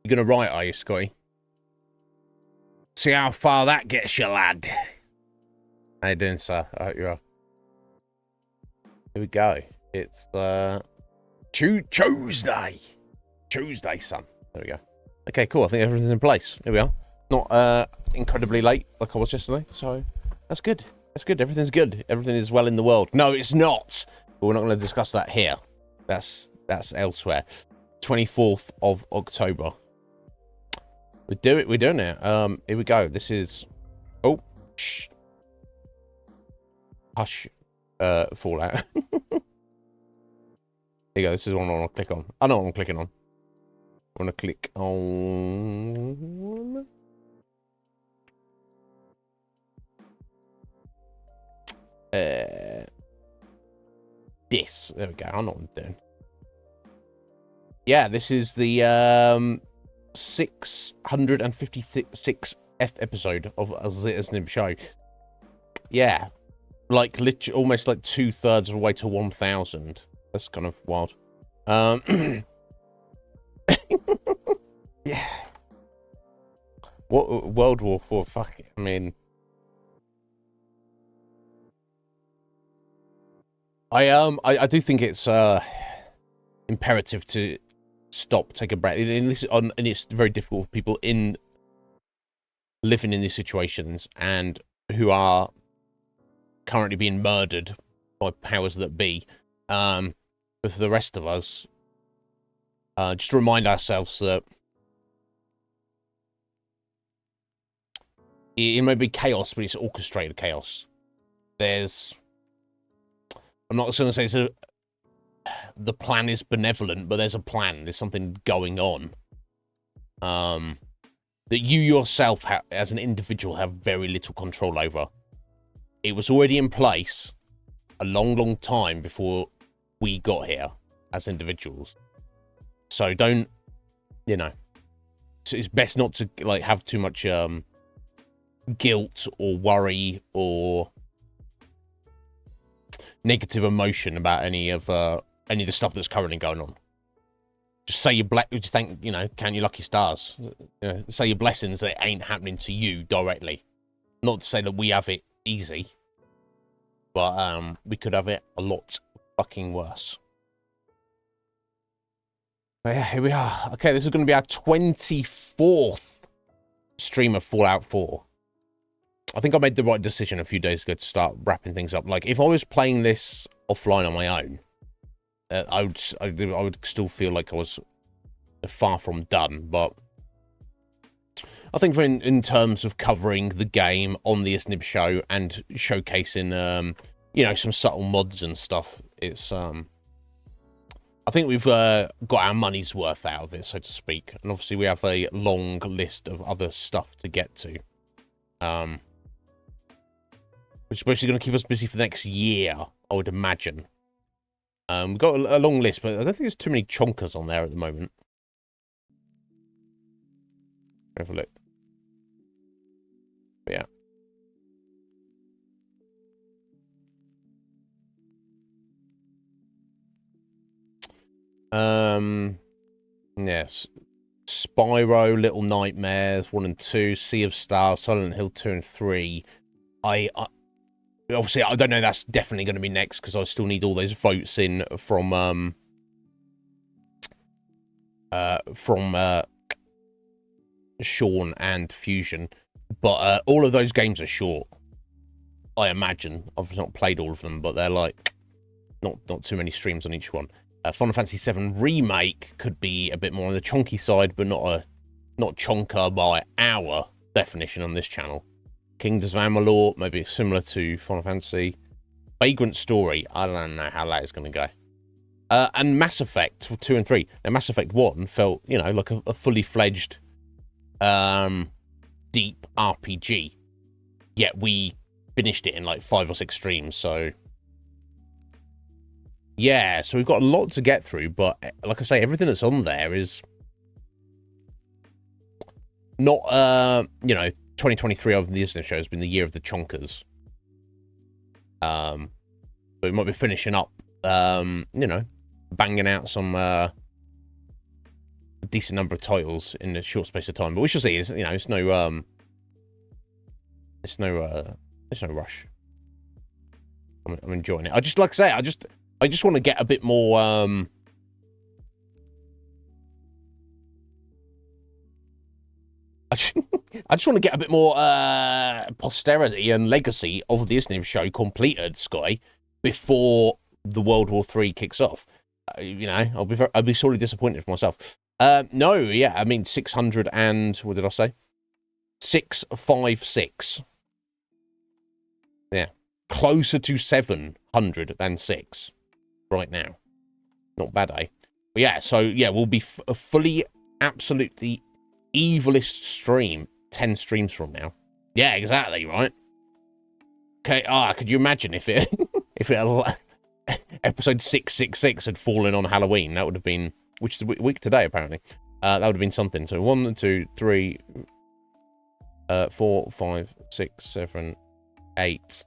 You're gonna write, are you, Scotty? See how far that gets you, lad. How you doing, sir? I hope you're. Here we go. It's Tuesday. Tuesday, son. There we go. Okay, cool. I think everything's in place. Here we are. Not incredibly late like I was yesterday, so that's good. That's good. Everything's good. Everything is well in the world. No, it's not. But we're not going to discuss that here. That's elsewhere. 24th of October. We're doing it. Here we go. This is shh. Hush. Fallout. Here you go. This is one I want to click on. I know what I'm clicking on. I want to click on this. There we go. I know what I'm doing. Yeah, this is the 656th episode of Iznib Show. Yeah, like literally almost like 2/3 of the way to 1,000. That's kind of wild. Yeah. What World War IV? Fuck it. I mean, I do think it's imperative to stop, take a breath. And it's very difficult for people living in these situations and who are currently being murdered by powers that be. But for the rest of us, just to remind ourselves that it may be chaos, but it's orchestrated chaos. I'm not going to say the plan is benevolent, but there's a plan. There's something going on. That you yourself, as an individual, have very little control over. It was already in place a long, long time before we got here as individuals. So don't, it's best not to like have too much guilt or worry or negative emotion about any of the stuff that's currently going on. Just say count your lucky stars. Say your blessings that it ain't happening to you directly. Not to say that we have it easy, but we could have it a lot fucking worse. But yeah, here we are. Okay, this is going to be our 24th stream of Fallout 4. I think I made the right decision a few days ago to start wrapping things up. Like, if I was playing this offline on my own, I would still feel like I was far from done. But I think in terms of covering the game on the Iznib Show and showcasing, some subtle mods and stuff, it's I think we've got our money's worth out of it, so to speak. And obviously we have a long list of other stuff to get to. Which is basically going to keep us busy for the next year, I would imagine. We've got a long list, but I don't think there's too many chonkers on there at the moment. Have a look. But yeah. Yes. Spyro, Little Nightmares 1 and 2, Sea of Stars, Silent Hill 2 and 3. Obviously I don't know. That's definitely going to be next because I still need all those votes in from Sean and Fusion, but all of those games are short. I imagine. I've not played all of them, but they're like not too many streams on each one. Final Fantasy VII Remake could be a bit more on the chonky side, but not chonker by our definition on this channel. Kingdoms of Amalur, maybe similar to Final Fantasy. Vagrant Story, I don't know how that is going to go. And Mass Effect 2 and 3. Now, Mass Effect 1 felt, like a fully fledged, deep RPG. Yet we finished it in like 5 or 6 streams, so yeah, so we've got a lot to get through, but like I say, everything that's on there is not, 2023 over the Iznib Show has been the year of the chonkers. But we might be finishing up, banging out some a decent number of titles in a short space of time. But we shall see. It's, you know, it's no rush. I'm enjoying it. I just, like I say, I just want to get a bit more I just want to get a bit more posterity and legacy of the Iznib Show completed, Sky, before the World War III kicks off. You know, I'll be sorely disappointed for myself. No, yeah, I mean 600 and what did I say? 656. Yeah, closer to 700 than 6 right now. Not bad, eh? But yeah, so yeah, we'll be a fully, absolutely evilest stream 10 streams from now. Yeah, exactly, right? Okay, could you imagine if it if it episode 666 had fallen on Halloween? That would have been, which is a week today apparently. That would have been something. So 1, 2, 3, 4, 5, 6, 7, 8.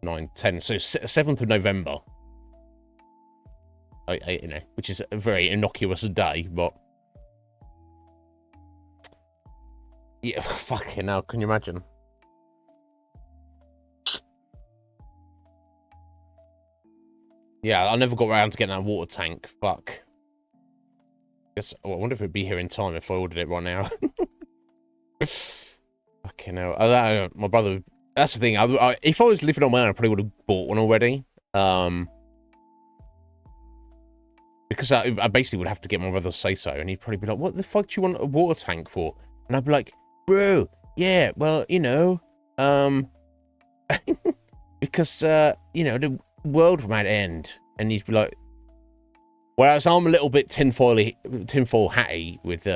9, 10. So 7th of November. You know, which is a very innocuous day, but yeah, fucking hell, can you imagine? Yeah, I never got around to getting that water tank. Fuck. Guess, I wonder if it'd be here in time if I ordered it right now. Fucking hell. I don't know, my brother. That's the thing. If I was living on my own, I probably would have bought one already. Because I basically would have to get my brother to say so, and he'd probably be like, "What the fuck do you want a water tank for?" And I'd be like, "Bro, yeah, well, you know, because you know, the world might end." And he'd be like, whereas I'm a little bit tinfoil hatty with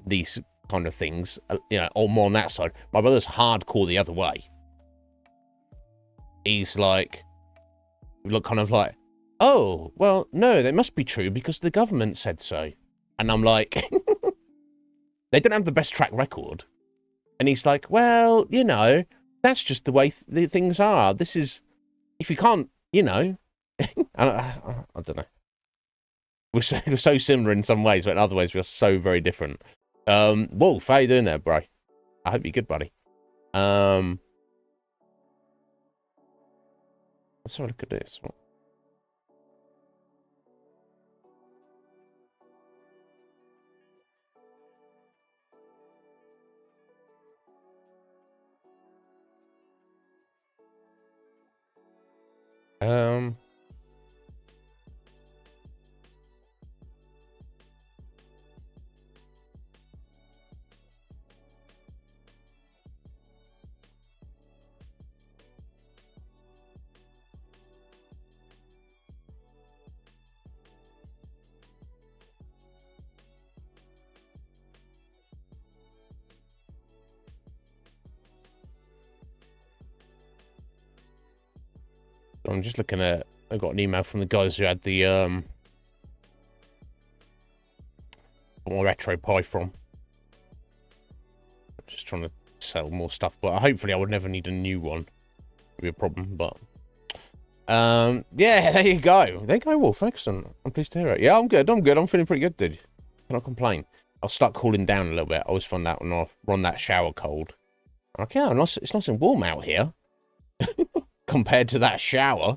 these kind of things, you know, or more on that side. My brother's hardcore the other way. He's like, kind of like, oh, well, no, that must be true because the government said so. And I'm like, they don't have the best track record. And he's like, well, you know, that's just the way the things are. This is, if you can't, you know, I don't know. We're so similar in some ways, but in other ways we're so very different. Wolf, how you doing there, bro? I hope you're good, buddy. Let's have a look at this. I'm just looking at, I got an email from the guys who had the my retro pie from. Just trying to sell more stuff, but hopefully I would never need a new one. It'd be a problem, but yeah, there you go. There you go, Wolf. Excellent. I'm pleased to hear it. Yeah, I'm good. I'm feeling pretty good, dude. Cannot complain. I'll start cooling down a little bit. I always find that when I run that shower cold. I'm like, yeah, it's nice and warm out here. Compared to that shower,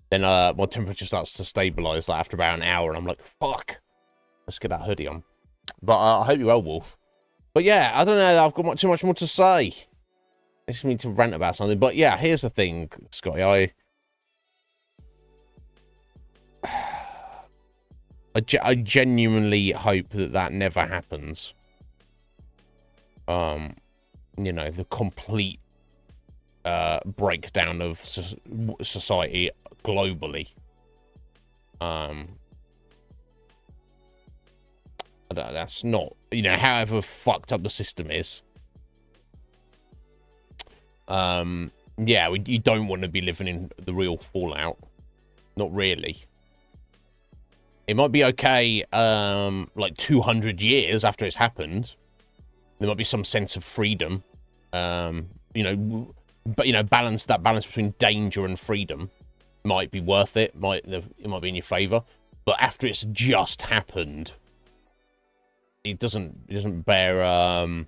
then my temperature starts to stabilize like after about an hour, and I'm like, fuck, let's get that hoodie on. But I hope you're well, Wolf. But yeah, I don't know, I've got too much more to say. I just need to rant about something. But yeah, here's the thing, Scotty. I genuinely hope that never happens. You know, the complete breakdown of society globally. That's not, you know, however fucked up the system is. Yeah, you don't want to be living in the real fallout. Not really. It might be okay, like 200 years after it's happened. There might be some sense of freedom. You know, but you know, balance between danger and freedom. might be worth it. It might be in your favor. But after it's just happened, it doesn't bear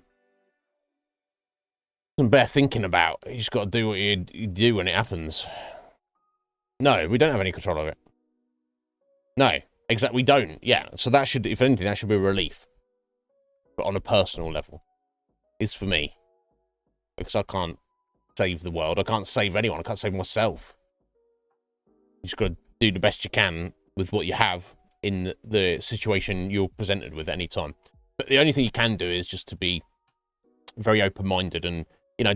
thinking about. You just got to do what you do when it happens. No, we don't have any control of it. No, exactly, we don't. Yeah, so that should, if anything, that should be a relief. But on a personal level, is for me, because I can't save the world. I can't save anyone. I can't save myself. You just got to do the best you can with what you have in the situation you're presented with at any time. But the only thing you can do is just to be very open-minded and, you know,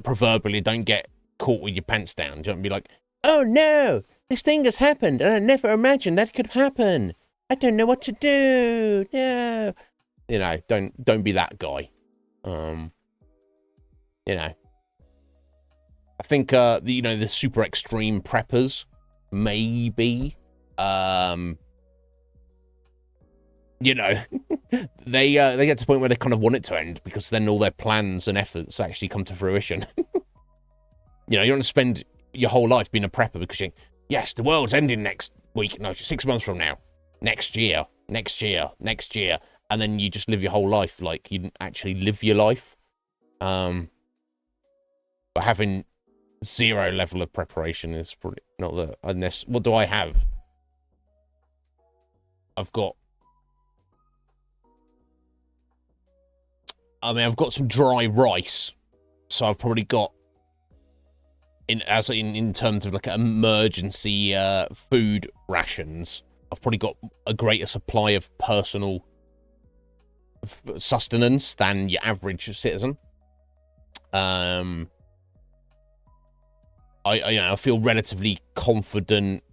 proverbially don't get caught with your pants down. Don't be like, oh no, this thing has happened and I never imagined that could happen. I don't know what to do. No. You know, don't be that guy. You know. I think the super extreme preppers, maybe, you know, they get to the point where they kind of want it to end because then all their plans and efforts actually come to fruition. You know, you don't want to spend your whole life being a prepper because you think, yes, the world's ending next week, no, 6 months from now, next year, and then you just live your whole life like you didn't actually live your life. But having zero level of preparation is probably not the, unless, what do I have? I've got some dry rice, so I've probably got in terms of like emergency food rations. I've probably got a greater supply of personal sustenance than your average citizen. I feel relatively confident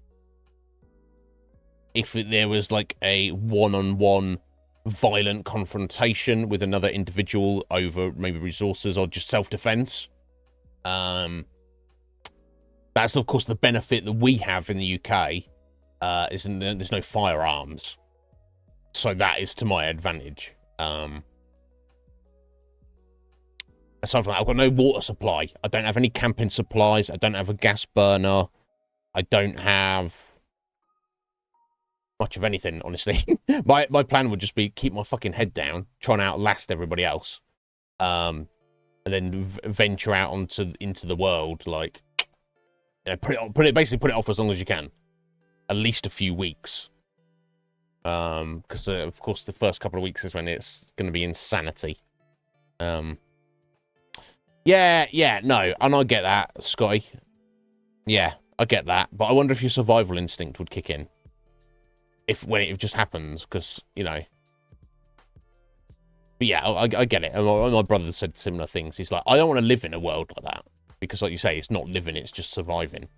if there was like a one-on-one violent confrontation with another individual over maybe resources or just self-defense. That's of course the benefit that we have in the UK, is there's no firearms, so that is to my advantage. Aside from that, I've got no water supply. I don't have any camping supplies. I don't have a gas burner. I don't have much of anything, honestly. my plan would just be keep my fucking head down, try and outlast everybody else, and then venture out into the world, like, you know, put it off as long as you can, at least a few weeks, because of course the first couple of weeks is when it's going to be insanity. Yeah, no, and I get that, Scotty. Yeah, I get that, but I wonder if your survival instinct would kick in when it just happens, because, you know. But yeah, I get it. And my brother said similar things. He's like, I don't want to live in a world like that, because, like you say, it's not living; it's just surviving.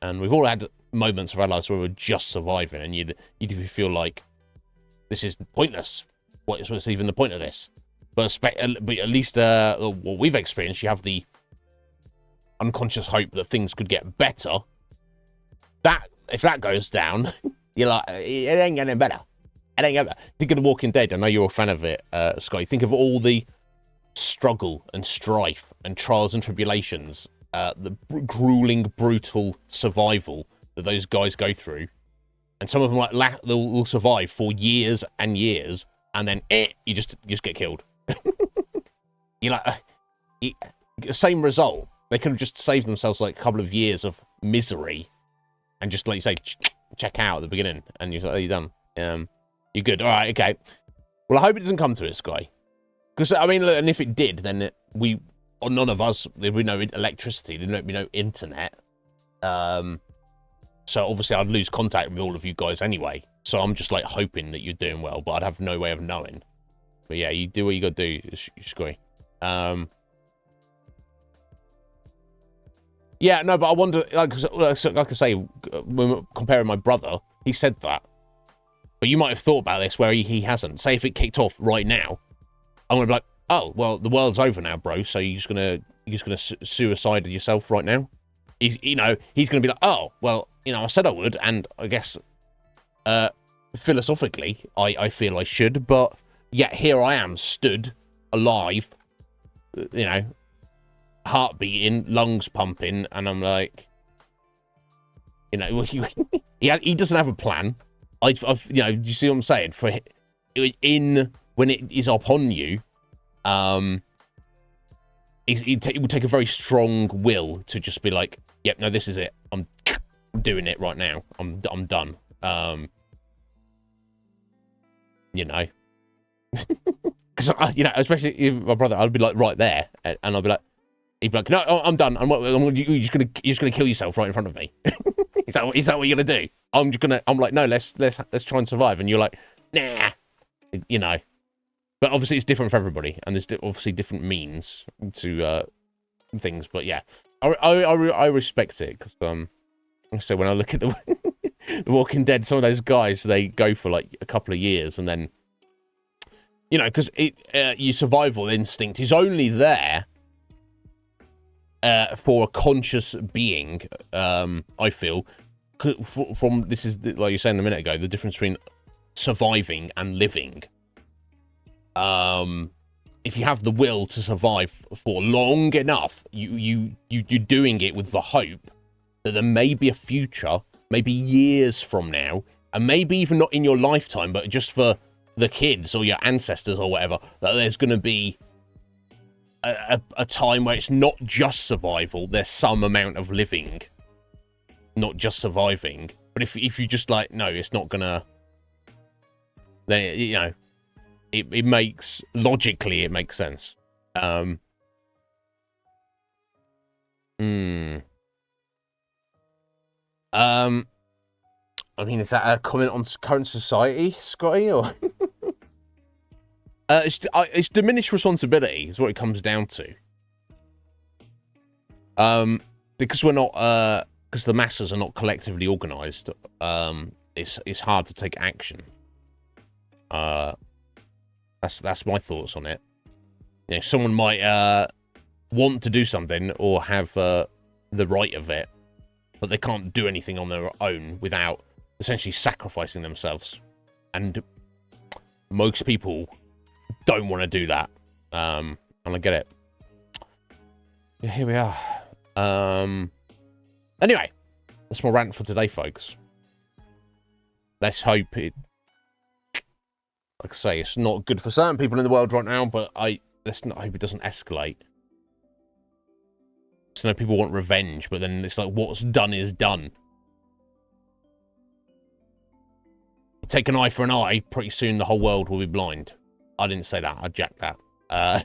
And we've all had moments of our lives where we're just surviving, and you'd feel like this is pointless. What's even the point of this? But at least what we've experienced, you have the unconscious hope that things could get better. That, if that goes down, you're like, it ain't getting better. It ain't getting better. Think of The Walking Dead. I know you're a fan of it, Scotty. Think of all the struggle and strife and trials and tribulations, the grueling, brutal survival that those guys go through. And some of them they'll survive for years and years, and then you just get killed. You're like, same result. They could have just saved themselves like a couple of years of misery, and just, like you say, check out at the beginning, and you're like, oh, you're done. You're good. All right, okay. Well, I hope it doesn't come to it, Sky. Because, I mean, and if it did, then none of us, there'd be no electricity, there'd be no internet. So obviously I'd lose contact with all of you guys anyway. So I'm just like hoping that you're doing well, but I'd have no way of knowing. But yeah, you do what you got to do, Sky. Yeah, no, but I wonder, like I say, when comparing my brother, he said that. But you might have thought about this where he hasn't. Say if it kicked off right now, I'm gonna be like, oh, well, the world's over now, bro. So you're just gonna suicide yourself right now. He's gonna be like, oh, well, I said I would, and I guess philosophically, I feel I should, but yet here I am, stood alive, heart beating, lungs pumping, and I'm like, You know, he doesn't have a plan. I've you know, you see what I'm saying? When it is upon you, it would take a very strong will to just be like, yep, no, this is it. I'm doing it right now. I'm done. You know, because you know, especially if my brother, I'd be like right there, and I'd be like, he'd be like, no, I'm done. You're just gonna kill yourself right in front of me. Is that what you're gonna do? I'm like, no, let's try and survive. And you're like, nah, you know. But obviously it's different for everybody, and there's obviously different means to things. But yeah, I respect it, because so when I look at the The Walking Dead, some of those guys, they go for like a couple of years, and then, you know, because your survival instinct is only there for a conscious being. I feel from this is like you were saying a minute ago, the difference between surviving and living. If you have the will to survive for long enough, you're doing it with the hope that there may be a future, maybe years from now, and maybe even not in your lifetime, but just for the kids or your ancestors or whatever, that there's going to be a time where it's not just survival, there's some amount of living, not just surviving. But if you just like, no, it's not gonna, then, you know, it makes, logically, it makes sense. I mean, is that a comment on current society, Scotty, or? It's diminished responsibility is what it comes down to. Because we're not, because the masses are not collectively organised. It's hard to take action. That's my thoughts on it. You know, someone might want to do something or have the right of it, but they can't do anything on their own without essentially sacrificing themselves. And most people don't want to do that. And I get it. Yeah, here we are. Anyway, that's my rant for today, folks. Let's hope it, like I say, it's not good for certain people in the world right now, but let's not hope it doesn't escalate. So, no, people want revenge, but then it's like, what's done is done. Take an eye for an eye, pretty soon the whole world will be blind. I didn't say that, I jacked that. I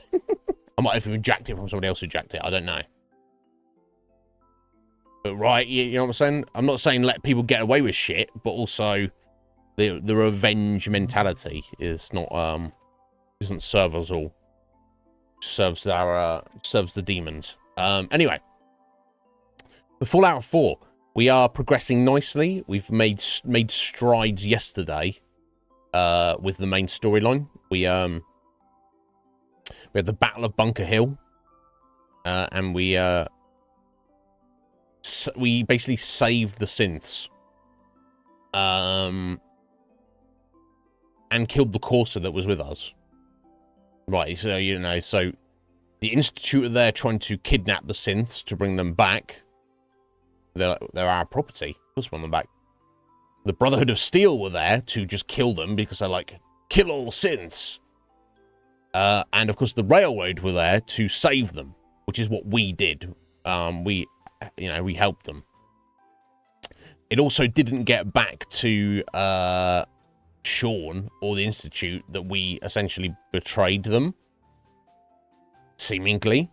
might have even jacked it from somebody else who jacked it, I don't know. But right, you know what I'm saying? I'm not saying let people get away with shit, but also the revenge mentality is not, doesn't serve us all. Serves the demons. Anyway, the Fallout 4, we are progressing nicely. We've made strides yesterday with the main storyline. We had the Battle of Bunker Hill, and we basically saved the synths, and killed the Corsair that was with us. Right, so, you know, so the Institute are there trying to kidnap the synths to bring them back. They're our property. Let's bring them back. The Brotherhood of Steel were there to just kill them because they're like, kill all synths. And of course the Railroad were there to save them, which is what we did. We helped them. It also didn't get back to Sean or the Institute that we essentially betrayed them. Seemingly.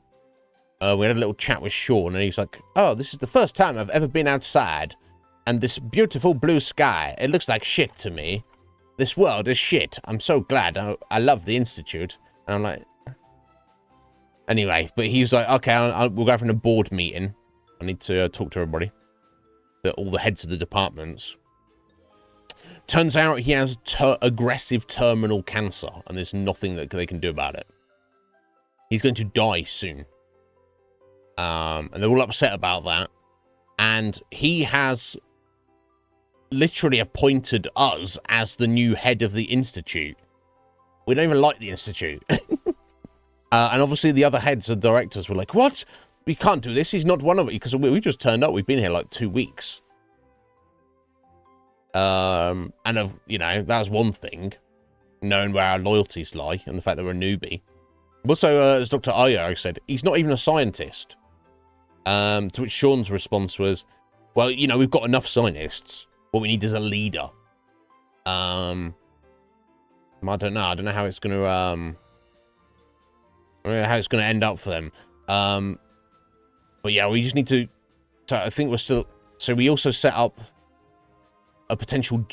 We had a little chat with Sean, and he's like, oh, this is the first time I've ever been outside, and this beautiful blue sky, it looks like shit to me. This world is shit. I'm so glad. I love the Institute. And I'm like... Anyway, but he's like, okay, we'll go for a board meeting. I need to talk to everybody. All the heads of the departments. Turns out he has aggressive terminal cancer, and there's nothing that they can do about it. He's going to die soon. And they're all upset about that. And he has literally appointed us as the new head of the Institute. We don't even like the Institute. And obviously the other heads and directors were like, what? We can't do this. He's not one of it. Because we just turned up. We've been here like 2 weeks. And of, you know, that's one thing, knowing where our loyalties lie and the fact that we're a newbie. Also, as Dr. Ayo said, he's not even a scientist. To which Sean's response was, well, you know, we've got enough scientists. What we need is a leader. I don't know. I don't know how it's going to, how it's going to end up for them. But yeah, we just need to, so I think we're still, so we also set up a potential,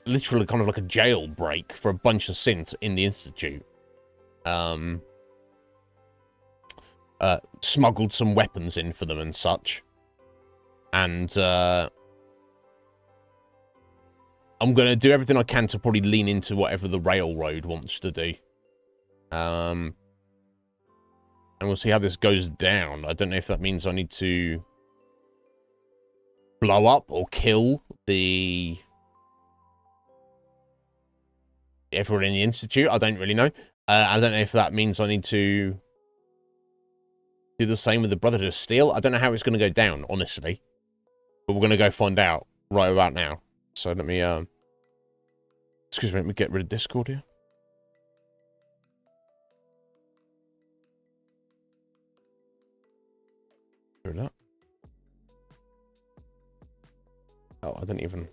literally kind of like a jailbreak for a bunch of synths in the Institute. Smuggled some weapons in for them and such. And, I'm going to do everything I can to probably lean into whatever the railroad wants to do. And we'll see how this goes down. I don't know if that means I need to blow up or kill everyone in the Institute. I don't really know. I don't know if that means I need to do the same with the Brotherhood of Steel. I don't know how it's going to go down, honestly. But we're going to go find out right about now. So let me, excuse me, let me get rid of Discord here. That. Oh, I didn't even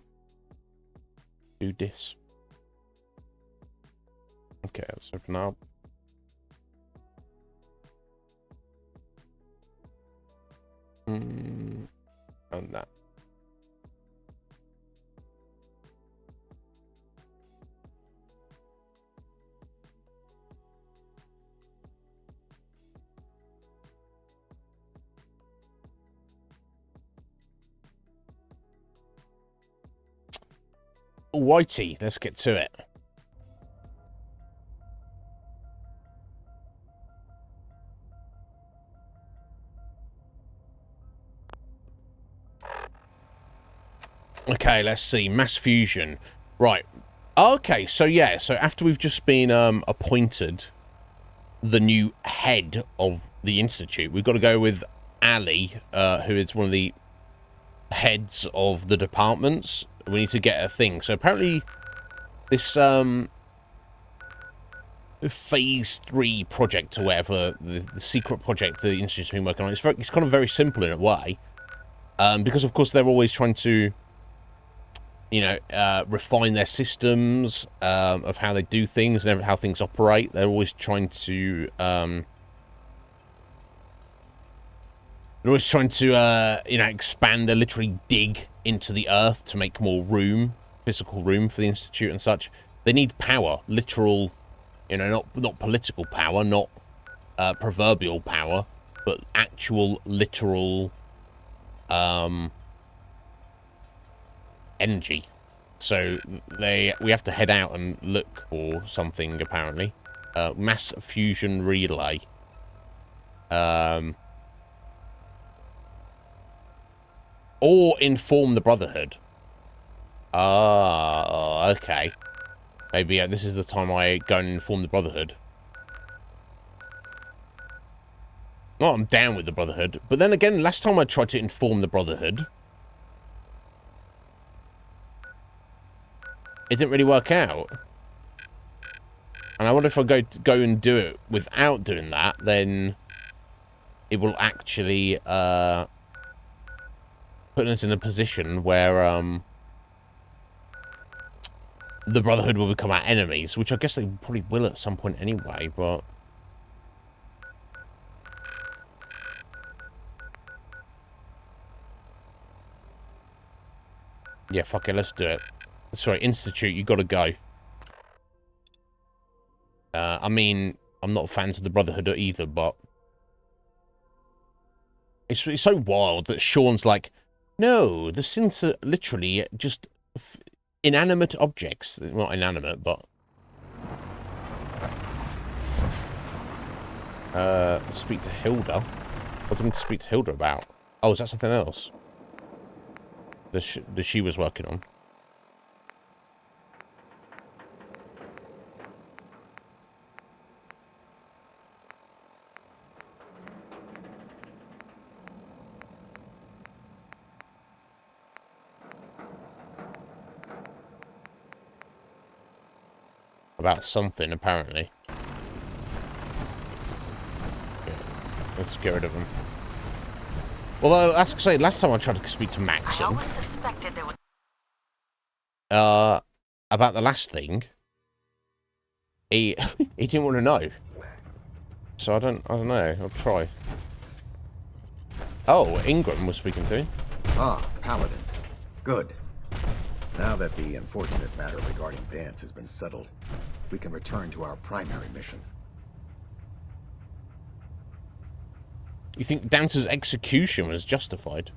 do this. Okay, let's open up. And that. Whitey, let's get to it. Okay, let's see. Mass fusion. Right. Okay, so yeah, so after we've just been appointed the new head of the Institute, we've got to go with Ali, who is one of the heads of the departments. We need to get a thing. So apparently this phase 3 project or whatever, the secret project the Institute's been working on, it's kind of very simple in a way. Because of course they're always trying to, you know, refine their systems of how they do things and how things operate. They're always trying to you know, expand. They literally dig into the earth to make more room, physical room for the Institute and such. They need power, literal, you know, not political power, not proverbial power, but actual, literal energy. So we have to head out and look for something, apparently. Mass fusion relay. Or inform the Brotherhood. Ah, okay. Maybe this is the time I go and inform the Brotherhood. Well, I'm down with the Brotherhood. But then again, last time I tried to inform the Brotherhood, it didn't really work out. And I wonder if I go and do it without doing that, then it will actually put us in a position where the Brotherhood will become our enemies, which I guess they probably will at some point anyway, but yeah, fuck it, let's do it. Sorry, Institute, you gotta go. I mean, I'm not fans of the Brotherhood either, but it's so wild that Sean's like, no, the synths are literally just inanimate objects. Not inanimate, but speak to Hilda. What do I need to speak to Hilda about? Oh, is that something else that she was working on? About something, apparently. Okay. Let's get rid of him. Although, as I say, last time I tried to speak to Maxon... I always suspected there would... about the last thing, he didn't want to know. So I don't know. I'll try. Oh, Ingram was speaking to him. Ah, Paladin. Good. Now that the unfortunate matter regarding Dance has been settled, we can return to our primary mission. You think Dance's execution was justified?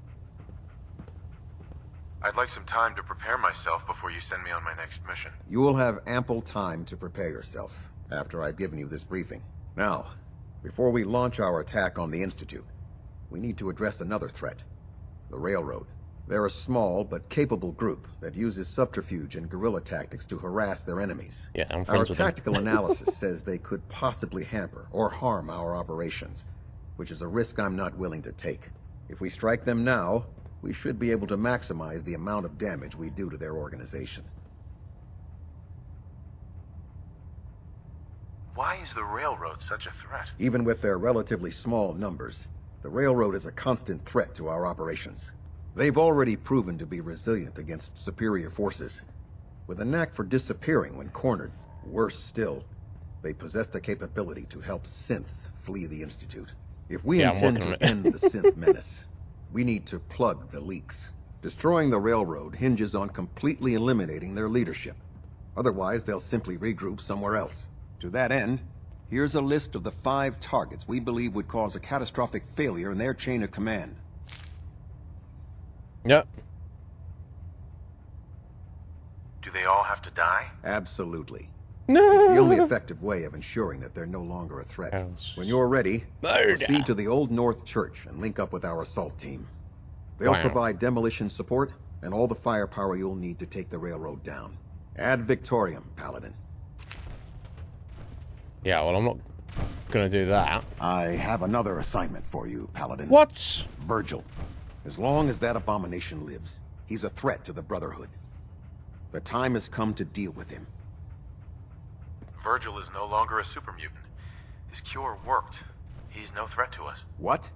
I'd like some time to prepare myself before you send me on my next mission. You will have ample time to prepare yourself after I've given you this briefing. Now, before we launch our attack on the Institute, we need to address another threat. The Railroad. They're a small but capable group that uses subterfuge and guerrilla tactics to harass their enemies. Yeah, I'm Our friends with them. tactical analysis says they could possibly hamper or harm our operations, which is a risk I'm not willing to take. If we strike them now, we should be able to maximize the amount of damage we do to their organization. Why is the Railroad such a threat? Even with their relatively small numbers, the Railroad is a constant threat to our operations. They've already proven to be resilient against superior forces. With a knack for disappearing when cornered, worse still, they possess the capability to help synths flee the Institute. If we intend to end the synth menace, we need to plug the leaks. Destroying the Railroad hinges on completely eliminating their leadership. Otherwise, they'll simply regroup somewhere else. To that end, here's a list of the 5 targets we believe would cause a catastrophic failure in their chain of command. Yep. Do they all have to die? Absolutely. No. It's the only effective way of ensuring that they're no longer a threat. When you're ready, proceed to the Old North Church and link up with our assault team. They'll provide demolition support and all the firepower you'll need to take the Railroad down. Ad Victoriam, Paladin. Yeah, well, I'm not gonna do that. I have another assignment for you, Paladin. What? Virgil. As long as that abomination lives, he's a threat to the Brotherhood. The time has come to deal with him. Virgil is no longer a super mutant. His cure worked. He's no threat to us. What?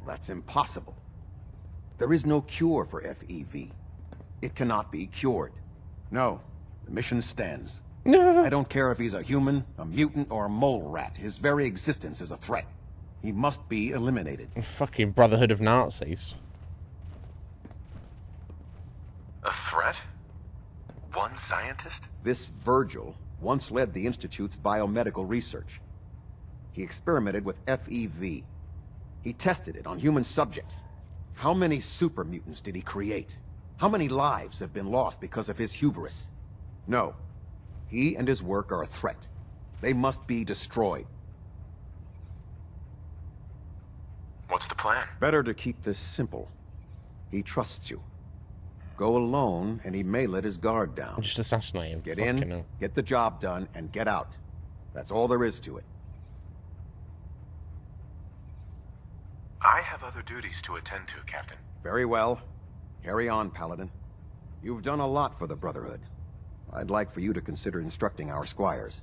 That's impossible. There is no cure for FEV. It cannot be cured. No, the mission stands. No. I don't care if he's a human, a mutant, or a mole rat. His very existence is a threat. He must be eliminated. Fucking Brotherhood of Nazis. A threat? One scientist? This Virgil once led the Institute's biomedical research. He experimented with FEV. He tested it on human subjects. How many super mutants did he create? How many lives have been lost because of his hubris? No. He and his work are a threat. They must be destroyed. What's the plan? Better to keep this simple. He trusts you. Go alone, and he may let his guard down. Just assassinate him. Get in, get the job done, and get out. That's all there is to it. I have other duties to attend to, Captain. Very well. Carry on, Paladin. You've done a lot for the Brotherhood. I'd like for you to consider instructing our squires,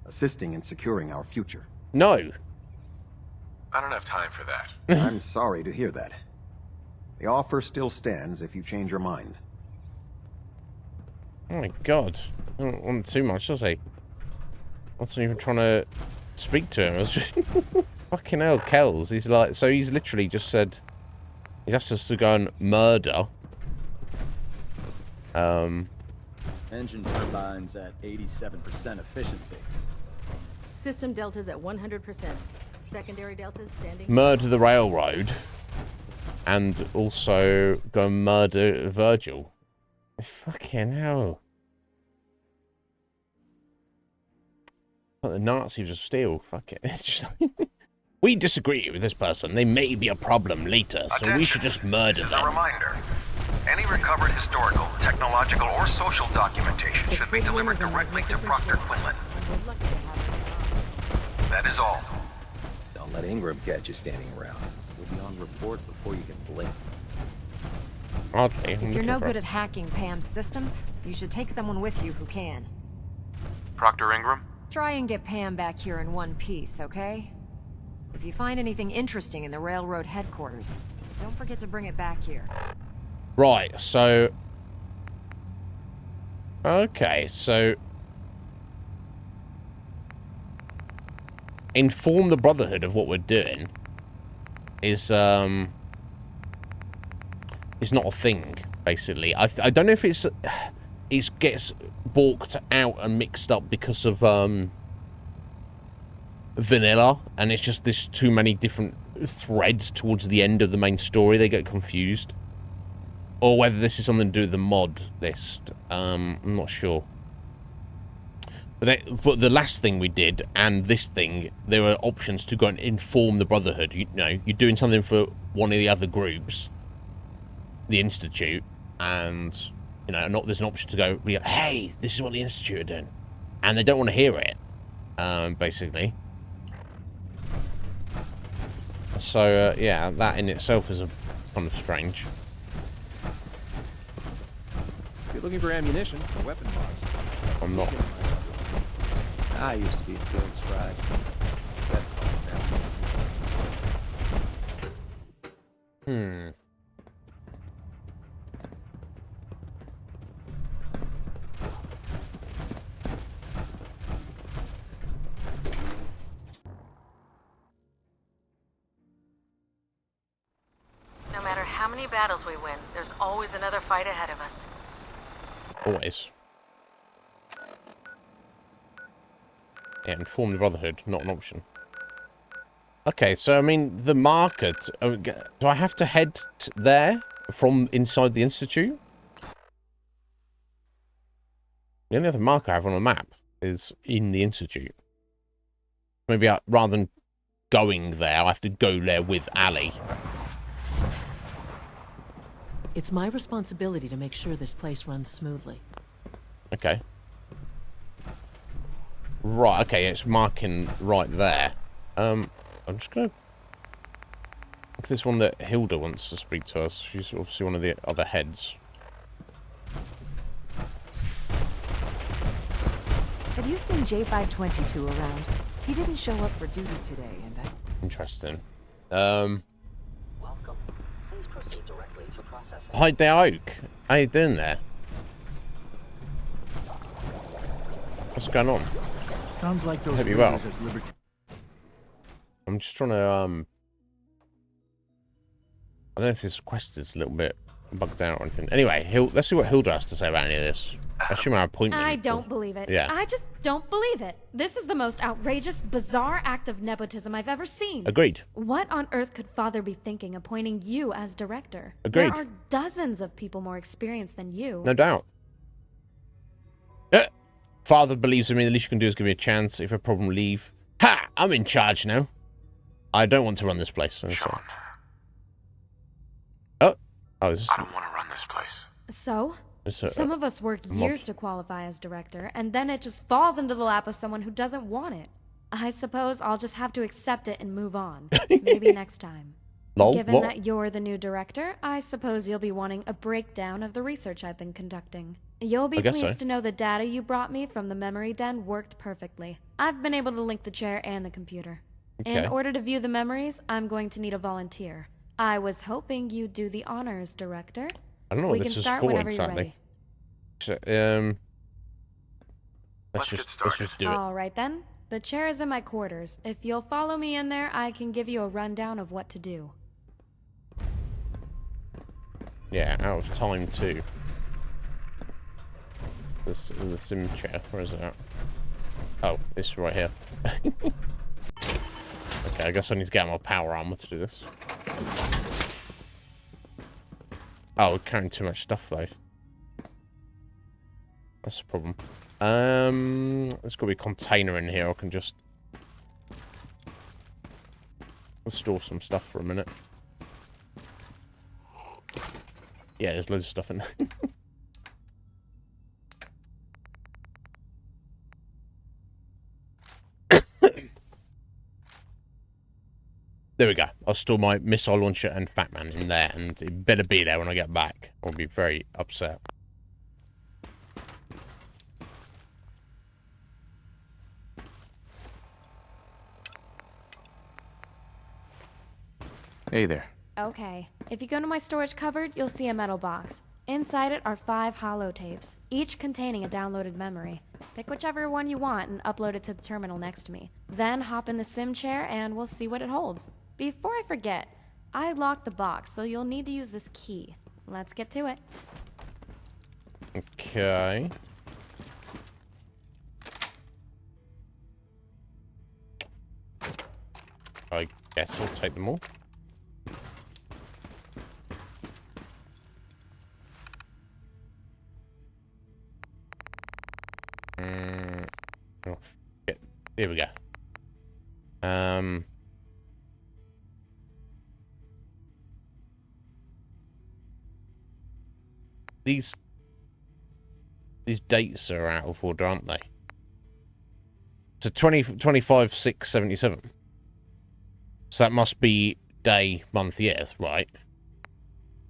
assisting in securing our future. No. I don't have time for that. I'm sorry to hear that. The offer still stands if you change your mind. Oh my god. I don't want too much, does he? I wasn't even trying to speak to him. I was just... Fucking hell, Kells. He's like... So he's literally just said... He's asked us to go and murder. Engine turbines at 87% efficiency. System deltas at 100%. Secondary deltas standing... Murder the railroad. And also go and murder Virgil. Fucking hell. Like the Nazis of steel. Fuck it. It's just like, we disagree with this person. They may be a problem later, so we should just murder This is them. a reminder. Any recovered historical, technological, or social documentation should be delivered directly to Proctor Quinlan. That is all. Don't let Ingram catch you standing around. We'll be on report before you can blink. Hardly. If you're no good at hacking Pam's systems, you should take someone with you who can. Proctor Ingram? Try and get Pam back here in one piece, okay? If you find anything interesting in the railroad headquarters, don't forget to bring it back here. Right, so... Okay, so... Inform the Brotherhood of what we're doing is not a thing, basically. I don't know if it gets balked out and mixed up because of vanilla, and it's just there's too many different threads towards the end of the main story. They get confused, or whether this is something to do with the mod list. I'm not sure. But the last thing we did and this thing, there were options to go and inform the Brotherhood. You know, you're doing something for one of the other groups, the Institute, and you know, there's an option to go, hey, this is what the Institute are doing, and they don't want to hear it, basically. So yeah, that in itself is a kind of strange. If you're looking for ammunition or weapon mods, I'm not. I used to be a field scribe. Hmm. No matter how many battles we win, there's always another fight ahead of us. Always. Yeah, inform the Brotherhood, not an option. Okay, so I mean, the marker. Do I have to head there from inside the Institute? The only other marker I have on a map is in the Institute. Maybe rather than going there, I have to go there with Ali. It's my responsibility to make sure this place runs smoothly. Okay. Right, okay, it's marking right there. I'm just gonna... Look, there's one that Hilda wants to speak to us. She's obviously one of the other heads. Have you seen J522 around? He didn't show up for duty today, and I... Interesting. Welcome. Please proceed directly to processing. Hi, Oak. How you doing there? What's going on? Sounds like those Hope you well. raiders at Liberty. I'm just trying to, I don't know if this quest is a little bit bugged out or anything. Anyway, let's see what Hilda has to say about any of this. I assume our appointment. I don't believe it. Yeah. I just don't believe it. This is the most outrageous, bizarre act of nepotism I've ever seen. Agreed. What on earth could Father be thinking appointing you as director? Agreed. There are dozens of people more experienced than you. No doubt. Father believes in me. The least you can do is give me a chance. If a problem, leave. Ha! I'm in charge now. I don't want to run this place. Sean. Oh, is this... I don't want to run this place. So? Some of us work years to qualify as director, and then it just falls into the lap of someone who doesn't want it. I suppose I'll just have to accept it and move on. Maybe next time. Given that you're the new director, I suppose you'll be wanting a breakdown of the research I've been conducting. You'll be pleased to know the data you brought me from the memory den worked perfectly. I've been able to link the chair and the computer. Okay. In order to view the memories, I'm going to need a volunteer. I was hoping you'd do the honors, director. I don't know what this is for exactly. So, let's just do it. All right then. The chair is in my quarters. If you'll follow me in there, I can give you a rundown of what to do. Yeah, out of time too. The sim chair. Where is it at? Oh, this right here. Okay, I guess I need to get out my power armor to do this. Oh, we're carrying too much stuff though. That's the problem. There's got to be a container in here. I can just store some stuff for a minute. Yeah, there's loads of stuff in there. There we go. I'll store my missile launcher and Fat Man in there, and it better be there when I get back. I'll be very upset. Hey there. Okay. If you go to my storage cupboard, you'll see a metal box. Inside it are 5 holotapes, each containing a downloaded memory. Pick whichever one you want and upload it to the terminal next to me. Then hop in the sim chair and we'll see what it holds. Before I forget, I locked the box, so you'll need to use this key. Let's get to it. Okay. I guess I'll take them all. Oh, shit. Here we go. These dates are out of order, aren't they? So 25/6/77. So that must be day, month, years, right?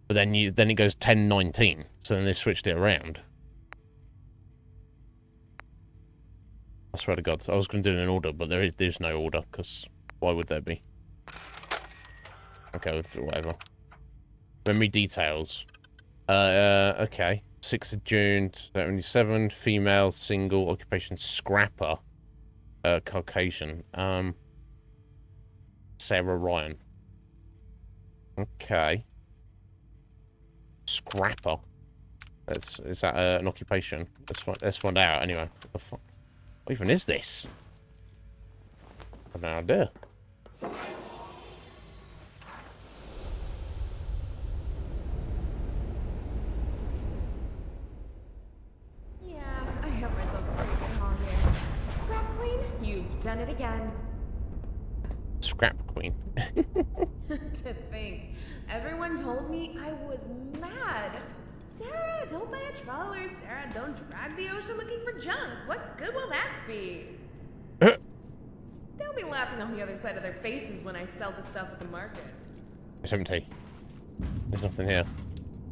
But then it goes 10/19. So then they switched it around. I swear to God, I was going to do it in order, but there's no order, because why would there be? Okay, we'll do whatever. Memory details. Okay. 6th of June, 77, female, single, occupation, scrapper, Caucasian. Sarah Ryan. Okay. Scrapper. Is that an occupation? Let's find out anyway. What the fuck? What even is this? I have no idea. Yeah, I have myself a pretty good haul here. Scrap Queen, you've done it again. Scrap Queen. To think, everyone told me I was mad. Sarah, don't buy a trawler. Sarah, don't drag the ocean looking for junk. What good will that be? They'll be laughing on the other side of their faces when I sell the stuff at the markets. It's empty. There's nothing here.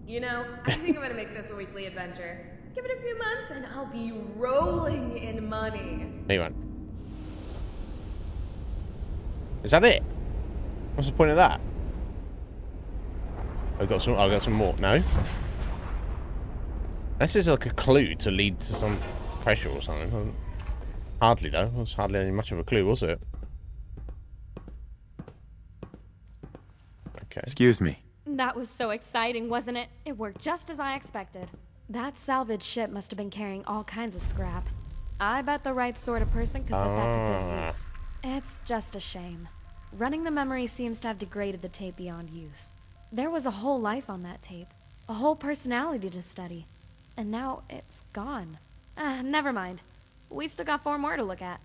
You know, I think I'm gonna make this a weekly adventure. Give it a few months and I'll be rolling in money. Hey, man. Is that it? What's the point of that? I've got some more. No? This is like a clue to lead to some pressure or something. Hardly, though. It was hardly any much of a clue, was it? Okay. Excuse me. That was so exciting, wasn't it? It worked just as I expected. That salvage ship must have been carrying all kinds of scrap. I bet the right sort of person could put that to good use. It's just a shame. Running the memory seems to have degraded the tape beyond use. There was a whole life on that tape. A whole personality to study. And now it's gone. Never mind. We still got 4 more to look at.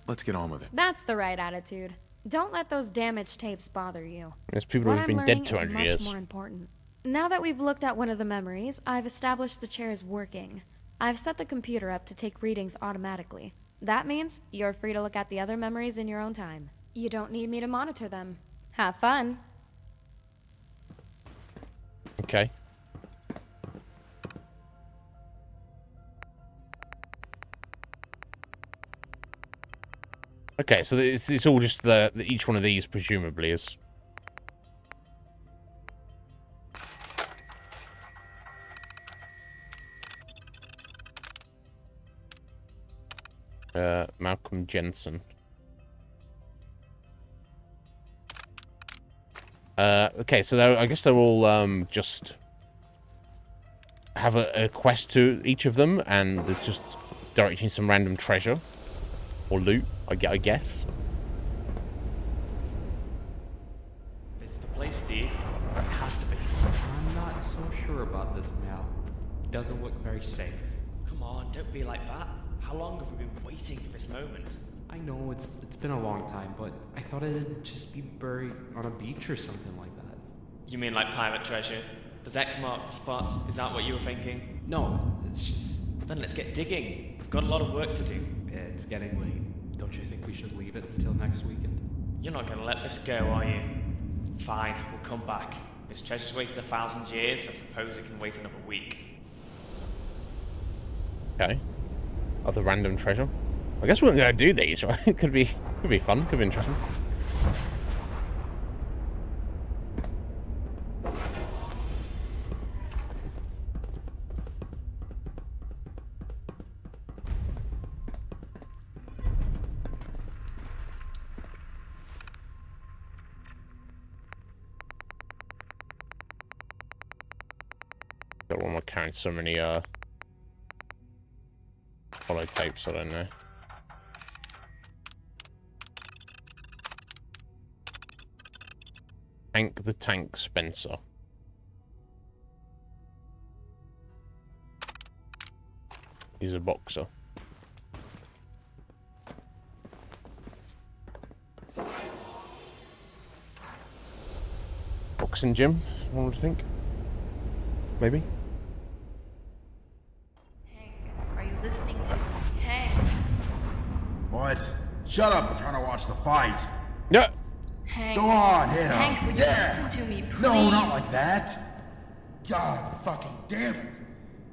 Let's get on with it. That's the right attitude. Don't let those damaged tapes bother you. There's people who've been dead 200 years. Much more important. Now that we've looked at one of the memories, I've established the chair is working. I've set the computer up to take readings automatically. That means you're free to look at the other memories in your own time. You don't need me to monitor them. Have fun. Okay. Okay, so it's all just each one of these presumably is. Malcolm Jensen. Okay, so I guess they're all just have a quest to each of them, and there's just directing some random treasure or loot, I guess. This is the place, Steve. It has to be. I'm not so sure about this, Mal. It doesn't look very safe. Come on, don't be like that. How long have we been waiting for this moment? I know it's been a long time, but I thought it'd just be buried on a beach or something like that. You mean like pirate treasure? Does X mark the spot? Is that what you were thinking? No, it's just... Then let's get digging. We've got a lot of work to do. It's getting late. Don't you think we should leave it until next weekend? You're not gonna let this go, are you? Fine, we'll come back. This treasure's waited 1,000 years. I suppose it can wait another week. Okay. Other random treasure? I guess we're going to do these, right? It could be fun. Could be interesting. Got one more carrying so many hollow tapes, I don't know. Hank the Tank Spencer. He's a boxer. Boxing gym, one would think. Maybe. Hank, are you listening to me? Hank. What? Shut up, I'm trying to watch the fight. No. Hank. Go on, hit him. Hank, would you Yeah. listen to me, please? No, not like that. God fucking damn it.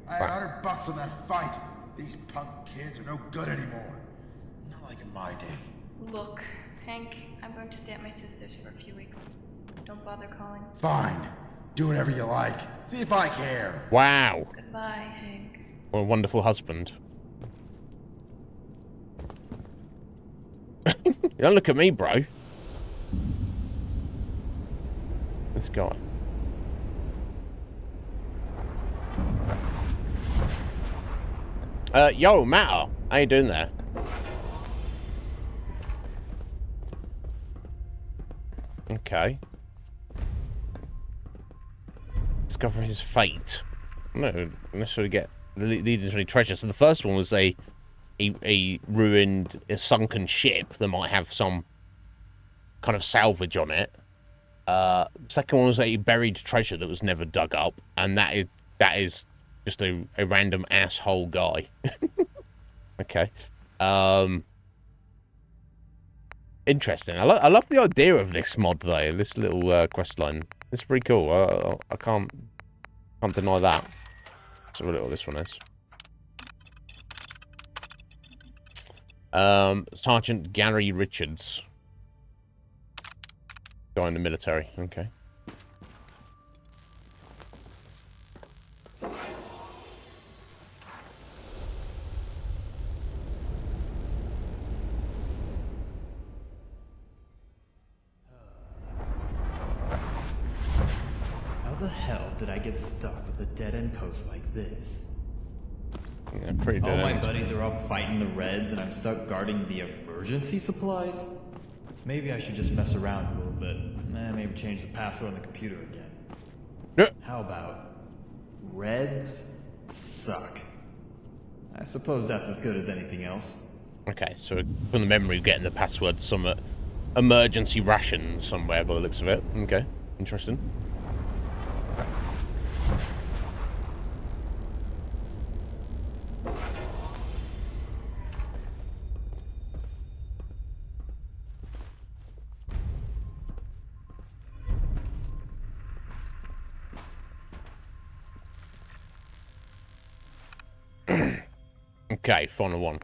I had $100 on that fight. These punk kids are no good anymore. Not like in my day. Look, Hank, I'm going to stay at my sister's for a few weeks. Don't bother calling. Fine. Do whatever you like. See if I care. Wow. Goodbye, Hank. What a wonderful husband. You don't look at me, bro. This guy. Yo, Matter. How you doing there? Okay. Discover his fate. No, necessarily get lead into any treasure. So the first one was a ruined, a sunken ship that might have some kind of salvage on it. Second one was a buried treasure that was never dug up, and that is just a random asshole guy. Okay. Interesting. I love the idea of this mod though. This little quest line. It's pretty cool. I can't deny that. Let's have a look what this one is. Sergeant Gary Richards. Guy in the military. Okay. How the hell did I get stuck with a dead-end post like this? Yeah, pretty dead. All my buddies are off fighting the Reds and I'm stuck guarding the emergency supplies? Maybe I should just mess around a little bit. Maybe change the password on the computer again. Yeah. How about Reds suck? I suppose that's as good as anything else. Okay, so from the memory of getting the password, some emergency ration somewhere by the looks of it. Okay, interesting. Okay, final one.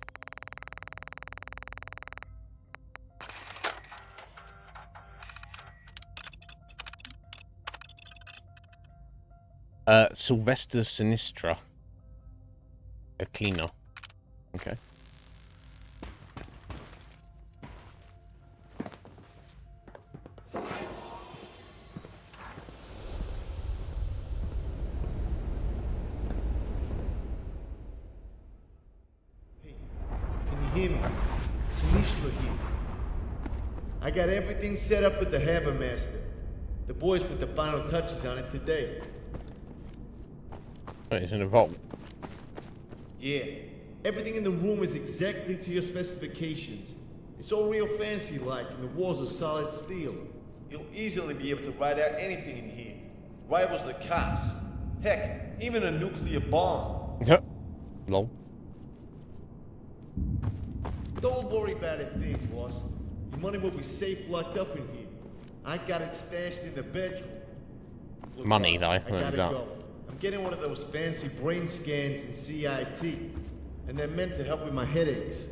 Sylvester Sinistra. A cleaner. Okay. Hear me? Sinistra here. I got everything set up with the Harbor Master. The boys put the final touches on it today. Oh, it's in a vault. Yeah. Everything in the room is exactly to your specifications. It's all real fancy-like, and the walls are solid steel. You'll easily be able to ride out anything in here. Rivals the cops. Heck, even a nuclear bomb. Yep. Lol. Don't worry about a thing, boss. Your money will be safe locked up in here. I got it stashed in the bedroom. Look, Money, boss, though. I gotta go. I'm getting one of those fancy brain scans in CIT, and they're meant to help with my headaches.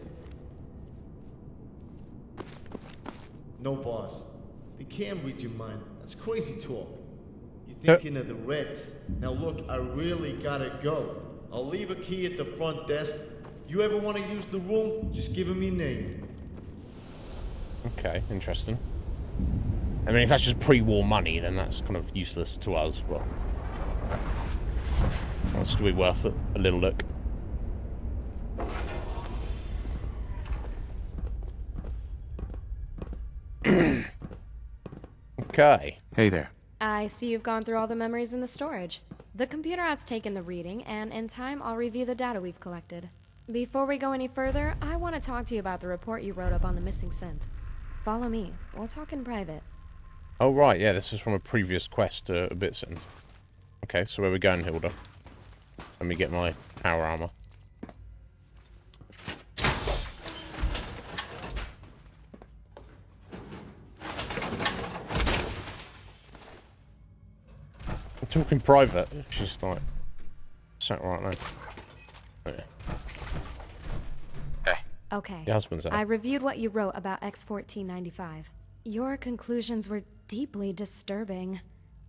No, boss. They can't read your mind. That's crazy talk. You're thinking of the Reds. Now look, I really gotta go. I'll leave a key at the front desk. You ever want to use the room, just give him your name. Okay, interesting. I mean, if that's just pre-war money, then that's kind of useless to us, but that's still be worth it. A little look. Okay. Hey there. I see you've gone through all the memories in the storage. The computer has taken the reading, and in time I'll review the data we've collected. Before we go any further, I want to talk to you about the report you wrote up on the missing synth. Follow me. We'll talk in private. Oh, right. Yeah, this is from a previous quest a bit since. Okay, so where are we going, Hilda? Let me get my power armor. I'm talking private. She's like sat right now. Yeah. Hey. Okay. Your husband's out. I reviewed what you wrote about X-1495. Your conclusions were deeply disturbing.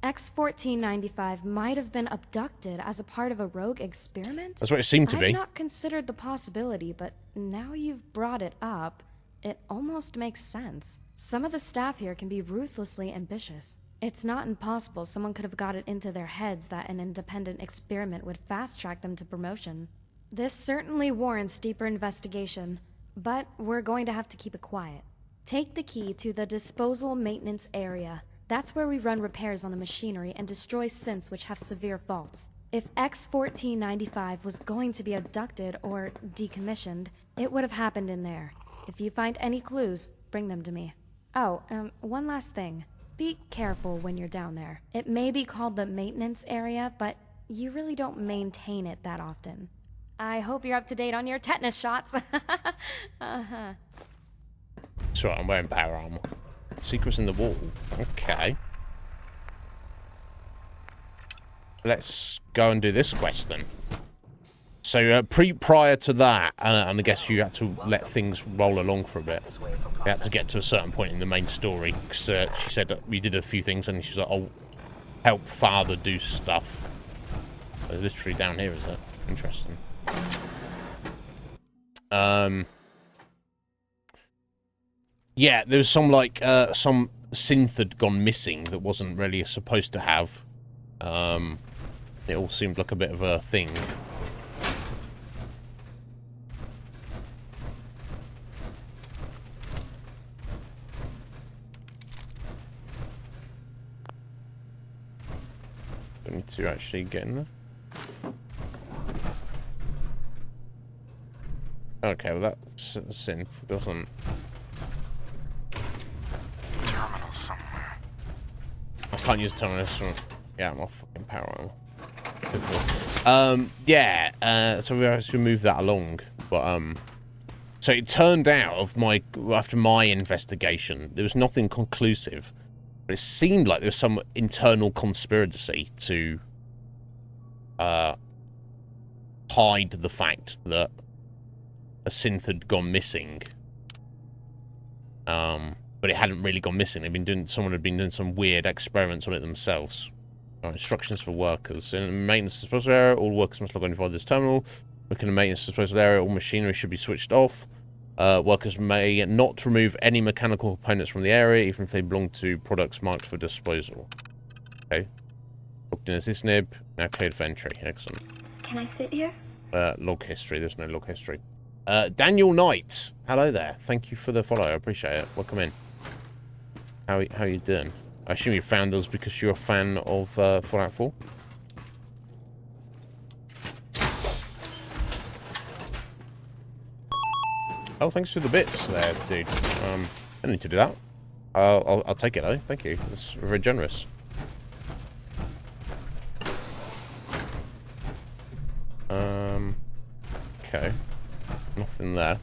X-1495 might have been abducted as a part of a rogue experiment? That's what it seemed to be. I've not considered the possibility, but now you've brought it up, it almost makes sense. Some of the staff here can be ruthlessly ambitious. It's not impossible someone could have got it into their heads that an independent experiment would fast-track them to promotion. This certainly warrants deeper investigation, but we're going to have to keep it quiet. Take the key to the disposal maintenance area. That's where we run repairs on the machinery and destroy synths which have severe faults. If X-1495 was going to be abducted or decommissioned, it would have happened in there. If you find any clues, bring them to me. Oh, one last thing. Be careful when you're down there. It may be called the maintenance area, but you really don't maintain it that often. I hope you're up to date on your tetanus shots. That's right, I'm wearing power armor. Secrets in the wall. Okay. Let's go and do this quest then. So prior to that, and I guess you had to let things roll along for a bit. You had to get to a certain point in the main story. Because she said that we did a few things and she's like, "Oh, help father do stuff." So literally down here, is it? Interesting. Yeah, there was some like some synth had gone missing that wasn't really supposed to have. It all seemed like a bit of a thing. Don't need to actually get in there. Okay, well that synth doesn't. Terminal somewhere. I can't use terminals from. Yeah, my fucking power armor. Yeah. So we have to move that along, but so it turned out after my investigation, there was nothing conclusive, but it seemed like there was some internal conspiracy to hide the fact that a synth had gone missing. But it hadn't really gone missing. Someone had been doing some weird experiments on it themselves. Instructions for workers. In maintenance disposal area, all workers must log on via this terminal. Working in maintenance disposal area, all machinery should be switched off. Workers may not remove any mechanical components from the area, even if they belong to products marked for disposal. Okay. Logged in as Iznib. Now cleared for entry. Excellent. Can I sit here? Log history. There's no log history. Daniel Knight. Hello there. Thank you for the follow. I appreciate it. Welcome in. How you doing? I assume you found us because you're a fan of Fallout 4? Oh, thanks for the bits there, dude. I don't need to do that. I'll take it though. Thank you. That's very generous. Okay. Nothing there.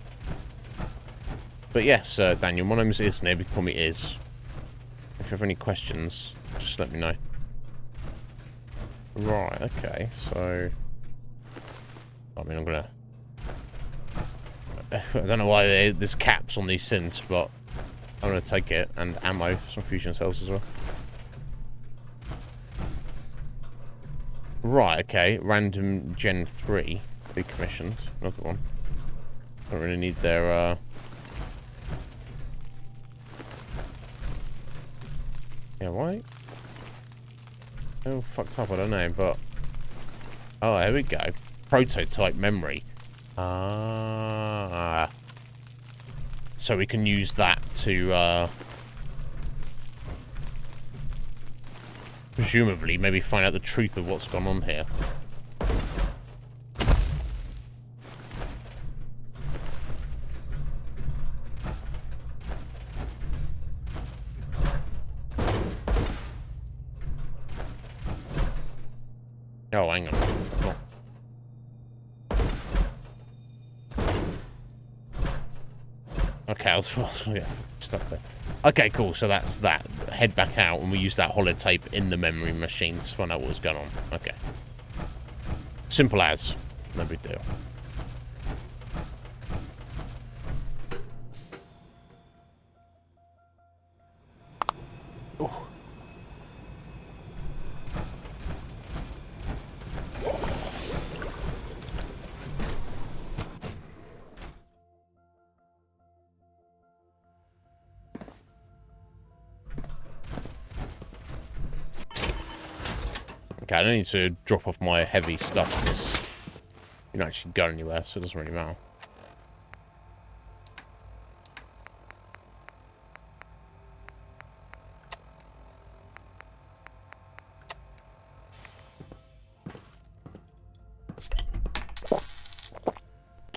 But yes, Daniel, my name is Iznib. You can call me Iz. If you have any questions, just let me know. Right, okay, so... I mean, I'm gonna... I don't know why there's caps on these synths, but... I'm going to take it, and ammo, some fusion cells as well. Right, okay. Random Gen 3. Decommissioned. Another one. Don't really need their, Yeah, why? Oh, fucked up, I don't know, but... Oh, there we go. Prototype memory. Ah. So we can use that to, presumably, maybe find out the truth of what's gone on here. Oh, hang on. Oh. Okay, I was gonna get stuck there. Okay, cool. So that's that. Head back out, and we use that holotape in the memory machine to find out what was going on. Okay. Simple as. No big deal. Oh. Okay, I don't need to drop off my heavy stuff because you don't actually go anywhere, so it doesn't really matter.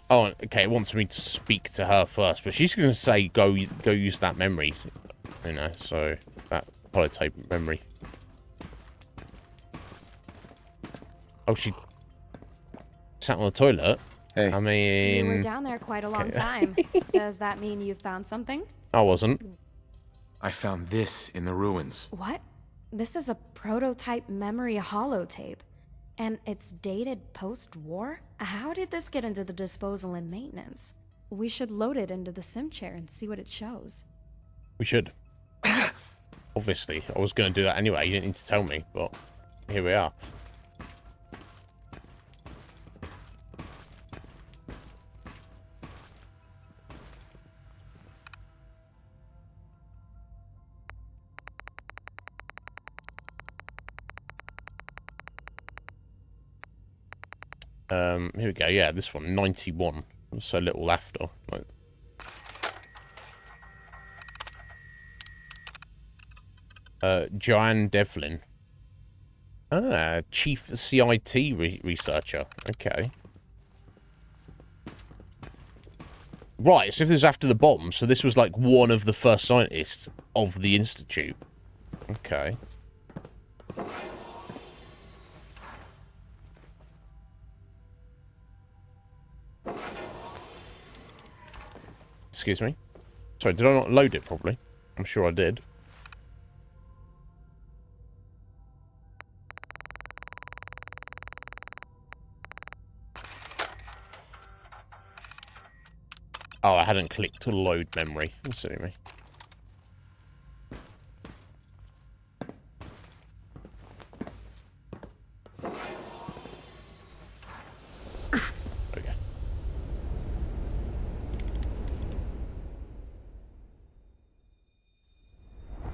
Oh, okay, it wants me to speak to her first, but she's going to say go use that memory, you know, so that holotape memory. Oh, she sat on the toilet? Hey. I mean... You were down there quite a long time. Does that mean you found something? I wasn't. I found this in the ruins. What? This is a prototype memory holotape. And it's dated post-war? How did this get into the disposal and maintenance? We should load it into the sim chair and see what it shows. We should. Obviously. I was going to do that anyway. You didn't need to tell me, but here we are. Here we go. Yeah, this one, 91. So little after. Like, Joanne Devlin. Ah, Chief CIT researcher. Okay. Right, so if this was after the bomb, so this was like one of the first scientists of the Institute. Okay. Excuse me. Sorry, did I not load it properly? I'm sure I did. Oh, I hadn't clicked to load memory. Silly me. Okay.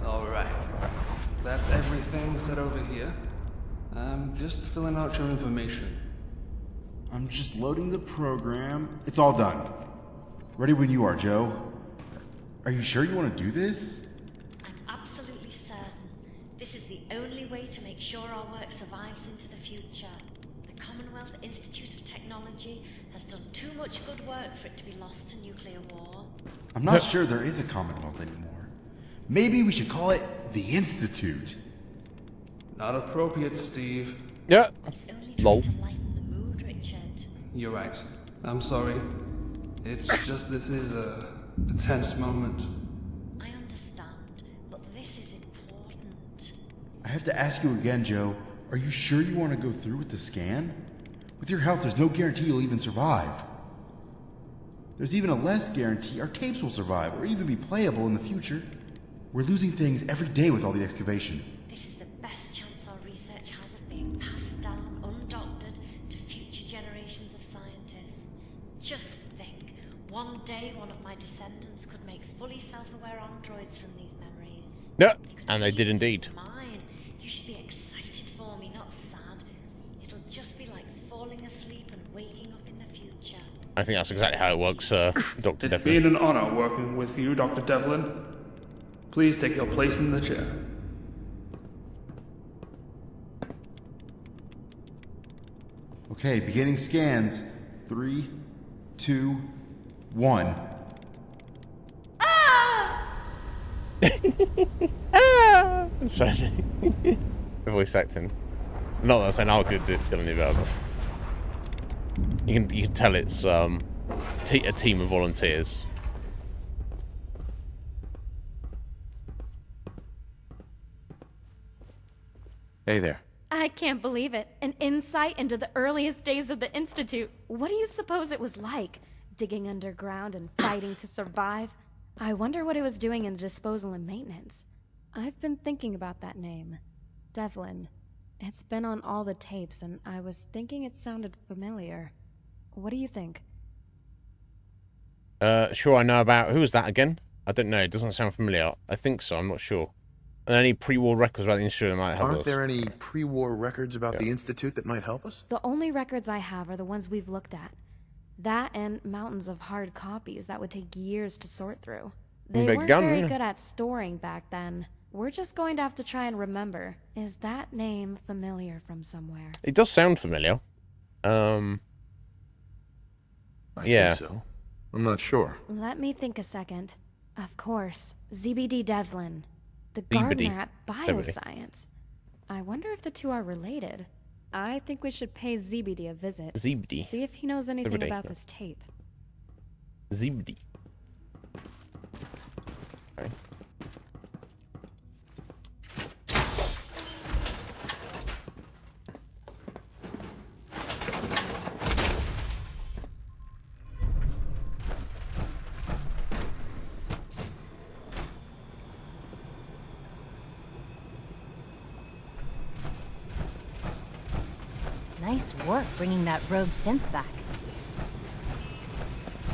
Alright. That's everything set over here. I'm just filling out your information. I'm just loading the program. It's all done. Ready when you are, Joe. Are you sure you want to do this? I'm absolutely certain. This is the only way to make sure our work survives into the future. The Commonwealth Institute of Technology has done too much good work for it to be lost to nuclear war. I'm not sure there is a Commonwealth anymore. Maybe we should call it the Institute. Not appropriate, Steve. Yeah. It's only trying to lighten the mood, Richard. You're right. I'm sorry. It's just this is a tense moment. I understand, but this is important. I have to ask you again, Joe. Are you sure you want to go through with the scan? With your health, there's no guarantee you'll even survive. there's even a less guarantee our tapes will survive or even be playable in the future. We're losing things every day with all the excavation. This is the best chance our research has of being passed down undoctored to future generations of scientists. Just think, one day one of my descendants could make fully self-aware androids from these memories. Yeah, and they did indeed. Mine. You should be excited for me, not sad. It'll just be like falling asleep and waking up in the future. I think that's exactly how it works, Dr. Devlin. It's been an honor working with you, Dr. Devlin. Please take your place in the chair. Okay, beginning scans. 3, 2, 1. That's right. The voice acting. Not that I'm saying how good Dylan is, but you can tell it's a team of volunteers. Hey there. I can't believe it. An insight into the earliest days of the Institute. What do you suppose it was like? Digging underground and fighting to survive? I wonder what it was doing in disposal and maintenance. I've been thinking about that name. Devlin. It's been on all the tapes, and I was thinking it sounded familiar. What do you think? Sure, I know about... Who was that again? I don't know. It doesn't sound familiar. I think so. I'm not sure. Are there any pre-war records about the Institute that might help us? Aren't there any pre-war records about the Institute that might help us? The only records I have are the ones we've looked at. That and mountains of hard copies that would take years to sort through. They weren't very good at storing back then. We're just going to have to try and remember. Is that name familiar from somewhere? It does sound familiar. I think so. I'm not sure. Let me think a second. Of course, ZBD Devlin. The gardener at Bioscience. I wonder if the two are related. I think we should pay ZBD a visit. ZBD. See if he knows anything about this tape. ZBD. Okay. Nice work bringing that rogue synth back.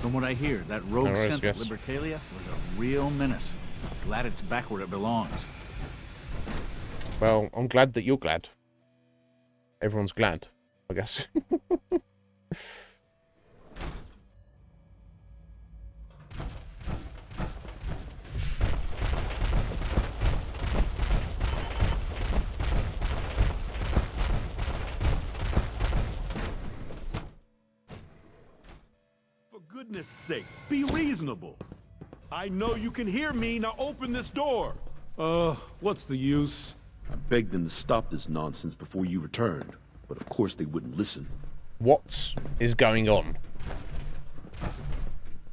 From what I hear, that rogue synth at Libertalia was a real menace. Glad it's back where it belongs. Well, I'm glad that you're glad. Everyone's glad, I guess. For goodness sake, be reasonable. I know you can hear me, now open this door. What's the use? I begged them to stop this nonsense before you returned, but of course they wouldn't listen. What is going on?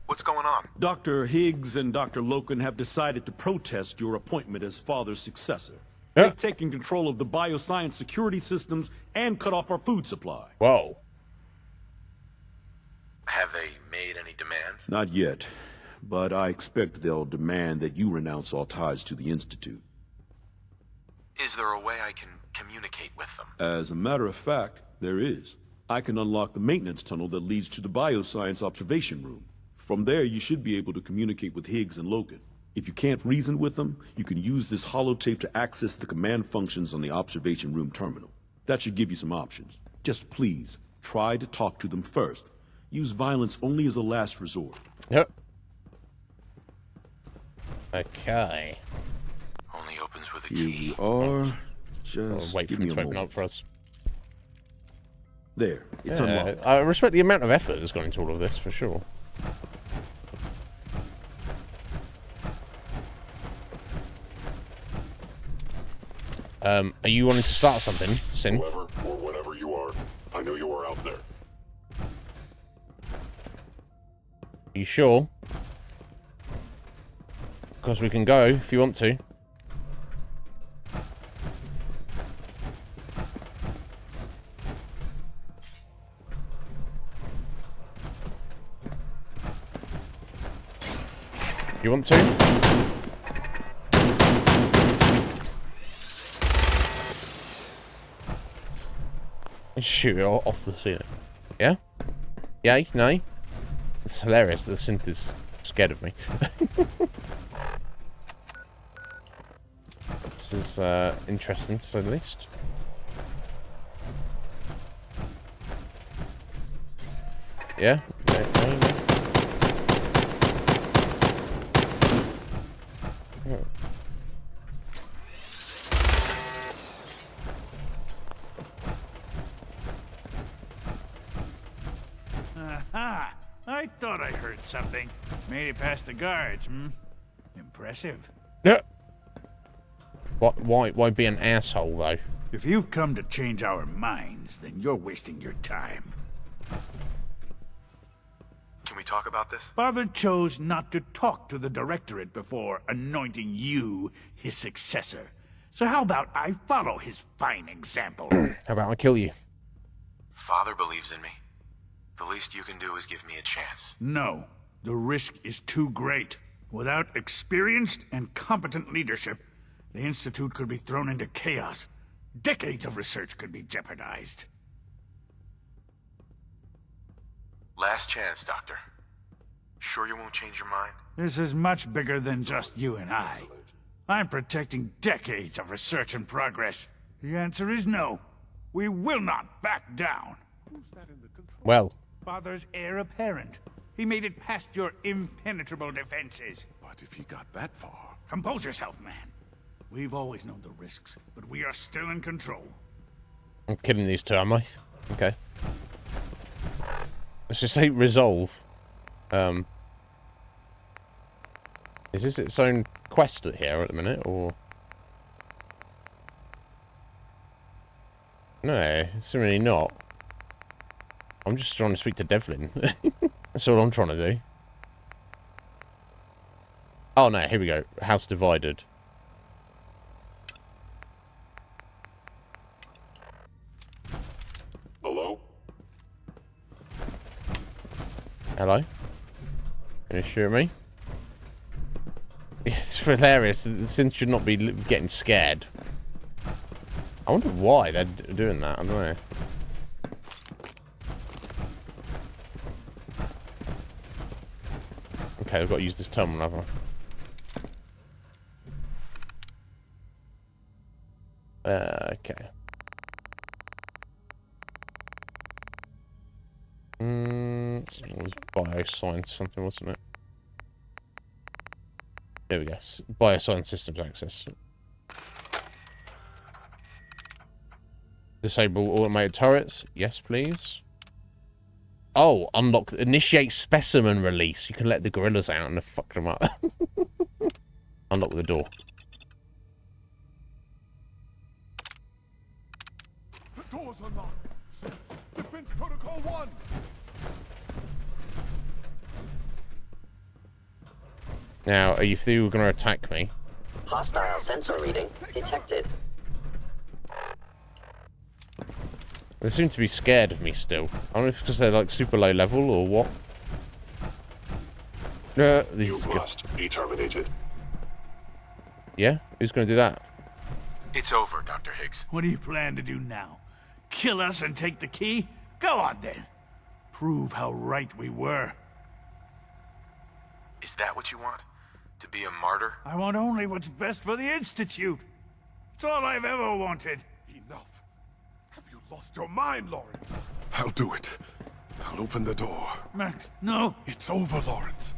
What's going on? Dr. Higgs and Dr. Loken have decided to protest your appointment as Father's successor. They've taken control of the bioscience security systems and cut off our food supply. Whoa. Have they made any demands? Not yet, but I expect they'll demand that you renounce all ties to the Institute. Is there a way I can communicate with them? As a matter of fact, there is. I can unlock the maintenance tunnel that leads to the bioscience observation room. From there, you should be able to communicate with Higgs and Logan. If you can't reason with them, you can use this holotape to access the command functions on the observation room terminal. That should give you some options. Just please, try to talk to them first. Use violence only as a last resort. Yep. Okay. Only opens with a key. Here we are. Just wait for give them me to a open moment. up for us. There, it's unlocked. I respect the amount of effort that's gone into all of this, for sure. Are you wanting to start something, Synth? Whoever or whatever you are, I know you are out there. Are you sure? Because we can go if you want to. You want to? Shoot it off the ceiling. Yeah? Yay? No? It's hilarious. The synth is scared of me. This is interesting, to say the least. Yeah? No. Aha! I thought I heard something. Made it past the guards, Impressive. Yeah. What? Why be an asshole, though? If you've come to change our minds, then you're wasting your time. Can we talk about this? Father chose not to talk to the Directorate before anointing you his successor. So how about I follow his fine example? How about I kill you? Father believes in me. The least you can do is give me a chance. No. The risk is too great. Without experienced and competent leadership, the Institute could be thrown into chaos. Decades of research could be jeopardized. Last chance, Doctor. Sure you won't change your mind? This is much bigger than just you and I. I'm protecting decades of research and progress. The answer is no. We will not back down. Well. Father's heir apparent. He made it past your impenetrable defenses. But if he got that far... Compose yourself, man. We've always known the risks, but we are still in control. I'm killing these two, am I? Okay. Let's just say resolve. Is this its own quest here at the minute, or...? No, seemingly not. I'm just trying to speak to Devlin. That's all I'm trying to do. Oh no, here we go. House divided. Hello? Hello? Can you shoot me? It's hilarious. The synth should not be getting scared. I wonder why they're doing that. I don't know. Okay, I've got to use this terminal, haven't I? Okay. It was bioscience something, wasn't it? There we go. Bioscience systems access. Disable automated turrets. Yes, please. Oh, unlock. Initiate specimen release. You can let the gorillas out and fuck them up. Unlock the door. The door's unlocked. Sense. Defense Protocol 1. Now, are you going to attack me? Hostile sensor reading detected. They seem to be scared of me still. I don't know if it's because they're like super low level or what. You must be terminated. Yeah? Who's going to do that? It's over, Dr. Higgs. What do you plan to do now? Kill us and take the key? Go on then. Prove how right we were. Is that what you want? To be a martyr? I want only what's best for the Institute. It's all I've ever wanted. Enough. Have you lost your mind, Lawrence? I'll do it. I'll open the door. Max, no. It's over, Lawrence.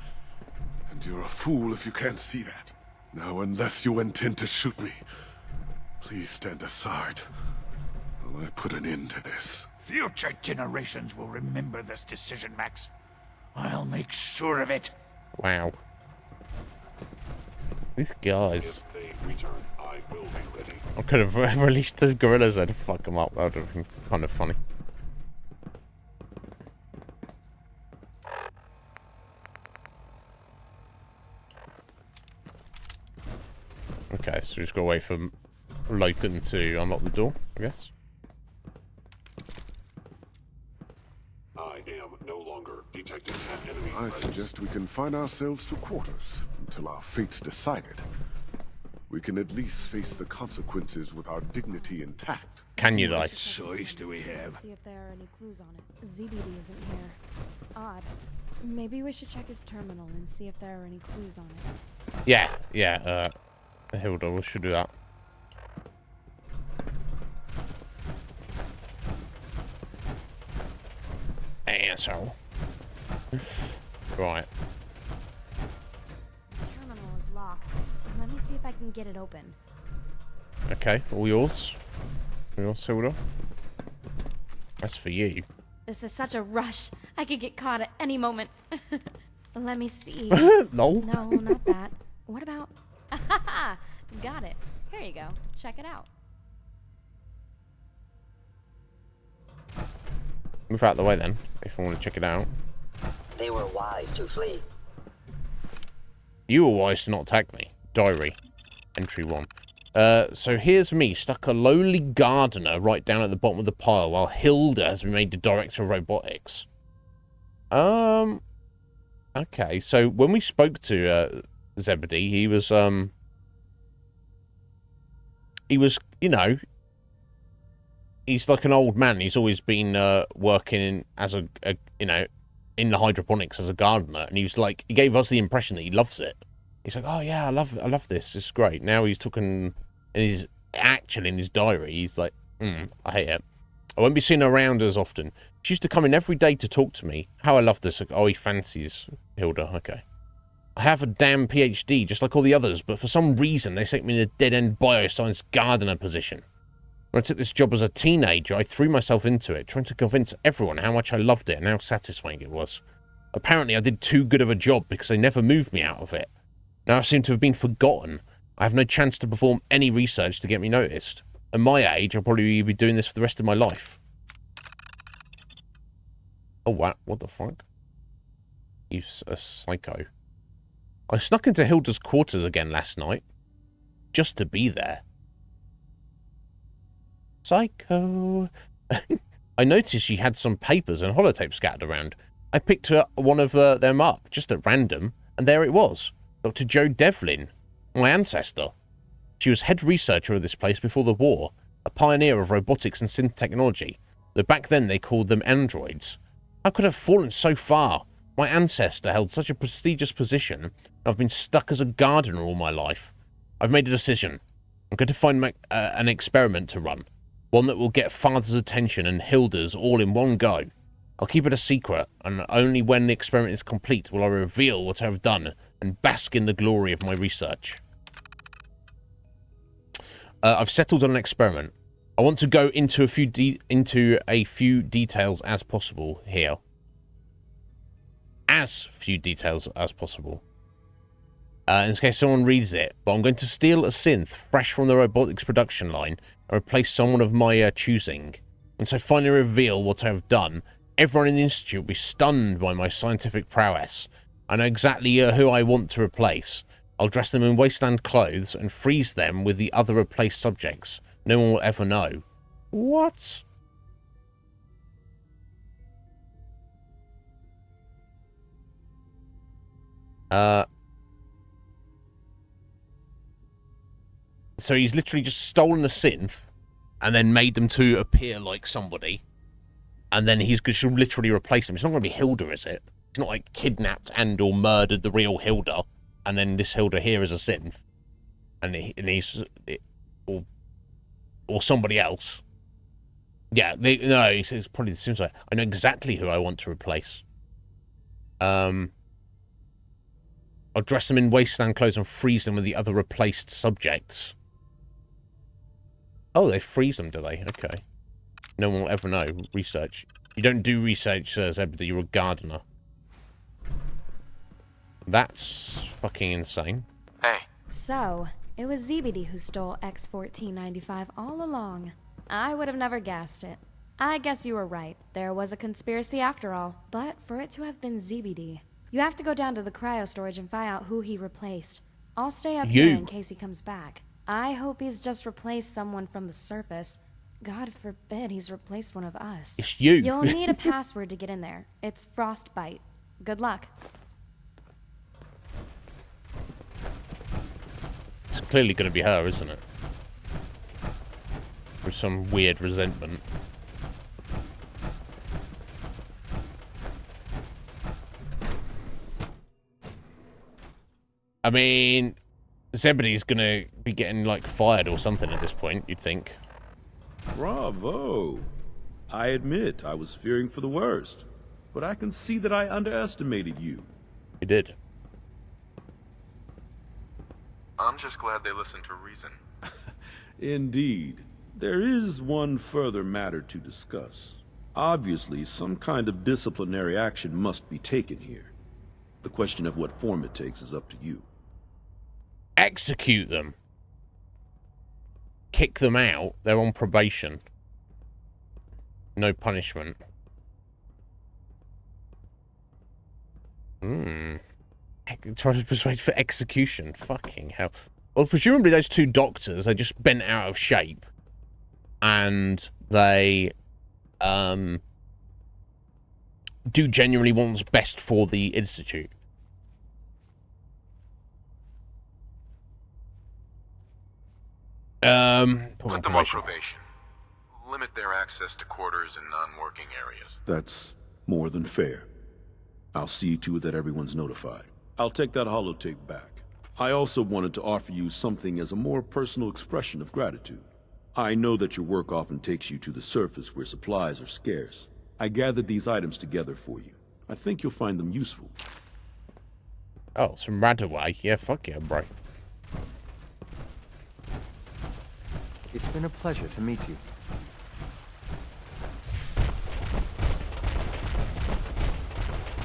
And you're a fool if you can't see that. Now, unless you intend to shoot me, please stand aside while I put an end to this. Future generations will remember this decision, Max. I'll make sure of it. Wow. These guys. If they return, I will be ready. I could have released the gorillas there to fuck them up. That would have been kind of funny. Okay, so we just got to wait for Logan to unlock the door, I guess. I am no longer detecting an enemy. I suggest we confine ourselves to quarters until our fate's decided, we can at least face the consequences with our dignity intact. Can you, though? What choice do we have? See if there are any clues on it. ZBD isn't here. Odd. Maybe we should check his terminal and see if there are any clues on it. Yeah, Hilda, we should do that. Asshole. Right. The terminal is locked. Let me see if I can get it open. Okay, all yours. All yours, Hilda. That's for you. This is such a rush. I could get caught at any moment. Let me see. No. No, not that. What about... Got it. Here you go. Check it out. Move out of the way then, if I want to check it out. They were wise to flee. You were wise to not attack me. Diary. Entry 1. So here's me, stuck a lowly gardener right down at the bottom of the pile, while Hilda has been made the director of robotics. Okay, so when we spoke to Zebedee, he was, you know, he's like an old man. He's always been working as a you know, in the hydroponics as a gardener, and he was like, he gave us the impression that he loves it. He's like, oh yeah, I love this. It's great. Now he's talking, and he's actually in his diary. He's like, I hate it. I won't be seen around as often. She used to come in every day to talk to me. How I love this. Oh, he fancies Hilda. Okay. I have a damn PhD, just like all the others, but for some reason they sent me in a dead-end bioscience gardener position. When I took this job as a teenager, I threw myself into it, trying to convince everyone how much I loved it and how satisfying it was. Apparently, I did too good of a job because they never moved me out of it. Now I seem to have been forgotten. I have no chance to perform any research to get me noticed. At my age, I'll probably be doing this for the rest of my life. Oh, wow. What the fuck? He's a psycho. I snuck into Hilda's quarters again last night. Just to be there. Psycho. I noticed she had some papers and holotape scattered around. I picked one of them up, just at random, and there it was. Dr. Joe Devlin, my ancestor. She was head researcher of this place before the war, a pioneer of robotics and synth technology, though back then they called them androids. How could I have fallen so far? My ancestor held such a prestigious position, and I've been stuck as a gardener all my life. I've made a decision. I'm going to find an experiment to run. One that will get Father's attention and Hilda's all in one go. I'll keep it a secret, and only when the experiment is complete will I reveal what I have done and bask in the glory of my research. I've settled on an experiment. I want to go into a few details as possible here. As few details as possible. In case someone reads it, but I'm going to steal a synth fresh from the robotics production line and replace someone of my choosing. Once I finally reveal what I have done, everyone in the Institute will be stunned by my scientific prowess. I know exactly who I want to replace. I'll dress them in wasteland clothes and freeze them with the other replaced subjects. No one will ever know. What? So he's literally just stolen a synth and then made them to appear like somebody. And then he's going to literally replace them. It's not going to be Hilda, is it? It's not like kidnapped and or murdered the real Hilda. And then this Hilda here is a synth. And he's... Or somebody else. Yeah, no, it's probably the same way. I know exactly who I want to replace. I'll dress them in wasteland clothes and freeze them with the other replaced subjects. Oh, they freeze them, do they? Okay. No one will ever know. Research. You don't do research, Zebedee. You're a gardener. That's fucking insane. Hey. So, it was ZBD who stole X-1495 all along. I would have never guessed it. I guess you were right. There was a conspiracy after all. But for it to have been ZBD, you have to go down to the cryo storage and find out who he replaced. I'll stay up here in case he comes back. I hope he's just replaced someone from the surface. God forbid he's replaced one of us. It's you. You'll need a password to get in there. It's Frostbite. Good luck. clearly going to be her, isn't it? With some weird resentment. I mean, Zebedee's going to be getting, like, fired or something at this point, you'd think. Bravo. I admit I was fearing for the worst, but I can see that I underestimated you. You did. I'm just glad they listened to reason. Indeed. There is one further matter to discuss. Obviously, some kind of disciplinary action must be taken here. The question of what form it takes is up to you. Execute them. Kick them out. They're on probation. No punishment. Try to persuade for execution. Fucking hell. Well, presumably those two doctors, they just bent out of shape. And they do genuinely want what's best for the Institute. Put them on probation. Limit their access to quarters and non-working areas. That's more than fair. I'll see to it that everyone's notified. I'll take that holotape back. I also wanted to offer you something as a more personal expression of gratitude. I know that your work often takes you to the surface where supplies are scarce. I gathered these items together for you. I think you'll find them useful. Oh, some Radaway. Yeah, fuck yeah, bro. It's been a pleasure to meet you.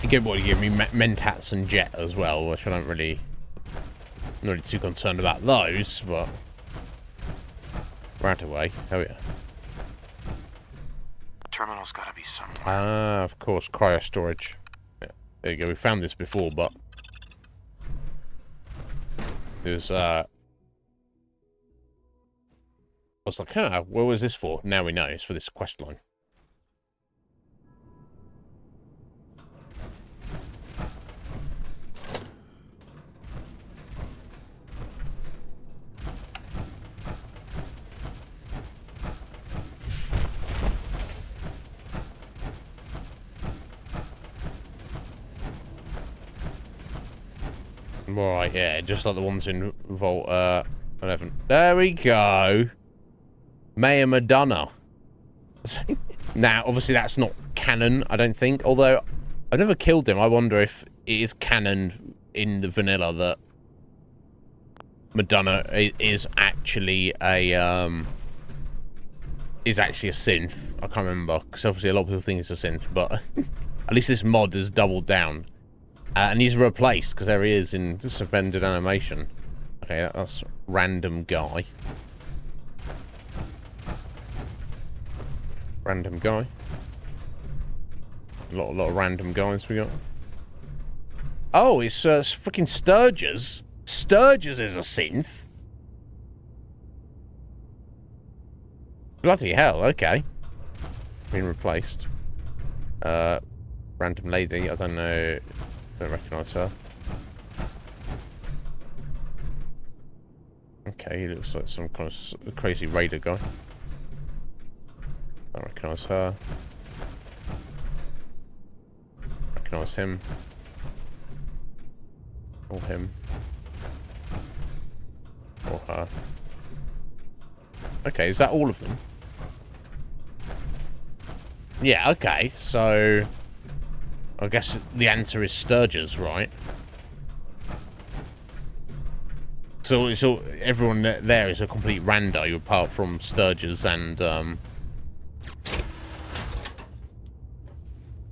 You get what you give me, Mentats and Jet as well, which I don't really... I'm not really too concerned about those, but... Radaway, oh yeah. Terminal's gotta be somewhere. Ah, of course, cryo storage. Yeah, there you go, we found this before, but... There's, I was like, huh, what was this for? Now we know, it's for this quest line. Right, yeah, just like the ones in Vault 11. There we go. Mayor Madonna. Now, obviously, that's not canon, I don't think. Although, I've never killed him. I wonder if it is canon in the vanilla that Madonna is actually a synth. I can't remember, because obviously a lot of people think it's a synth, but at least this mod has doubled down. And he's replaced, because there he is in suspended animation. Okay, that's random guy. Random guy. A lot of random guys we got. Oh, it's freaking Sturgis. Sturgis is a synth. Bloody hell, okay. Been replaced. Random lady, I don't know. Don't recognise her. Okay, he looks like some kind of crazy raider guy. Don't recognise her. Recognise him. Or him. Or her. Okay, is that all of them? Yeah, okay, so... I guess the answer is Sturgis, right? So everyone there is a complete rando, apart from Sturgis and, I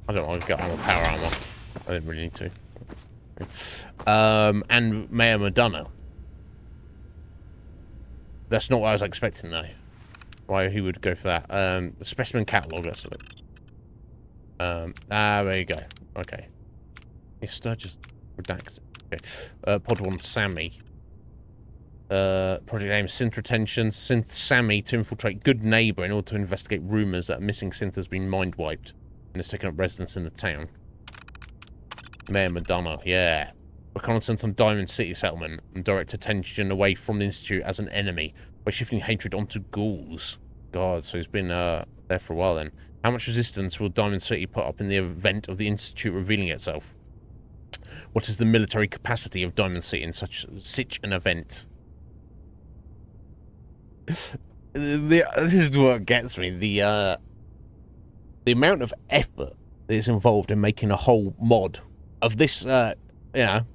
don't want to get armor, power armor. I didn't really need to. And Mayor Madonna. That's not what I was expecting, though. Why he would go for that. The specimen catalog, actually. There you go. Okay. Yeah, Sturgis redacted. Okay. Pod 1 Sammy. Project name Synth Retention. Synth Sammy to infiltrate Good Neighbor in order to investigate rumors that a missing synth has been mind wiped and has taken up residence in the town. Mayor Madonna, yeah. reconnaissance on Diamond City settlement and direct attention away from the Institute as an enemy by shifting hatred onto ghouls. God, so he's been there for a while then. How much resistance will Diamond City put up in the event of the Institute revealing itself? What is the military capacity of Diamond City in such an event? This is what gets me. The amount of effort that is involved in making a whole mod of this, you know,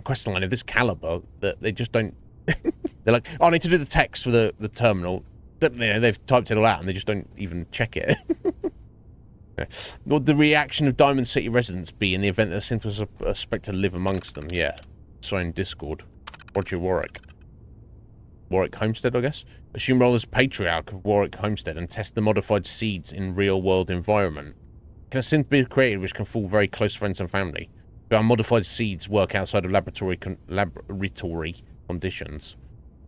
quest line of this caliber, that they just don't. They're like, oh, I need to do the text for the terminal. You know, they've typed it all out and they just don't even check it. Would the reaction of Diamond City residents be in the event that Synth was expected to live amongst them? Yeah. Sign Discord. Roger Warwick. Warwick Homestead, I guess. Assume role as patriarch of Warwick Homestead and test the modified seeds in real-world environment. Can a synth be created which can fool very close friends and family? Do our modified seeds work outside of laboratory conditions?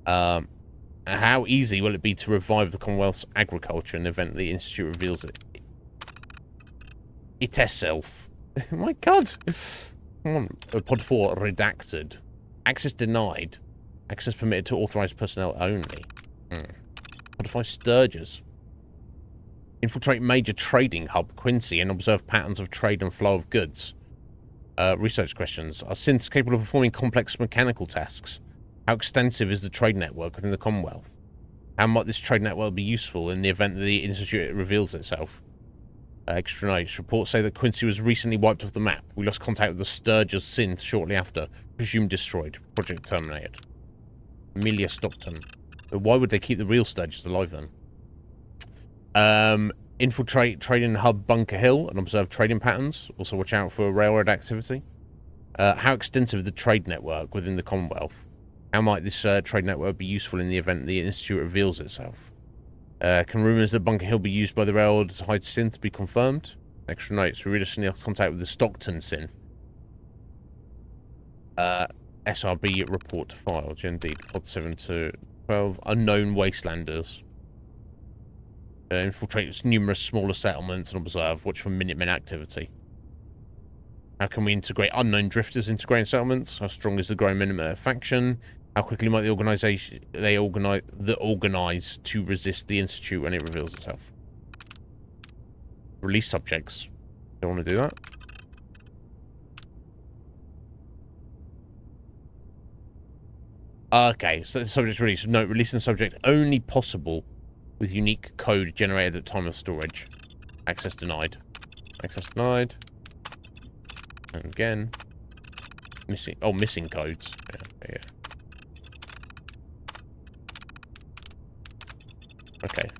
How easy will it be to revive the Commonwealth's agriculture in the event the Institute reveals it itself? My God. Come on. Pod 4 redacted. Access denied. Access permitted to authorized personnel only. Pod 5 Sturgis. Infiltrate major trading hub, Quincy, and observe patterns of trade and flow of goods. Research questions. Are synths capable of performing complex mechanical tasks? How extensive is the trade network within the Commonwealth? How might this trade network be useful in the event that the Institute reveals itself? Extra notes. Reports say that Quincy was recently wiped off the map. We lost contact with the Sturgis synth shortly after. Presumed destroyed. Project terminated. Amelia Stockton. But why would they keep the real Sturgis alive then? Infiltrate trading hub Bunker Hill and observe trading patterns. Also watch out for railroad activity. How extensive is the trade network within the Commonwealth? How might this trade network be useful in the event the Institute reveals itself? Can rumours that Bunker Hill be used by the railroad to hide synth be confirmed? Extra notes. We recently have contact with the Stockton synth. SRB report filed. Indeed. Pod 7 to 12. Unknown wastelanders. Infiltrate numerous smaller settlements and observe. Watch for Minutemen activity. How can we integrate unknown drifters into grain settlements? How strong is the growing Minutemen faction? How quickly might the organization organize to resist the Institute when it reveals itself? Release subjects. Don't want to do that. Okay, so the subject release. No, releasing the subject only possible with unique code generated at time of storage. Access denied. Access denied. And again. Missing. Oh, missing codes. Yeah. Okay.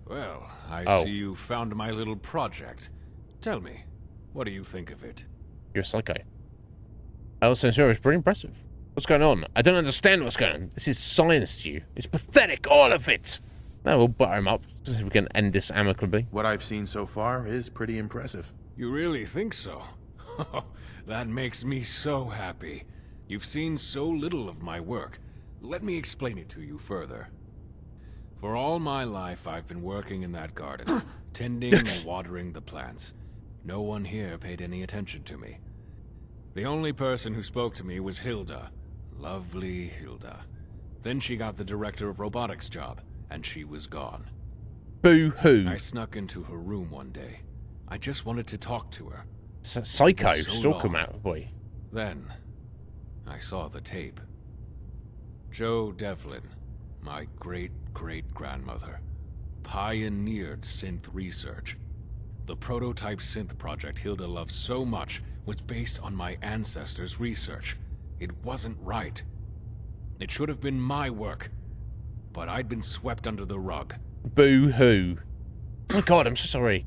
Well, I see you found my little project. Tell me, what do you think of it? You're a psycho. Sensor is pretty impressive. What's going on? I don't understand what's going on. This is science to you. It's pathetic, all of it. No, we'll butter him up so we can end this amicably. What I've seen so far is pretty impressive. You really think so? That makes me so happy. You've seen so little of my work. Let me explain it to you further. For all my life, I've been working in that garden, tending and watering the plants. No one here paid any attention to me. The only person who spoke to me was Hilda. Lovely Hilda. Then she got the director of robotics job, and she was gone. Boo-hoo. I snuck into her room one day. I just wanted to talk to her. Psycho, stalk him out, boy. Then, I saw the tape. Joe Devlin, my great-great-grandmother, pioneered synth research. The prototype synth project Hilda loved so much was based on my ancestors' research. It wasn't right. It should have been my work, but I'd been swept under the rug. Boo-hoo. Oh my God, I'm so sorry.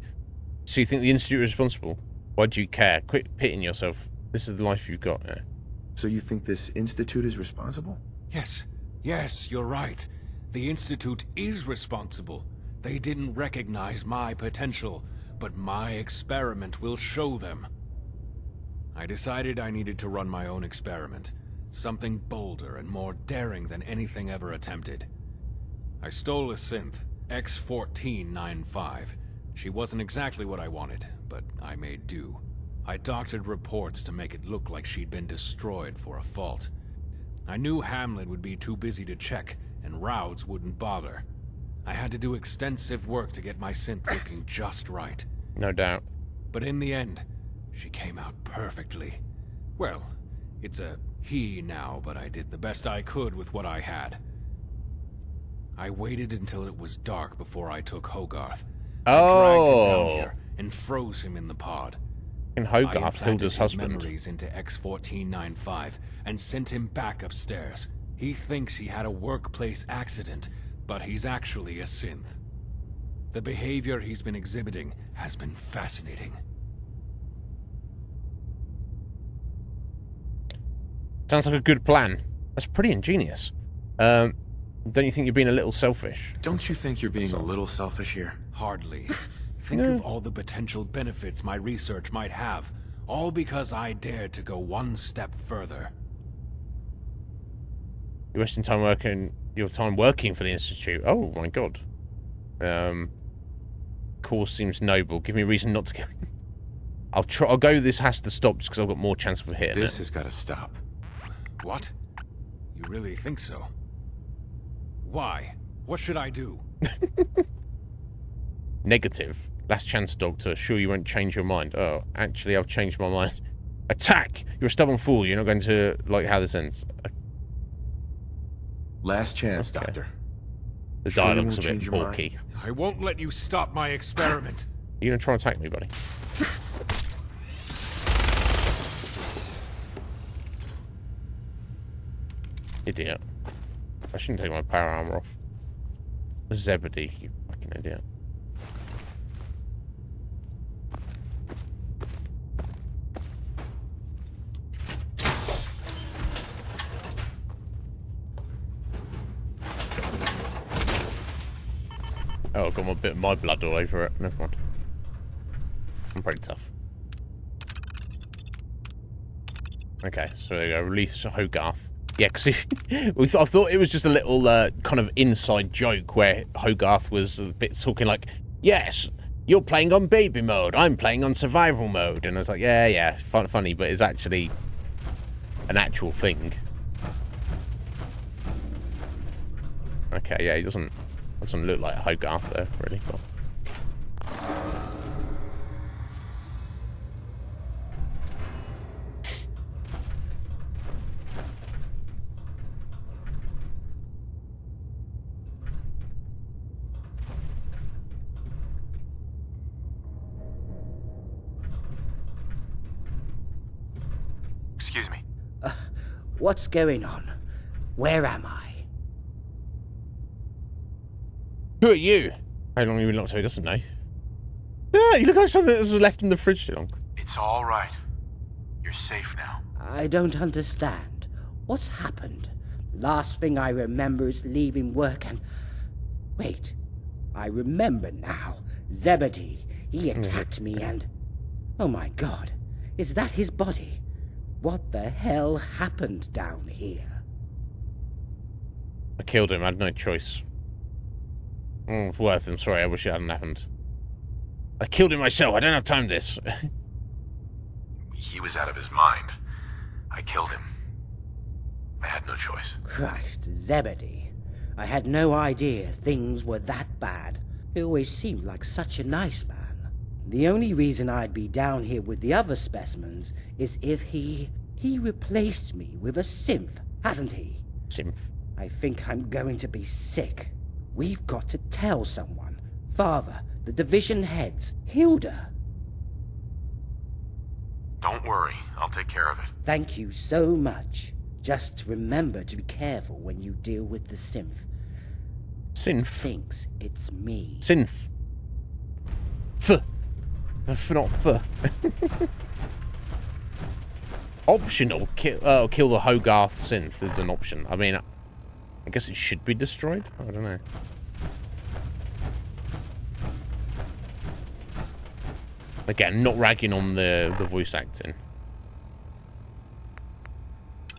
So you think the Institute is responsible? Why do you care? Quit pitting yourself. This is the life you've got. Yeah. So you think this Institute is responsible? Yes, you're right. The Institute is responsible. They didn't recognize my potential, but my experiment will show them. I decided I needed to run my own experiment. Something bolder and more daring than anything ever attempted. I stole a synth, X1495. She wasn't exactly what I wanted, but I made do. I doctored reports to make it look like she'd been destroyed for a fault. I knew Hamlet would be too busy to check, and Rauds wouldn't bother. I had to do extensive work to get my synth looking just right. No doubt. But in the end, she came out perfectly. Well, it's a he now, but I did the best I could with what I had. I waited until it was dark before I took Hogarth. I dragged him down here and froze him in the pod. In Hogarth, Hilda's husband. Memories into X-1495 and sent him back upstairs. He thinks he had a workplace accident, but he's actually a synth. The behavior he's been exhibiting has been fascinating. Sounds like a good plan. That's pretty ingenious. Don't you think you're being a little selfish? Don't you think you're being a little selfish here? Hardly. Think of all the potential benefits my research might have, all because I dared to go one step further. You're wasting your time working for the Institute. Oh my god. Course seems noble. Give me a reason not to go. I'll go. This has to stop just because I've got more chance of hitting This has got to stop. What? You really think so? Why? What should I do? Negative. Last chance, Doctor. Sure you won't change your mind. Oh, actually, I've changed my mind. Attack! You're a stubborn fool. You're not going to like how this ends. Last chance, Doctor. The dialogue's a bit bulky. I won't let you stop my experiment. You gonna try and attack me, buddy? Idiot. I shouldn't take my power armor off. Zebedee, you fucking idiot. Oh, I've got a bit of my blood all over it. Never mind. I'm pretty tough. Okay, so there you go. Release Hogarth. Yeah, because I thought it was just a little kind of inside joke where Hogarth was a bit talking like, yes, you're playing on baby mode, I'm playing on survival mode. And I was like, yeah, funny, but it's actually an actual thing. Okay, yeah, he doesn't look like Hogarth there, really. But... Excuse me. What's going on? Where am I? Who are you? How long have you been locked away? He doesn't know. Yeah, you look like something that was left in the fridge too long. It's all right. You're safe now. I don't understand. What's happened? Last thing I remember is leaving work and... Wait. I remember now. Zebedee. He attacked me and... Oh my god. Is that his body? What the hell happened down here? I killed him. I had no choice. Worth, I'm sorry. I wish it hadn't happened. I killed him myself. I don't have time for this. He was out of his mind. I killed him. I had no choice. Christ, Zebedee. I had no idea things were that bad. He always seemed like such a nice man. The only reason I'd be down here with the other specimens is if he replaced me with a synth, hasn't he? Synth. I think I'm going to be sick. We've got to tell someone. Father, the division heads, Hilda. Don't worry, I'll take care of it. Thank you so much. Just remember to be careful when you deal with the synth. Synth? Thinks it's me. Synth. Not f. Optional. Kill the Hogarth synth is an option. I mean, I guess it should be destroyed? I don't know. Again, not ragging on the voice acting.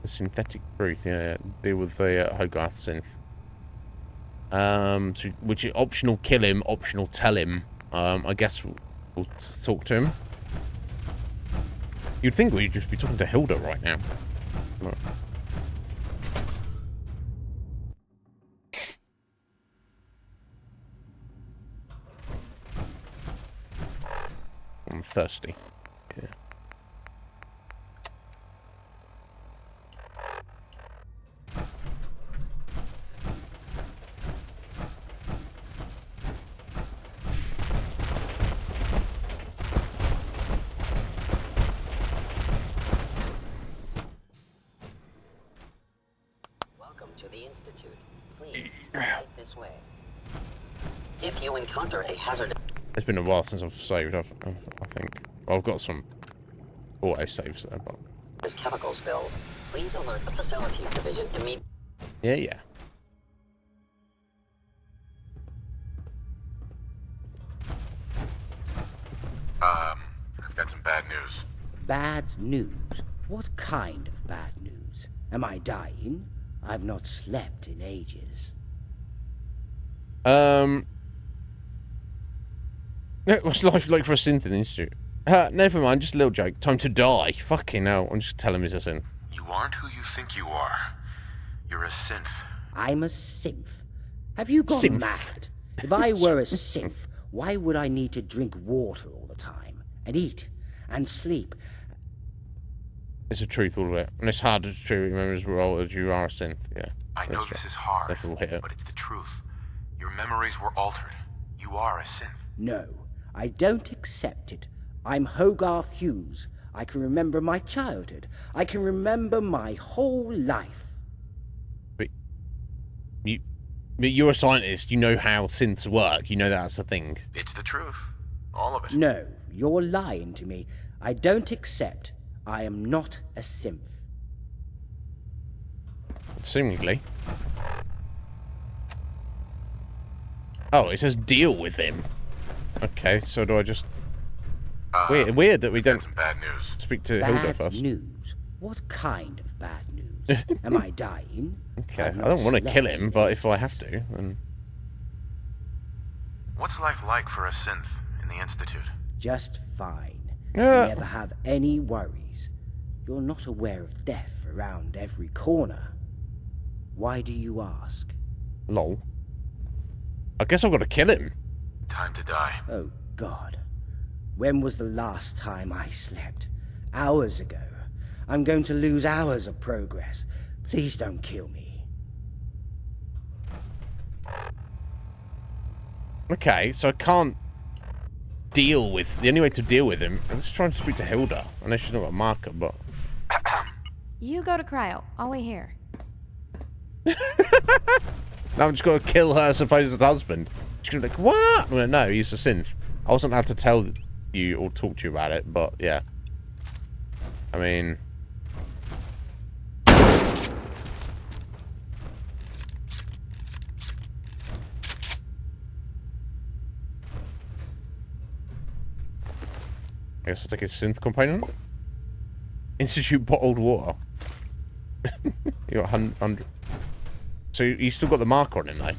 The synthetic truth, yeah. Deal with the Hogarth synth. So, which is optional kill him, optional tell him. I guess we'll talk to him. You'd think we'd just be talking to Hilda right now. But... I'm thirsty. Yeah. Welcome to the Institute. Please step right this way. If you encounter a hazard... It's been a while since I've saved, I think. Well, I've got some auto saves there, but... This chemical spill, please alert the facilities division immediately. Yeah. I've got some bad news. Bad news? What kind of bad news? Am I dying? I've not slept in ages. What's life like for a synth in the Institute? Never mind, just a little joke. Time to die. Fucking hell, I'm just telling him he's a synth. You aren't who you think you are. You're a synth. I'm a synth? Have you gone mad? If I were a synth, why would I need to drink water all the time? And eat? And sleep? It's the truth, all of it. And it's hard to remember as well that you are a synth, yeah. I know this is hard, but it's the truth. Your memories were altered. You are a synth. No, I don't accept it. I'm Hogarth Hughes. I can remember my childhood. I can remember my whole life. But you're a scientist. You know how synths work. You know that's the thing. It's the truth. All of it. No, you're lying to me. I don't accept. I am not a synth. Seemingly. Oh, it says deal with him. Okay, so do I just... Weird that we don't some bad news. Speak to Hilda first. Bad news? What kind of bad news? Am I dying? Okay, I don't want to kill him, but if I have to, then... What's life like for a synth in the Institute? Just fine. You never have any worries. You're not aware of death around every corner. Why do you ask? Lol. I guess I've got to kill him. Time to die. Oh, God. When was the last time I slept? Hours ago. I'm going to lose hours of progress. Please don't kill me. Okay, so I can't deal with... The only way to deal with him... Let's try and speak to Hilda. I know she's not got a marker, but... You go to cryo. I'll wait here. Now I'm just going to kill her supposed husband. She's going to be like, what? Well, no, he's a synth. I wasn't allowed to tell you or talk to you about it, but yeah. I mean... I guess I'll take a synth component. Institute bottled water. You got 100. So you still got the marker on him, though?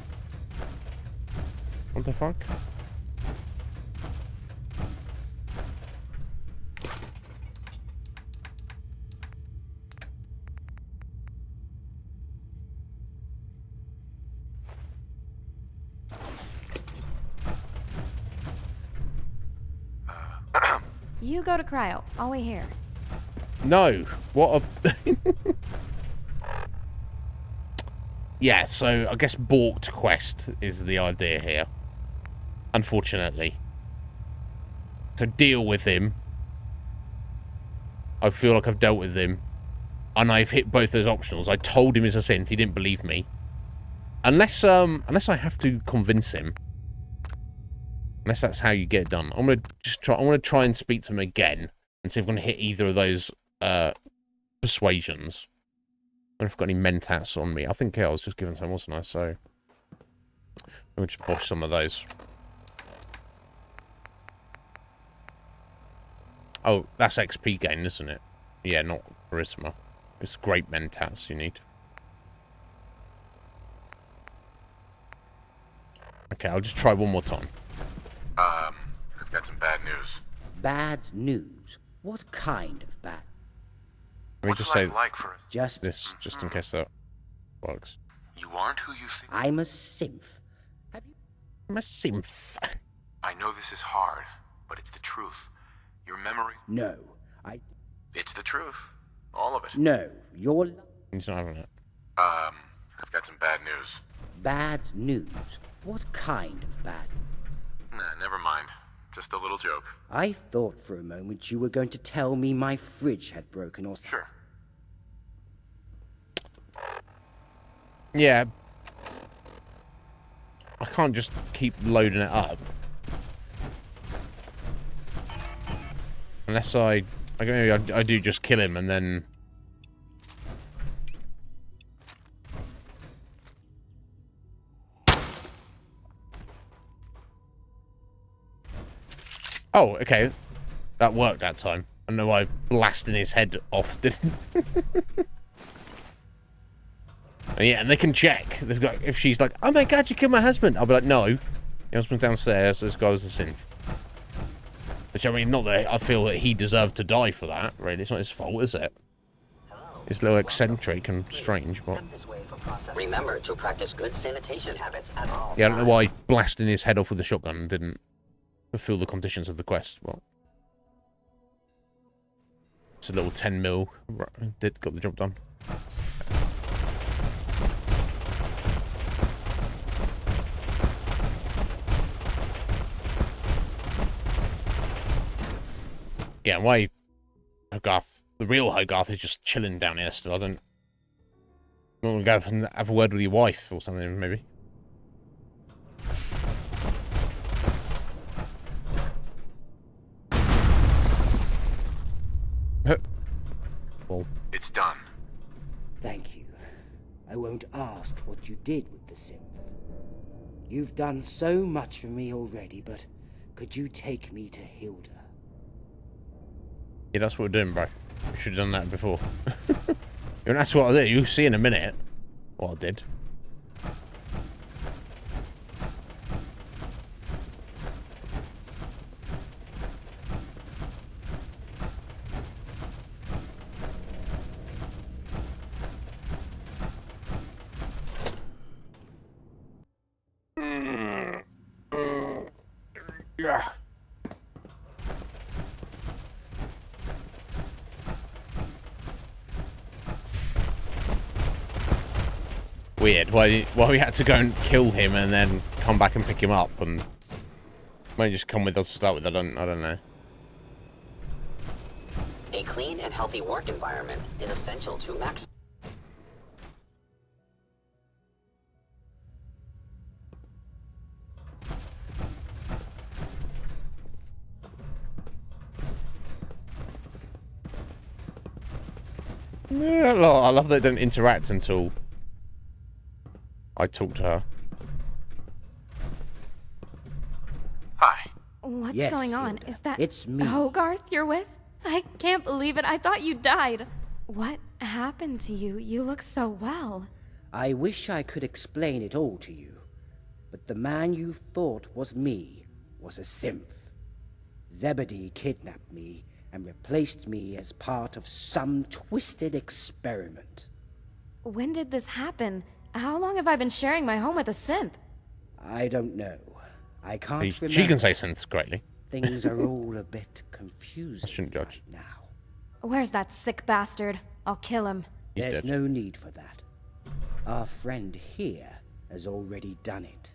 What the fuck? You go to cryo. I'll wait here. No. What a... Yeah, so I guess balked quest is the idea here. Unfortunately. So deal with him. I feel like I've dealt with him. And I've hit both those optionals. I told him he's a synth. He didn't believe me. Unless I have to convince him. Unless that's how you get it done. I'm gonna try and speak to him again and see if I'm gonna hit either of those persuasions. I don't know if I've got any mentats on me. I think I was just given some, wasn't I? So let me just bosh some of those. Oh, that's XP gain, isn't it? Yeah, not charisma. It's great mentats you need. Okay, I'll just try one more time. I've got some bad news. Bad news? What kind of bad? Let me just say like for just this, just in case that works. You aren't who you think. I'm a synth. I'm a synth. I know this is hard, but it's the truth. Your memory. No, It's the truth. All of it. No, you're... He's not having it. I've got some bad news. Bad news? What kind of bad? Nah, never mind. Just a little joke. I thought for a moment you were going to tell me my fridge had broken or... Sure. Yeah. I can't just keep loading it up. Unless maybe I do just kill him and then... Oh, okay. That worked that time. I know I blasting his head off, didn't... Yeah, and they can check. They've got, if she's like, oh my god, you killed my husband. I'll be like, no. Your husband's downstairs, this guy was a synth. Which, I mean, not that I feel that he deserved to die for that, really. It's not his fault, is it? It's a little eccentric and strange, but... Remember to practice good sanitation habits at all Yeah, I don't know why blasting his head off with a shotgun didn't fulfill the conditions of the quest. Well, it's a little 10 mil. Got the job done. Yeah, why Hogarth, the real Hogarth, is just chilling down here still. I don't want to go up and have a word with your wife or something, maybe. Well, it's done. Thank you. I won't ask what you did with the synth. You've done so much for me already, but could you take me to Hilda? Yeah, that's what we're doing, bro. We should have done that before. And that's what I did. You'll see in a minute what I did. Yeah. Weird. Why we had to go and kill him and then come back and pick him up, and might just come with us to start with. I don't know. A clean and healthy work environment is essential to max. Yeah, I love that they don't interact until I talk to her. Hi. What's Yes, going on? Hilda. Is that It's me. Hogarth you're with? I can't believe it. I thought you died. What happened to you? You look so well. I wish I could explain it all to you, but the man you thought was me was a synth. Zebedee kidnapped me and replaced me as part of some twisted experiment. When did this happen? How long have I been sharing my home with a synth? I don't know. I can't remember. She can say synths greatly. Things are all a bit confusing I shouldn't judge. right now. Where's that sick bastard? I'll kill him. He's There's dead. no need for that. Our friend here has already done it.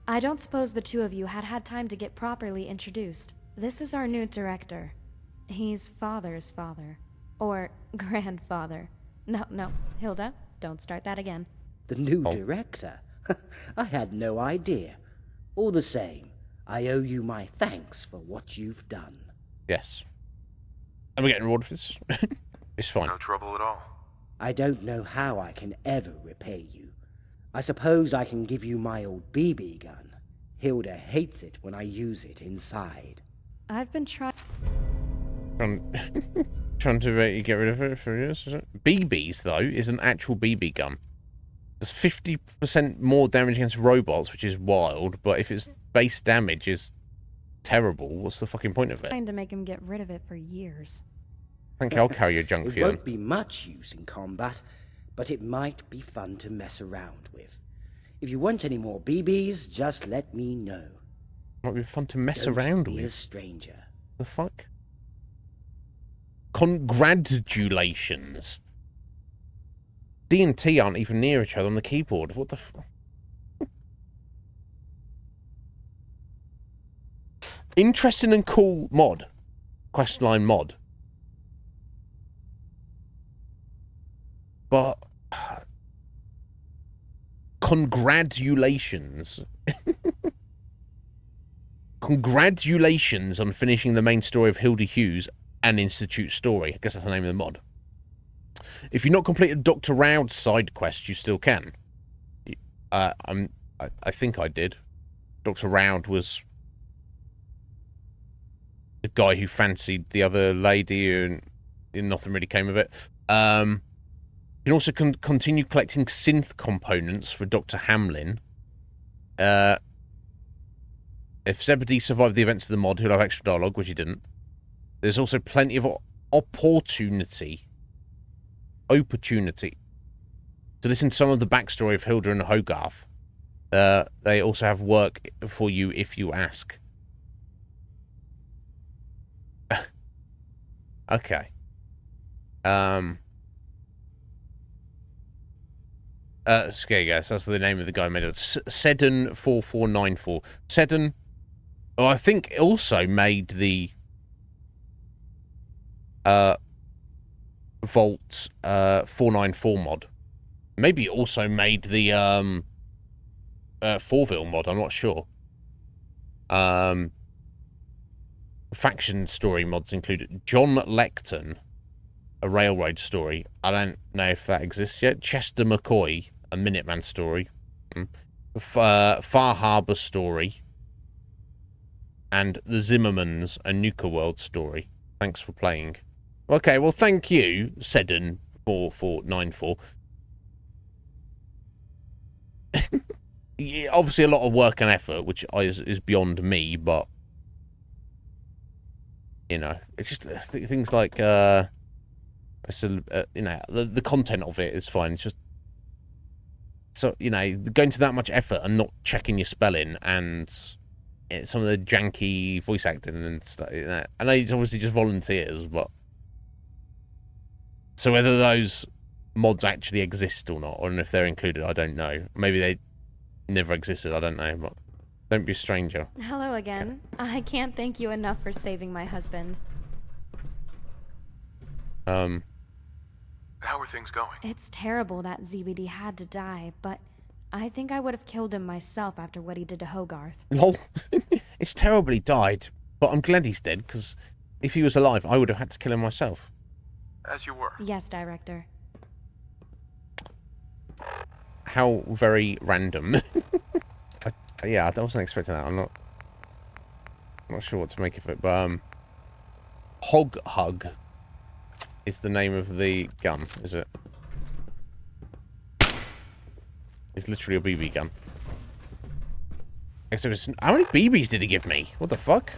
I don't suppose the two of you had time to get properly introduced. This is our new director. He's father's father. Or grandfather. No, Hilda, don't start that again. The new director? I had no idea. All the same, I owe you my thanks for what you've done. Yes. And we're getting rewarded for this. It's fine. No trouble at all. I don't know how I can ever repay you. I suppose I can give you my old BB gun. Hilda hates it when I use it inside. I've been trying Trying to make you get rid of it for years, is it? BBs, though, is an actual BB gun. There's 50% more damage against robots, which is wild, but if its base damage is terrible, what's the fucking point of it? Trying to make him get rid of it for years. Thank you, I'll carry your junk for It you. won't be much use in combat, but it might be fun to mess around with. If you want any more BBs, just let me know. Might be fun to mess Don't around be with. a stranger. The fuck? Congratulations. D and T aren't even near each other on the keyboard. What the fuck? Interesting and cool mod. Questline mod. But congratulations. Congratulations on finishing the main story of Hilda Hughes and Institute story. I guess that's the name of the mod. If you've not completed Dr. Raud's side quest, you still can. I think I did. Dr. Raud was the guy who fancied the other lady and nothing really came of it. You can also continue collecting synth components for Dr. Hamlin. If Zebedee survived the events of the mod, he'll have extra dialogue, which he didn't. There's also plenty of opportunity to listen to some of the backstory of Hilda and Hogarth. They also have work for you if you ask. Okay. Okay, guys, that's the name of the guy who made it. Seddon4494. Seddon, I think, also made the Vault 494 mod. Maybe also made the Fourville mod, I'm not sure. Faction story mods include John Lecton, a railroad story. I don't know if that exists yet. Chester McCoy, a Minuteman story. Far Harbor story. And the Zimmermans, a Nuka World story. Thanks for playing. Okay, well, thank you, Seddon4494. Yeah, obviously a lot of work and effort, which is beyond me, but you know, it's just things like you know, the content of it is fine. It's just, so, you know, going to that much effort and not checking your spelling and some of the janky voice acting and stuff. You know, I know it's obviously just volunteers, but so whether those mods actually exist or not, or if they're included, I don't know. Maybe they never existed, I don't know, but don't be a stranger. Hello again. I can't thank you enough for saving my husband. How are things going? It's terrible that ZBD had to die, but I think I would have killed him myself after what he did to Hogarth. Lol. It's terrible he died, but I'm glad he's dead, because if he was alive, I would have had to kill him myself. As you were. Yes, Director. How very random. Yeah, I wasn't expecting that. I'm not sure what to make of it, but Hog Hug is the name of the gun, is it? It's literally a BB gun. Except how many BBs did he give me? What the fuck?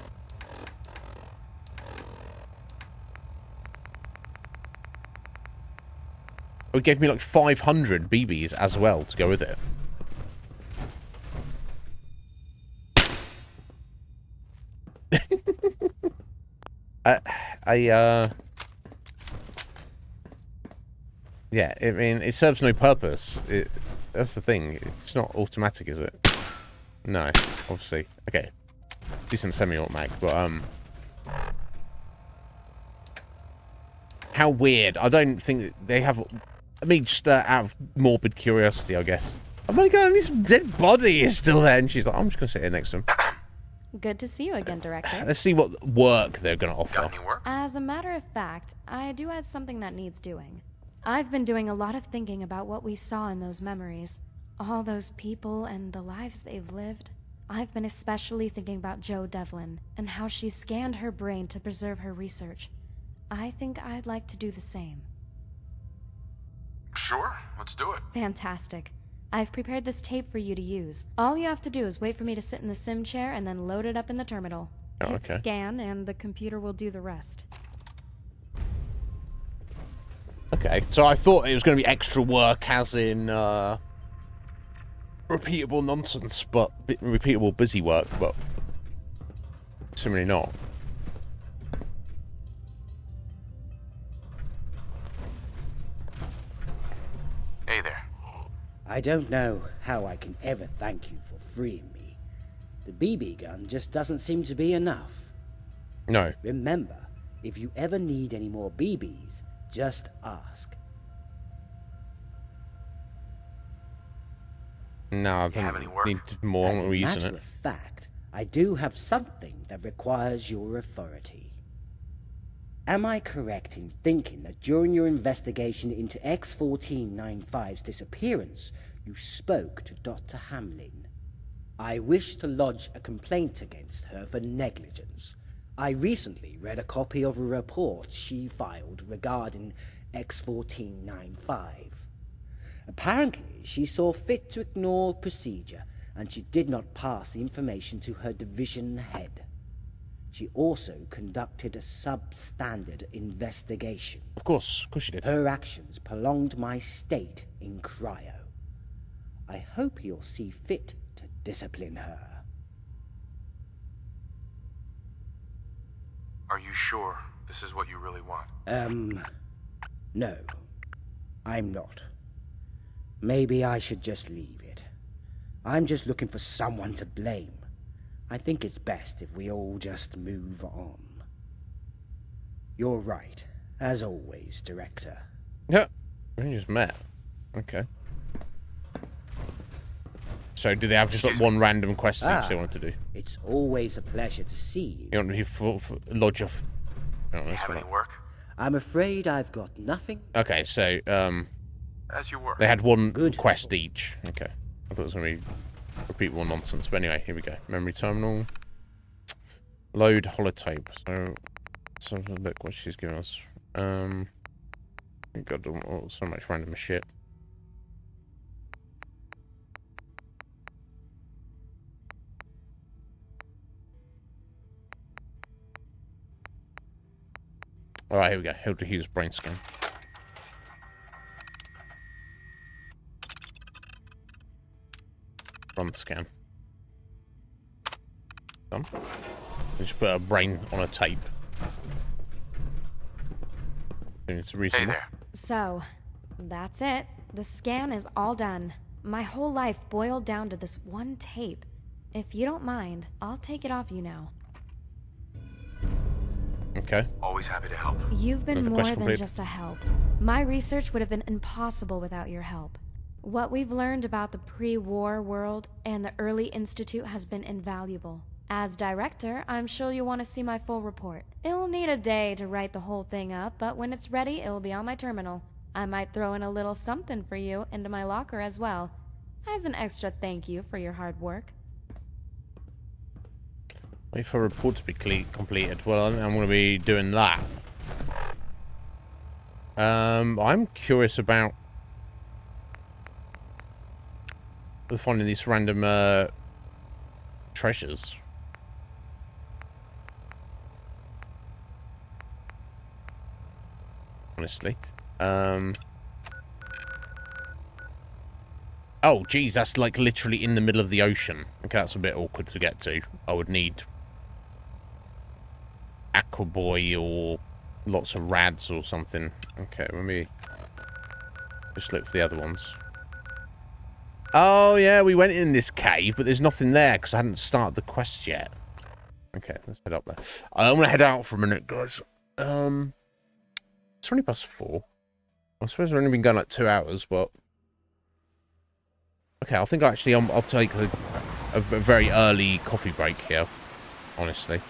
Oh, he gave me like 500 BBs as well to go with it. Yeah, I mean, it serves no purpose. That's the thing. It's not automatic, is it? No, obviously. Okay. Decent semi-automatic, but, how weird. I don't think that they have... I mean, just out of morbid curiosity, I guess. Oh my god, his dead body is still there. And she's like, I'm just going to sit here next to him. Good to see you again, Director. Let's see what work they're going to offer. Got any work? As a matter of fact, I do have something that needs doing. I've been doing a lot of thinking about what we saw in those memories. All those people and the lives they've lived. I've been especially thinking about Jo Devlin and how she scanned her brain to preserve her research. I think I'd like to do the same. Sure, let's do it. Fantastic. I've prepared this tape for you to use. All you have to do is wait for me to sit in the sim chair and then load it up in the terminal. Oh, Hit okay. scan and the computer will do the rest. Okay, so I thought it was going to be extra work, as in repeatable nonsense, but repeatable busy work, but similarly not. Hey there. I don't know how I can ever thank you for freeing me. The BB gun just doesn't seem to be enough. No. Remember, if you ever need any more BBs, just ask. No, I don't need more. As a We're using matter it. of fact, I do have something that requires your authority. Am I correct in thinking that during your investigation into X-1495's disappearance, you spoke to Dr. Hamlin? I wish to lodge a complaint against her for negligence. I recently read a copy of a report she filed regarding X-1495. Apparently, she saw fit to ignore procedure, and she did not pass the information to her division head. She also conducted a substandard investigation. Of course she did. Her actions prolonged my state in cryo. I hope you'll see fit to discipline her. Are you sure this is what you really want? No. I'm not. Maybe I should just leave it. I'm just looking for someone to blame. I think it's best if we all just move on. You're right, as always, Director. Yeah, we just met. Okay. So, do they have just like one random quest each they wanted to do? It's always a pleasure to see you. You want to for lodge of? Oh, You have any work? I'm afraid I've got nothing. Okay, so As you were. they had one quest each. Okay, I thought it was gonna be repeatable nonsense, but anyway, here we go. Memory terminal. Load holotape. So have a look what she's giving us. We've got so much random shit. Alright, here we go. Hilda Hughes brain scan. Run the scan. Done. Just put a brain on a tape. I think it's reasonable. Hey there. So, that's it. The scan is all done. My whole life boiled down to this one tape. If you don't mind, I'll take it off you now. Okay. Always happy to help. You've been more than just a help. My research would have been impossible without your help. What we've learned about the pre-war world and the early institute has been invaluable. As director, I'm sure you'll want to see my full report. It'll need a day to write the whole thing up, but when it's ready, it'll be on my terminal. I might throw in a little something for you into my locker as well, as an extra thank you for your hard work. Wait for a report to be completed. Well, I'm going to be doing that. I'm curious about finding these random treasures. Honestly. Oh, geez, that's like literally in the middle of the ocean. Okay, that's a bit awkward to get to. I would need Aqua Boy or lots of rads or something. Okay, let me just look for the other ones. Oh, yeah, we went in this cave, but there's nothing there because I hadn't started the quest yet. Okay, let's head up there. I'm going to head out for a minute, guys. It's 20:04. I suppose I've only been going like 2 hours, but... Okay, I think actually I'll take a very early coffee break here, honestly.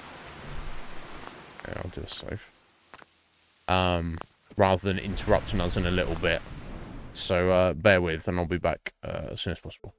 Yeah, I'll do a save. Rather than interrupting us in a little bit. So bear with, and I'll be back as soon as possible.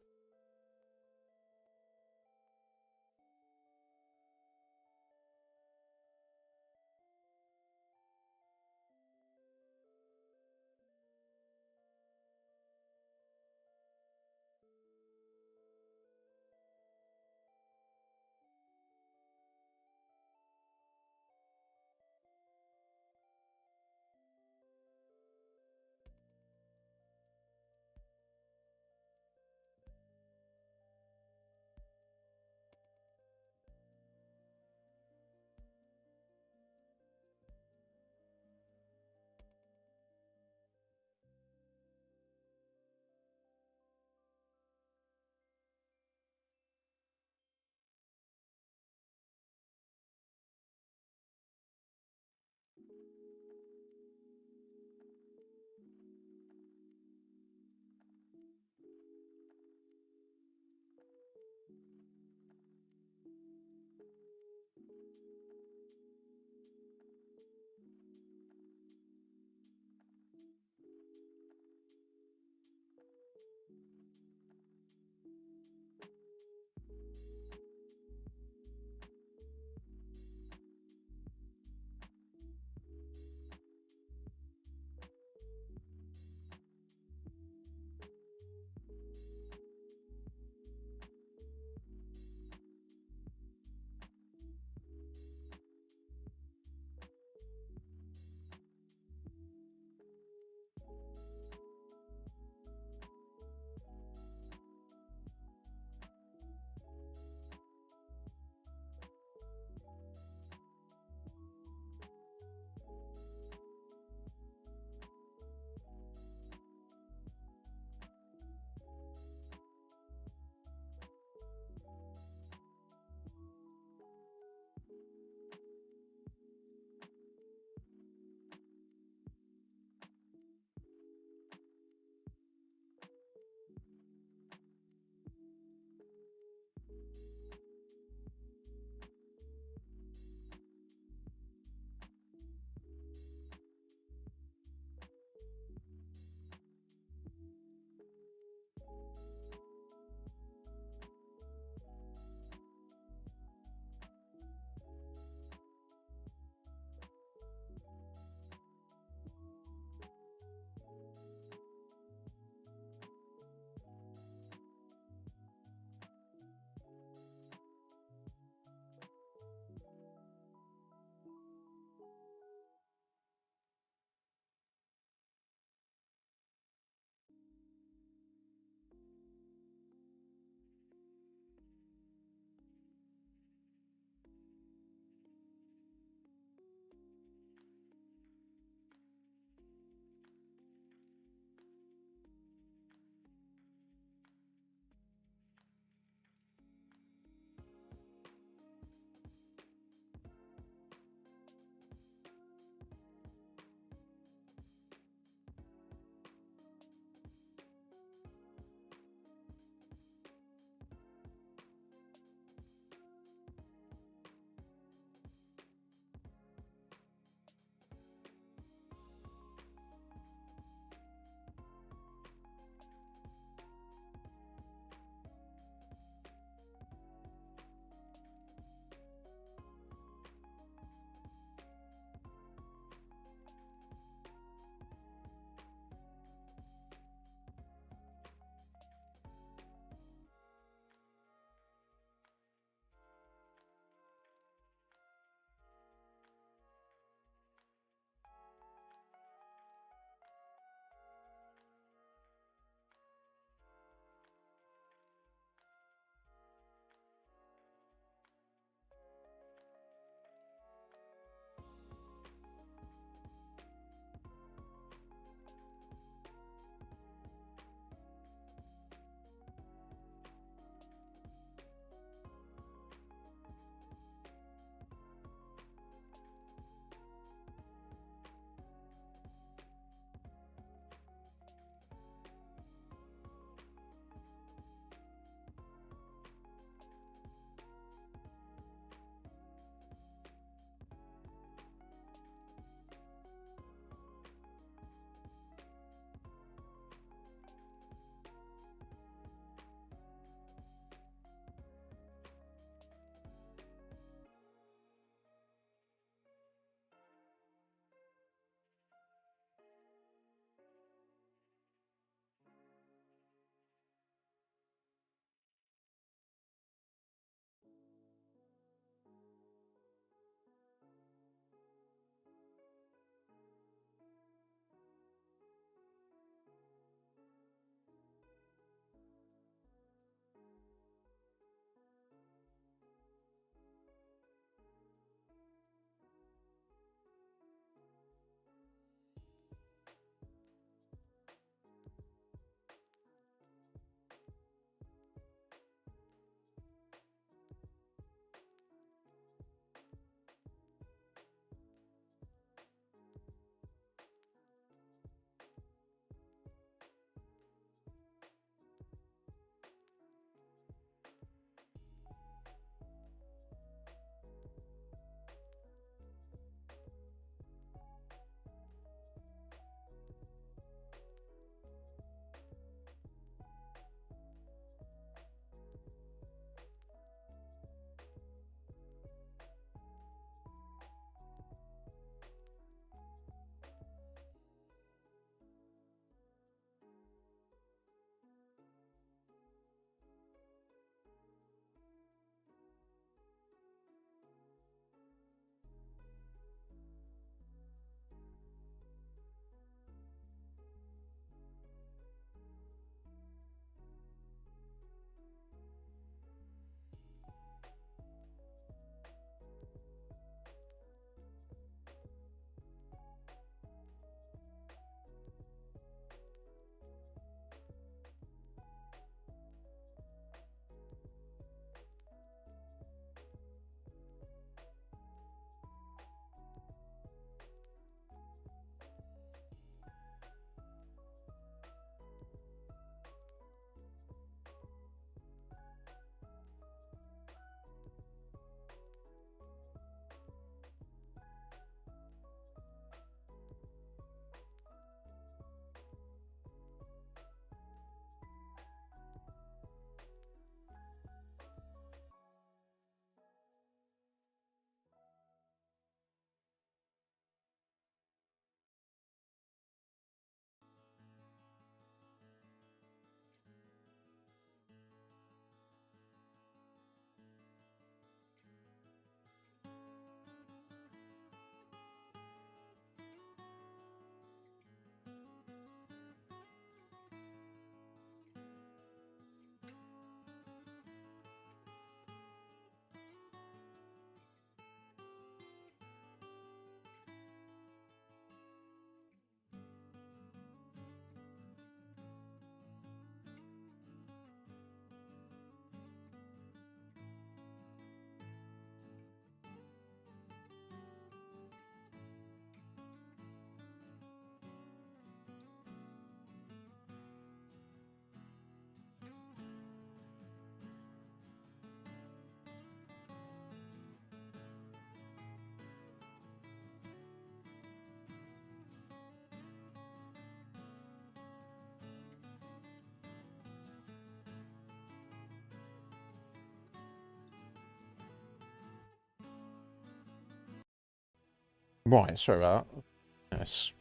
Right, sorry about that. Yes.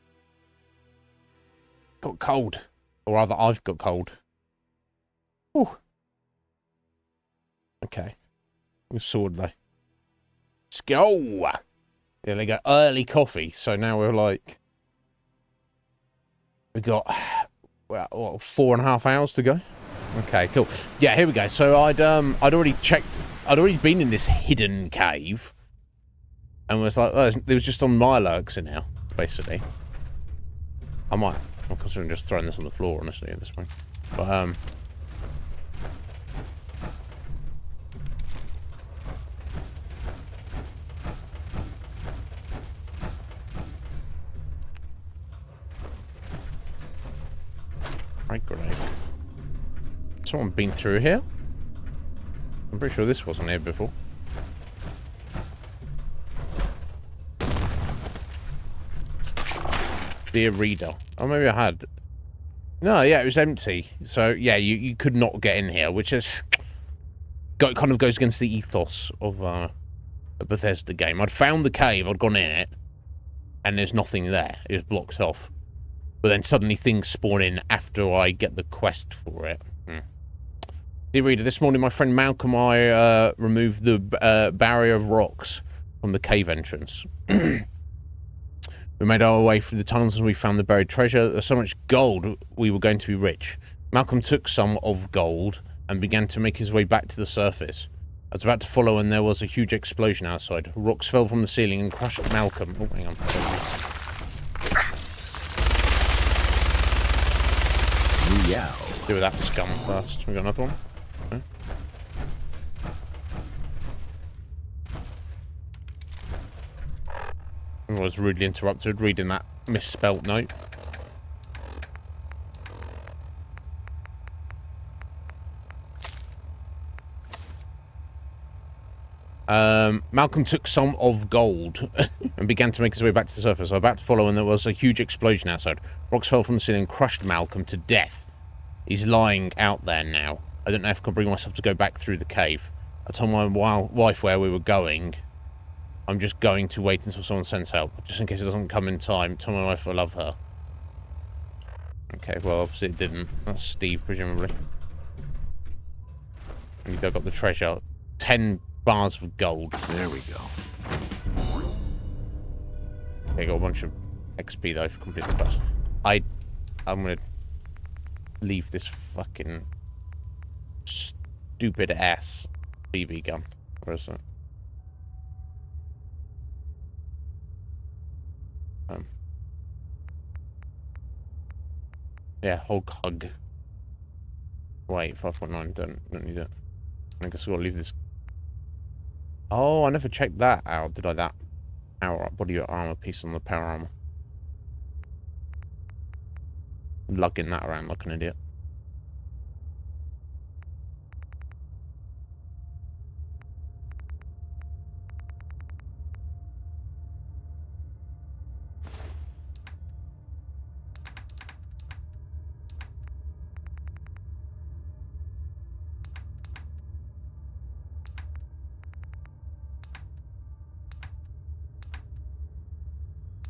Got cold. Or rather, I've got cold. Whew. Okay. We're sword though. Let's go! Yeah, they go early coffee, so now we're like... We got, well, what, 4.5 hours to go? Okay, cool. Yeah, here we go. So I'd already checked... I'd already been in this hidden cave. And was like, oh, it was just on my alerts now, basically. I might... I'm considering just throwing this on the floor, honestly, at this point. But, Right, grenade. Someone been through here? I'm pretty sure this wasn't here before. Dear reader. Oh, maybe I had. No, yeah, it was empty. So, yeah, you could not get in here, which is... kind of goes against the ethos of a Bethesda game. I'd found the cave, I'd gone in it, and there's nothing there. It was blocked off. But then suddenly things spawn in after I get the quest for it. Dear reader, this morning my friend Malcolm and I removed the barrier of rocks from the cave entrance. We made our way through the tunnels and we found the buried treasure. There's so much gold, we were going to be rich. Malcolm took some of gold and began to make his way back to the surface. I was about to follow and there was a huge explosion outside. Rocks fell from the ceiling and crushed Malcolm. Oh, hang on. Yeah. Do with that scum first. We got another one. Okay. I was rudely interrupted reading that misspelt note. Malcolm took some of gold and began to make his way back to the surface. I was about to follow and there was a huge explosion outside. Rocks fell from the ceiling and crushed Malcolm to death. He's lying out there now. I don't know if I can bring myself to go back through the cave. I told my wife where we were going. I'm just going to wait until someone sends help, just in case it doesn't come in time. Tell my wife I love her. Okay, well, obviously it didn't. That's Steve, presumably. And he dug up the treasure. 10 bars of gold. There we go. Okay, got a bunch of XP, though, for completing the quest. I'm gonna leave this fucking stupid ass BB gun. Where is it? Yeah, Hulk hug. Wait, 5.9. Don't need it. I guess I've got to leave this. Oh, I never checked that out, did I? That power body armor piece on the power armor. Lugging that around like an idiot.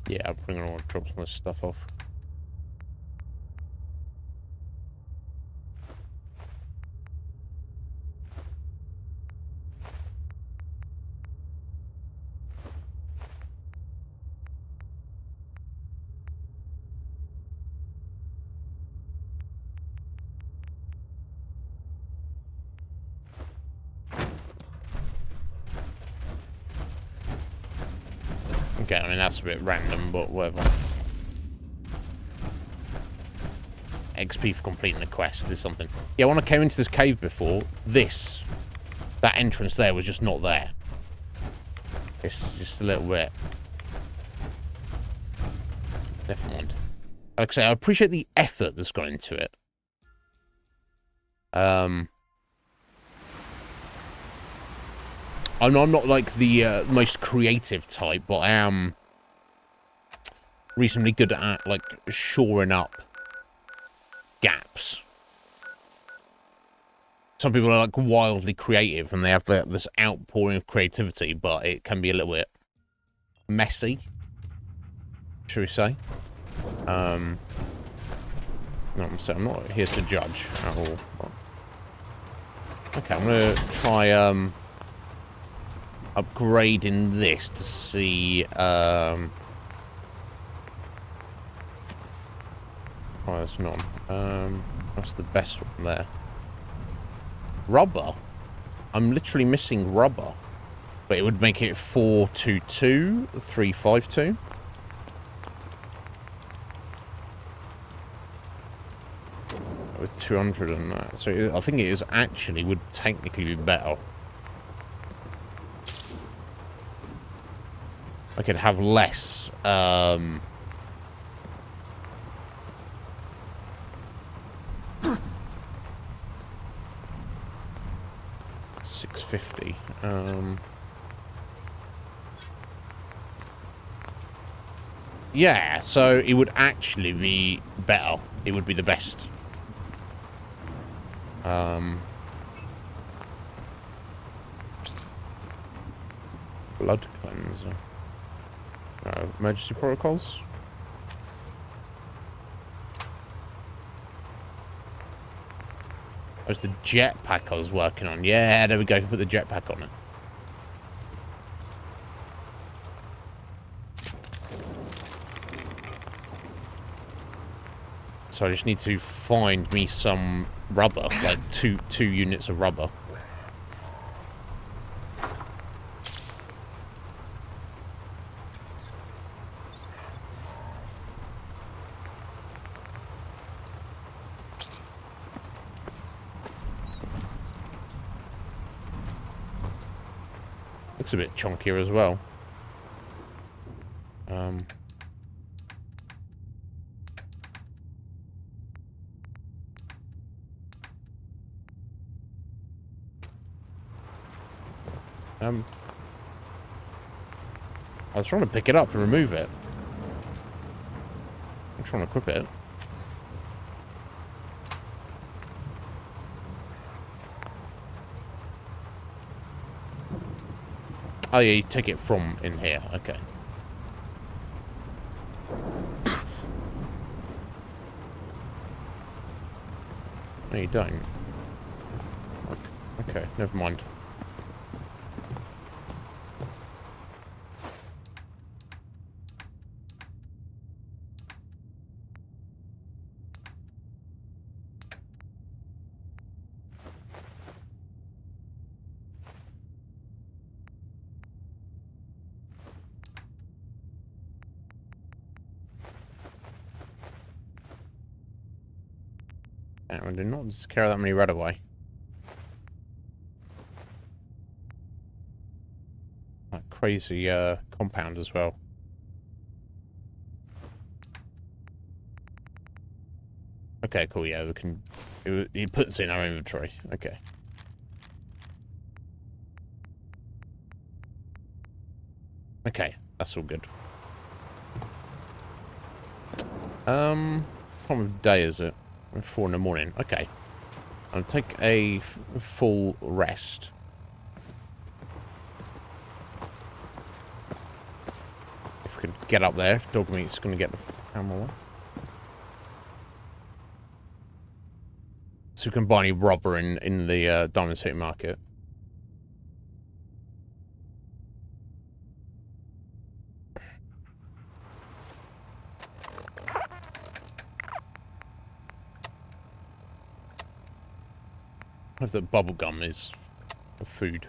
Yeah, I'm going to drop some of this stuff off. Okay, I mean, that's a bit random, but whatever. XP for completing the quest is something. Yeah, when I came into this cave before, that entrance there was just not there. It's just a little bit. Never mind. Like I say, I appreciate the effort that's gone into it. I'm not like the most creative type, but I am reasonably good at like shoring up gaps. Some people are like wildly creative and they have this outpouring of creativity, but it can be a little bit messy. should we say? No, I'm not here to judge at all. Okay, I'm gonna try upgrading this to see oh, that's none. What's the best one there? Rubber. I'm literally missing rubber. But it would make it 422, 352. With 200 and that. So I think it is actually would technically be better. I could have less 650. Yeah, so it would actually be better. It would be the best. Blood cleanser. Emergency protocols. That was the jetpack I was working on. Yeah, there we go. Put the jetpack on it. So I just need to find me some rubber, like two units of rubber. Looks a bit chunkier as well. I was trying to pick it up and remove it. I'm trying to equip it. Oh yeah, you take it from in here. Okay. No, you don't. Okay, never mind. I did not just carry that many red away. That crazy compound as well. Okay, cool. Yeah, we can. It puts it in our inventory. Okay. Okay, that's all good. What time of day is it? 4 in the morning. Okay. I'll take a full rest. If we could get up there, if dog meat's going to get the camera. So we can buy any rubber in the Diamond City Market. If the bubble gum is food.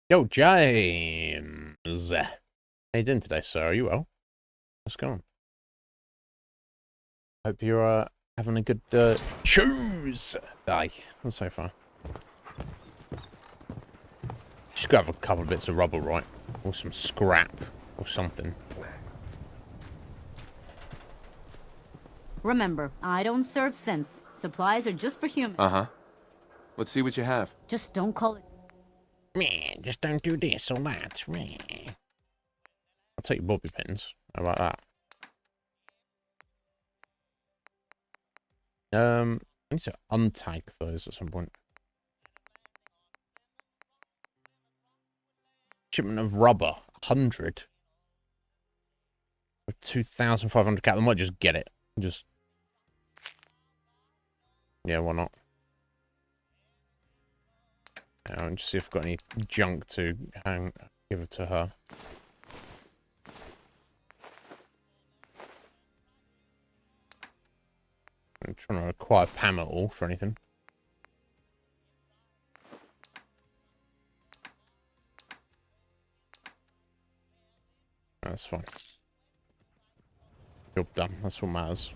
Yo, James. How you doing today, sir? Are you well? What's going on? Hope you're having a good shoes day so far. Just grab a couple of bits of rubber, right? Or some scrap or something. Remember, I don't serve sense. Supplies are just for humans. Uh-huh. Let's see what you have. Just don't call it. Man, just don't do this or that. Man. I'll take your bobby pins. How about that? I need to untag those at some point. Shipment of rubber, 100. With 2,500 cap. I might just get it. Just. Yeah, why not? I'll just see if I've got any junk to give it to her. I'm trying to acquire Pam at all for anything. That's fine. Job done. That's what matters.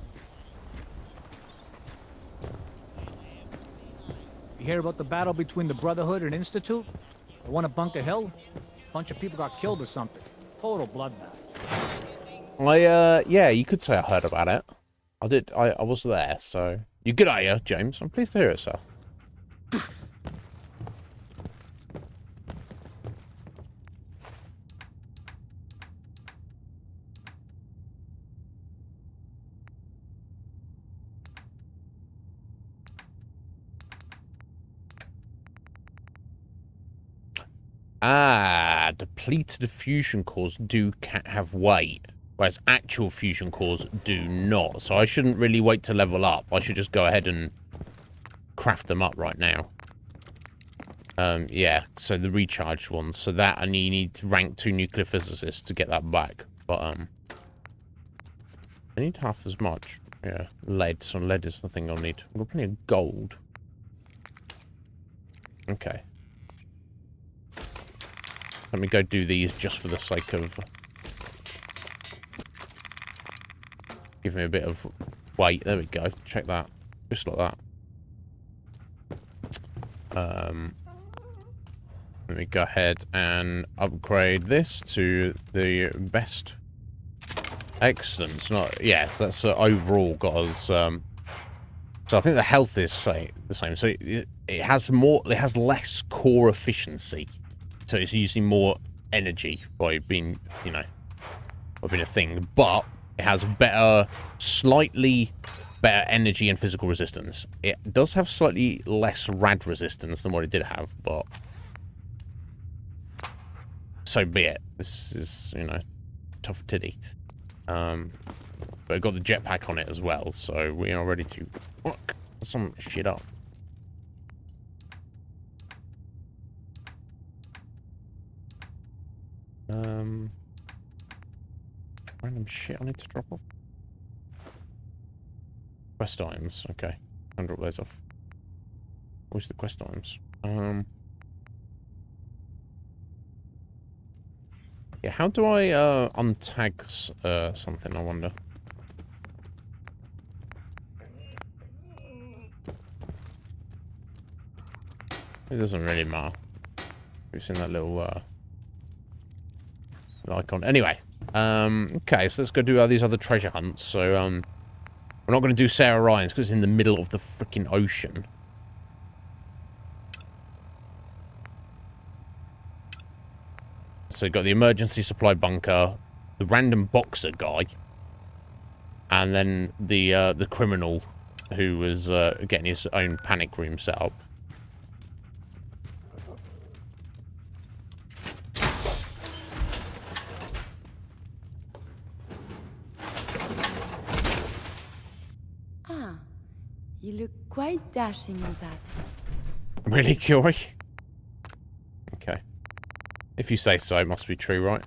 You hear about the battle between the Brotherhood and Institute? The one at Bunker Hill? A bunch of people got killed or something. Total bloodbath. Yeah, you could say I heard about it. I was there, so... You're good, are you, James? I'm pleased to hear it, sir. Depleted fusion cores do have weight, whereas actual fusion cores do not. So I shouldn't really wait to level up. I should just go ahead and craft them up right now. Yeah, so the recharged ones. So that, and you need to rank 2 nuclear physicists to get that back. But, I need half as much. Yeah, lead. So lead is the thing I'll need. I've got plenty of gold. Okay. Let me go do these just for the sake of... Give me a bit of weight. There we go. Check that. Just like that. Let me go ahead and upgrade this to the best. Excellent. Yes, that's overall got us... so I think the health is the same. So it has more... It has less core efficiency. So it's using more energy by being, you know, by being a thing. But it has slightly better energy and physical resistance. It does have slightly less rad resistance than what it did have, but so be it. This is, you know, tough titty. But it got the jetpack on it as well, so we are ready to fuck some shit up. Random shit I need to drop off. Quest items, okay. I'll drop those off. Where's the quest items? Yeah, how do I untag something, I wonder? It doesn't really matter. We've seen that little icon. Anyway, okay, so let's go do these other treasure hunts. So, we're not going to do Sarah Ryan's because it's in the middle of the freaking ocean. So, got the emergency supply bunker, the random boxer guy, and then the criminal who was getting his own panic room set up. You look quite dashing in that. Really, Curie? Okay. If you say so, it must be true, right?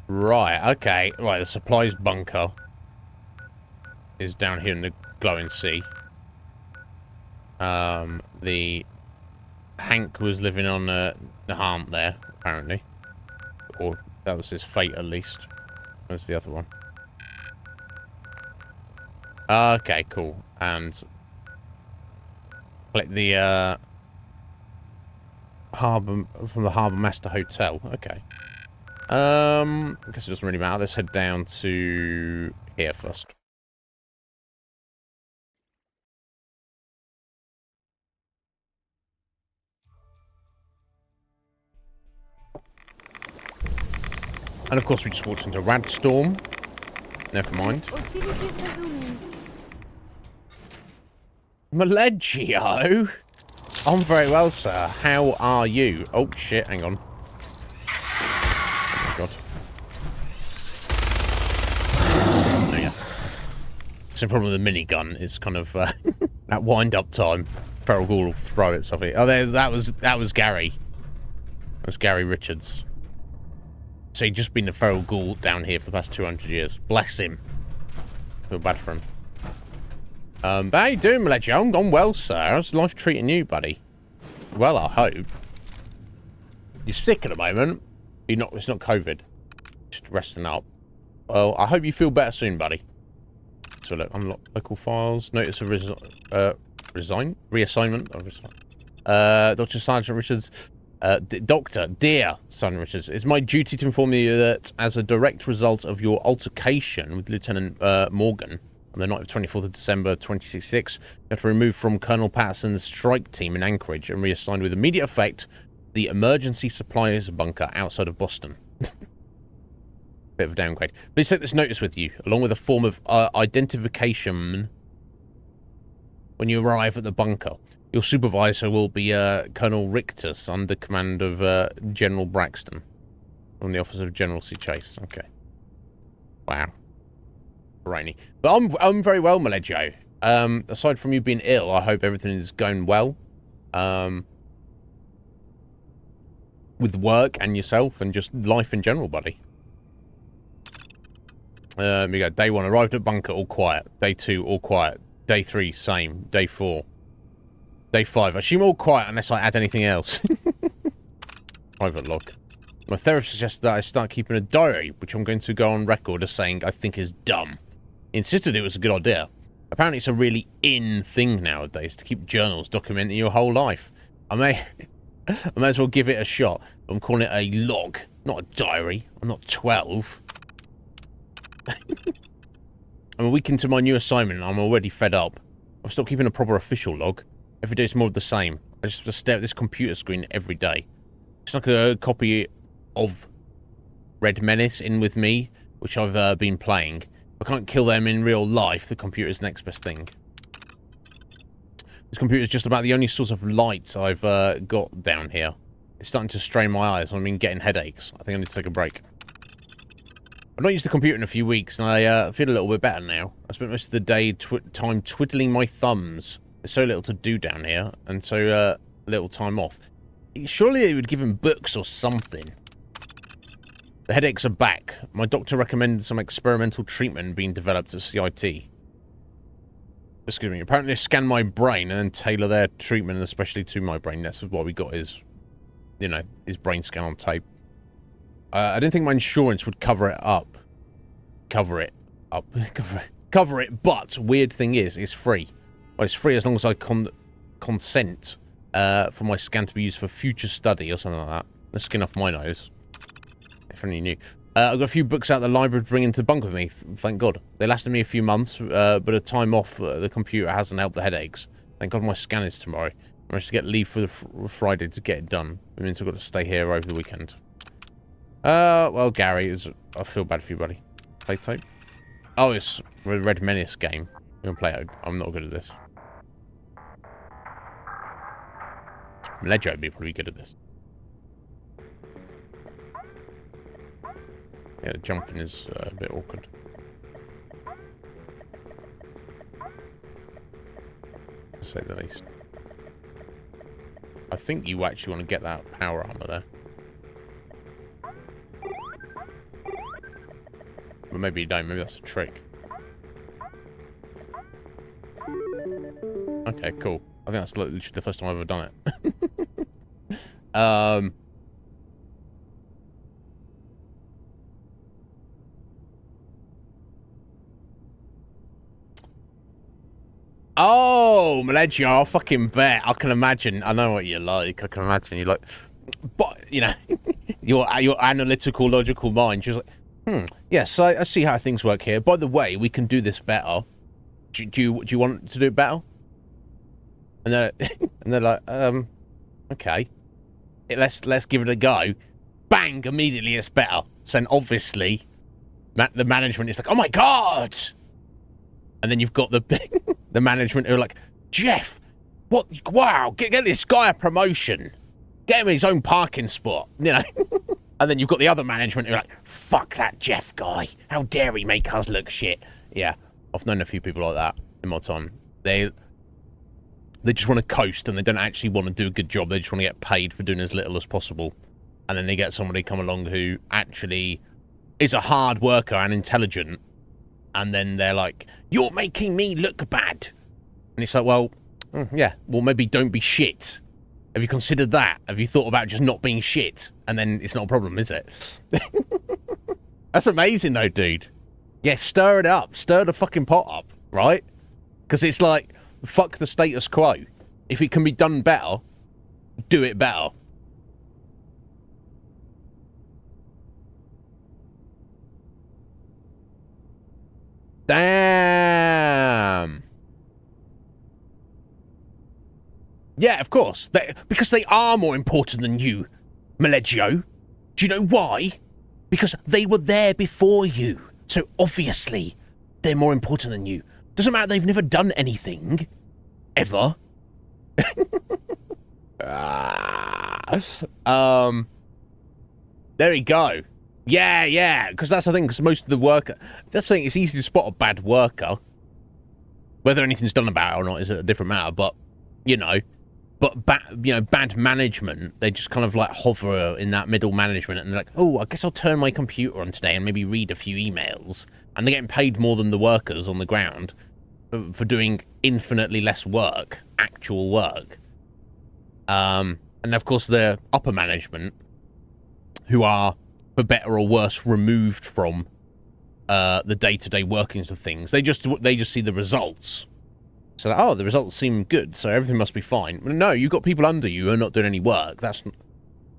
Right, okay. Right, the supplies bunker is down here in the glowing sea. The Hank was living on the Nahant there, apparently. Or that was his fate, at least. Where's the other one? Okay, cool. And the Harbour from the Harbour Master Hotel. Okay. I guess it doesn't really matter. Let's head down to here first. And of course, we just walked into Radstorm. Never mind. Maleggio? I'm very well, sir. How are you? Oh, shit. Hang on. Oh, my God. There you go. It's the problem with the minigun. It's kind of that wind-up time. Feral Ghoul will throw it something. Oh, that was Gary. That was Gary Richards. So he'd just been a Feral Ghoul down here for the past 200 years. Bless him. Feel bad for him. But how you doing, Maleggio? I'm well, sir. How's life treating you, buddy? Well, I hope. You're sick at the moment. You're not. It's not COVID. Just resting up. Well, I hope you feel better soon, buddy. So look, unlock local files. Notice of reassignment. Dr. Sergeant Richards. Doctor, dear Sergeant Richards, it's my duty to inform you that as a direct result of your altercation with Lieutenant Morgan on the night of 24th of December 2066, you have to remove from Colonel Patterson's strike team in Anchorage and reassigned with immediate effect the emergency supplies bunker outside of Boston. Bit of a downgrade. Please take this notice with you, along with a form of identification when you arrive at the bunker. Your supervisor will be Colonel Rictus, under command of General Braxton, from the Office of General C. Chase. Okay. Wow. Rainy. But I'm very well, Maleggio. Aside from you being ill, I hope everything is going well. With work and yourself and just life in general, buddy. Here we go. Day 1, arrived at bunker, all quiet. Day 2, all quiet. Day 3, same. Day 4. Day 5. Assume all quiet unless I add anything else. Private log. My therapist suggested that I start keeping a diary, which I'm going to go on record as saying I think is dumb. He insisted it was a good idea. Apparently it's a really in thing nowadays to keep journals documenting your whole life. I may as well give it a shot. I'm calling it a log, not a diary. I'm not 12. I'm a week into my new assignment and I'm already fed up. I've stopped keeping a proper official log. Every day it's more of the same. I just have to stare at this computer screen every day. It's like a copy of Red Menace in with me, which I've been playing. I can't kill them in real life. The computer's next best thing. This computer's just about the only source of light I've got down here. It's starting to strain my eyes. I've been getting headaches. I think I need to take a break. I've not used the computer in a few weeks, and I feel a little bit better now. I spent most of the day time twiddling my thumbs. There's so little to do down here, and so little time off. Surely they would give him books or something. The headaches are back. My doctor recommended some experimental treatment being developed at CIT. Excuse me. Apparently they scan my brain and then tailor their treatment, especially to my brain. That's what we got is, you know, his brain scan on tape. I didn't think my insurance would cover it up. Cover it, but weird thing is, it's free. Well, it's free as long as I consent for my scan to be used for future study or something like that. Let's skin off my nose. If only you knew. I've got a few books out the library to bring into the bunk with me, thank God. They lasted me a few months, but a time off the computer hasn't helped the headaches. Thank God my scan is tomorrow. I managed to get leave for Friday to get it done. It means I've got to stay here over the weekend. Well, Gary, I feel bad for you, buddy. Play tape? Oh, it's a Red Menace game. I'm gonna play it. I'm not good at this. Maleggio would be pretty good at this. Yeah, the jumping is a bit awkward. To say the least. I think you actually want to get that power armor there. But maybe you don't. Maybe that's a trick. Okay, cool. I think that's literally the first time I've ever done it. Oh, Maleggio, I'll fucking bet. I can imagine. I know what you're like. I can imagine you like. but you know, your analytical, logical mind just like, yes, I see how things work here. By the way, we can do this better. Do you want to do it better? And they're like, okay, let's give it a go. Bang! Immediately, it's better. So then, obviously, the management is like, oh my god! And then you've got the management who are like, Jeff, what? Wow, get this guy a promotion. Get him his own parking spot, you know. And then you've got the other management who are like, fuck that Jeff guy. How dare he make us look shit? Yeah, I've known a few people like that in my time. They just want to coast and they don't actually want to do a good job. They just want to get paid for doing as little as possible. And then they get somebody come along who actually is a hard worker and intelligent. And then they're like, you're making me look bad. And it's like, well, yeah, well, maybe don't be shit. Have you considered that? Have you thought about just not being shit? And then it's not a problem, is it? That's amazing, though, dude. Yeah, stir it up. Stir the fucking pot up, right? Because it's like, fuck the status quo. If it can be done better, do it better. Damn. Yeah, of course. Because they are more important than you, Maleggio. Do you know why? Because they were there before you. So obviously, they're more important than you. Doesn't matter, they've never done anything. Ever. There we go. Yeah, because that's the thing, because most of the worker... That's the thing, it's easy to spot a bad worker. Whether anything's done about it or not is a different matter, but, you know... But, bad management, they just kind of, like, hover in that middle management, and they're like, oh, I guess I'll turn my computer on today and maybe read a few emails. And they're getting paid more than the workers on the ground for doing infinitely less work, actual work. And, of course, the upper management, who are, for better or worse, removed from the day-to-day workings of things. They just see the results. So, like, oh, the results seem good, so everything must be fine. Well, no, you've got people under you who are not doing any work. They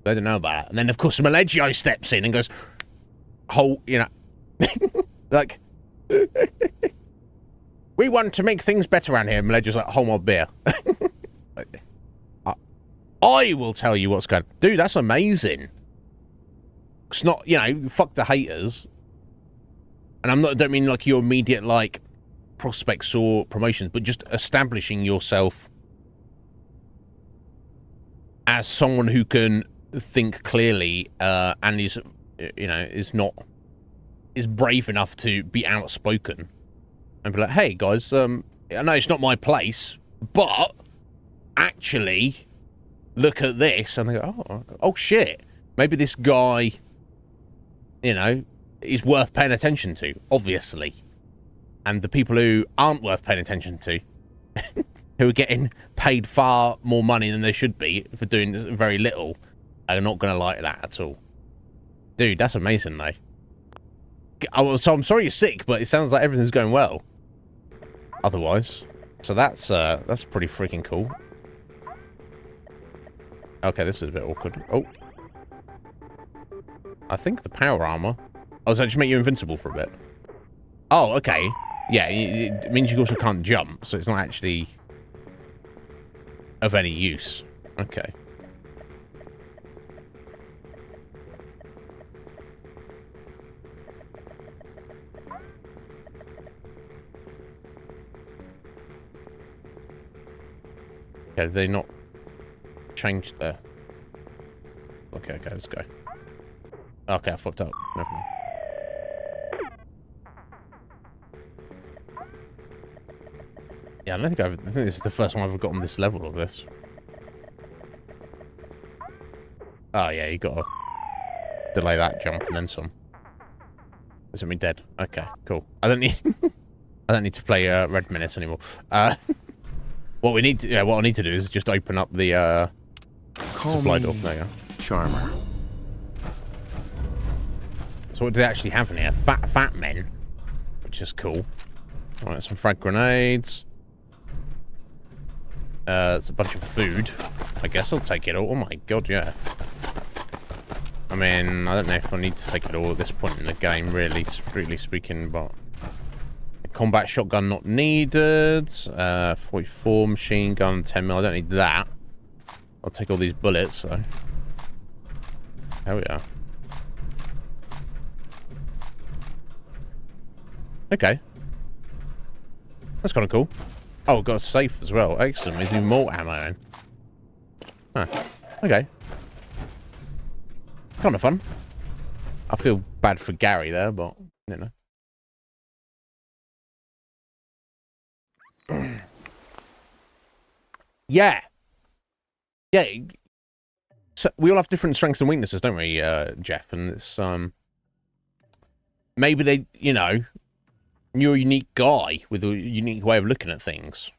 don't know about it. And then, of course, Maleggio steps in and goes, you know, like, we want to make things better around here. Maleggio's like, hold my beer. I will tell you what's going on. Dude, that's amazing. It's not, you know, fuck the haters. And I don't mean like your immediate, like, prospects or promotions, but just establishing yourself as someone who can think clearly and is, you know, is brave enough to be outspoken and be like, hey guys, I know it's not my place, but actually look at this. And they go, oh shit, maybe this guy, you know, is worth paying attention to, obviously. And the people who aren't worth paying attention to, who are getting paid far more money than they should be for doing very little, are not going to like that at all. Dude, that's amazing, though. So I'm sorry you're sick, but it sounds like everything's going well. Otherwise. So that's pretty freaking cool. Okay, this is a bit awkward. Oh. I think the power armor... Oh, does that just make you invincible for a bit? Oh, okay. Yeah, it means you also can't jump, so it's not actually of any use. Okay. Okay, have they not changed the... Okay, let's go. Okay, I fucked up. Never mind. Yeah, I think this is the first time I've ever gotten this level of this. Oh yeah, you gotta delay that jump and then some. Is it me dead? Okay, cool. I don't need to play Red Menace anymore. What I need to do is just open up the supply door. There you go. Charmer. So what do they actually have in here? Fat men, which is cool. Alright, some frag grenades. It's a bunch of food. I guess I'll take it all. Oh my god, yeah. mean, I don't know if I need to take it all at this point in the game, really, strictly speaking, but... Combat shotgun not needed. 44 machine gun, 10mm. I don't need that. I'll take all these bullets, though. Hell yeah. Okay. That's kind of cool. Oh, got a safe as well. Excellent. We do more ammo in. Huh. Okay. Kind of fun. I feel bad for Gary there, but, you know. Yeah. Yeah. So we all have different strengths and weaknesses, don't we, Jeff? And it's, maybe they, you know, you're a unique guy with a unique way of looking at things.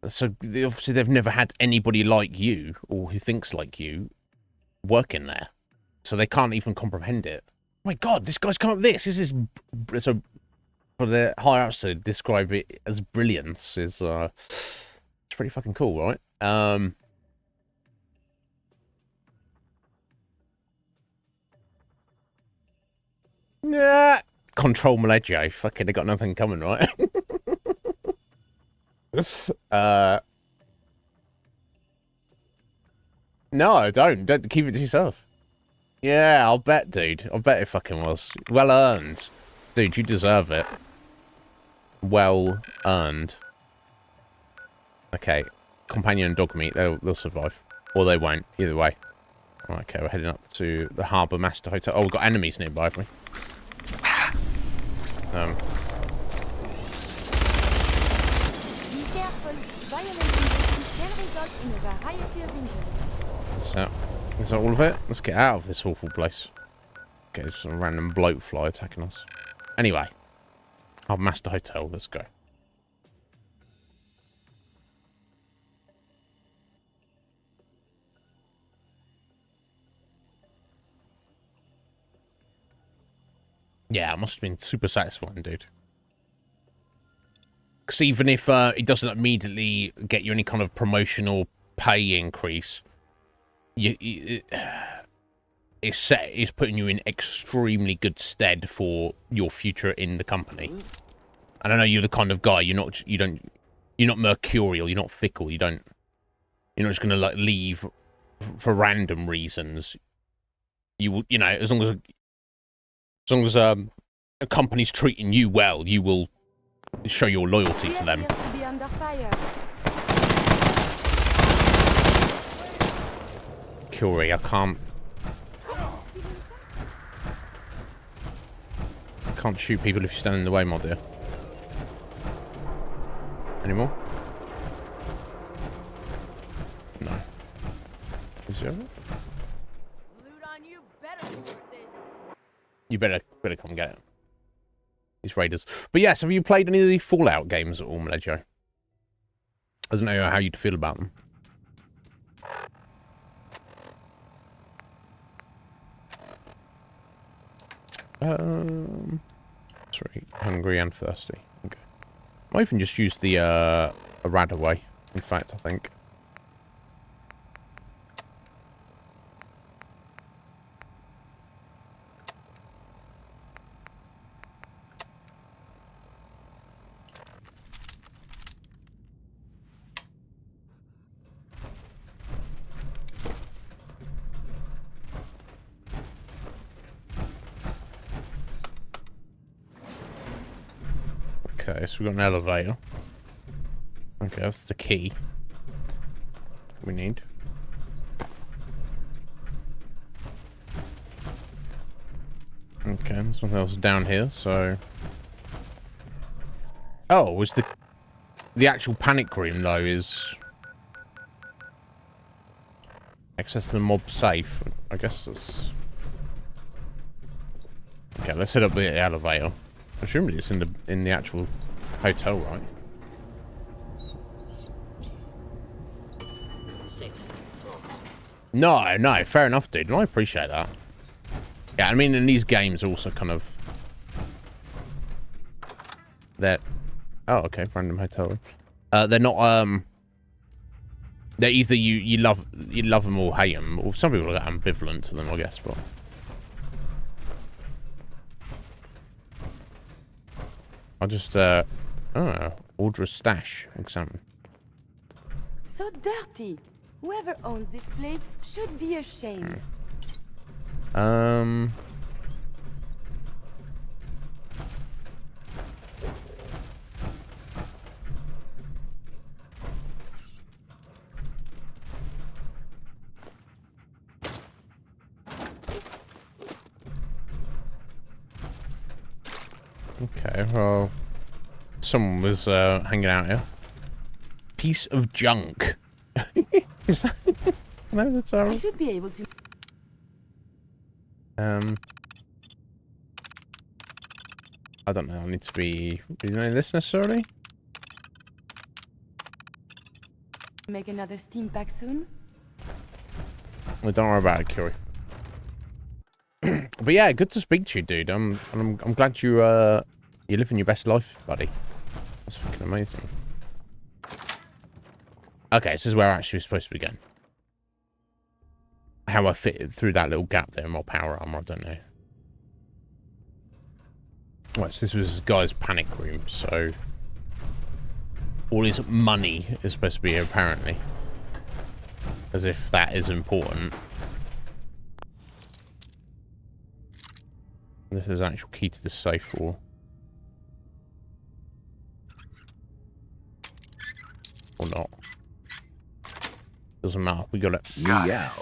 So obviously they've never had anybody like you or who thinks like you working there. So they can't even comprehend it. Oh my God, this guy's come up with this. This is so for the higher ups to describe it as brilliance is it's pretty fucking cool, right? Yeah, control Malegio. Fucking, they got nothing coming, right? No, don't keep it to yourself. Yeah, I'll bet, dude. I'll bet it fucking was. Well earned. Dude, you deserve it. Well earned. Okay. Companion and dog meat, they'll survive. Or they won't. Either way. Okay, we're heading up to the Harbour Master Hotel. Oh, we've got enemies nearby, haven't we? Be careful. Violent injuries can result in a variety of injuries. So, is that all of it? Let's get out of this awful place. Okay, there's some random bloat fly attacking us. Anyway. Harbour Master Hotel, let's go. Yeah, it must have been super satisfying, dude. Because even if it doesn't immediately get you any kind of promotional pay increase, it's putting you in extremely good stead for your future in the company. And I know you're the kind of guy, you're not mercurial, you're not fickle, you're not just gonna like leave for random reasons. You know, as long as a company's treating you well, you will show your loyalty to them. Curie, I can't shoot people if you stand in the way, my dear. Any more? No. Is there? You better come get it. These raiders. But yes, have you played any of the Fallout games at all, Maleggio? I don't know how you'd feel about them. Sorry, hungry and thirsty. Okay. I might even just use the Radaway, in fact, I think. Okay, so we've got an elevator. Okay, that's the key we need. Okay, there's something else down here, so... Oh, was the actual panic room, though, is... Access to the mob safe. I guess that's... Okay, let's head up the elevator. Presumably it's in the actual hotel, right? No, fair enough, dude. And I appreciate that. Yeah, I mean, in these games also kind of... Oh, okay, random hotel room. They're not, They're either you love them or hate them, or some people are ambivalent to them, I guess. But I'll just order a stash. Examine. So dirty. Whoever owns this place should be ashamed. Okay, well, someone was hanging out here. Piece of junk. Is that? No, that's alright. I should be able to. I don't know. I need to be doing this necessarily. Make another steam pack soon. Well, don't worry about it, Curie. But yeah, good to speak to you, dude. I'm glad you're living your best life, buddy. That's fucking amazing. Okay, this is where I'm actually supposed to be going. How I fit through that little gap there in my power armor, I don't know. Right, so this was this guy's panic room, so all his money is supposed to be here, apparently. As if that is important. This is an actual key to the safe wall. Or not. Doesn't matter, we got it. Yeah.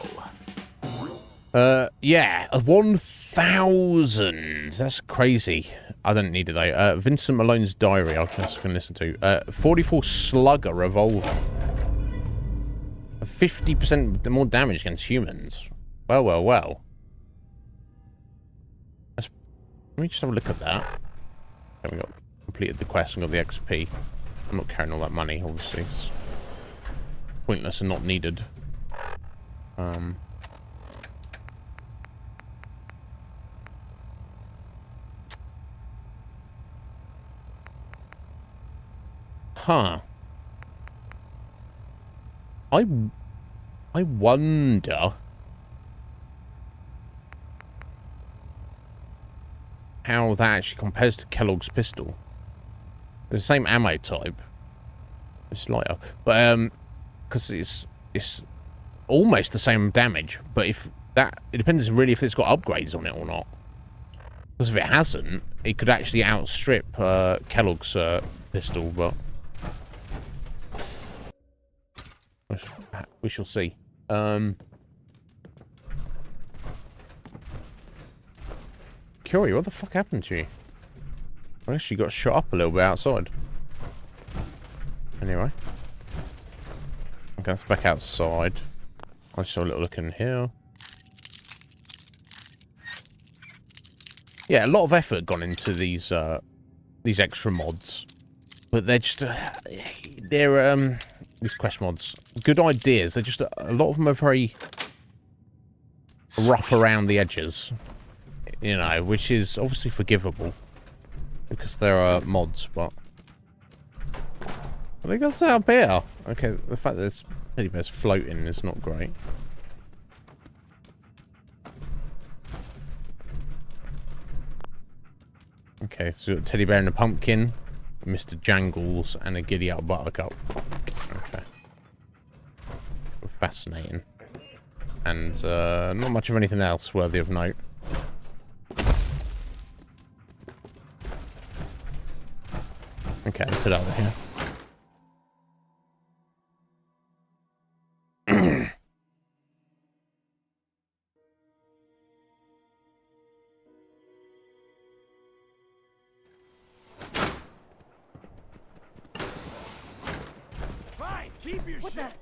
Yeah, 1,000. That's crazy. I don't need it though. Vincent Malone's diary, I can listen to. 44 slugger revolver. 50% more damage against humans. Well, well, well. Let me just have a look at that. Okay, we got completed the quest and got the XP. I'm not carrying all that money, obviously. It's pointless and not needed. Huh. I wonder how that actually compares to Kellogg's pistol. The same ammo type. It's lighter, but because it's almost the same damage. But if that, it depends really if it's got upgrades on it or not. Because if it hasn't, it could actually outstrip Kellogg's pistol. But we shall see. Curie, what the fuck happened to you? I guess you got shot up a little bit outside. Anyway. Okay, let's back outside. I'll just have a little look in here. Yeah, a lot of effort gone into these extra mods. But they're just... they're, these quest mods. Good ideas. They're just... A lot of them are very rough around the edges. You know, which is obviously forgivable. Because there are mods, but... What they got set up here? Okay, the fact that this teddy bear's floating is not great. Okay, so we've got a teddy bear and a pumpkin, Mr. Jangles, and a giddy up buttercup. Okay. Fascinating. And not much of anything else worthy of note. Okay, let's head out of here. Fine, keep your shit.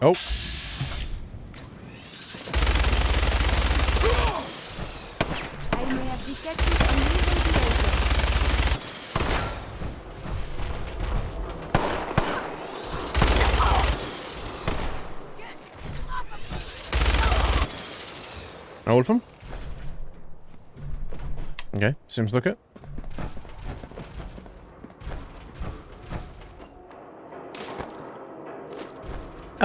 Oh. I may have detected unusual behavior. All of them? Okay, seems like it.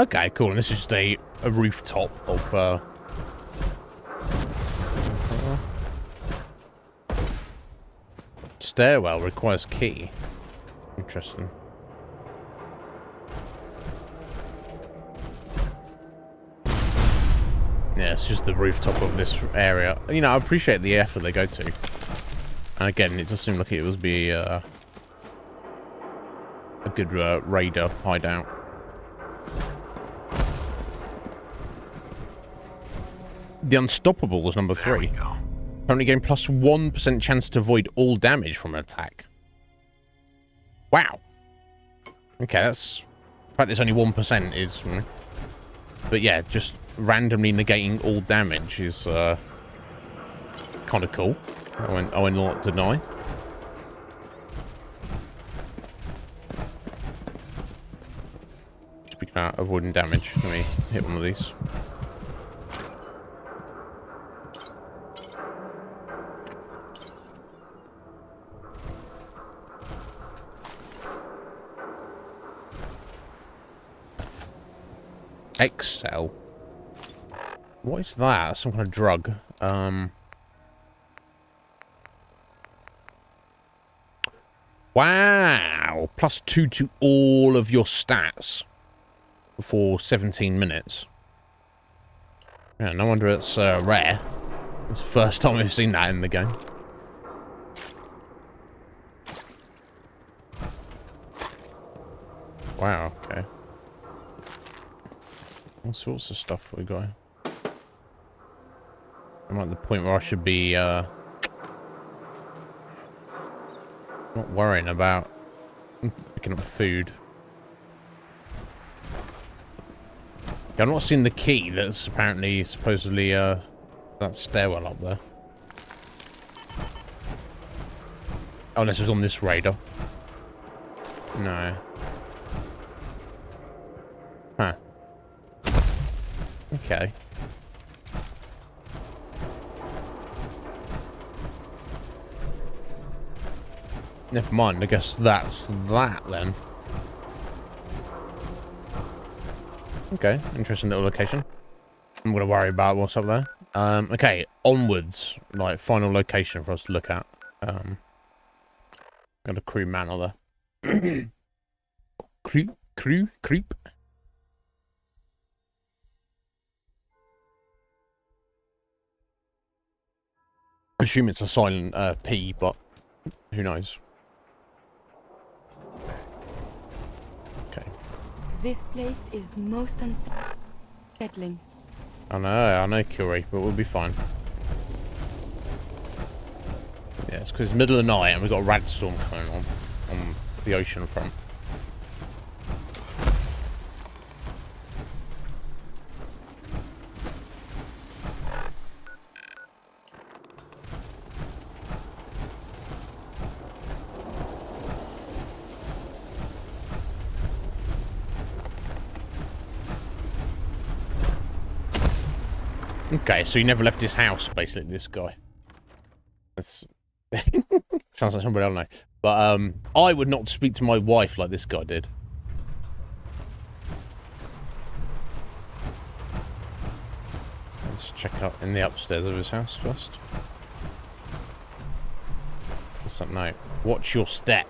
Okay, cool. And this is just a rooftop of stairwell requires key. Interesting. Yeah, it's just the rooftop of this area. You know, I appreciate the effort they go to. And again, it does seem like it would be a good raider hideout. The Unstoppable was number 3. Currently getting plus 1% chance to avoid all damage from an attack. Wow. Okay, that's... In fact, it's only 1% is... But yeah, just randomly negating all damage is kind of cool. I will not deny. Speaking about avoiding damage, let me hit one of these. Excel. What is that? Some kind of drug. Wow. Plus 2 to all of your stats for 17 minutes. Yeah, no wonder it's rare. It's the first time we've seen that in the game. Wow, okay. All sorts of stuff we got. I'm at the point where I should be not worrying about picking up food. Yeah, I'm not seeing the key that's apparently supposedly that stairwell up there. Oh, unless it was on this radar. No. Huh. Okay. Never mind, I guess that's that then. Okay, interesting little location. I'm gonna worry about what's up there. Okay, onwards. Like, final location for us to look at. Got a crew manor there. Creep. I assume it's a silent P, but who knows? Okay. This place is most unsettling. I know, Curie, but we'll be fine. Yeah, it's because it's middle of the night and we've got a rat storm coming on the ocean front. Okay, so he never left his house, basically, this guy. That's... Sounds like somebody I don't know. But, I would not speak to my wife like this guy did. Let's check out in the upstairs of his house first. What's that note? Watch your step.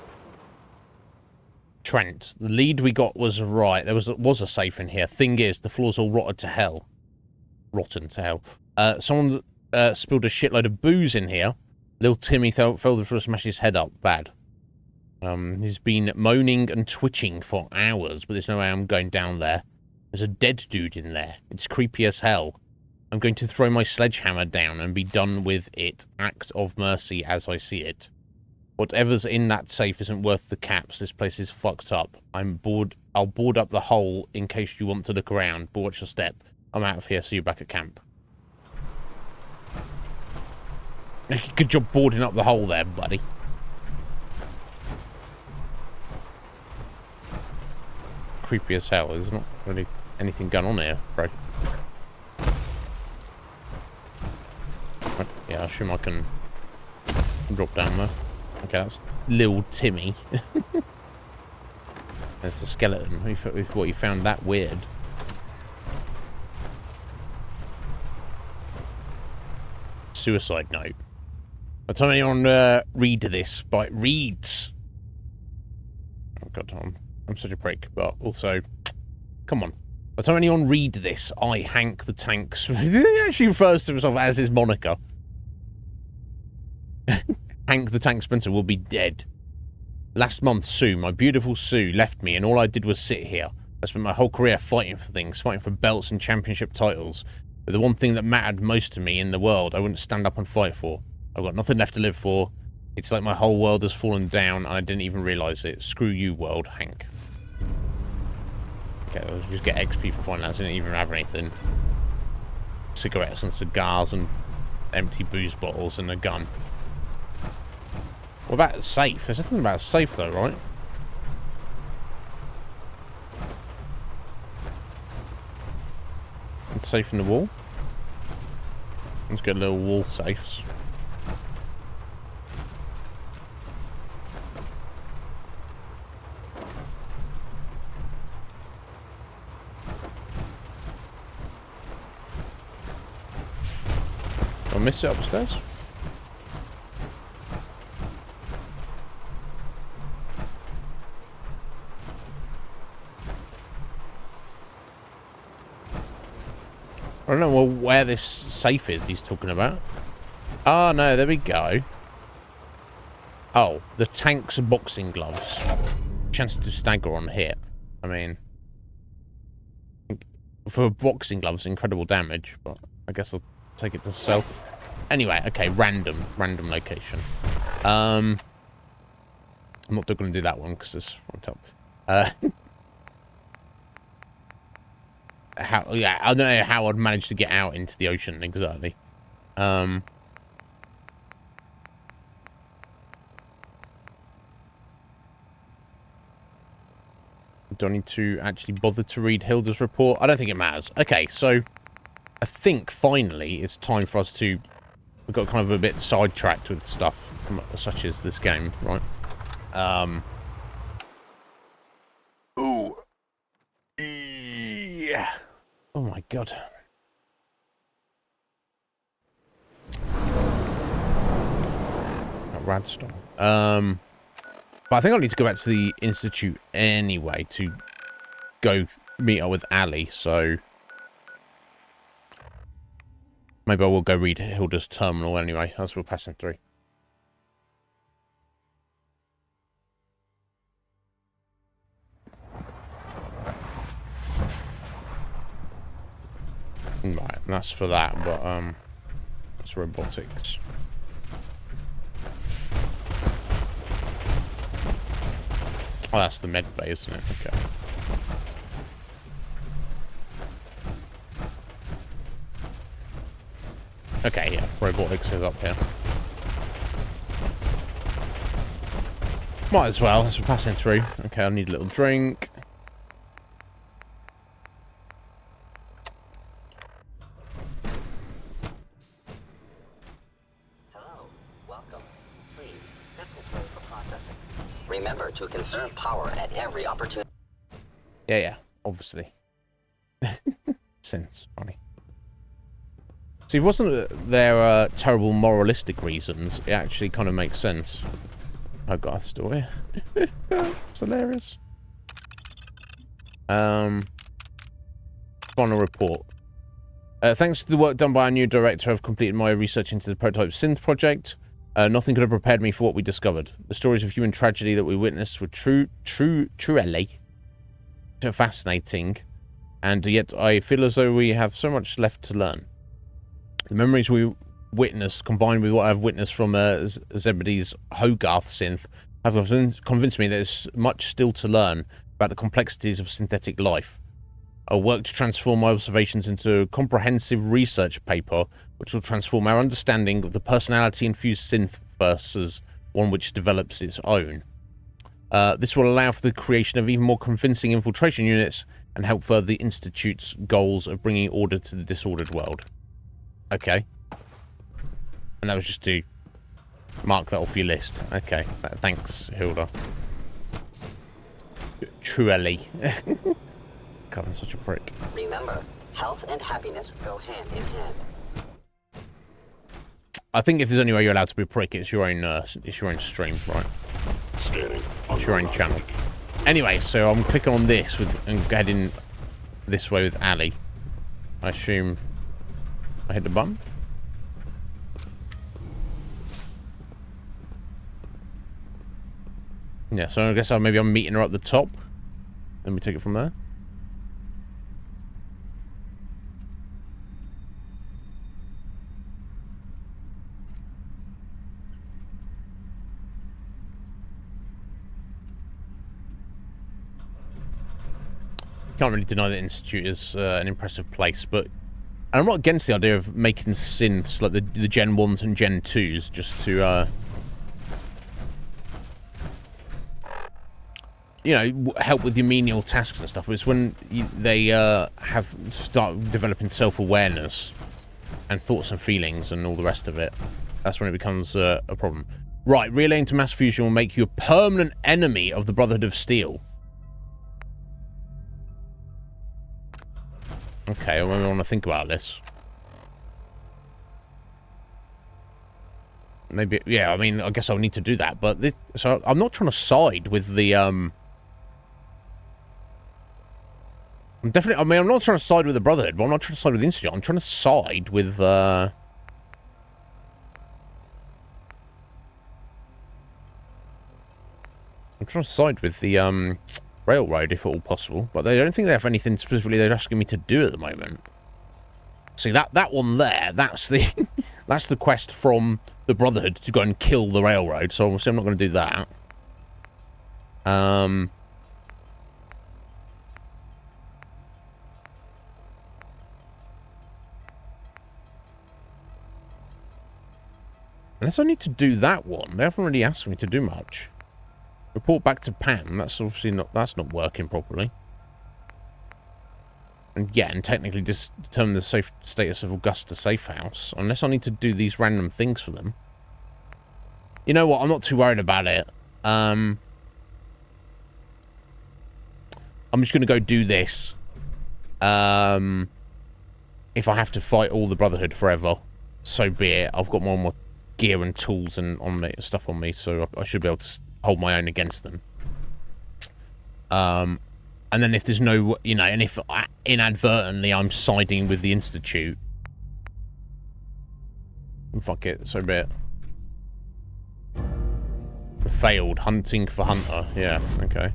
Trent, the lead we got was right. There was a safe in here. Thing is, the floor's all rotted to hell. Rotten to hell. Someone spilled a shitload of booze in here. Little Timmy fell through and smashed his head up. Bad. He's been moaning and twitching for hours, but there's no way I'm going down there. There's a dead dude in there. It's creepy as hell. I'm going to throw my sledgehammer down and be done with it. Act of mercy as I see it. Whatever's in that safe isn't worth the caps. This place is fucked up. I'm bored. I'll board up the hole in case you want to look around, but watch your step. I'm out of here. See you back at camp. Good job boarding up the hole there, buddy. Creepy as hell. There's not really anything going on here, bro. Yeah, I assume I can drop down there. Okay, that's little Timmy. That's a skeleton. What you found that weird? suicide note. By the time anyone read this, but it reads. Oh god, I'm such a prick, but also, come on. By the time anyone read this, I, Hank the Tank, he actually refers to himself as his moniker. Hank the Tank Spencer will be dead. Last month, Sue, my beautiful Sue, left me, and all I did was sit here. I spent my whole career fighting for things, fighting for belts and championship titles. But the one thing that mattered most to me in the world, I wouldn't stand up and fight for. I've got nothing left to live for. It's like my whole world has fallen down, and I didn't even realise it. Screw you, world, Hank. Okay, I'll just get XP for finding out. I didn't even have anything. Cigarettes and cigars and empty booze bottles and a gun. What about a safe? There's nothing about a safe though, right? It's safe in the wall. Let's get little wall safes. Did I miss it upstairs? I don't know where this safe is he's talking about. Oh, no, there we go. Oh, the tank's boxing gloves. Chance to stagger on hit. I mean, for boxing gloves, incredible damage, but I guess I'll take it to stealth. Anyway, okay, random location. I'm not going to do that one because it's on top. Yeah, I don't know how I'd manage to get out into the ocean exactly. Do I need to actually bother to read Hilda's report? I don't think it matters. Okay, so I think finally it's time for us to... We've got kind of a bit sidetracked with stuff such as this game, right? Ooh. Yeah. Oh my god. Radstone. But I think I need to go back to the Institute anyway to go meet up with Ali, so maybe I will go read Hilda's terminal anyway as we're passing through. Right, that's for that, but that's robotics. Oh, that's the med bay, isn't it? Okay. Okay, yeah, robotics is up here. Might as well, as we're passing through. Okay, I need a little drink. Remember to conserve power at every opportunity. Yeah, obviously. Sense, funny. See, wasn't there terrible moralistic reasons? It actually kind of makes sense. Oh god, it's still here. It's hilarious. Final report. Thanks to the work done by our new director, I've completed my research into the prototype synth project. Nothing could have prepared me for what we discovered. The stories of human tragedy that we witnessed were truly fascinating, and yet I feel as though we have so much left to learn. The memories we witnessed, combined with what I've witnessed from Zebedee's Hogarth synth, have convinced me there's much still to learn about the complexities of synthetic life. I'll work to transform my observations into a comprehensive research paper which will transform our understanding of the personality-infused synth versus one which develops its own. This will allow for the creation of even more convincing infiltration units and help further the Institute's goals of bringing order to the disordered world. Okay. And that was just to mark that off your list. Okay. Thanks, Hilda. Truly. God, I'm such a prick. Remember, health and happiness go hand in hand. I think if there's any way you're allowed to be a prick, it's your own stream, right? It's your own channel. Anyway, so I'm clicking on this and heading this way with Ali. I assume I hit the button. Yeah, so I guess maybe I'm meeting her at the top. Let me take it from there. Can't really deny that Institute is an impressive place, but I'm not against the idea of making synths like the Gen 1s and Gen 2s just to you know, help with your menial tasks and stuff. But it's when they start developing self-awareness and thoughts and feelings and all the rest of it. That's when it becomes a problem. Right, relaying to mass fusion will make you a permanent enemy of the Brotherhood of Steel. Okay, I want to think about this. Maybe, yeah, I mean, I guess I'll need to do that. But this, so I'm not trying to side with the, I'm definitely, I mean, I'm not trying to side with the Brotherhood, but I'm not trying to side with the Institute. I'm trying to side with, I'm trying to side with the, Railroad, if at all possible. But I don't think they have anything specifically they're asking me to do at the moment. See, that one there, that's the that's the quest from the Brotherhood to go and kill the Railroad. So obviously I'm not going to do that. Unless I need to do that one. They haven't really asked me to do much. Report back to Pam. That's obviously not working properly. And yeah, and technically just determine the safe status of Augusta Safe House. Unless I need to do these random things for them. You know what? I'm not too worried about it. I'm just going to go do this. If I have to fight all the Brotherhood forever, so be it. I've got more and more gear and tools and stuff on me, so I should be able to hold my own against them. And then if there's no, you know, and if inadvertently I'm siding with the Institute, fuck it, so be it. Failed hunting for Hunter. Yeah, okay.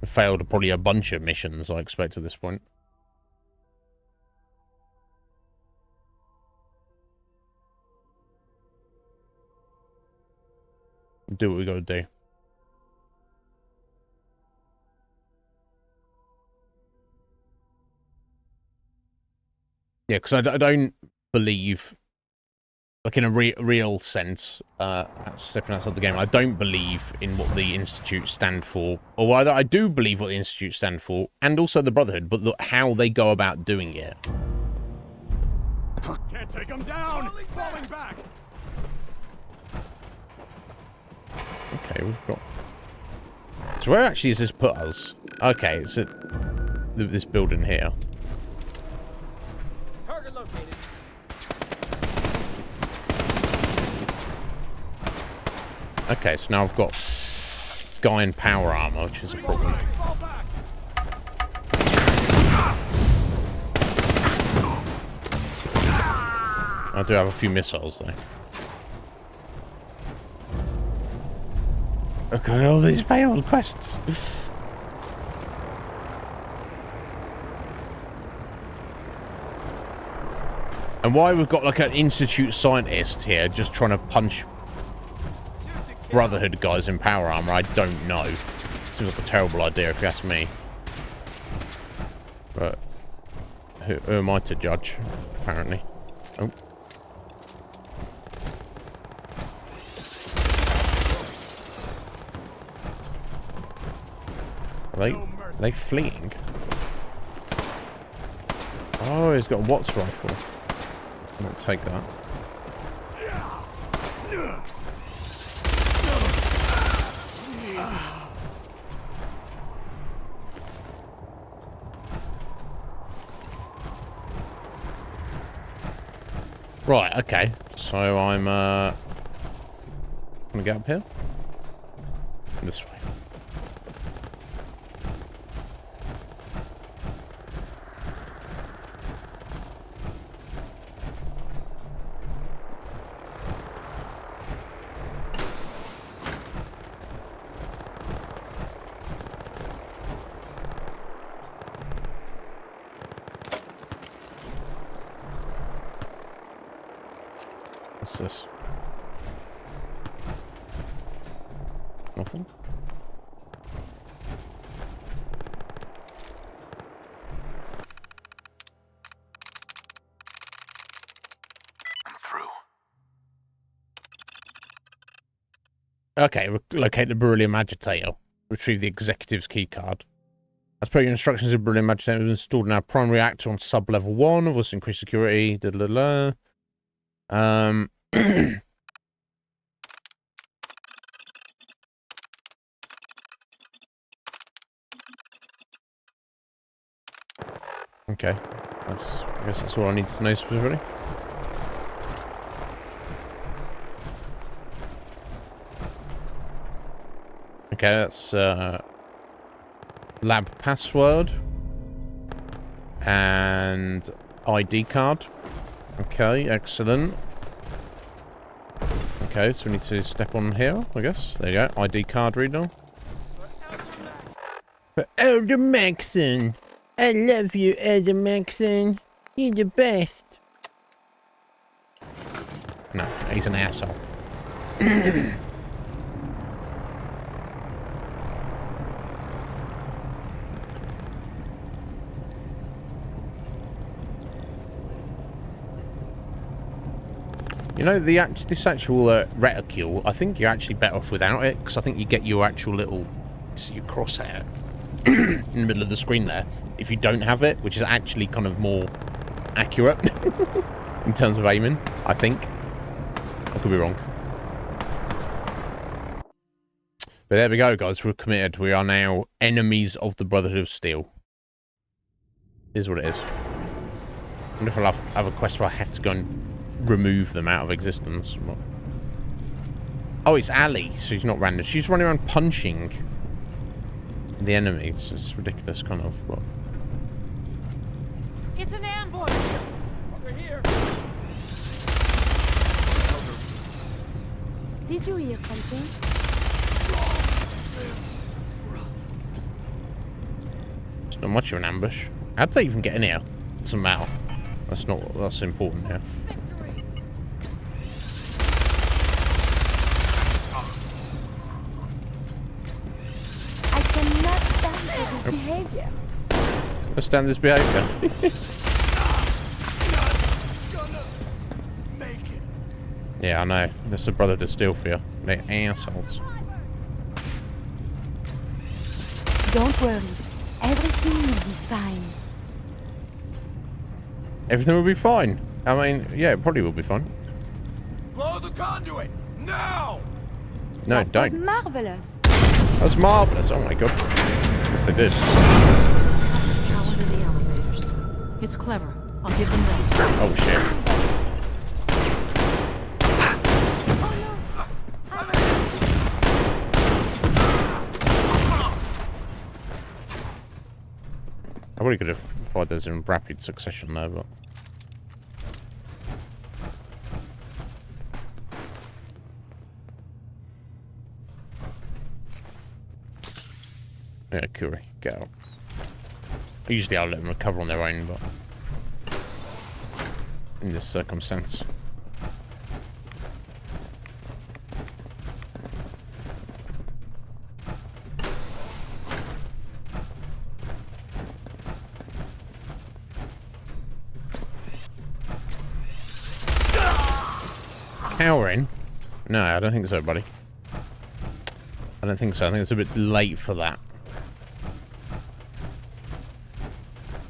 Failed probably a bunch of missions, I expect, at this point. Do what we gotta do. Yeah, because I don't believe, like in a real sense, stepping outside the game, I don't believe in what the Institute stand for. Or either I do believe what the Institute stand for, and also the Brotherhood, but how they go about doing it. Can't take them down! Falling back! Okay, we've got... So where actually has this put us? Okay, it's at this building here. Target located. Okay, so now I've got guy in power armor, which is a problem. I do have a few missiles though. Look at all these payload quests. And why we've got like an Institute scientist here just trying to punch Brotherhood guys in power armor, I don't know. Seems like a terrible idea if you ask me. But who am I to judge, apparently? Oh. Are they fleeing? Oh, he's got a Watts rifle. I'll take that. Right, okay. So I'm gonna get up here. This way. What's this? Nothing? I'm through. Okay, locate the beryllium agitator. Retrieve the executive's keycard. As per your instructions, the beryllium agitator was installed in our prime reactor on sub-level 1. Of course, increased security. Okay, I guess that's all I need to know specifically. Okay, that's lab password and ID card. Okay, excellent. Okay, so we need to step on here, I guess. There you go, ID card reader. For Elder Maxon. I love you, Elder Maxon. You're the best. No, he's an asshole. You know, this actual reticule, I think you're actually better off without it, because I think you get your actual little your crosshair in the middle of the screen there. If you don't have it, which is actually kind of more accurate in terms of aiming, I think. I could be wrong. But there we go, guys. We're committed. We are now enemies of the Brotherhood of Steel. Here's what it is. I wonder if I'll have a quest where I have to go and remove them out of existence. Oh, it's Ali, so she's not random. She's running around punching the enemies. It's ridiculous, kind of. But... It's an ambush! Over here! Did you hear something? It's not much of an ambush. How did they even get in here? Somehow. That's important here. I cannot stand this behavior. Let's stand this behavior. Yeah, I know. That's the Brotherhood of Steel for you. They're assholes. Don't worry. Everything will be fine. Everything will be fine. I mean, yeah, it probably will be fine. Blow the conduit! Now! No, That don't. was marvelous. That's marvelous. Oh my god. Yes, they did. Coward in the elevators. It's clever. I'll give them that. Oh shit. I probably could have fired those in rapid succession though, but... Yeah, Curry, get out. Usually I'll let them recover on their own, but... in this circumstance... Cowering? No, I don't think so, buddy. I don't think so. I think it's a bit late for that.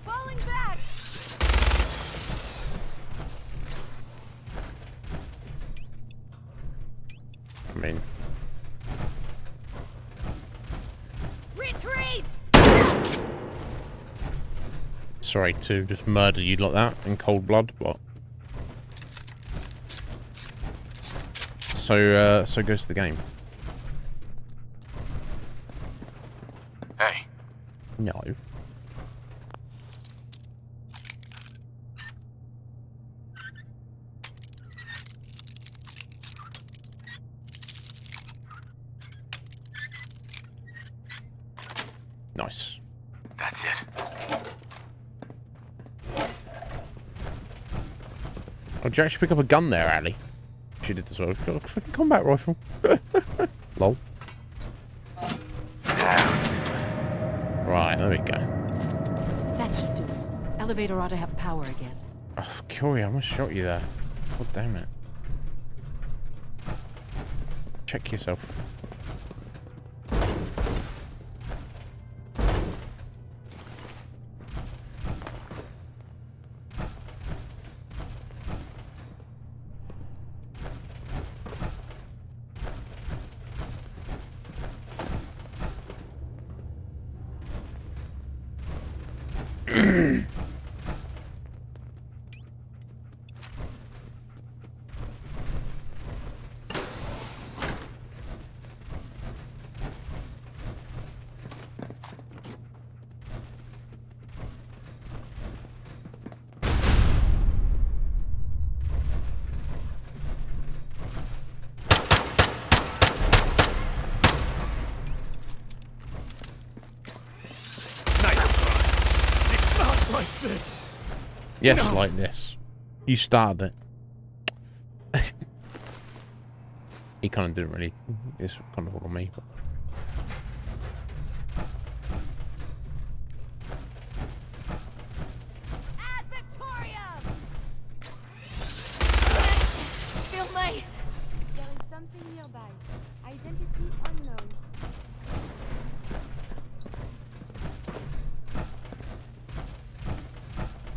Falling back! I mean... Retreat! Sorry to just murder you like that in cold blood, but... so goes the game. Hey. No. Nice. That's it. Oh, did you actually pick up a gun there, Ali? She did this well. Got a fucking combat rifle. Lol. Right, there we go. That should do it. Elevator ought to have power again. Oh, Curie, I almost shot you there. God damn it. Check yourself. Yes, no. Like this. You started it. He kind of didn't really. It's kind of all on me. But. Ad Victoriam! Feel my. There is something nearby. Identity unknown.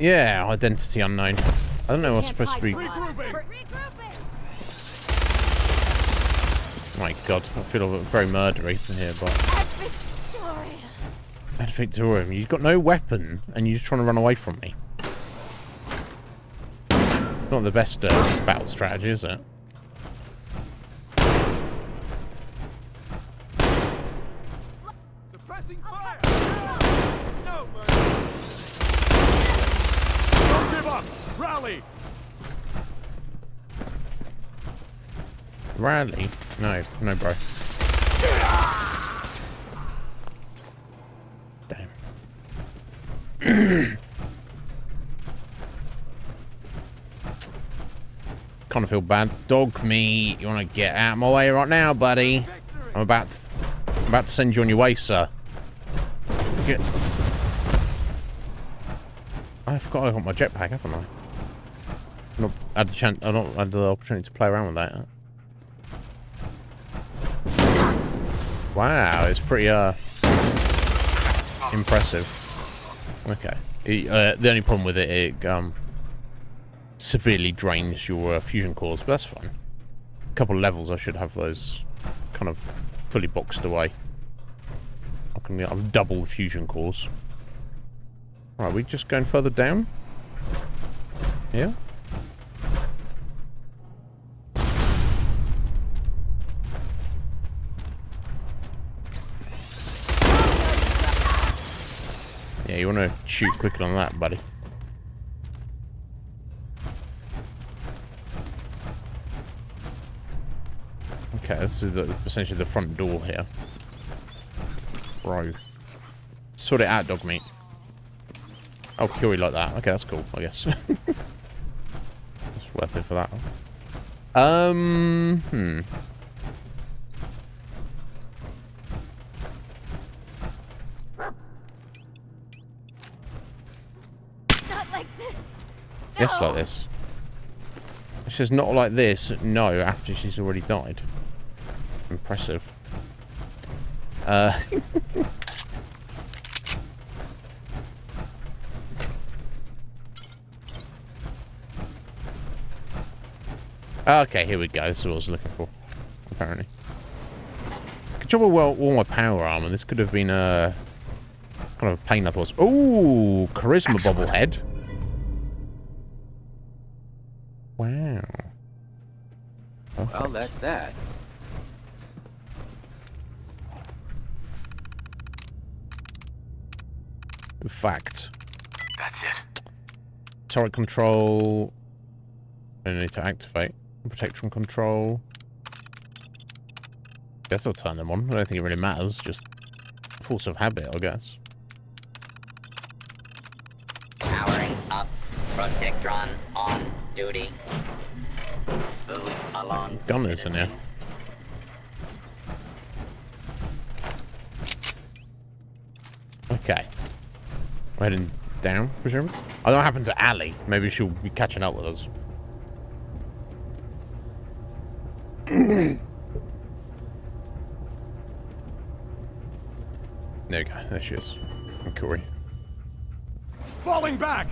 Yeah, identity unknown. I don't know what's supposed to be. My God, I feel very murdery here, but. Ad Victoriam, you've got no weapon, and you're just trying to run away from me. Not the best battle strategy, is it? Suppressing fire! No, Don't give up! Rally! Rally? No, no, bro. Damn. Kind of feel bad. Dog meat. You want to get out of my way right now, buddy? I'm about to send you on your way, sir. Get. I forgot I got my jetpack, haven't I? Not had the chance. I not had the opportunity to play around with that. Wow, it's pretty impressive. Okay. The only problem with it, severely drains your fusion cores, but that's fine. A couple of levels, I should have those kind of fully boxed away. I can have double the fusion cores. Right, we just going further down? Yeah. Yeah, you want to shoot quickly on that, buddy. Okay, this is essentially the front door here. Bro. Sort it out, dog meat. Oh, Curie like that. Okay, that's cool, I guess. It's worth it for that one. Not like this. No. Yes, like this. She says not like this. No, after she's already died. Impressive. Okay, here we go. This is what I was looking for, apparently. Good job with all my power armor. This could have been kind of a pain, I thought. Ooh, charisma bobblehead. Wow. Well, that's that. Fact. That's it. Turret control. I need to activate. Protect from control. Guess I'll turn them on. I don't think it really matters. Just force of habit, I guess. Powering up. Protectron on duty. Move along. Gun is in here. Okay. We're heading down, presumably. I don't know what happened to Ali. Maybe she'll be catching up with us. There we go. There she is. And Corey. Falling back!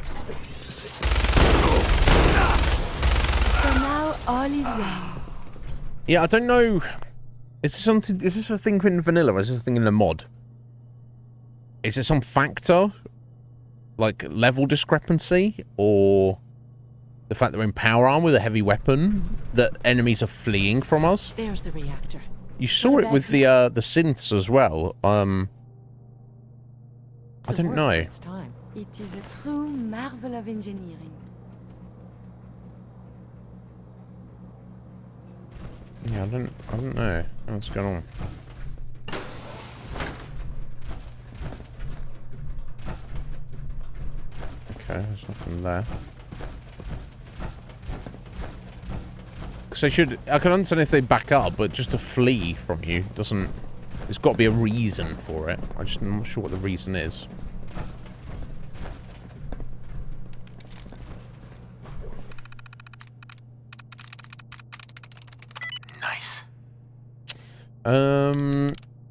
So now all is well. Yeah, I don't know. Is this something? Is this a thing in vanilla, or is this a thing in the mod? Is there some factor, like level discrepancy, or the fact that we're in power armor with a heavy weapon that enemies are fleeing from us? There's the reactor. You saw it with the synths as well. I don't know. It is a true marvel of engineering. Yeah, I don't know what's going on. Okay, there's nothing there. So I can understand if they back up, but just to flee from you doesn't. There's got to be a reason for it. I'm not sure what the reason is. Nice.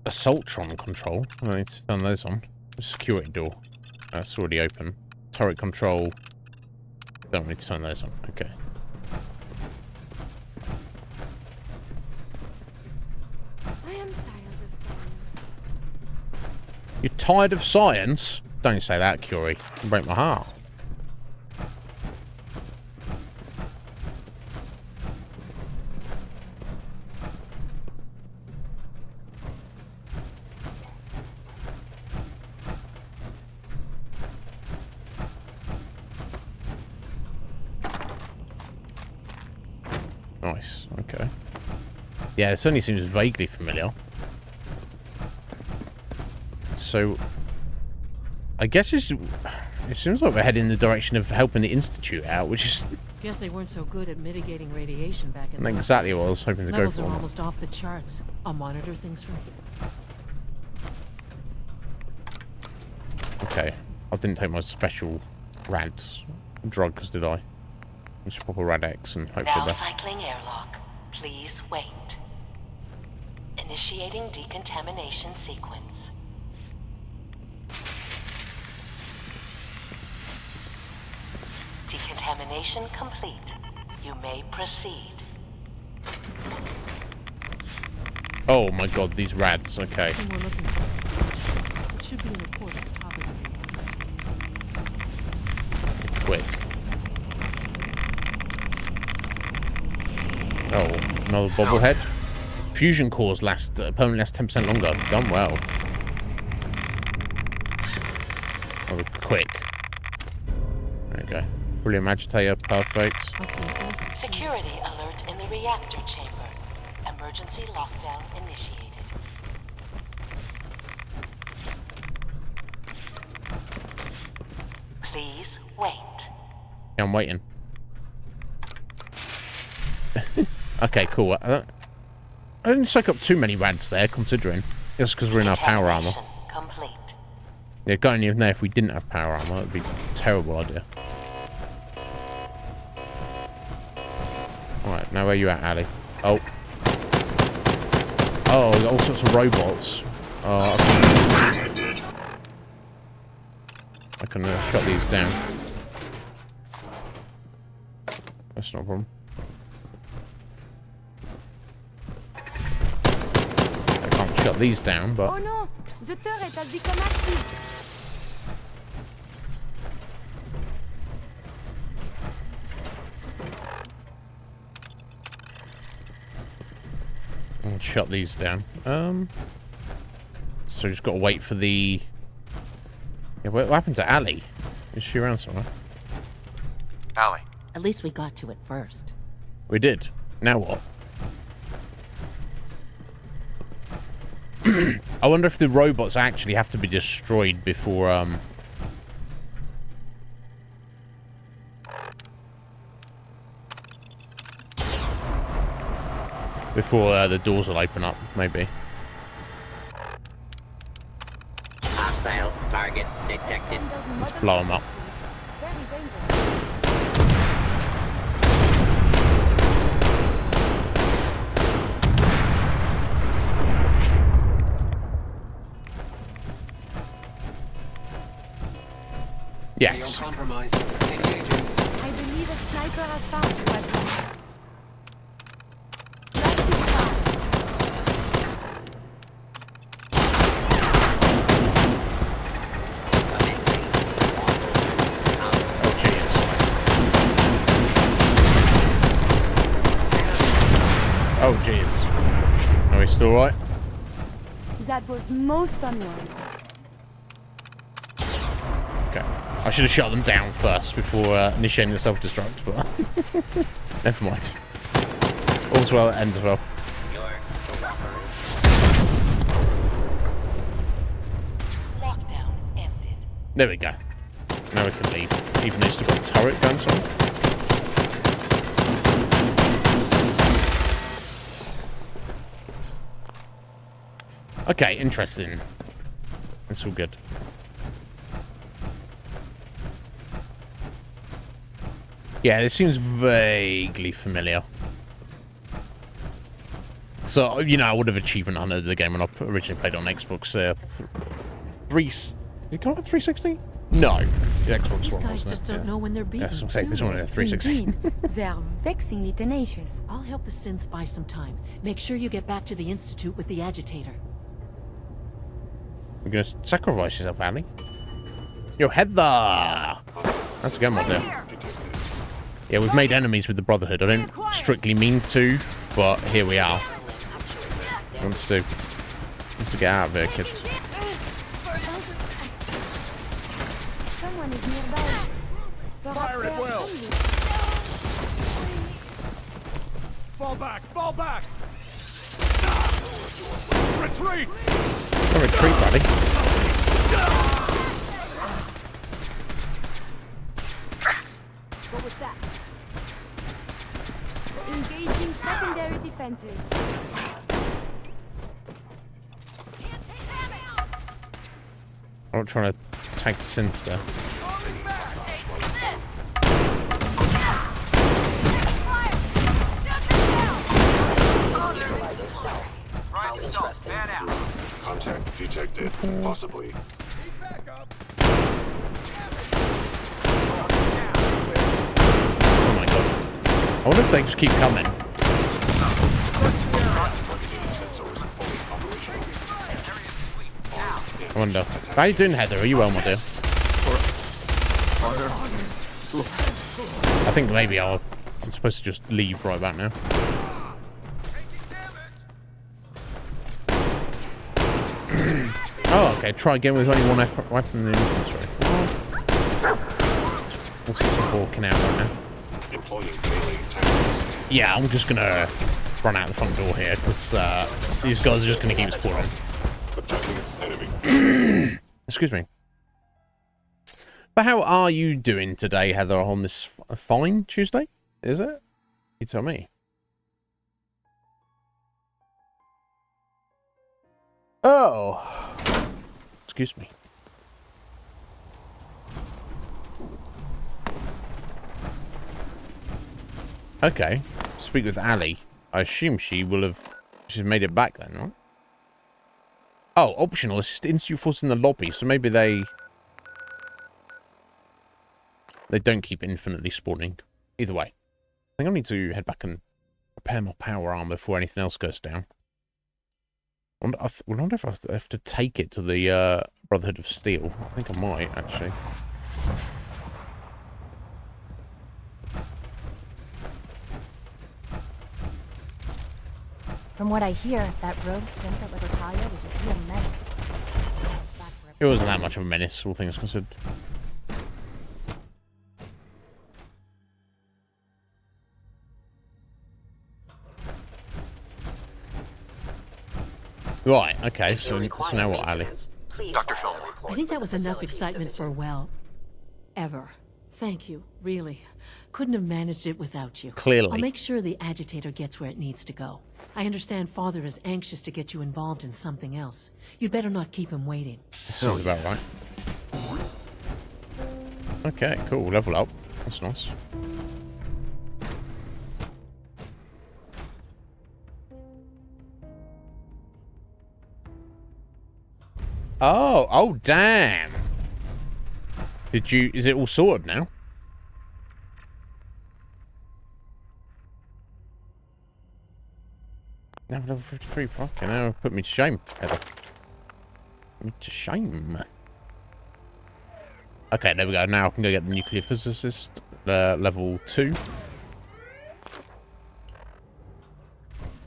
Assaultron control. I need to turn those on. Security door. That's already open. Turret control. Don't need to turn those on. Okay. I am tired of science. You're tired of science? Don't say that, Curie. It'll break my heart. Nice. Okay. Yeah, it certainly seems vaguely familiar. So, I guess it seems like we're heading in the direction of helping the Institute out, which is... Guess they weren't so good at mitigating radiation back in the exactly what I was hoping to go Levels for. are almost off the charts. I'll monitor things from here. Okay. I didn't take my special rads drugs, did I? Just pop a Rad-X and hope for the Now best. cycling airlock. Please wait. Initiating decontamination sequence. Decontamination complete. You may proceed. Oh my god, these rads. Okay. Thing we're looking for. It should be in a port at the top of the Quick. Oh, another bobblehead. Fusion cores last permanently last 10% longer. Done well. Oh, quick. There we go. Brilliant agitator. Perfect. Security alert in the reactor chamber. Emergency lockdown initiated. Please wait. Yeah, I'm waiting. Okay, cool. I didn't soak up too many rads there, considering. Just because we're in our power armor. Complete. Yeah, going in there if we didn't have power armor, that'd be a terrible idea. Alright, now where you at, Ali? Oh. Oh, we got all sorts of robots. Oh, I can shut these down. That's not a problem. I can't shut these down, but... Oh no! The turret has become active! shut these down. So just got to wait for the... Yeah, what happened to Allie? Is she around somewhere? Allie. At least we got to it first. We did. Now what? I wonder if the robots actually have to be destroyed before, before the doors will open up, maybe. Hostile target detected. Let's blow them up. Yes. I believe a sniper has found the weapon. Oh, jeez. Oh, jeez. Are we still right? That was most unwise. Okay. I should have shut them down first before initiating the self-destruct, but never mind. All's well that ends well. Lockdown ended. There we go. Now we can leave. Even though it's still got a turret going somewhere. Okay, interesting. That's all good. Yeah, this seems vaguely familiar. So, you know, I would have achievement hunted the game when I originally played on Xbox. Did it come out on 360? No. The Xbox These One, guys wasn't just it? don't Yeah. know when they're beaten. Yes, I'm saying this one at 360. Indeed, they are vexingly tenacious. I'll help the synths buy some time. Make sure you get back to the Institute with the agitator. You're gonna sacrifice yourself, Allie. Yo, Heather! That's a good one there. Yeah, we've made enemies with the Brotherhood. I don't strictly mean to, but here we are. Wants to get out of here, kids. Someone is nearby. Fire at will. Fall back! Fall back! Retreat! Don't retreat, buddy. What was that? Engaging secondary defenses. I'm not trying to tank the synths there. Contact detected. Possibly. Oh my god. I wonder if they just keep coming. I wonder. How you doing, Heather? Are you well, my dear? I think maybe I'm supposed to just leave right back now. Oh, okay. Try again with only one weapon in the inventory. What's this walking out right now? Yeah, I'm just gonna run out the front door here because these guys are just gonna keep spawning. Excuse me. But how are you doing today, Heather, on this fine Tuesday? Is it? You tell me. Oh. Excuse me. Okay. Speak with Allie. I assume she's made it back then, right? Oh, optional. Assist Institute Force in the lobby, so maybe they don't keep infinitely spawning. Either way. I think I need to head back and repair my power arm before anything else goes down. I wonder if I have to take it to the Brotherhood of Steel. I think I might, actually. From what I hear, that rogue synth at Libertalia was a real menace. It wasn't that much of a menace, all things considered. Right, okay, so now what, Ali? Dr. Fillmore. I think that was enough excitement for, well, ever. Thank you, really. Couldn't have managed it without you. Clearly. I'll make sure the agitator gets where it needs to go. I understand Father is anxious to get you involved in something else. You'd better not keep him waiting. Sounds about right. Okay, cool. Level up. That's nice. Oh, damn. Is it all sorted now? No, level 53. Fucking hell, put me to shame, Heather. Put me to shame. Okay, there we go. Now I can go get the nuclear physicist, level 2.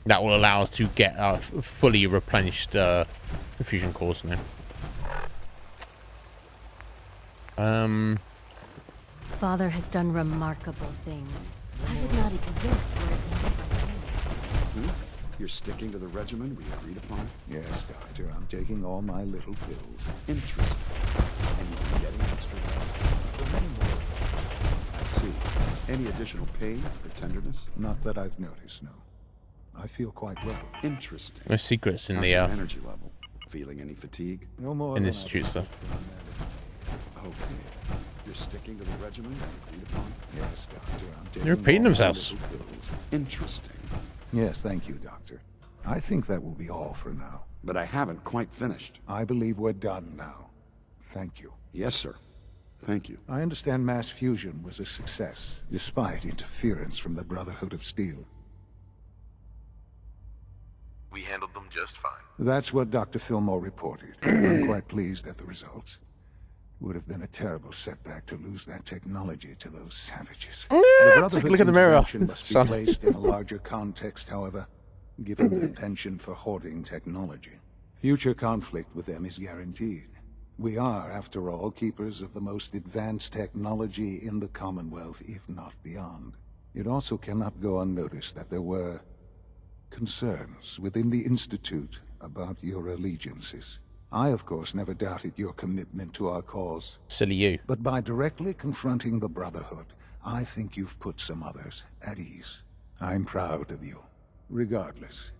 That will allow us to get our fully replenished fusion cores now. Father has done remarkable things. I would not exist were it not for him. You're sticking to the regimen we agreed upon? Yes, Doctor. I'm taking all my little pills. Interesting. And you've been getting extra rest. For many more. I see. Any additional pain or tenderness? Not that I've noticed, no. I feel quite well. Interesting. No secrets in How's the your energy level? Feeling any fatigue? No more in than the institute stuff. Okay. You're sticking to the regimen we agreed upon? Yes, Doctor. I'm taking They're repeating all my themselves. little pills. Interesting. Yes, thank you, Doctor. I think that will be all for now. But I haven't quite finished. I believe we're done now. Thank you. Yes, sir. Thank you. I understand mass fusion was a success, despite interference from the Brotherhood of Steel. We handled them just fine. That's what Dr. Fillmore reported. I'm quite pleased at the results. It would have been a terrible setback to lose that technology to those savages. Take a look at the mirror, intervention must be son. placed in a larger context, however, given their penchant for hoarding technology. Future conflict with them is guaranteed. We are, after all, keepers of the most advanced technology in the Commonwealth, if not beyond. It also cannot go unnoticed that there were concerns within the Institute about your allegiances. I, of course, never doubted your commitment to our cause. Silly you. But by directly confronting the Brotherhood, I think you've put some others at ease. I'm proud of you. Regardless,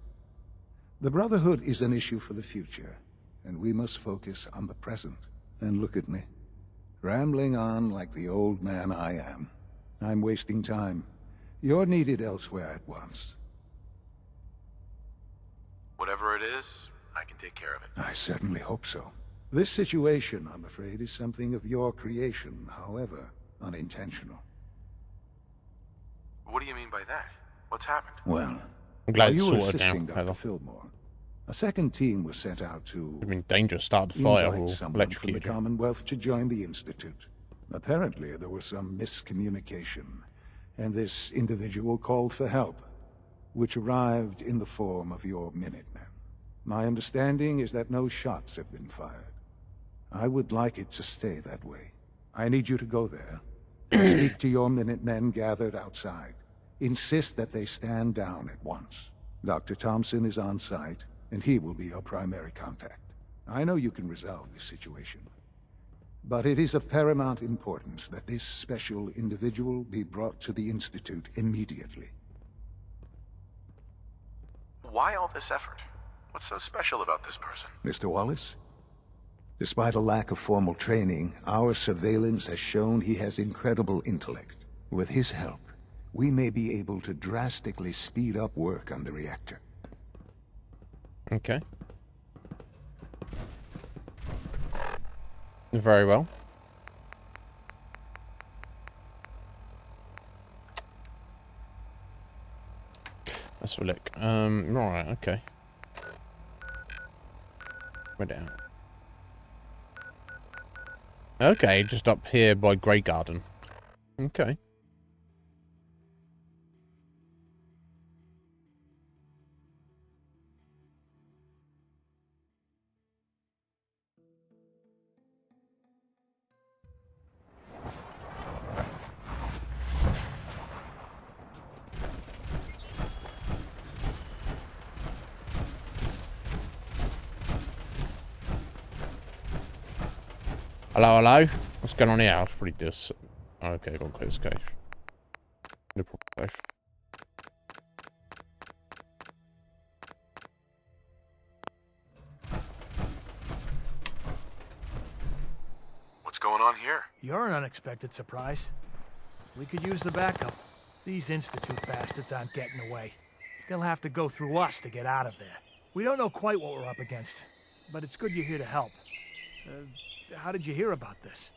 the Brotherhood is an issue for the future, and we must focus on the present. And look at me, rambling on like the old man I am. I'm wasting time. You're needed elsewhere at once. Whatever it is, I can take care of it. I certainly hope so. This situation, I'm afraid, is something of your creation, however unintentional. What do you mean by that? What's happened? Well, I'm glad while it's you were sorted assisting now, Dr. Heather. Fillmore, a second team was sent out to I mean, dangerous start the fire invite will someone from the electrocute you. Commonwealth to join the Institute. Apparently, there was some miscommunication, and this individual called for help, which arrived in the form of your Minutemen. My understanding is that no shots have been fired. I would like it to stay that way. I need you to go there, and speak to your Minutemen gathered outside. Insist that they stand down at once. Dr. Thompson is on site, and he will be your primary contact. I know you can resolve this situation, but it is of paramount importance that this special individual be brought to the Institute immediately. Why all this effort? What's so special about this person? Mr. Wallace? Despite a lack of formal training, our surveillance has shown he has incredible intellect. With his help, we may be able to drastically speed up work on the reactor. Okay. Very well. Let's have a look. Right, okay. We're down. Okay, just up here by Grey Garden. Okay. Hello, hello. What's going on here? I'll probably do this. Okay, got to close cave. No problem, cave. What's going on here? You're an unexpected surprise. We could use the backup. These Institute bastards aren't getting away. They'll have to go through us to get out of there. We don't know quite what we're up against, but it's good you're here to help. How did you hear about this?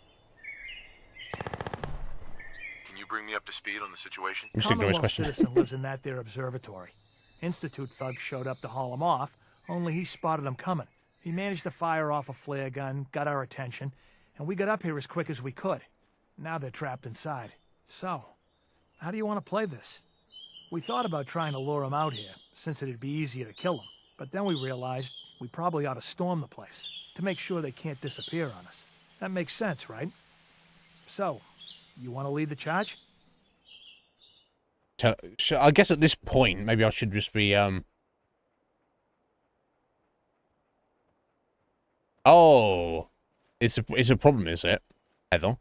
Can you bring me up to speed on the situation? Commonwealth citizen lives in that there observatory. Institute thugs showed up to haul him off, only he spotted them coming. He managed to fire off a flare gun, got our attention, and we got up here as quick as we could. Now they're trapped inside. So, how do you want to play this? We thought about trying to lure him out here, since it'd be easier to kill him. But then we realized we probably ought to storm the place, to make sure they can't disappear on us. That makes sense, right? So, you want to lead the charge? I guess at this point, maybe I should just be, Oh! It's a problem, is it, Heather?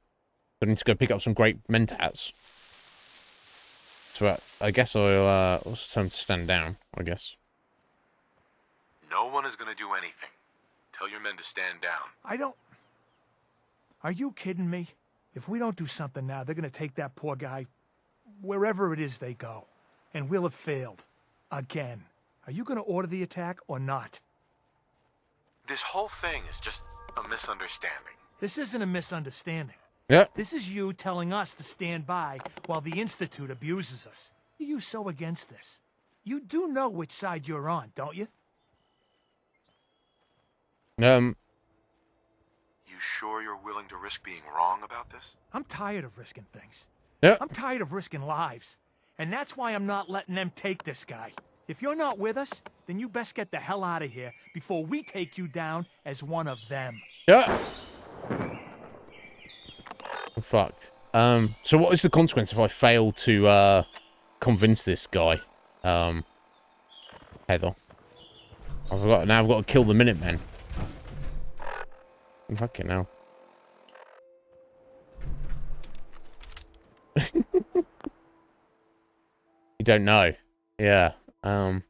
I need to go pick up some great mentats. So I guess I'll, it's time to stand down, I guess. No one is gonna do anything. Tell your men to stand down. Are you kidding me? If we don't do something now, they're gonna take that poor guy wherever it is they go. And we'll have failed. Again. Are you gonna order the attack or not? This whole thing is just a misunderstanding. This isn't a misunderstanding. Yeah. This is you telling us to stand by while the Institute abuses us. Why are you so against this? You do know which side you're on, don't you? You sure you're willing to risk being wrong about this? I'm tired of risking things. Yeah. I'm tired of risking lives. And that's why I'm not letting them take this guy. If you're not with us, then you best get the hell out of here before we take you down as one of them. Yeah. Oh, fuck. So what is the consequence if I fail to, convince this guy? Heather. Now I've got to kill the Minutemen. Fucking hell. You don't know. Yeah. Well,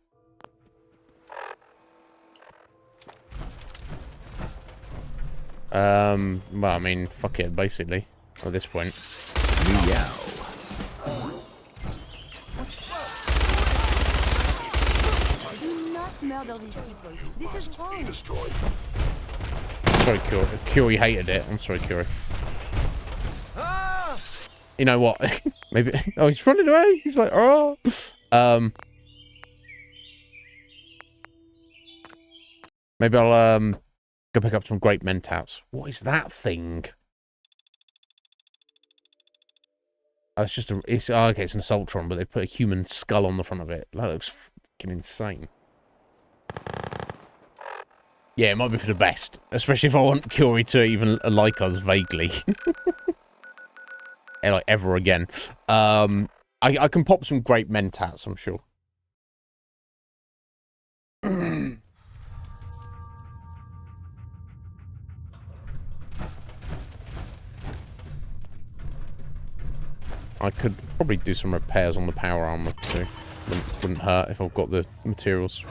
I mean, fuck it, basically, at this point. Meow. Do not murder these people. This is wrong. Destroyed. Sorry, Curie hated it. I'm sorry, Curie. You know what? Maybe. Oh, he's running away. He's like, oh. Maybe I'll go pick up some great mentats. What is that thing? Oh, it's just a. It's okay. It's an assaultron, but they put a human skull on the front of it. That looks fucking insane. Yeah, it might be for the best, especially if I want Curie to even like us vaguely. Like ever again. I can pop some great mentats, I'm sure. I could probably do some repairs on the power armor too. Wouldn't hurt if I've got the materials.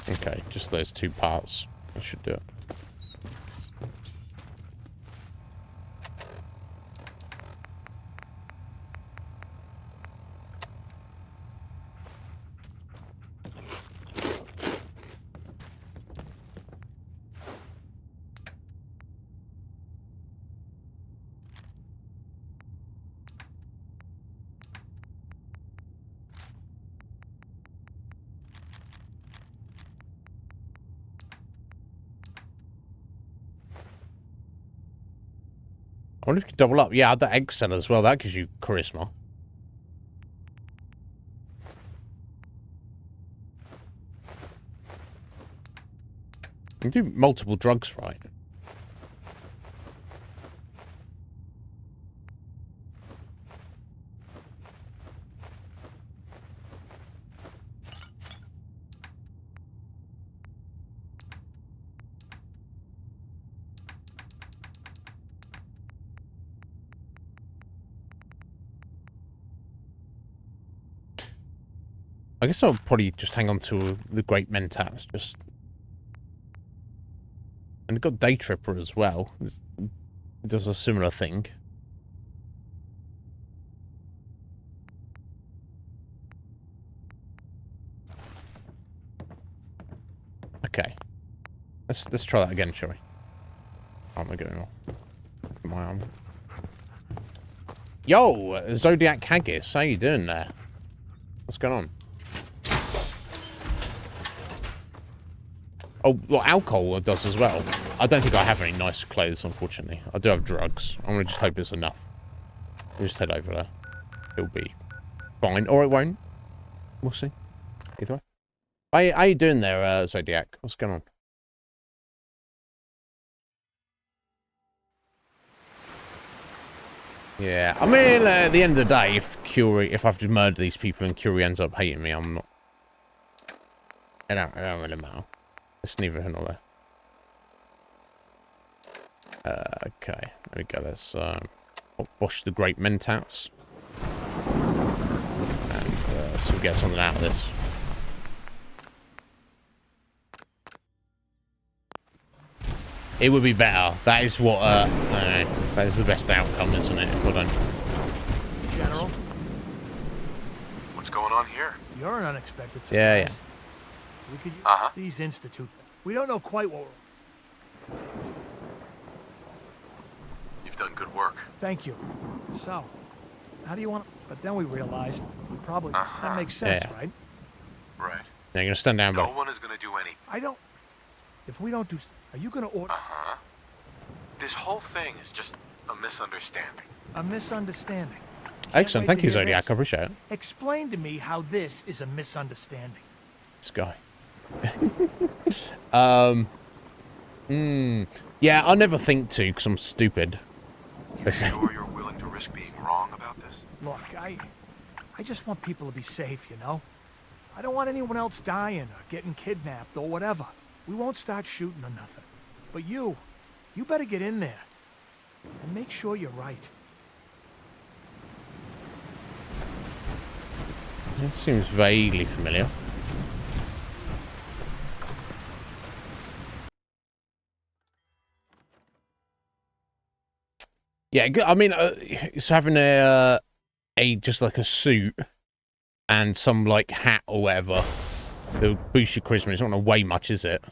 Okay, just those two parts. I should do it. I wonder if you could double up. Yeah, the egg seller as well. That gives you charisma. You can do multiple drugs, right? I guess I'll probably just hang on to the Great Mentats. Just, and we've got Day Tripper as well. It does a similar thing. Okay, let's try that again, shall we? How am I going on? My arm. Yo, Zodiac Haggis, how you doing there? What's going on? Oh, well, alcohol does as well. I don't think I have any nice clothes, unfortunately. I do have drugs. I'm gonna just hope it's enough. We'll just head over there. It'll be fine, or it won't. We'll see. Either way. How you doing there, Zodiac? What's going on? Yeah, I mean, at the end of the day, if I've to murder these people and Curie ends up hating me, I'm not. It don't really matter. It's neither here nor there. Okay, there we go. Let's wash the Great Mentats, and so we get something out of this. It would be better. That is what, that is the best outcome, isn't it? Well done. General? What's going on here? You're an unexpected surprise. Yeah. We could use these Institute. We don't know quite what we're... You've done good work. Thank you. So, how do you want... But then we realized we probably... That makes sense, right? Right. Now you're gonna stand down, buddy. No one is gonna do anything. I don't... If we don't do... Are you gonna order... This whole thing is just a misunderstanding. A misunderstanding. Excellent. Thank you, Zodiac. I appreciate it. Explain to me how this is a misunderstanding. This guy. Yeah, I never think to because I'm stupid. You sure you're willing to risk being wrong about this? Look, I just want people to be safe, you know? I don't want anyone else dying or getting kidnapped or whatever. We won't start shooting or nothing. But you better get in there and make sure you're right. It seems vaguely familiar. Yeah, I mean, it's having a just like a suit and some like hat or whatever to boost your charisma. It's not gonna weigh much, is it?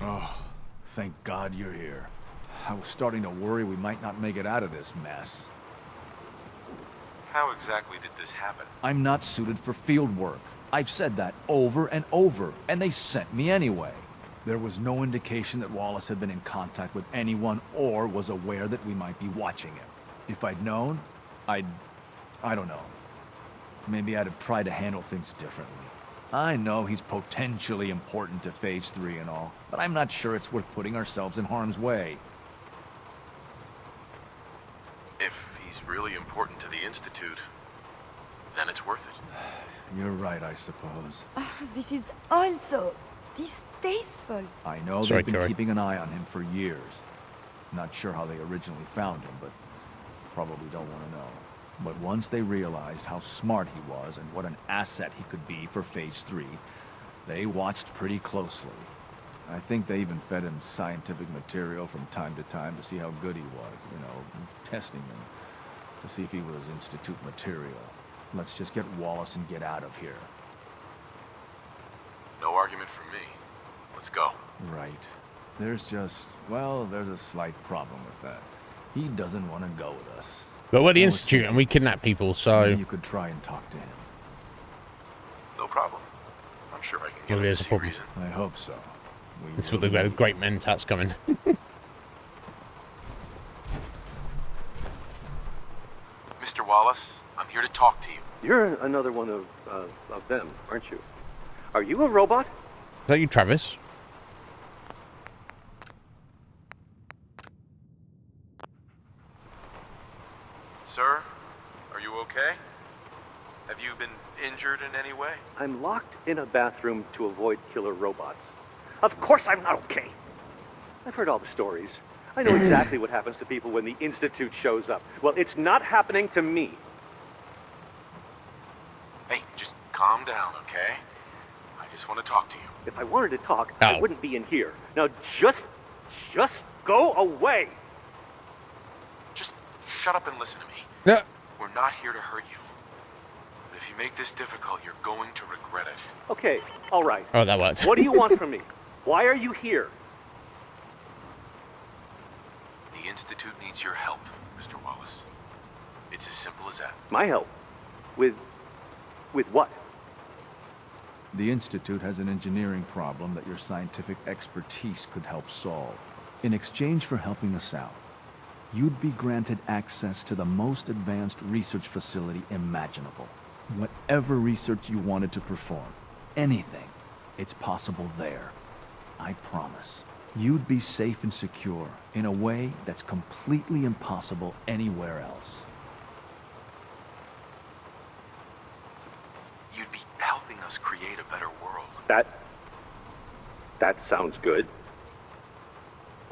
Oh, thank God you're here. I was starting to worry we might not make it out of this mess. How exactly did this happen? I'm not suited for field work. I've said that over and over, and they sent me anyway. There was no indication that Wallace had been in contact with anyone or was aware that we might be watching him. If I'd known, I don't know. Maybe I'd have tried to handle things differently. I know he's potentially important to Phase 3 and all, but I'm not sure it's worth putting ourselves in harm's way. If he's really important to the Institute, then it's worth it. You're right, I suppose. This is also distasteful. I know they've been keeping an eye on him for years. Not sure how they originally found him, but probably don't want to know. But once they realized how smart he was and what an asset he could be for Phase 3, they watched pretty closely. I think they even fed him scientific material from time to time to see how good he was, you know, testing him to see if he was Institute material. Let's just get Wallace and get out of here. No argument from me. Let's go. Right. There's just, well, there's a slight problem with that. He doesn't want to go with us. But we're the Institute and we kidnap people, so... Maybe you could try and talk to him. No problem. I'm sure I can get him to see reason. I hope so. This is what the Great Mentats coming. Mr. Wallace, I'm here to talk to you. You're another one of them, aren't you? Are you a robot? Is that you, Travis? Sir, are you okay? Have you been injured in any way? I'm locked in a bathroom to avoid killer robots. Of course I'm not okay. I've heard all the stories. I know exactly what happens to people when the Institute shows up. Well, it's not happening to me. Hey, just calm calm down, okay? I just want to talk to you. If I wanted to talk, I wouldn't be in here. Now just go away. Just shut up and listen to me. Yeah. We're not here to hurt you. But if you make this difficult, you're going to regret it. Okay, all right. Oh, that worked. What do you want from me? Why are you here? The Institute needs your help, Mr. Wallace. It's as simple as that. My help? With what? The Institute has an engineering problem that your scientific expertise could help solve. In exchange for helping us out, you'd be granted access to the most advanced research facility imaginable. Whatever research you wanted to perform, anything, it's possible there. I promise. You'd be safe and secure in a way that's completely impossible anywhere else. You'd be helping us create a better world. That sounds good.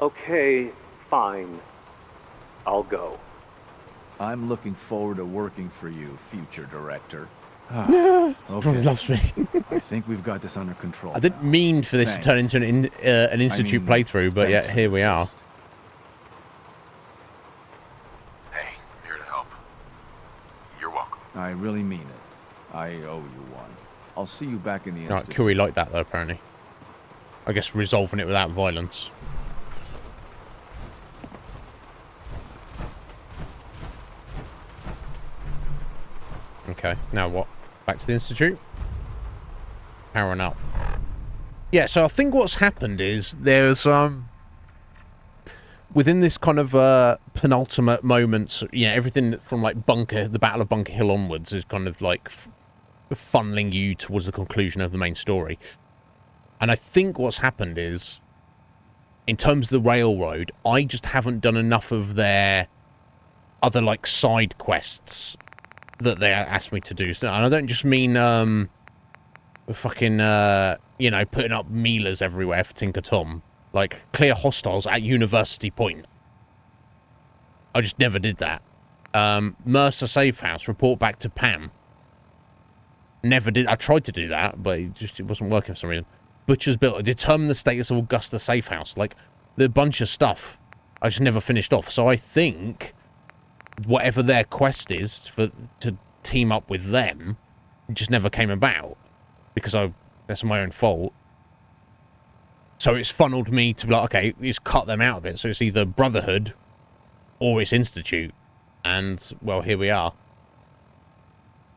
Okay, fine. I'll go. I'm looking forward to working for you, future director. Probably loves me. I think we've got this under control. I didn't mean for this to turn into an Institute playthrough, but yeah, here we are. Hey, I'm here to help. You're welcome. I really mean it. I owe you one. I'll see you back in the Right, Institute. Kui liked that though, apparently. I guess resolving it without violence. Okay, now what? Back to the Institute? Powering up. Yeah, so I think what's happened is there's, within this kind of, penultimate moments, you know, everything from, like, the Battle of Bunker Hill onwards is kind of, like, funneling you towards the conclusion of the main story. And I think what's happened is, in terms of the railroad, I just haven't done enough of their other, like, side quests that they asked me to do. And I don't just mean, fucking, you know, putting up Milas everywhere for Tinker Tom. Like, clear hostiles at University Point. I just never did that. Mercer Safe House, report back to Pam. Never did. I tried to do that, but it wasn't working for some reason. Butcher's Bill, determine the status of Augusta Safe House. Like, the bunch of stuff I just never finished off. So I think whatever their quest is to team up with them just never came about because that's my own fault. So it's funneled me to be like, okay, just cut them out of it. So it's either Brotherhood or it's Institute. And, well, here we are.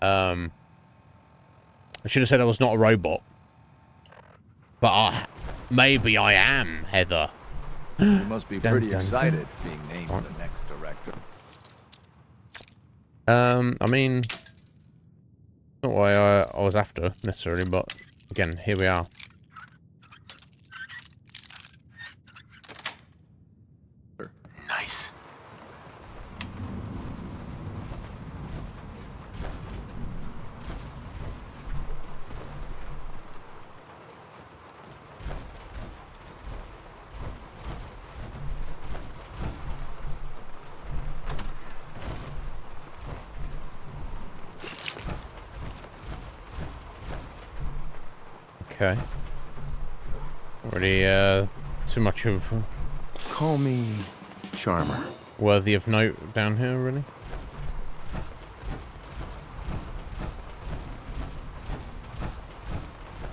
I should have said I was not a robot. But maybe I am, Heather. You must be pretty excited being named the next director. I mean, not what I was after, necessarily, but again, here we are. Nice. Okay. Already, too much of... Call me Charmer. Worthy of note down here, really?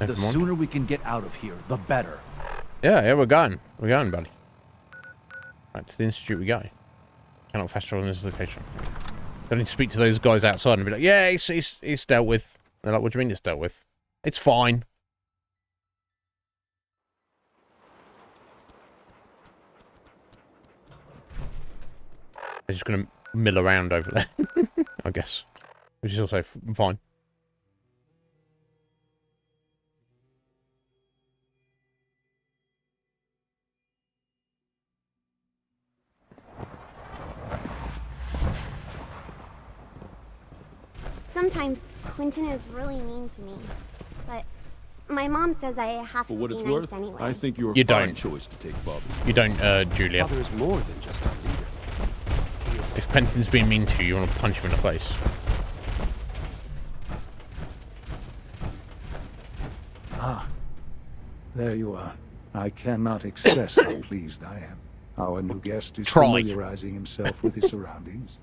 The sooner we can get out of here, the better. Yeah, we're going. We're going, buddy. Right, to the Institute we go. Cannot fast travel in this location. Don't need to speak to those guys outside and be like, yeah, it's dealt with. They're like, what do you mean it's dealt with? It's fine. They're just going to mill around over there, I guess. Which is also fine. Sometimes Quentin is really mean to me, but my mom says I have to For what be it's nice worth, anyway. I think you're a You fine don't. choice to take Bobby. You don't, Julia. Father is more than just our leader. If Quentin's being mean to you, you want to punch him in the face. Ah, there you are. I cannot express how pleased I am. Our new guest is familiarizing himself with his surroundings.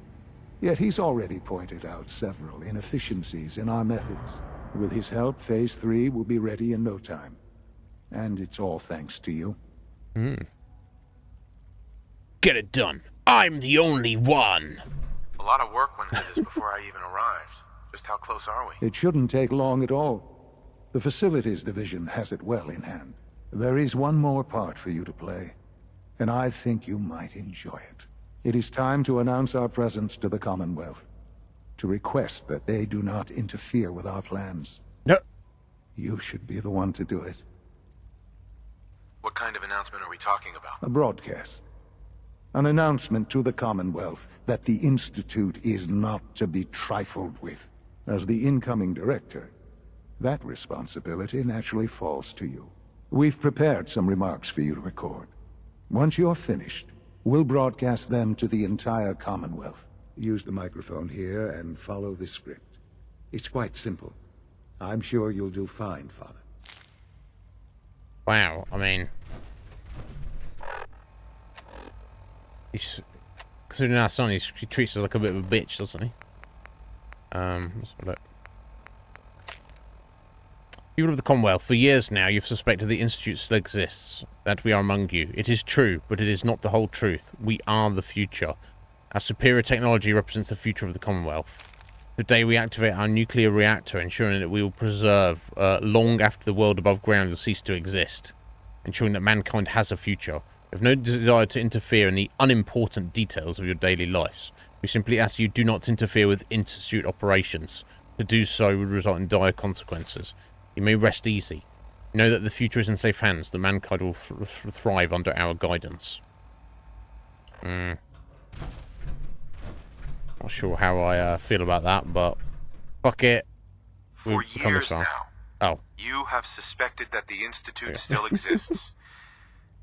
Yet he's already pointed out several inefficiencies in our methods. With his help, Phase 3 will be ready in no time. And it's all thanks to you. Get it done. I'm the only one. A lot of work went into this before I even arrived. Just how close are we? It shouldn't take long at all. The Facilities Division has it well in hand. There is one more part for you to play, and I think you might enjoy it. It is time to announce our presence to the Commonwealth, to request that they do not interfere with our plans. No. You should be the one to do it. What kind of announcement are we talking about? A broadcast. An announcement to the Commonwealth that the Institute is not to be trifled with. As the incoming director, that responsibility naturally falls to you. We've prepared some remarks for you to record. Once you're finished, we'll broadcast them to the entire Commonwealth. Use the microphone here and follow the script. It's quite simple. I'm sure you'll do fine, Father. Wow, I mean... He's... Considering our son, he treats us like a bit of a bitch, doesn't he? Let's have a look. People of the Commonwealth, for years now you've suspected the Institute still exists, that we are among you. It is true, but it is not the whole truth. We are the future. Our superior technology represents the future of the Commonwealth. Today we activate our nuclear reactor, ensuring that we will preserve long after the world above ground has ceased to exist, ensuring that mankind has a future. We have no desire to interfere in the unimportant details of your daily lives. We simply ask you do not interfere with Institute operations. To do so would result in dire consequences. You may rest easy. Know that the future is in safe hands. The mankind will thrive under our guidance. Not sure how I feel about that, but fuck it. For years now, oh, you have suspected that the Institute still exists.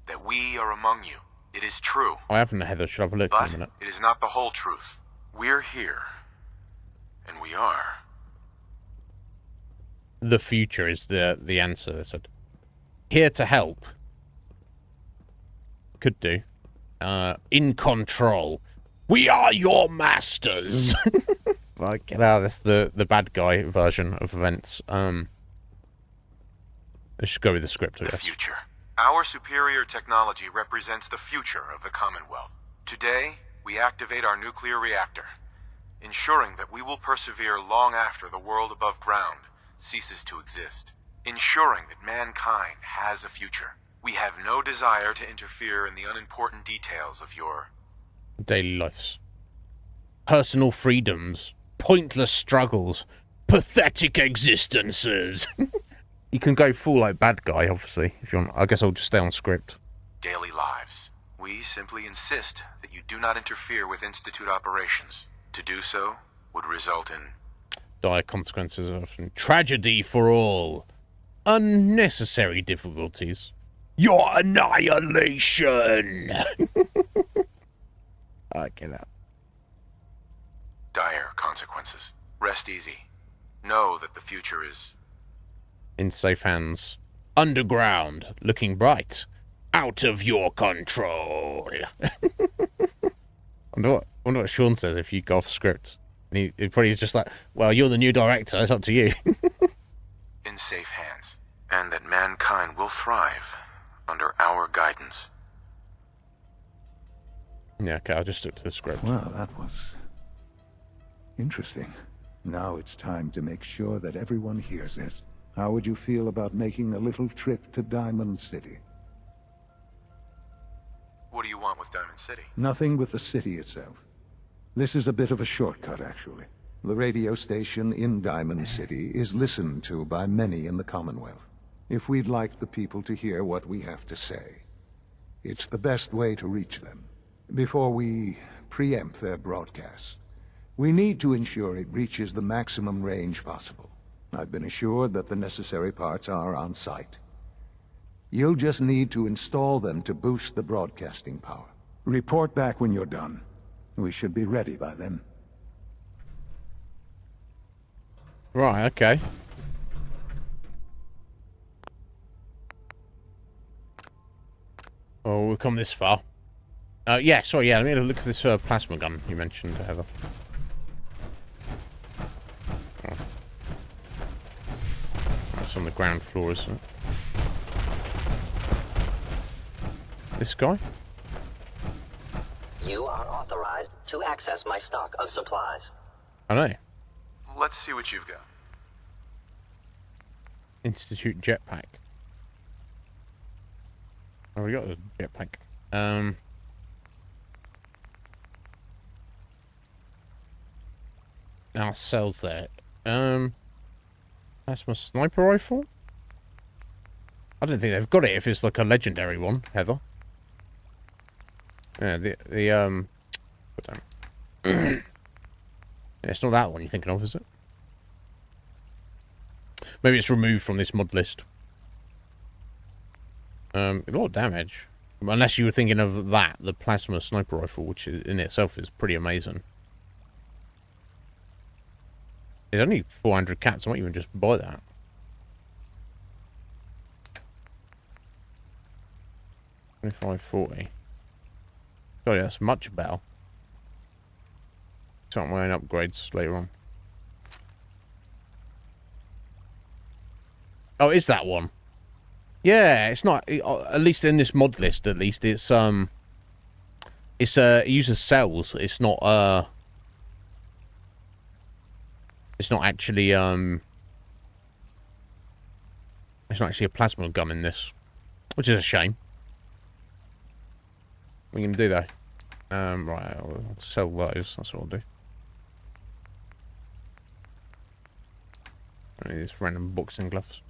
That we are among you. It is true. I haven't, Heather. Should I have a look in a minute? It is not the whole truth. We're here. And we are. The future is the answer, they said. Here to help. Could do. In control. We are your masters. Like, that's the bad guy version of events. Let's just go with the script, I guess. The future. Our superior technology represents the future of the Commonwealth. Today, we activate our nuclear reactor, ensuring that we will persevere long after the world above ground ceases to exist, ensuring that mankind has a future. We have no desire to interfere in the unimportant details of your daily lives. Personal freedoms, pointless struggles, pathetic existences. You can go full like bad guy, obviously, if you want. I guess I'll just stay on script. Daily lives. We simply insist that you do not interfere with Institute operations. To do so would result in dire consequences of tragedy for all. Unnecessary difficulties. Your annihilation! I get that. Dire consequences. Rest easy. Know that the future is in safe hands. Underground, looking bright. Out of your control. I wonder what Sean says if you go off script. And he probably is just like, well, you're the new director, it's up to you. in safe hands. And that mankind will thrive under our guidance. Yeah, okay, I'll just stick to the script. Well, that was interesting. Now it's time to make sure that everyone hears it. How would you feel about making a little trip to Diamond City? What do you want with Diamond City? Nothing with the city itself. This is a bit of a shortcut, actually. The radio station in Diamond City is listened to by many in the Commonwealth. If we'd like the people to hear what we have to say, it's the best way to reach them. Before we preempt their broadcast, we need to ensure it reaches the maximum range possible. I've been assured that the necessary parts are on site. You'll just need to install them to boost the broadcasting power. Report back when you're done. We should be ready by then. Right, okay. we've come this far. Yeah, sorry, yeah, let me look at this plasma gun you mentioned, Heather. Oh. That's on the ground floor, isn't it? This guy? You are authorized to access my stock of supplies. I know. Let's see what you've got. Institute jetpack. Oh, we got the jetpack. Our cells there. That's my sniper rifle. I don't think they've got it if it's like a legendary one, Heather. Yeah, yeah, it's not that one you're thinking of, is it? Maybe it's removed from this mod list. A lot of damage. Unless you were thinking of that, the plasma sniper rifle, which in itself is pretty amazing. It's only 400 cats, I might even just buy that. $25.40. Oh yeah, that's much better. Start my own upgrades later on. Oh, is that one? Yeah, it's not. At least in this mod list, at least it uses cells. It's not actually it's not actually a plasma gun in this, which is a shame. What are you gonna do though? Right, I'll sell those. That's what I'll do. I need these random boxing gloves.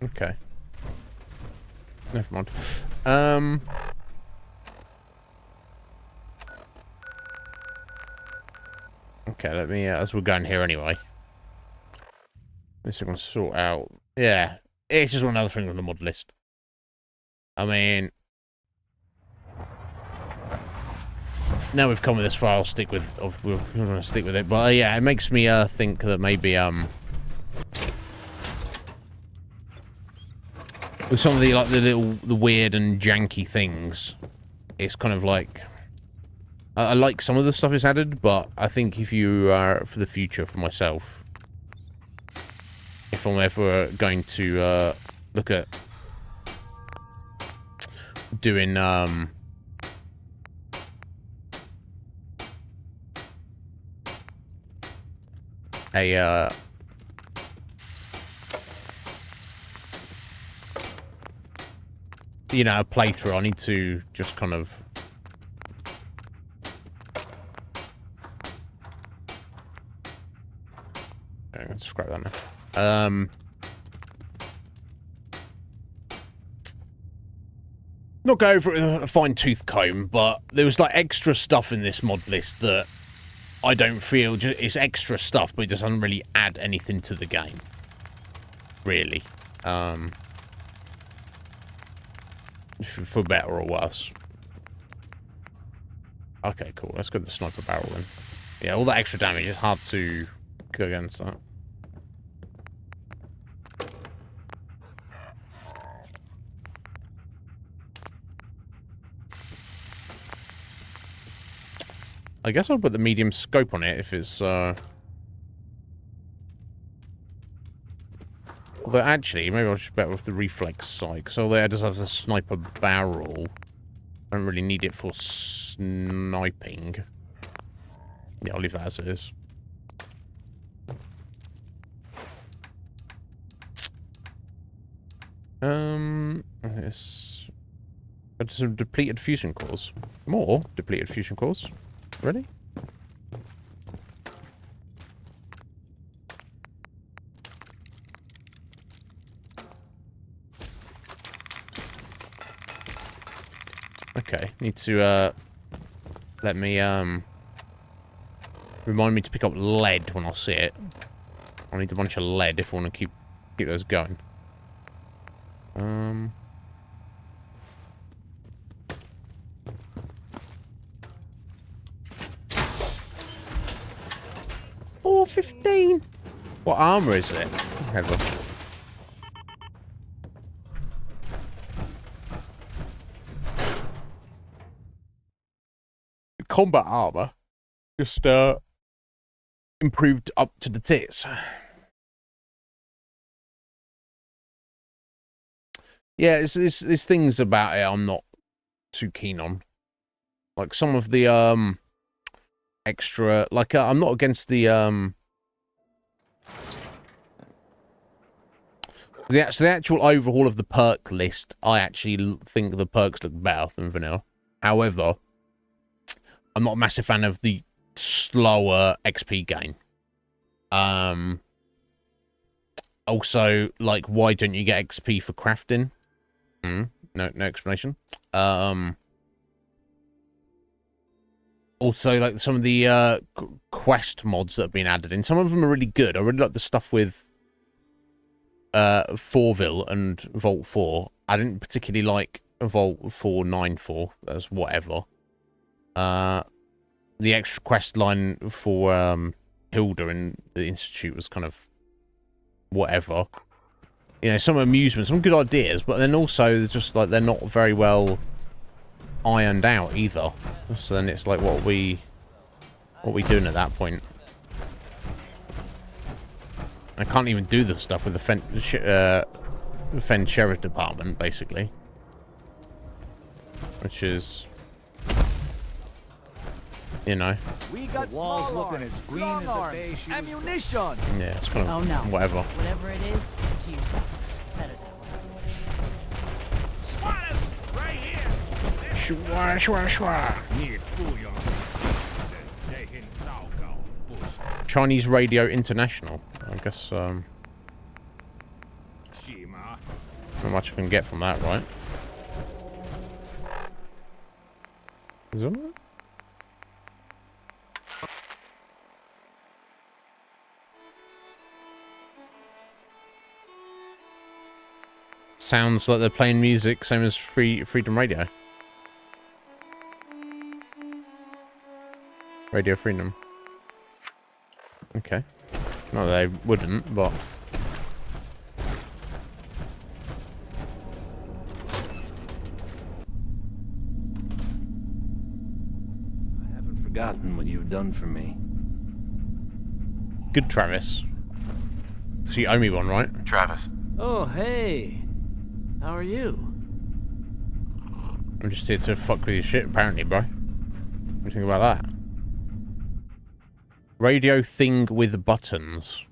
Okay. Never mind. Okay, let me, as we're going here anyway. This is going to sort out... Yeah, it's just one other thing on the mod list. I mean... Now we've come with this far, I'll stick with... We're going to stick with it, but yeah, it makes me think that maybe, with some of the, like, the weird and janky things, it's kind of like... I like some of the stuff it's added, but I think if you are, for the future, for myself, if I'm ever going to look at doing a you know, a playthrough, I need to just kind of I'm going to scrap that now. Not go over it with a fine-tooth comb, but there was like extra stuff in this mod list that I don't feel it's extra stuff, but it doesn't really add anything to the game. Really. For better or worse. Okay, cool. Let's go to the sniper barrel then. Yeah, all that extra damage is hard to go against that. I guess I'll put the medium scope on it if it's, although actually, maybe I'll just better with the reflex sight, because although it does have the sniper barrel, I don't really need it for sniping. Yeah, I'll leave that as it is. Yes. Some depleted fusion cores. More depleted fusion cores. Ready? Okay, need to let me remind me to pick up lead when I see it. I need a bunch of lead if I want to keep Keep those going. Oh, 15. What armor is it? Have a combat armor. Just improved up to the tits. Yeah, it's things about it I'm not too keen on. Like some of the extra, like I'm not against the the actual overhaul of the perk list. I actually think the perks look better than vanilla. However, I'm not a massive fan of the slower XP gain. Also, like, why don't you get XP for crafting? No explanation. Also, like, some of the quest mods that have been added in, some of them are really good. I really like the stuff with Fourville and Vault 4. I didn't particularly like Vault 494. That's whatever. The extra quest line for Hilda and the Institute was kind of whatever. You know, some amusement, some good ideas, but then also just like they're not very well ironed out either. So then it's like, what are we doing at that point? I can't even do the stuff with the Fen Sheriff Department, basically, which is, you know, We got the walls looking as green as the day she ammunition. Yeah, it's kind of whatever. Whatever it is, to yourself. Better that way. Chinese Radio International. I guess not much I can get from that, right? Is that it? Sounds like they're playing music, same as Freedom Radio. Radio Freedom. Okay. No, they wouldn't, but... I haven't forgotten what you've done for me. Good, Travis. So you owe me one, right? Travis. Oh, hey. How are you? I'm just here to fuck with your shit, apparently, bro. What do you think about that? Radio thing with buttons.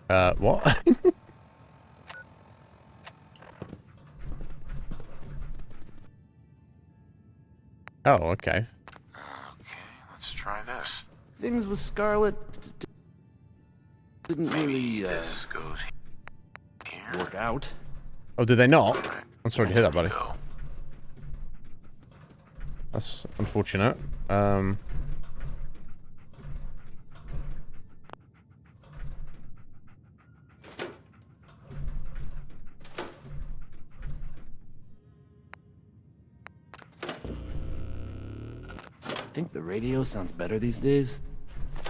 What? Oh, okay. Okay, let's try this. Things with Scarlet didn't really This goes here. work out. Oh, did they not? I'm sorry to hear that, buddy. That's unfortunate. I think the radio sounds better these days.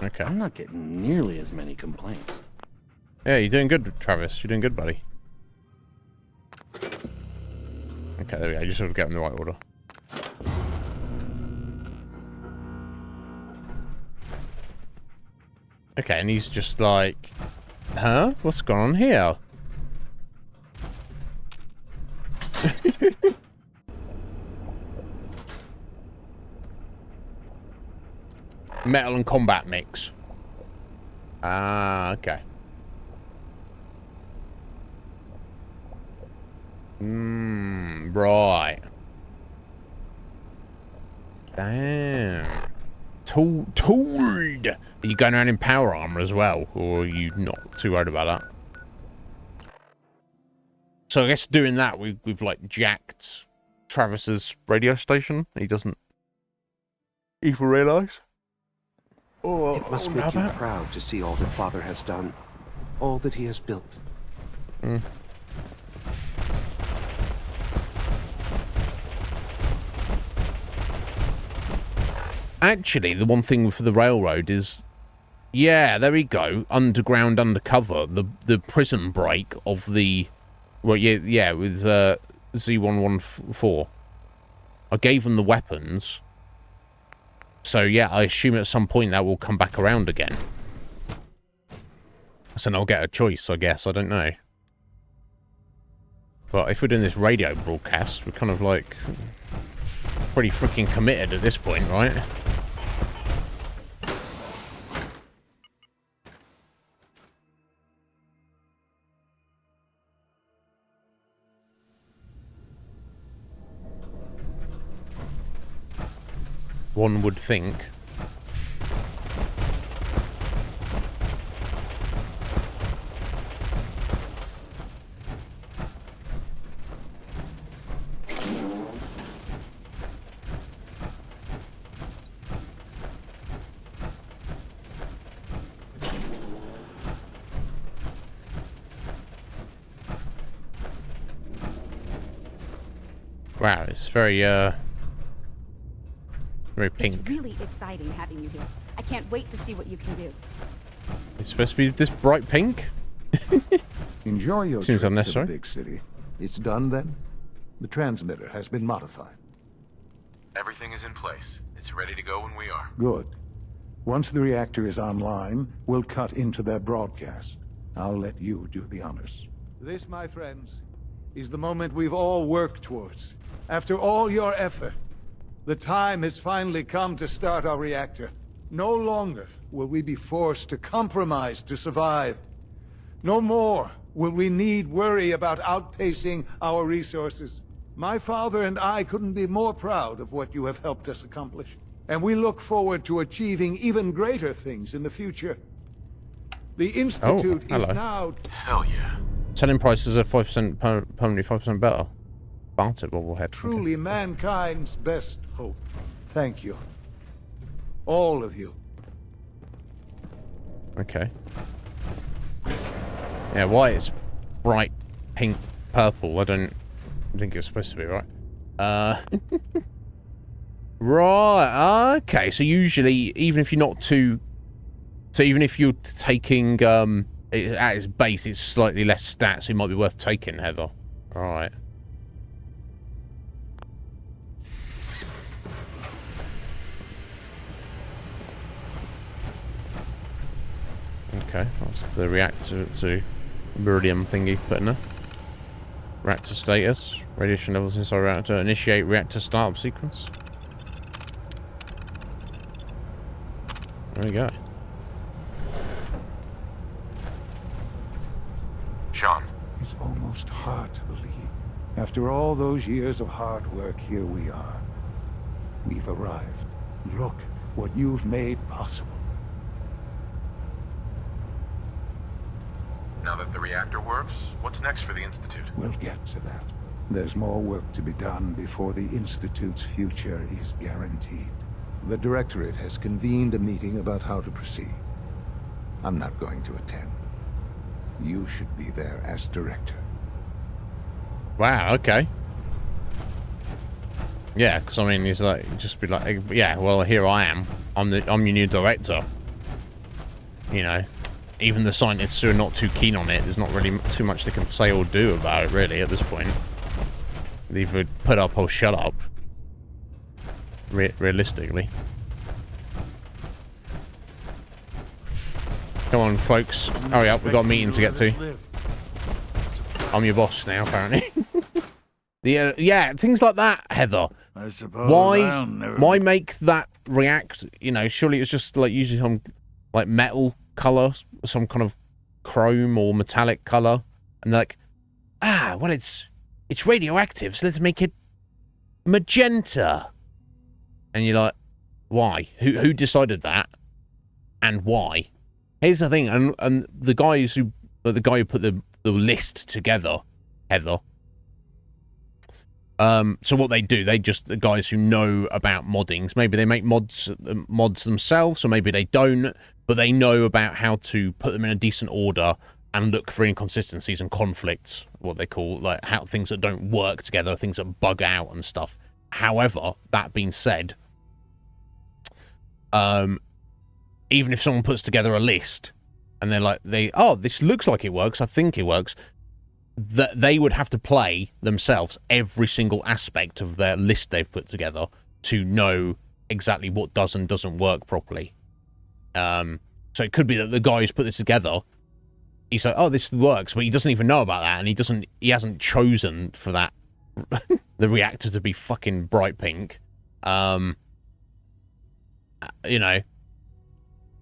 Okay. I'm not getting nearly as many complaints. Yeah, you're doing good, Travis. You're doing good, buddy. Okay, there we go. You just sort of get in the right order. Okay, and he's just like, huh? What's going on here? Metal and combat mix. Ah, okay. Right. Damn. Tooled. Are you going around in power armor as well, or are you not too worried about that? So I guess doing that, we've like jacked Travis's radio station. He doesn't even realise. It must make you proud to see all that Father has done. all that he has built. Mm. Actually, the one thing for the railroad is, yeah, there we go. Underground, undercover. The prison break of the, well, yeah, with Z114. I gave them the weapons. So yeah, I assume at some point that will come back around again. So then I'll get a choice, I guess. I don't know. But if we're doing this radio broadcast, we're kind of like pretty freaking committed at this point, right? One would think. Wow, it's very pink. It's really exciting having you here. I can't wait to see what you can do. It's supposed to be this bright pink? Enjoy your Seems trip unnecessary. to the big city. It's done then? The transmitter has been modified. Everything is in place. It's ready to go when we are. Good. Once the reactor is online, we'll cut into their broadcast. I'll let you do the honors. This, my friends, is the moment we've all worked towards. After all your effort, the time has finally come to start our reactor. No longer will we be forced to compromise to survive. No more will we need worry about outpacing our resources. My father and I couldn't be more proud of what you have helped us accomplish. And we look forward to achieving even greater things in the future. The Institute is now... Hell yeah. Selling prices are 5% permanently 5% better. Barter bobblehead. Truly mankind's best hope. Thank you. All of you. Okay. Yeah, why it's bright pink purple? I don't think it's supposed to be, right? Right, okay. So usually, even if you're not too... So even if you're taking... at its base, it's slightly less stats, so it might be worth taking, Heather. Alright. Okay, that's the reactor to Meridium thingy put in there. Reactor status. Radiation levels inside reactor. Initiate reactor startup sequence. There we go. Sean. It's almost hard to believe. After all those years of hard work, here we are. We've arrived. Look what you've made possible. Now that the reactor works, what's next for the Institute? We'll get to that. There's more work to be done before the Institute's future is guaranteed. The Directorate has convened a meeting about how to proceed. I'm not going to attend. You should be there as Director. Wow, okay. Yeah, because I mean, he's like, just be like, yeah, well, here I am. I'm your new Director. You know. Even the scientists who are not too keen on it, there's not really too much they can say or do about it, really, at this point. They either put up or shut up. Realistically. Come on, folks. Hurry up, we've got a meeting to get to. I'm your boss now, apparently. Yeah, things like that, Heather. I suppose why make that react? You know, surely it's just like usually some like metal color, some kind of chrome or metallic color, and they're like, well, it's radioactive, so let's make it magenta. And you're like, why? Who decided that, and why? Here's the thing, and the guy who put the list together, Heather. So what they do, the guys who know about moddings, maybe they make mods themselves, or maybe they don't, but they know about how to put them in a decent order and look for inconsistencies and conflicts, what they call, like, how things that don't work together, things that bug out and stuff. However, that being said, even if someone puts together a list and they're like, this looks like it works, I think it works, that they would have to play themselves every single aspect of their list they've put together to know exactly what does and doesn't work properly. So it could be that the guy who's put this together, he's like, oh, this works, but he doesn't even know about that, and he hasn't chosen for that the reactor to be fucking bright pink. You know,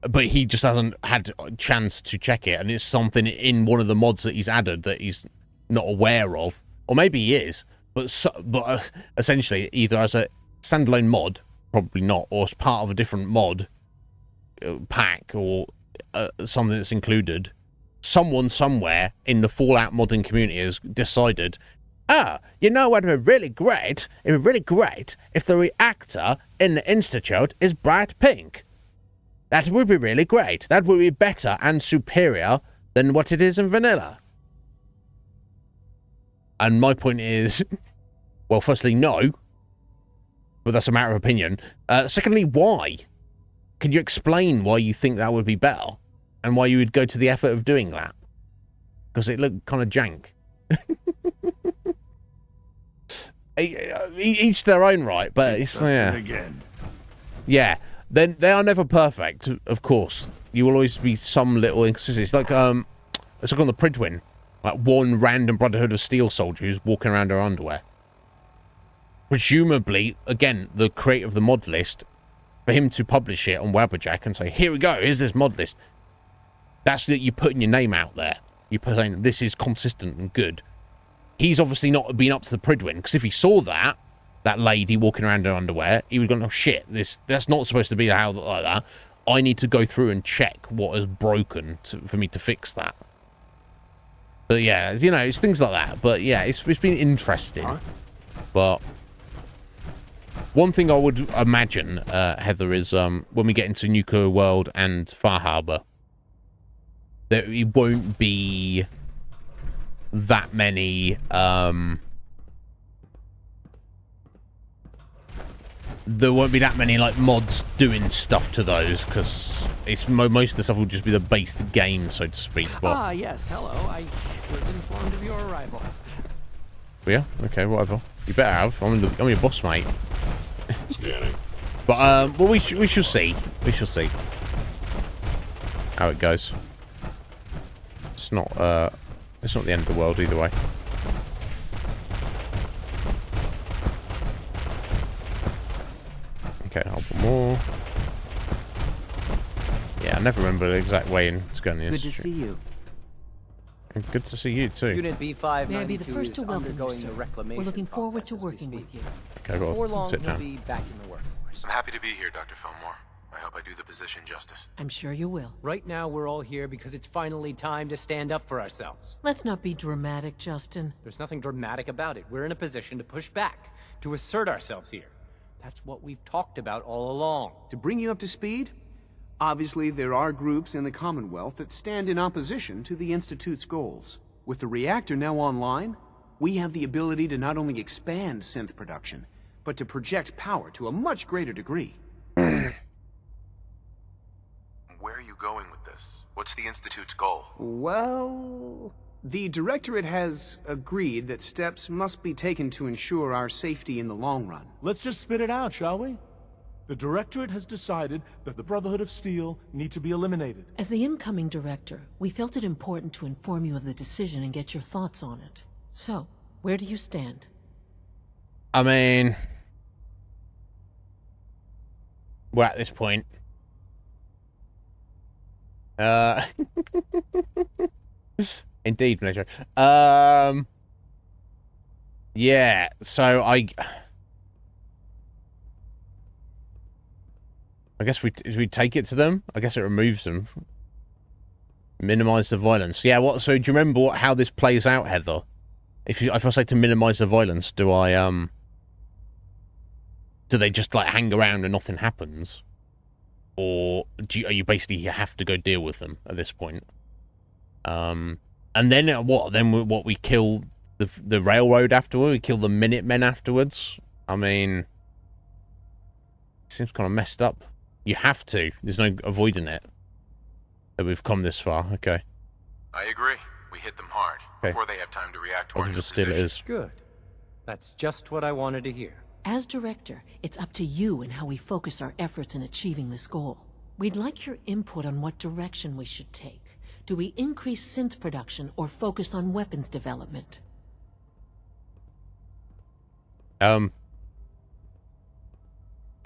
but he just hasn't had a chance to check it, and it's something in one of the mods that he's added that he's not aware of, or maybe he is, but essentially either as a standalone mod, probably not, or as part of a different mod pack, or something that's included. Someone somewhere in the Fallout modding community has decided, you know what would be really great? It would be really great if the reactor in the Institute is bright pink. That would be really great. That would be better and superior than what it is in vanilla. And my point is, well, firstly, no. But that's a matter of opinion. Secondly, why? Can you explain why you think that would be better? And why you would go to the effort of doing that? Because it looked kind of jank. Each their own, right? But it's again. Yeah. Then they are never perfect, of course. You will always be some little inconsistency. It's like on the Pridwin, like one random Brotherhood of Steel soldier who's walking around her underwear. Presumably, again, the creator of the mod list, for him to publish it on Wabberjack and say, here we go, here's this mod list. That's that you're putting your name out there. You're saying this is consistent and good. He's obviously not been up to the Pridwin, because if he saw that lady walking around in her underwear, he would go, oh shit, that's not supposed to be how like that. I need to go through and check what is broken for me to fix that. But yeah, you know, it's things like that. But yeah, it's been interesting. But one thing I would imagine, Heather, is when we get into Nuclear World and Far Harbor, that it won't be that many there won't be that many like mods doing stuff to those, because it's most of the stuff will just be the base game, so to speak. But yes, hello. I was informed of your arrival. yeah, okay, whatever. You better have. I'm your boss, mate. But well, we shall see. We shall see how it goes. It's not the end of the world either way. Okay, I'll put more. Yeah, I never remember the exact way in to go in the Good to institute. see you. And good to see you too. Unit B592 May I be the first is to welcome you, undergoing sir. the reclamation We're looking forward to process as we working speak. with you. Okay, well, Before long, sit we'll down. be back in the workforce. I'm happy to be here, Dr. Fillmore. I hope I do the position justice. I'm sure you will. Right now, we're all here because it's finally time to stand up for ourselves. Let's not be dramatic, Justin. There's nothing dramatic about it. We're in a position to push back, to assert ourselves here. That's what we've talked about all along. To bring you up to speed, obviously there are groups in the Commonwealth that stand in opposition to the Institute's goals. With the reactor now online, we have the ability to not only expand synth production, but to project power to a much greater degree. Where are you going with this? What's the Institute's goal? Well, the Directorate has agreed that steps must be taken to ensure our safety in the long run. Let's just spit it out, shall we? The Directorate has decided that the Brotherhood of Steel need to be eliminated. As the incoming director, we felt it important to inform you of the decision and get your thoughts on it. So, where do you stand? I mean, we're at this point. Indeed, Major. Yeah, so I guess we take it to them. I guess it removes them. Minimize the violence. Yeah. What? So do you remember how this plays out, Heather? If I say to minimize the violence, do they just like hang around and nothing happens, or are you basically have to go deal with them at this point? And then what? Then we kill the railroad afterward? We kill the Minutemen afterwards? I mean, it seems kind of messed up. You have to. There's no avoiding it. That we've come this far. Okay. I agree. We hit them hard before they have time to react to our new Still position. is. Good. That's just what I wanted to hear. As director, it's up to you and how we focus our efforts in achieving this goal. We'd like your input on what direction we should take. Do we increase synth production or focus on weapons development?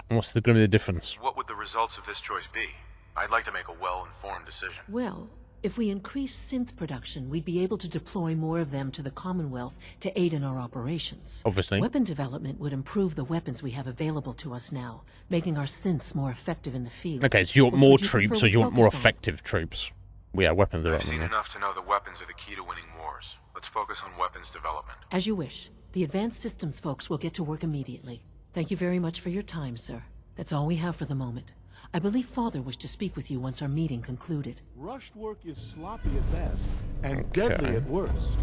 What's going to be the difference? What would the results of this choice be? I'd like to make a well-informed decision. Well, if we increase synth production, we'd be able to deploy more of them to the Commonwealth to aid in our operations. Obviously. Weapon development would improve the weapons we have available to us now, making our synths more effective in the field. Okay, so you want Which more would you troops, prefer or we you want more focus on? effective troops? Yeah, weapon I've development. seen yeah. enough to know that weapons are the key to winning wars. Let's focus on weapons development. As you wish. The advanced systems folks will get to work immediately. Thank you very much for your time, sir. That's all we have for the moment. I believe Father wished to speak with you once our meeting concluded. Rushed work is sloppy at best and deadly at worst.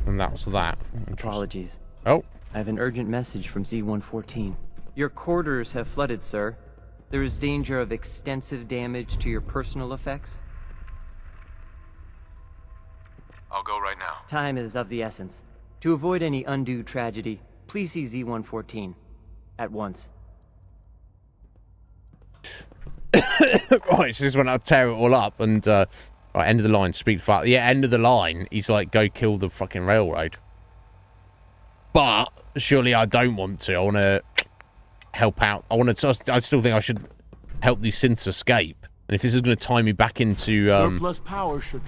And that's that. Apologies. Oh. I have an urgent message from Z-114. Your quarters have flooded, sir. There is danger of extensive damage to your personal effects. I'll go right now. Time is of the essence. To avoid any undue tragedy, please see Z-114. At once. Right, so this is when I tear it all up and right, end of the line, speak fast. Yeah, end of the line. He's like, go kill the fucking railroad. But surely I don't want to. I want to help out. I still think I should help these synths escape. And if this is going to tie me back into Surplus power should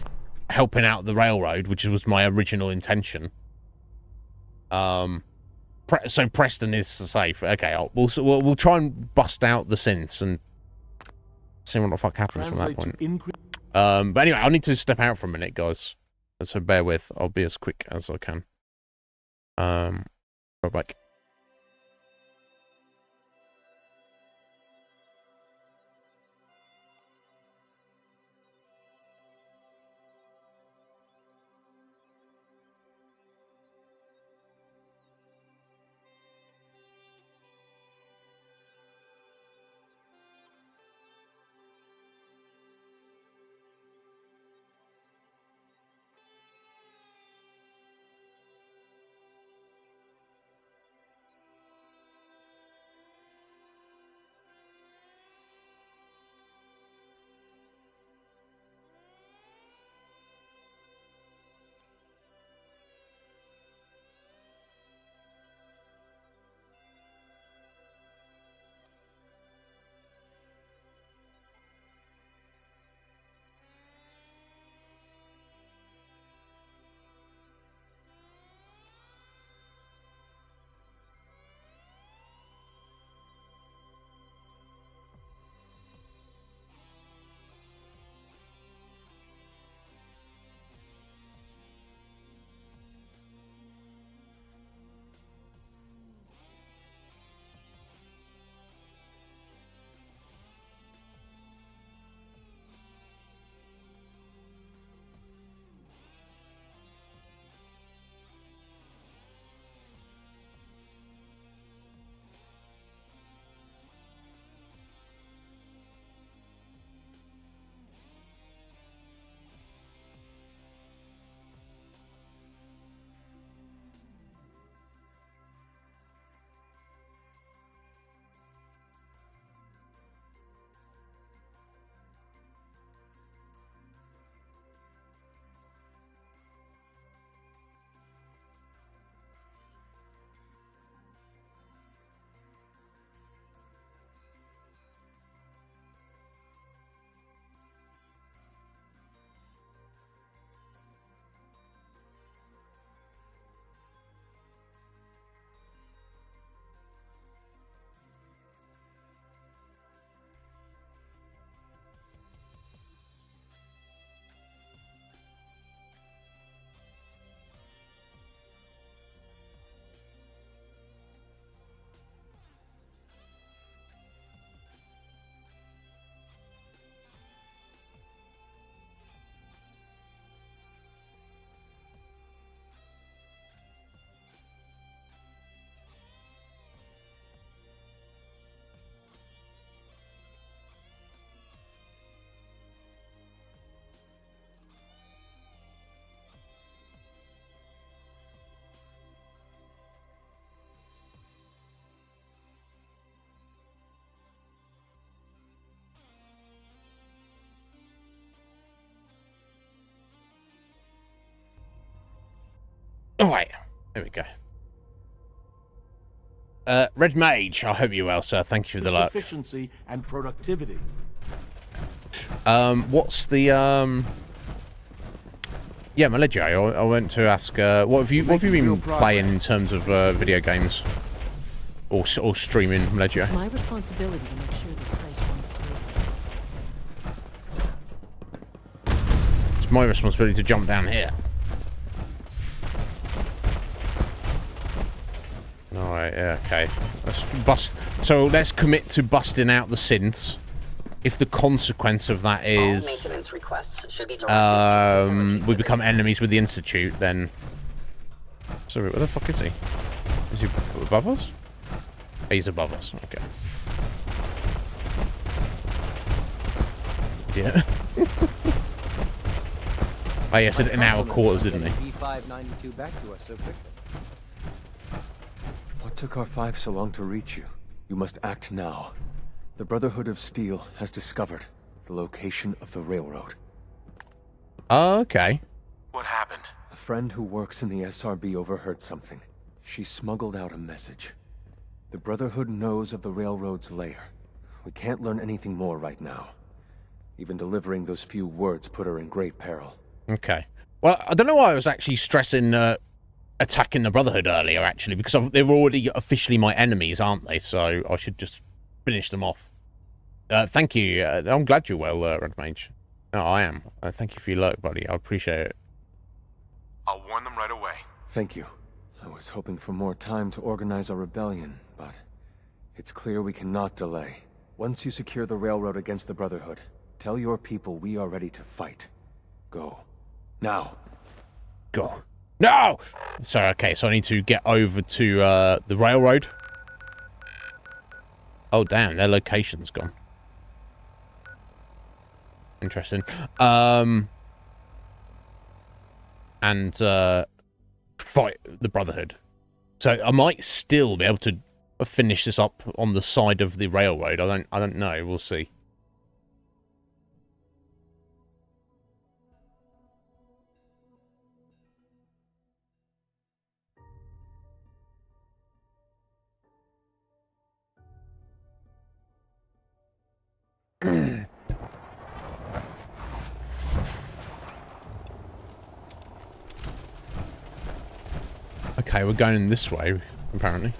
helping out the railroad, which was my original intention. So Preston is safe. Okay, we'll try and bust out the synths and see what the fuck happens from that point. But anyway, I need to step out for a minute, guys. So bear with. I'll be as quick as I can. Right back. All right, there we go. Red Mage, I hope you're well, sir. Thank you for the luck. Efficiency and productivity. What's the Yeah, Maledjo, I went to ask. What have you been playing in terms of video games or streaming, Maledjo? It's my responsibility to make sure this place runs smoothly. It's my responsibility to jump down here. Alright, yeah, okay. Let's bust. So let's commit to busting out the synths. If the consequence of that is maintenance requests should be directed we become enemies with the Institute, then. Sorry, where the fuck is he? Is he above us? He's above us. Okay. Yeah. Oh, yeah, said an hour quarters, didn't he? B592 back to us so quickly. What took R5 so long to reach you? You must act now. The Brotherhood of Steel has discovered the location of the railroad. Oh, okay. What happened? A friend who works in the SRB overheard something. She smuggled out a message. The Brotherhood knows of the railroad's lair. We can't learn anything more right now. Even delivering those few words put her in great peril. Okay. Well, I don't know why I was actually stressing attacking the Brotherhood earlier, actually, because they're already officially my enemies, aren't they? So I should just finish them off. Thank you. I'm glad you're well, Red Mage. No, I am. Thank you for your luck, buddy. I appreciate it. I'll warn them right away. Thank you. I was hoping for more time to organize our rebellion, but it's clear we cannot delay. Once you secure the railroad against the Brotherhood, tell your people we are ready to fight. Go. Now. Go. No! So, okay, so I need to get over to the railroad. Oh, damn, their location's gone. Interesting. And fight the Brotherhood. So I might still be able to finish this up on the side of the railroad. I don't know. We'll see. Okay, we're going this way, apparently.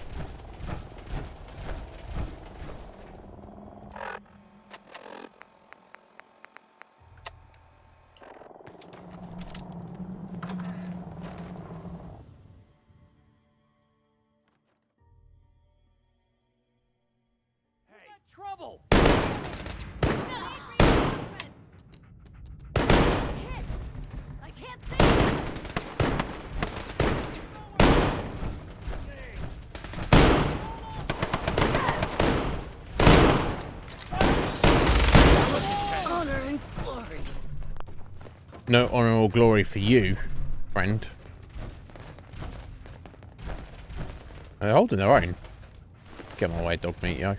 Trouble! I can't see! Honor and glory. No honor or glory for you, friend. They're holding their own. Get my way, dog meat, yo.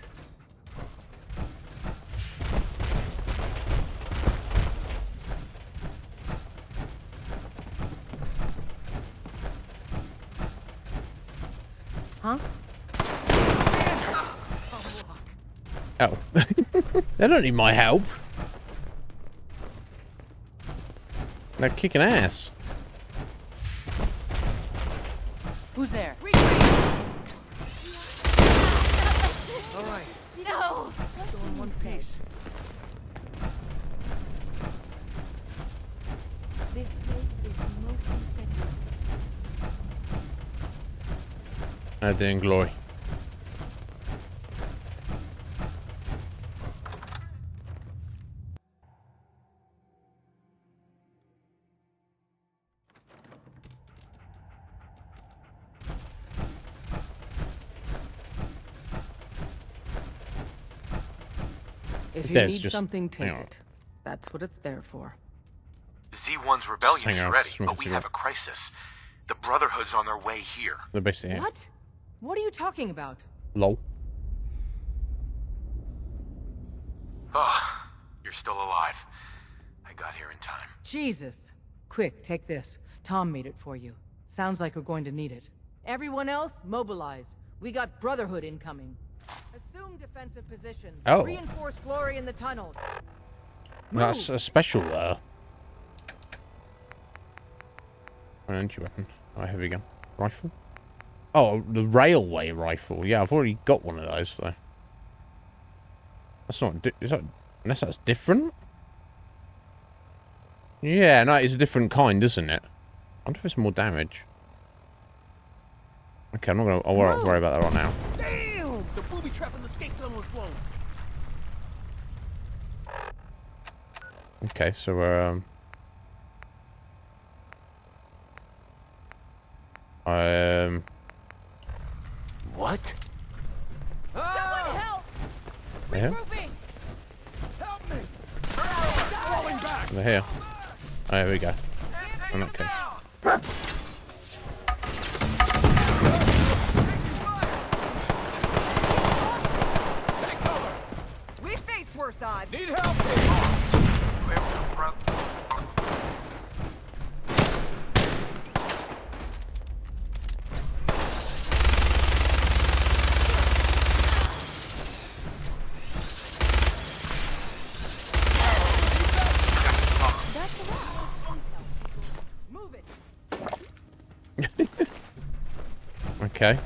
Huh? Oh. They don't need my help. They're kicking ass. Who's there? All right. No! Still in one piece. This place is the most unsettling. No day in glory. If you There's need just- something, hang take on. it. That's what it's there for. Z1's rebellion Hang is on, ready, smoke but a we cigarette. have a crisis. The Brotherhood's on their way here. They're basically here. What? What are you talking about? Lol. Oh, you're still alive. I got here in time. Jesus. Quick, take this. Tom made it for you. Sounds like we're going to need it. Everyone else, mobilize. We got Brotherhood incoming. Assume defensive positions. Oh. Reinforce glory in the tunnels. That's a special, entry weapon. Oh, here we go. Rifle? Oh, the railway rifle. Yeah, I've already got one of those, though. That's not... Is that... Unless that's different? Yeah, no, it's a different kind, isn't it? I wonder if it's more damage. Okay, I'm not gonna... I'll worry about that right now. Damn! The booby trap in the escape tunnel is blown. Okay, so we're... What? Someone help! Yeah. Regrouping! Help me! Falling back! They're here. Oh, here we go. In that case. Take cover! We faced worse odds. Need help! Okay.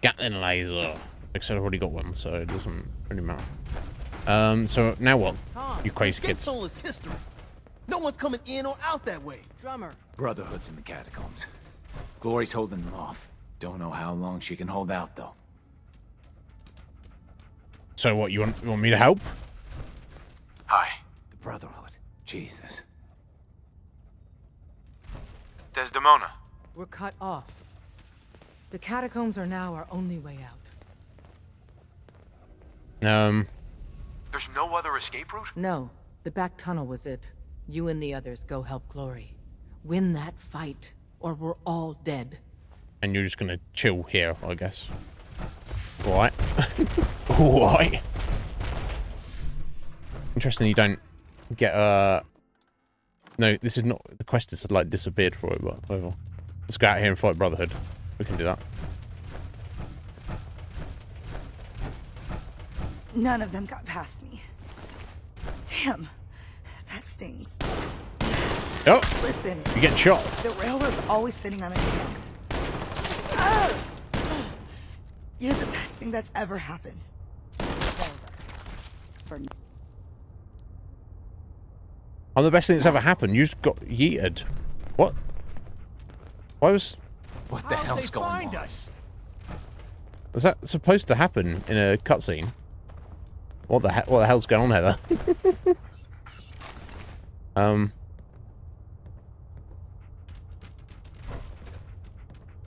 Gatling laser. Except I've already got one, so it doesn't really matter. So now what? You crazy Escape kids. tunnel is history. No one's coming in or out that way. Drummer. Brotherhood's in the catacombs. Glory's holding them off. Don't know how long she can hold out, though. So what, you want me to help? Hi. The Brotherhood. Jesus. Desdemona. We're cut off. The catacombs are now our only way out. There's no other escape route? No, the back tunnel was it. You and the others go help Glory. Win that fight, or we're all dead. And you're just gonna chill here, I guess. Alright. Alright. Interesting you don't get, No, this is not... The quest has, like, disappeared for it, but whatever. Let's go out here and fight Brotherhood. We can do that. None of them got past me. Damn. That stings. Oh! Listen. You're getting shot. The railroad's always sitting on its hands. You're the best thing that's ever happened. It's over. For now. I'm the best thing that's ever happened. You just got yeeted. What? Why was... What the hell's going on? Was that supposed to happen in a cutscene? What the hell's going on, Heather?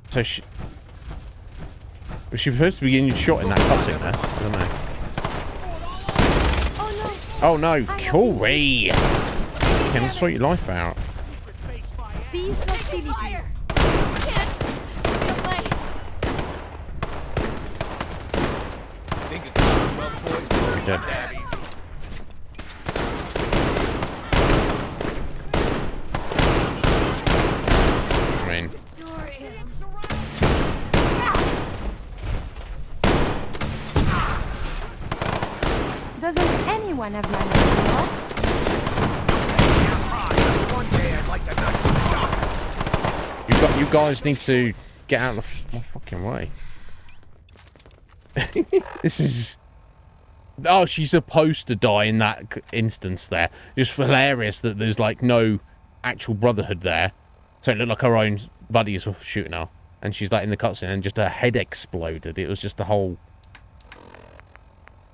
So was she supposed to be getting shot in that cutscene there? I don't know. Oh no, Corey! Okay, let's sort your life out. Cease hostilities. Dead. I mean... Doesn't anyone have money? You guys need to get out of my fucking way. This is... Oh, she's supposed to die in that instance there. It's hilarious that there's, like, no actual Brotherhood there. So it looked like her own buddies were shooting her. And she's, like, in the cutscene and just her head exploded. It was just a whole...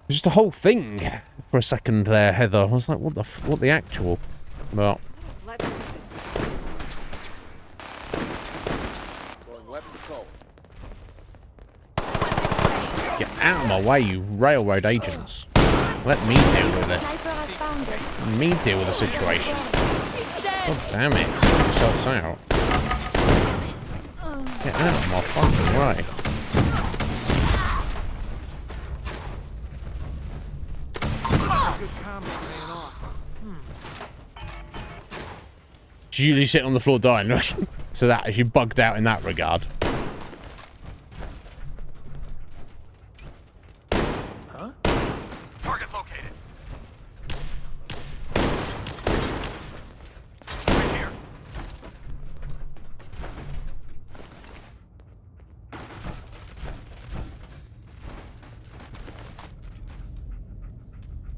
Just a whole thing for a second there, Heather. I was like, what the actual... But... Let's do this. Get out of my way, you railroad agents. Let me deal with it. Let me deal with the situation. God damn it, sort yourselves out. Get out of my fucking way. She's usually sitting on the floor dying, right? So that she bugged out in that regard. Huh? Target located. Right here.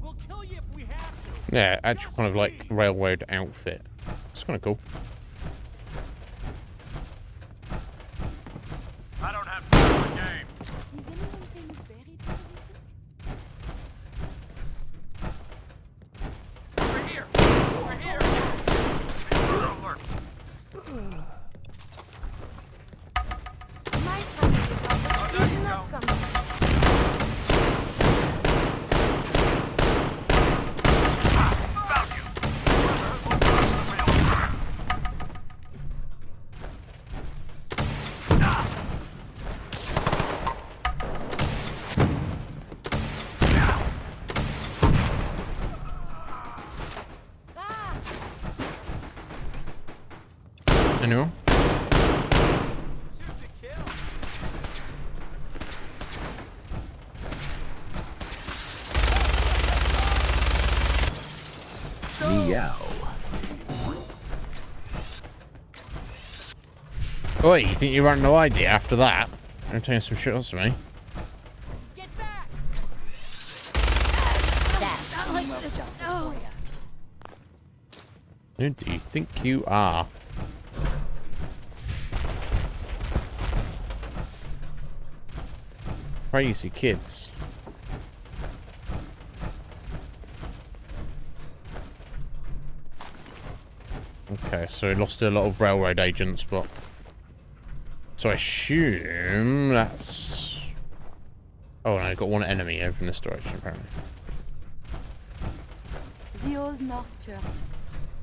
We'll kill you if we have to. Yeah, actual kind of like railroad outfit. It's kind of cool. I don't have time for games. Is anyone paying very attention? Over here. Over here. Intruder alert. My family house there is you not go. coming. Found you. Brotherhood will cross the railroad. Anyone? Meow. Oh, you think you ran no idea after that? I'm taking some shots at me. That's like justice for you. Who do you think you are? Crazy kids. Okay, so we lost a lot of railroad agents, but... So I assume that's... Oh, no, got one enemy over in this direction, apparently. The old North Church.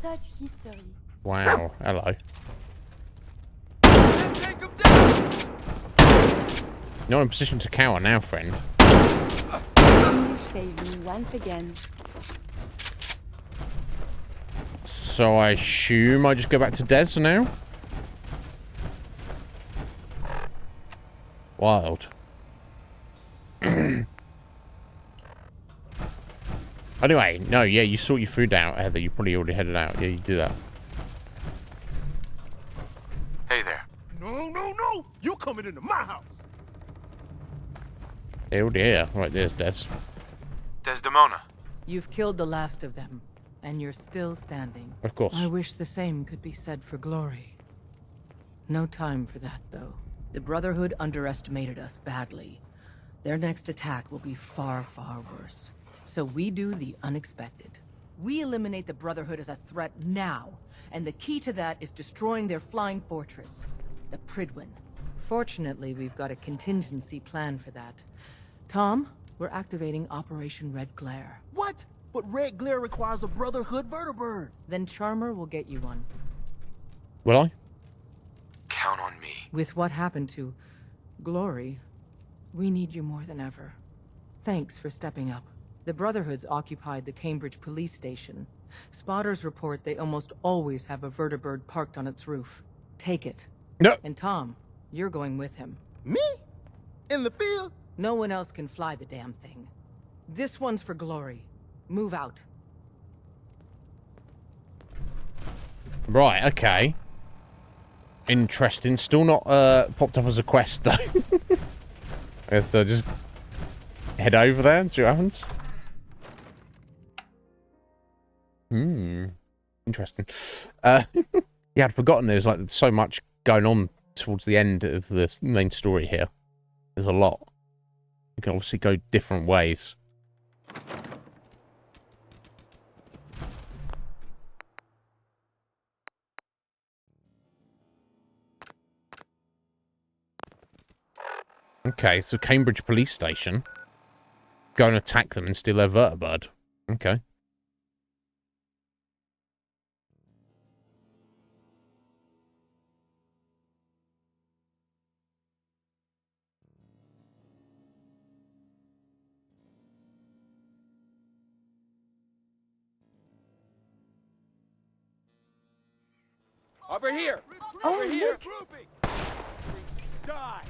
Such history. Wow, hello. Take him down. Not in a position to cower now, friend. You saved me once again. So I assume I just go back to Des now? Wild. Anyway, no, yeah, you sort your food out, Heather. You probably already headed out. Yeah, you do that. Hey there. No, no, no! You coming into my house! Oh dear. Right, there's Des. Desdemona. You've killed the last of them, and you're still standing. Of course. I wish the same could be said for Glory. No time for that, though. The Brotherhood underestimated us badly. Their next attack will be far, far worse. So we do the unexpected. We eliminate the Brotherhood as a threat now, and the key to that is destroying their flying fortress, the Pridwin. Fortunately, we've got a contingency plan for that. Tom, we're activating Operation Red Glare. What? But Red Glare requires a Brotherhood vertibird. Then Charmer will get you one. Will I? Count on me. With what happened to Glory, we need you more than ever. Thanks for stepping up. The Brotherhood's occupied the Cambridge police station. Spotters report they almost always have a vertibird parked on its roof. Take it. No. And Tom, you're going with him. Me? In the field? No one else can fly the damn thing. This one's for Glory. Move out. Right, okay. Interesting. Still not popped up as a quest, though. So just head over there and see what happens. Interesting. Yeah, I'd forgotten there's like so much going on towards the end of the main story here. There's a lot. You can obviously go different ways. Okay, so Cambridge police station. Go and attack them and steal their vertibird. Okay. Over here! Oh, Over here! look. Die!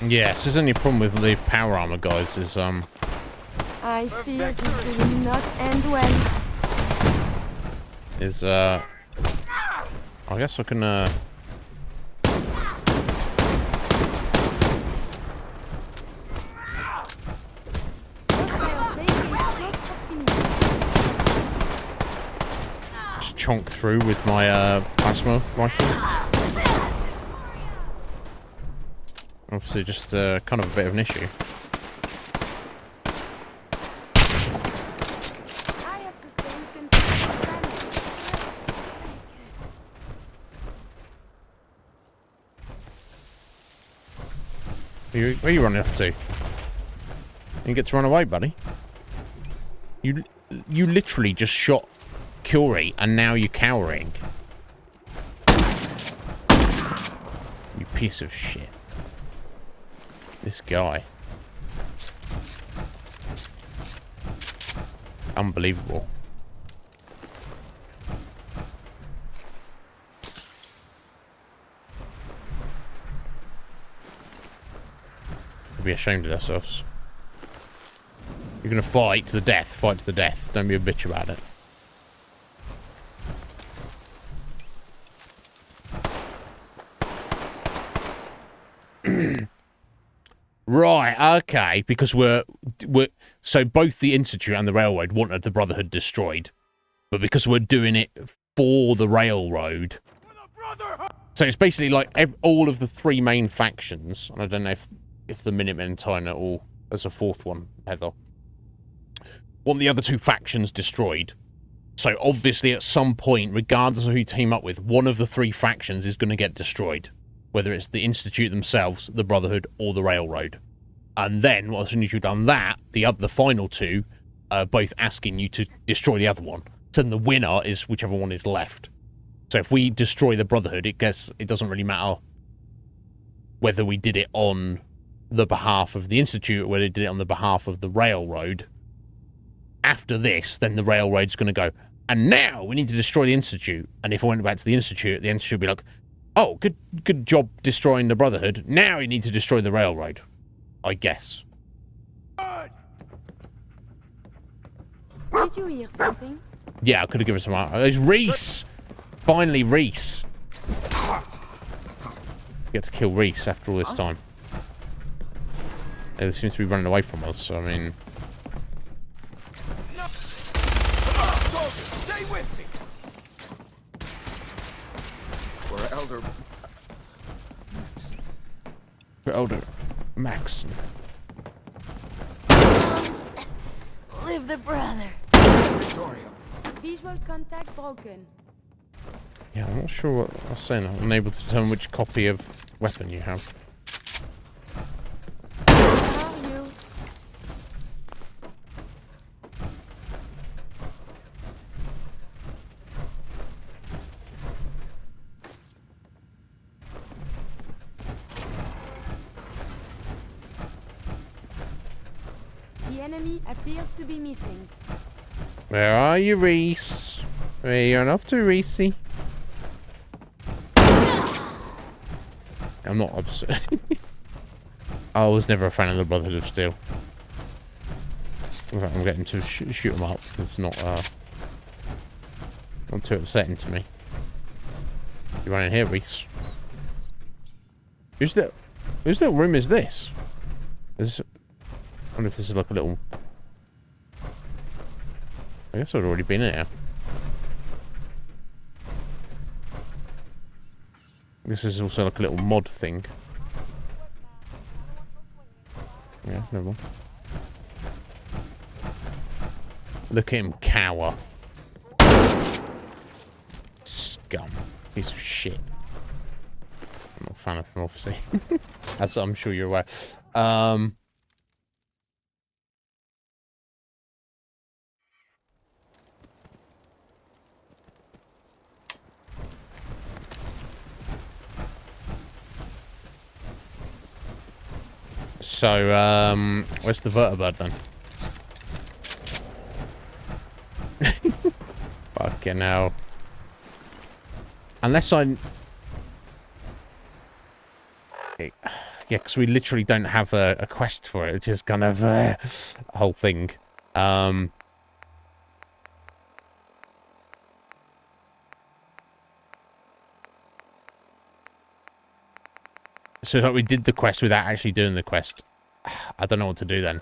Yes, there's only problem with the power armor, guys, is I fear this will not end well. I guess I can just chonk through with my plasma rifle. Obviously, just kind of a bit of an issue. Where are you running off to? You get to run away, buddy. You literally just shot Curie, and now you're cowering. You piece of shit. This guy. Unbelievable. We'll be ashamed of ourselves. You're gonna fight to the death. Fight to the death. Don't be a bitch about it. Right, okay, because we're so both the Institute and the Railroad wanted the Brotherhood destroyed, but because we're doing it for the Railroad, so it's basically like all of the three main factions, and I don't know if the Minutemen and Tyner all, there's a fourth one, Heather, want the other two factions destroyed. So obviously at some point, regardless of who you team up with, one of the three factions is going to get destroyed. Whether it's the Institute themselves, the Brotherhood, or the Railroad. And then, as soon as you've done that, the final two are both asking you to destroy the other one. So then the winner is whichever one is left. So if we destroy the Brotherhood, it doesn't really matter whether we did it on the behalf of the Institute or whether we did it on the behalf of the Railroad. After this, then the Railroad's going to go, and now we need to destroy the Institute. And if I went back to the Institute would be like, oh, good job destroying the Brotherhood. Now you need to destroy the Railroad. I guess. Did you hear something? Yeah, I could have given some... There's Reese! Finally, Reese. You get to kill Reese after all this time. He seems to be running away from us, so I mean... Stay with me! We're Elder... Elder Maxson. Live the brother. Victoria. Visual contact broken. Yeah, I'm not sure what I was saying. I'm unable to determine which copy of weapon you have. Where are you? The enemy appears to be missing. Where are you, Reese? Where are you on off to, Reese? I'm not upset. I was never a fan of the Brotherhood of Steel. In fact, I'm getting to shoot them up. It's not too upsetting to me. You running here, Reese? Whose little room is this? I wonder if this is like a little... I guess I'd already been in here. This is also like a little mod thing. Yeah, never mind. Look at him cower. Scum. Piece of shit. I'm not a fan of him, obviously. As I'm sure you're aware. So, where's the vertibird then? Fucking hell. Unless I... Yeah, because we literally don't have a quest for it. It's just kind of a whole thing. So like we did the quest without actually doing the quest. I don't know what to do then.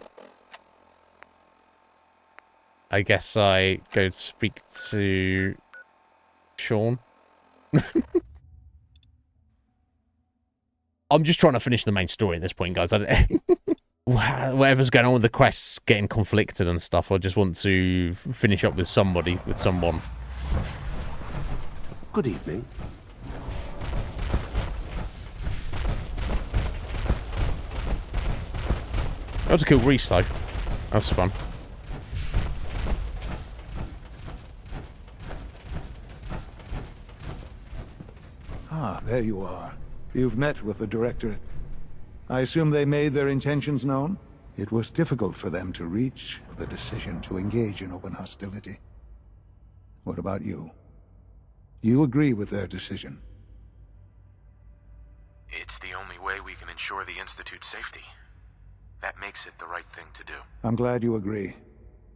I guess I go speak to Sean. I'm just trying to finish the main story at this point, guys. Whatever's going on with the quests, getting conflicted and stuff, I just want to finish up with somebody, with someone. Good evening. That was a kill Reese, though. That was fun. Ah, there you are. You've met with the Directorate. I assume they made their intentions known? It was difficult for them to reach the decision to engage in open hostility. What about you? Do you agree with their decision? It's the only way we can ensure the Institute's safety. That makes it the right thing to do. I'm glad you agree.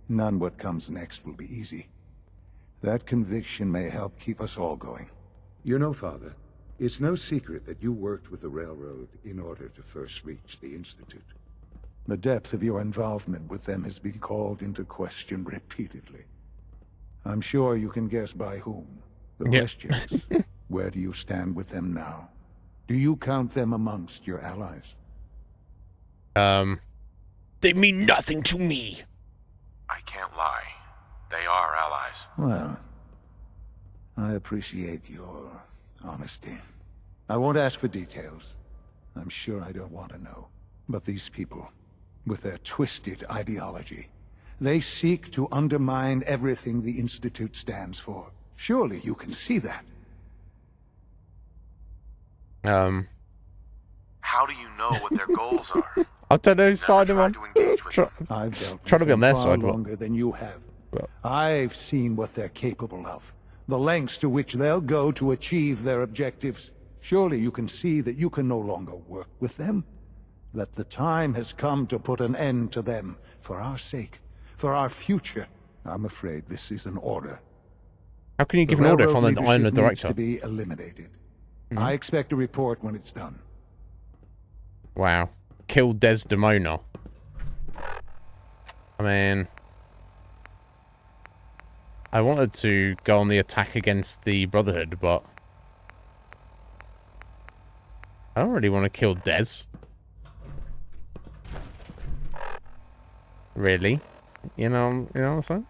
None what comes next will be easy. That conviction may help keep us all going. You know, Father, it's no secret that you worked with the Railroad in order to first reach the Institute. The depth of your involvement with them has been called into question repeatedly. I'm sure you can guess by whom. The question is, where do you stand with them now? Do you count them amongst your allies? They mean nothing to me. I can't lie. They are allies. Well, I appreciate your honesty. I won't ask for details. I'm sure I don't want to know. But these people, with their twisted ideology, they seek to undermine everything the Institute stands for. Surely you can see that. How do you know what their goals are? I don't know side of them. I've dealt Trying to with be on them their far side. longer than you have. I've seen what they're capable of. The lengths to which they'll go to achieve their objectives. Surely you can see that you can no longer work with them. That the time has come to put an end to them. For our sake. For our future. I'm afraid this is an order. How can you give an order if I'm the Leadership director? needs to be eliminated. I expect a report when it's done. Wow. Kill Desdemona. I mean... I wanted to go on the attack against the Brotherhood, but... I don't really want to kill Des. Really? You know what I'm saying?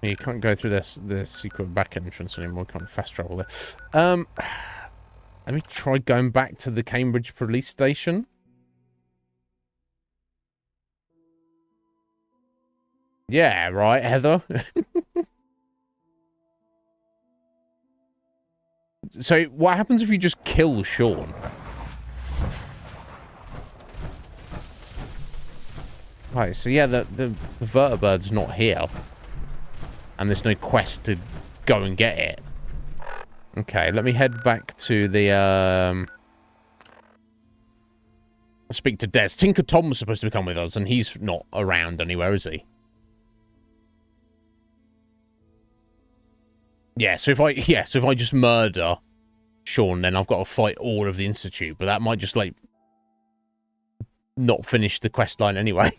You can't go through the secret back entrance anymore. You can't fast travel there. Let me try going back to the Cambridge police station. Yeah, right, Heather. So, what happens if you just kill Sean? Right, so yeah, the vertibird's not here. And there's no quest to go and get it. Okay, let me head back to the, speak to Des. Tinker Tom was supposed to come with us, and he's not around anywhere, is he? Yeah, so if I just murder Sean, then I've got to fight all of the Institute, but that might just, like, not finish the quest line anyway.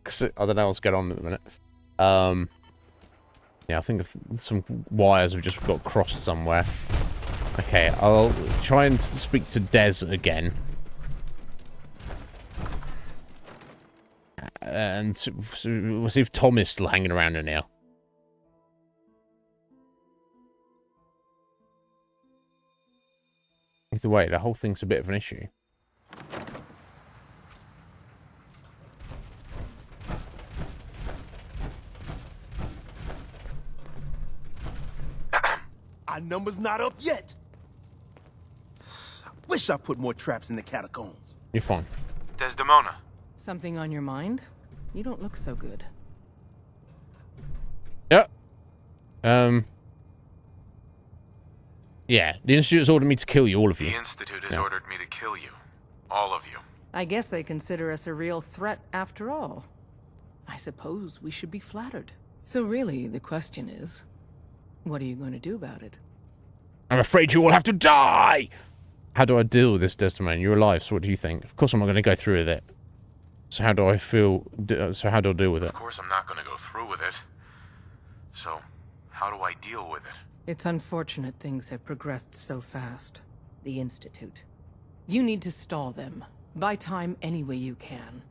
Because I don't know what's going on at the minute. Yeah, I think some wires have just got crossed somewhere. Okay, I'll try and speak to Des again. And we'll see if Tom is still hanging around in here. Either way, the whole thing's a bit of an issue. Our number's not up yet. Wish I put more traps in the catacombs. You're fine. Desdemona. Something on your mind? You don't look so good. Yep. Yeah, the Institute has ordered me to kill you, all of you. The Institute has ordered me to kill you. All of you. I guess they consider us a real threat after all. I suppose we should be flattered. So really, the question is, what are you going to do about it? I'm afraid you all have to die! How do I deal with this, Desdemona? You're alive, so what do you think? Of course I'm not going to go through with it. So how do I feel... So how do I deal with it? Of course I'm not going to go through with it. So, how do I deal with it? It's unfortunate things have progressed so fast. The Institute. You need to stall them. Buy time any way you can.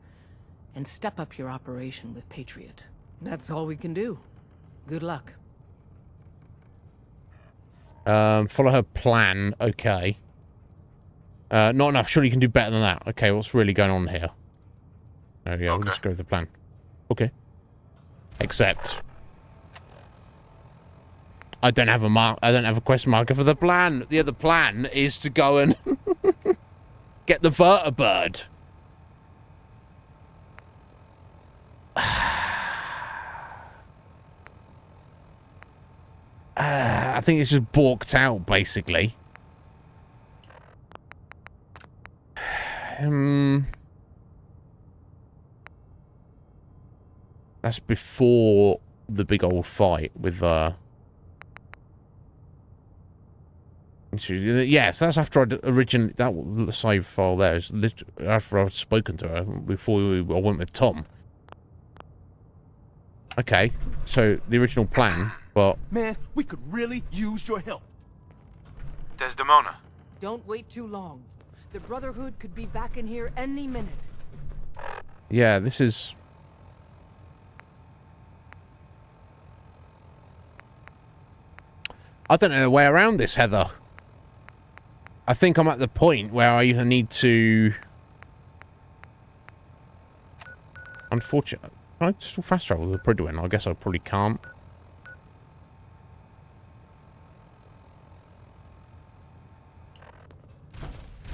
And step up your operation with Patriot. That's all we can do. Good luck. Follow her plan. Okay. Not enough. Surely you can do better than that. Okay, what's really going on here? Oh yeah, we'll just go with the plan. Okay. Except I don't have a question marker for the plan. The other plan is to go and get the vertibird. I think it's just balked out, basically. That's before the big old fight with yes, that's after I'd originally that save file there is after I'd spoken to her before I went with Tom. Okay, so the original plan, but man, we could really use your help. Desdemona. Don't wait too long. The Brotherhood could be back in here any minute. Yeah, this is. I don't know the way around this, Heather. I think I'm at the point where I either need to... Unfortunately... Can I still fast travel to the Prydwen? I guess I probably can't.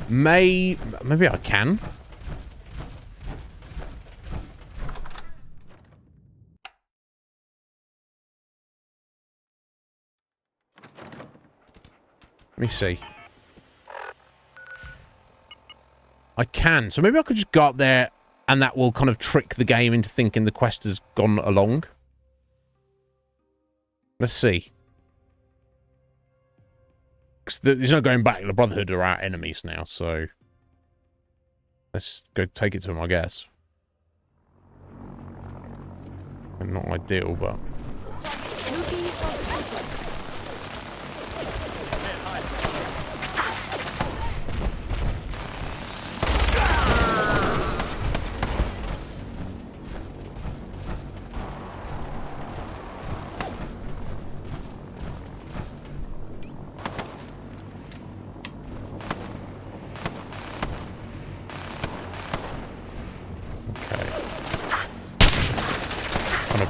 Maybe I can. Let me see. I can. So maybe I could just go up there and that will kind of trick the game into thinking the quest has gone along. Let's see. 'Cause there's no going back. The Brotherhood are our enemies now, so... Let's go take it to them, I guess. Not ideal, but...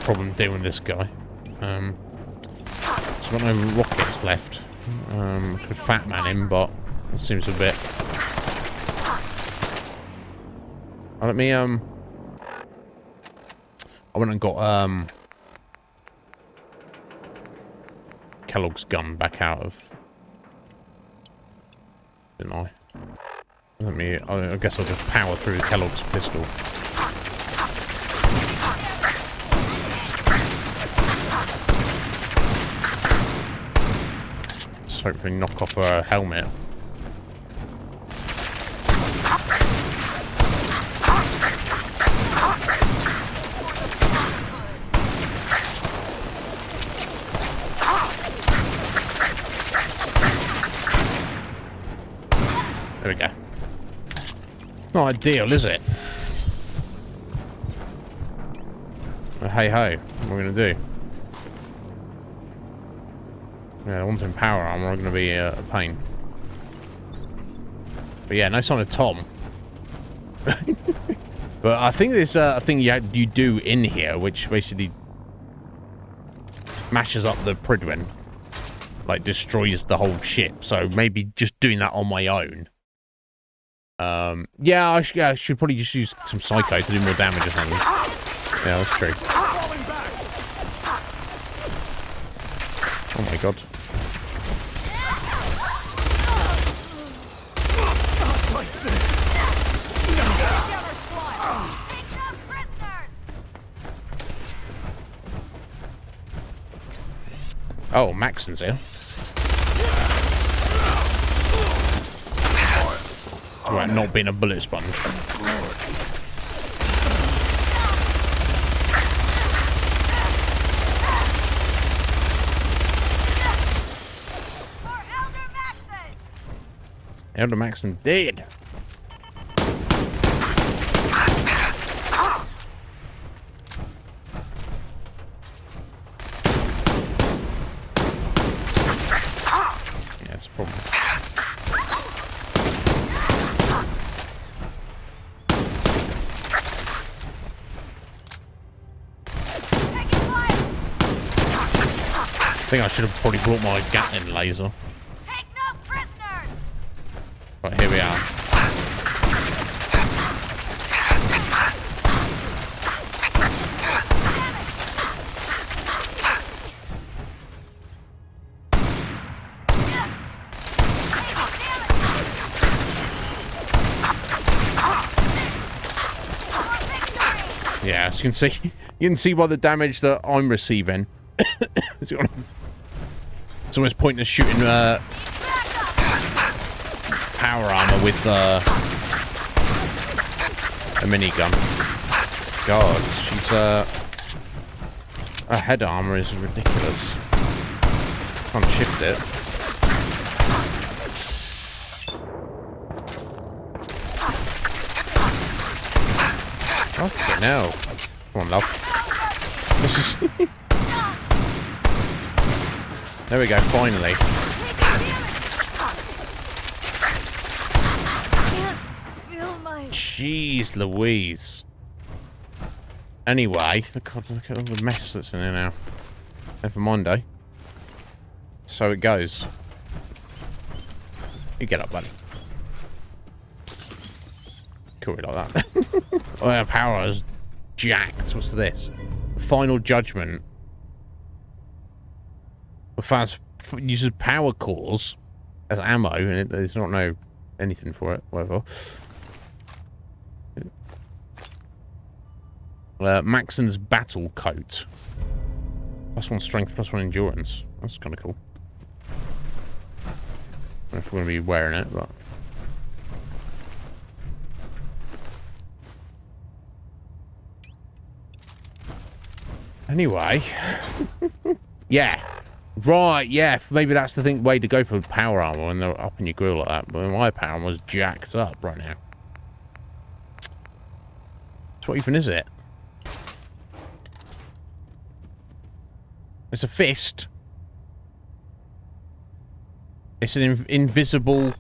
problem dealing with this guy. So I've got no rockets left. Could fat man him, but that seems a bit... Let me, I went and got, Kellogg's gun back out of... Didn't I? Let me, I guess I'll just power through Kellogg's pistol. Hopefully knock off her helmet. There we go. Not ideal, is it? But hey ho, what are we gonna do? Yeah, the ones in power armor are going to be a pain. But yeah, no sign of Tom. But I think there's a thing you do in here, which basically mashes up the Prydwen. like destroys the whole ship. So maybe just doing that on my own. Yeah, I should probably just use some psycho to do more damage or something. Yeah, that's true. Oh my god. Oh, Maxon's here. Right, not being a bullet sponge. Elder Maxon dead. Yeah, it's a problem. I think I should have probably brought my Gatling laser. Take no prisoners. Right, here we are. Yeah, as you can see by the damage that I'm receiving. It's almost pointless shooting power armor with a minigun. God, she's her head armor is ridiculous. Can't shift it. Okay, no. Come on, love. This is. There we go, finally. Jeez Louise. Anyway, look at all the mess that's in here now. Never mind, eh? So it goes. You get up, buddy. Cool, like that. Oh, our power is jacked. What's this? Final Judgment. Fast uses power cores as ammo, and there's not no anything for it, whatever. Maxon's battle coat. +1 strength, +1 endurance. That's kind of cool. I don't know if we're going to be wearing it, but... Anyway. Yeah. Right, yeah, maybe that's the way to go for power armor when they're up in your grill like that. But my power armor is jacked up right now. So what even is it? It's a fist. It's an invisible...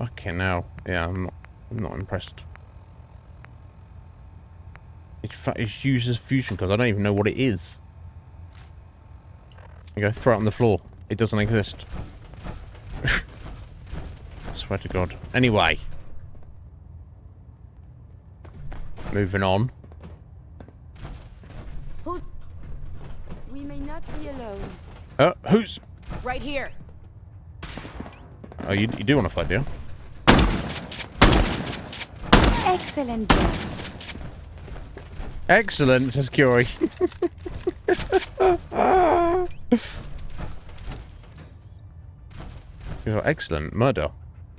Okay, now, yeah, I'm not impressed. It uses fusion because I don't even know what it is. You go throw it on the floor. It doesn't exist. I swear to God. Anyway. Moving on. We may not be alone. Who's... Right here. Oh, you do want to fight, do you? Excellent. Excellent, says Curie. Excellent. Murder.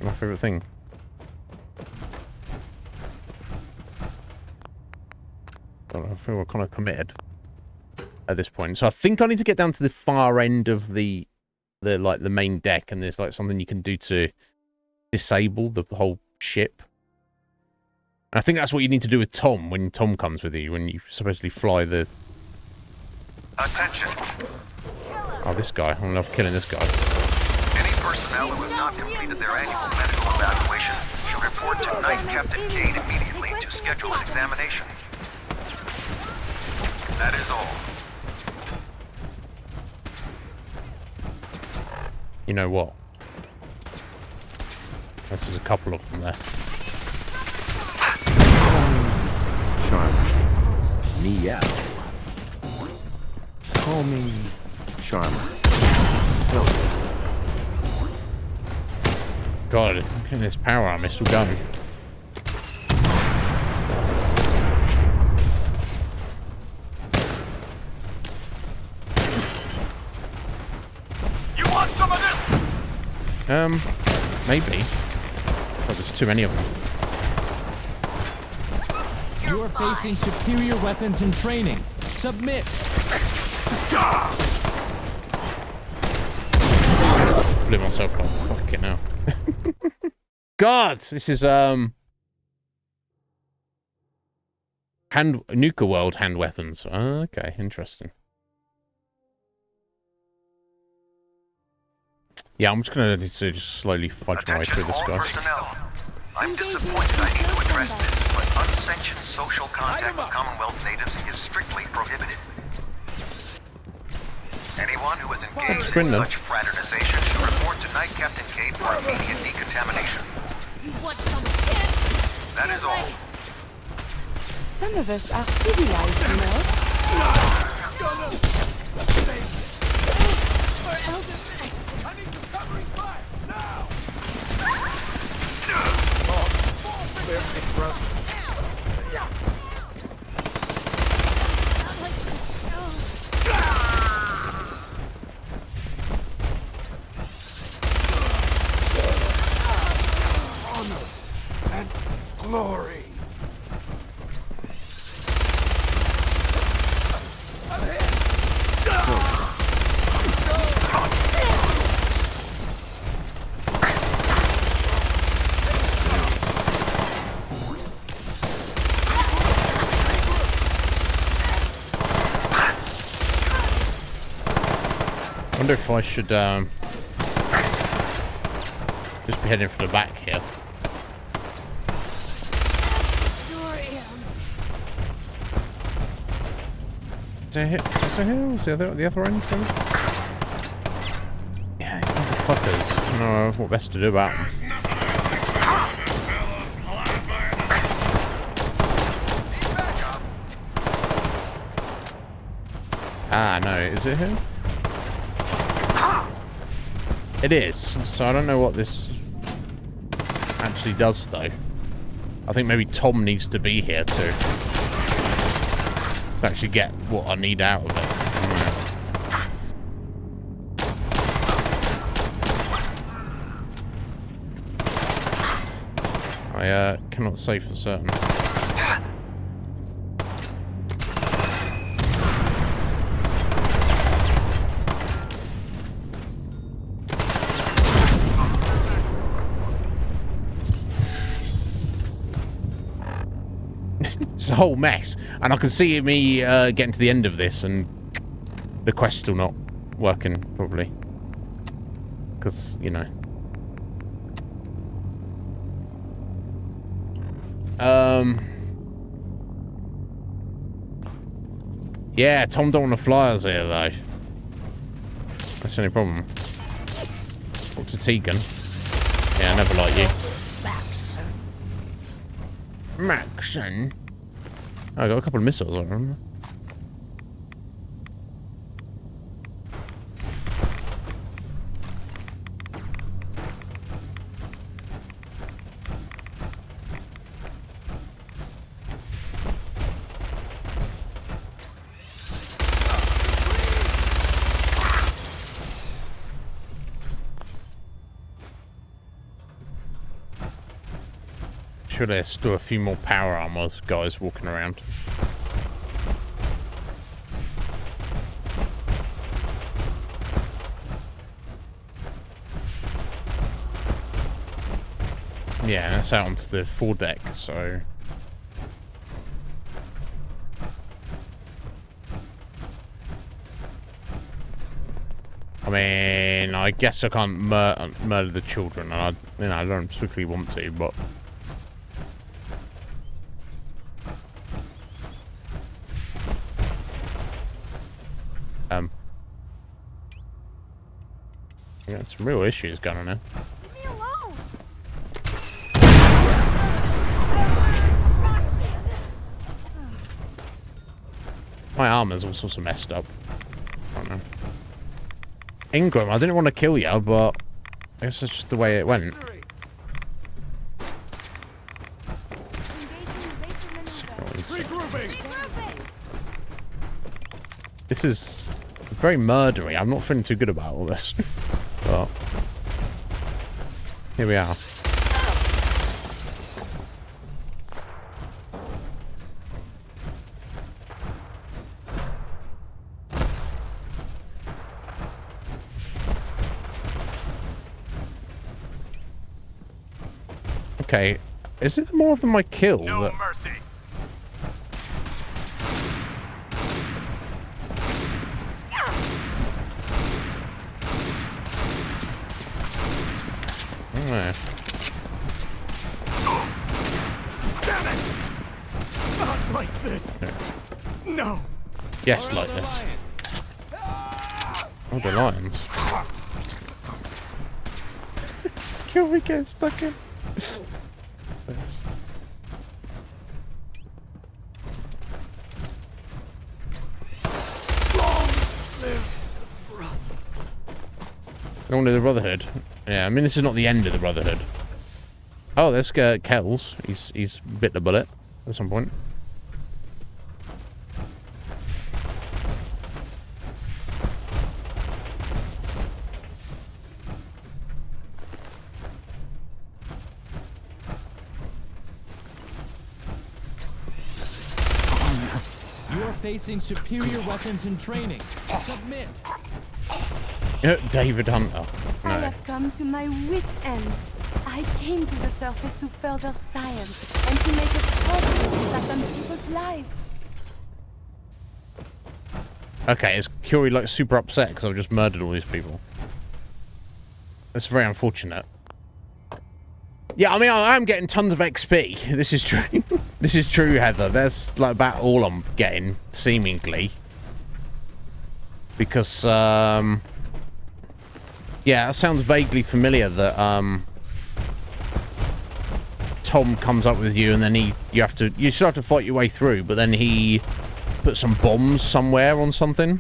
My favourite thing. I feel we're kind of committed at this point. So I think I need to get down to the far end of the main deck, and there's like something you can do to disable the whole ship. And I think that's what you need to do with Tom when Tom comes with you, when you supposedly fly the... Attention. Oh, this guy. I love killing this guy. Any personnel who have not completed their annual medical evaluation should report to Knight Captain Cade immediately to schedule an examination. That is all. You know what? There's a couple of them there. Charmer. Meow. Call me Charmer. God, in this power arm is still going. You want some of this? Maybe. But there's too many of them. You're facing superior weapons and training. Submit. Blew myself up. Fuck it now. God, this is Nuka World hand weapons. Okay, interesting. Yeah, I'm just gonna need to just slowly fudge my way through this, guys. Personnel. I'm disappointed I need to address this, but unsanctioned social contact with Commonwealth natives is strictly prohibited. Anyone who is engaged in such fraternization should report to Knight Captain Cade for immediate decontamination. That is all. Some of us are civilized, you know. I need some covering fire now. Honor and glory. I wonder if I should just be heading for the back here. Is there here? Is there the other end from? Yeah, motherfuckers. I don't know what best to do about them. Ah, no, is it here? It is, so I don't know what this actually does, though. I think maybe Tom needs to be here to actually get what I need out of it. I cannot say for certain. It's a whole mess, and I can see me getting to the end of this and the quest's still not working probably, because you know. Yeah, Tom don't want to fly us here though. That's the only problem. Talk to Tegan. Yeah, I never like you. Maxon. Oh, I got a couple of missiles, I remember. Sure, there's still a few more power armors guys walking around. Yeah, that's out onto the foredeck, so... I mean, I guess I can't murder the children, and I don't particularly want to, but... We got some real issues going on here. Leave me alone. My armor's all sorts of messed up. I don't know. Ingram, I didn't want to kill you, but I guess that's just the way it went. This is very murdery. I'm not feeling too good about all this. But here we are. Okay, is it more of them I kill? No mercy. Damn it! Not like this. No. Yes, like this. Oh, the lions. Can we get stuck in? Going to the Brotherhood. Yeah, I mean, this is not the end of the Brotherhood. Oh, there's Kells. He's bit the bullet at some point. You are facing superior weapons and training. Submit. David Hunter. No. I have come to my wit's end. I came to the surface to further science and to make a positive impact on people's lives. Okay, is Curie like super upset because I've just murdered all these people? That's very unfortunate. Yeah, I mean, I am getting tons of XP. This is true. This is true, Heather. That's like about all I'm getting, seemingly. Because, yeah, it sounds vaguely familiar that, Tom comes up with you and then you still have to fight your way through, but then he puts some bombs somewhere on something.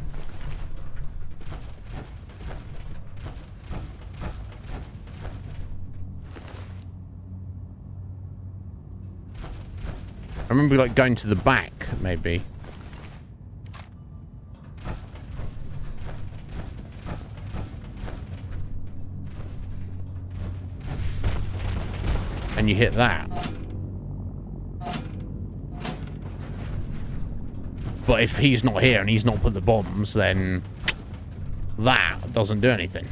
I remember like going to the back, maybe. And you hit that. But if he's not here and he's not put the bombs, then that doesn't do anything.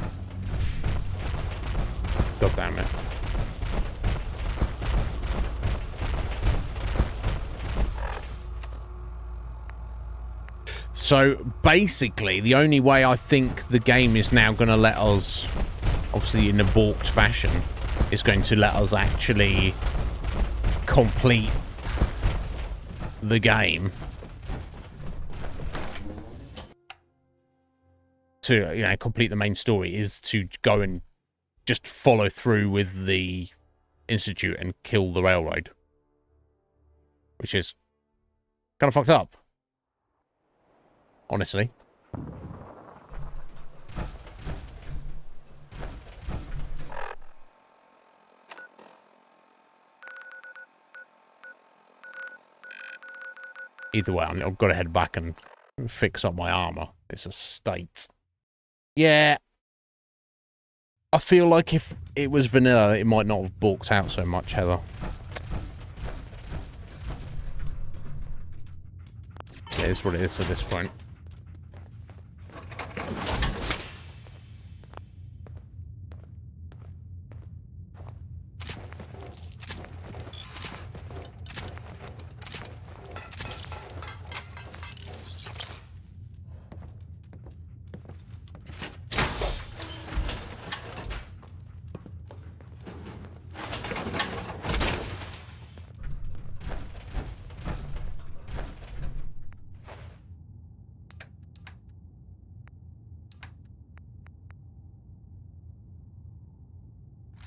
God damn it. So basically, the only way I think the game is now going to let us, obviously in a balked fashion, is going to let us actually complete the game. To, you know, complete the main story is to go and just follow through with the Institute and kill the railroad. Which is kind of fucked up. Honestly. Either way, I've got to head back and fix up my armor. It's a state. Yeah. I feel like if it was vanilla, it might not have balked out so much, Heather. It is what it is at this point.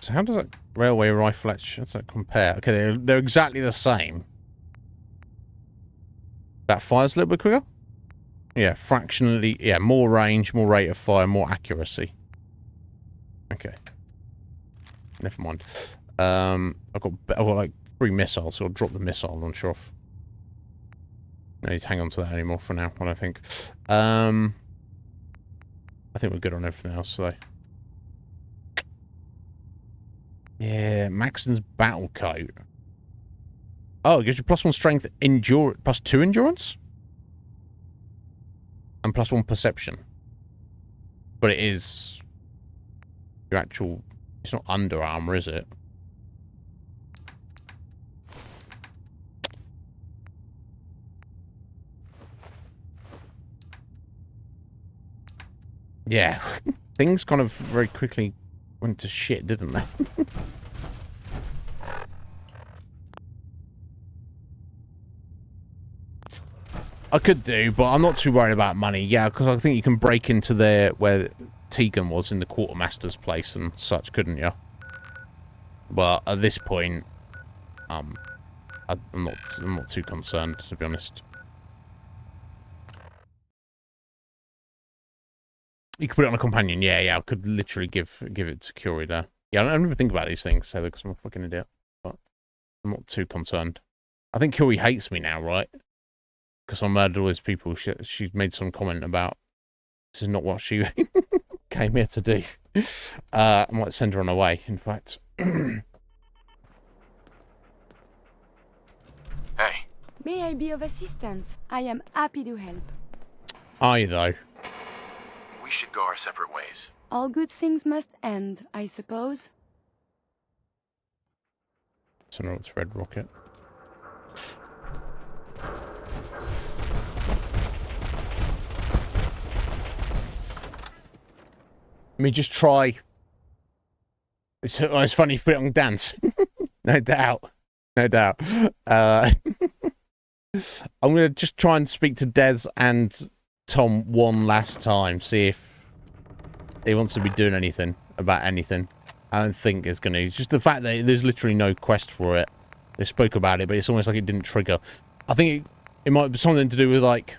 So how does that railway rifle actually, how does that compare? Okay, they're exactly the same. That fires a little bit quicker? Yeah, fractionally, yeah, more range, more rate of fire, more accuracy. Okay. Never mind. I've got like 3 missiles, so I'll drop the missile launcher off. No need to hang on to that anymore for now, I don't think. I think we're good on everything else, so. Yeah, Maxton's battle coat. Oh, it gives you +1 strength, +2 endurance? And +1 perception. But it is your actual, it's not under armor, is it? Yeah, things kind of very quickly went to shit, didn't they? I could do, but I'm not too worried about money. Yeah, because I think you can break into there where Tegan was in the quartermaster's place and such, couldn't you? But at this point, I'm not too concerned, to be honest. You could put it on a companion. Yeah. I could literally give it to Curie there. Yeah, I don't even think about these things, so because I'm a fucking idiot. But I'm not too concerned. I think Curie hates me now, right? Because I murdered all these people. She made some comment about this is not what she came here to do. I might send her on her way, in fact. Hey. May I be of assistance? I am happy to help. Are you, though? We should go our separate ways. All good things must end, I suppose. So no, it's Red Rocket. Let me just try. It's funny if you put it on dance. No doubt. No doubt. I'm going to just try and speak to Des and Tom one last time. See if he wants to be doing anything about anything. I don't think it's going to. It's just the fact that there's literally no quest for it. They spoke about it, but it's almost like it didn't trigger. I think it might be something to do with, like,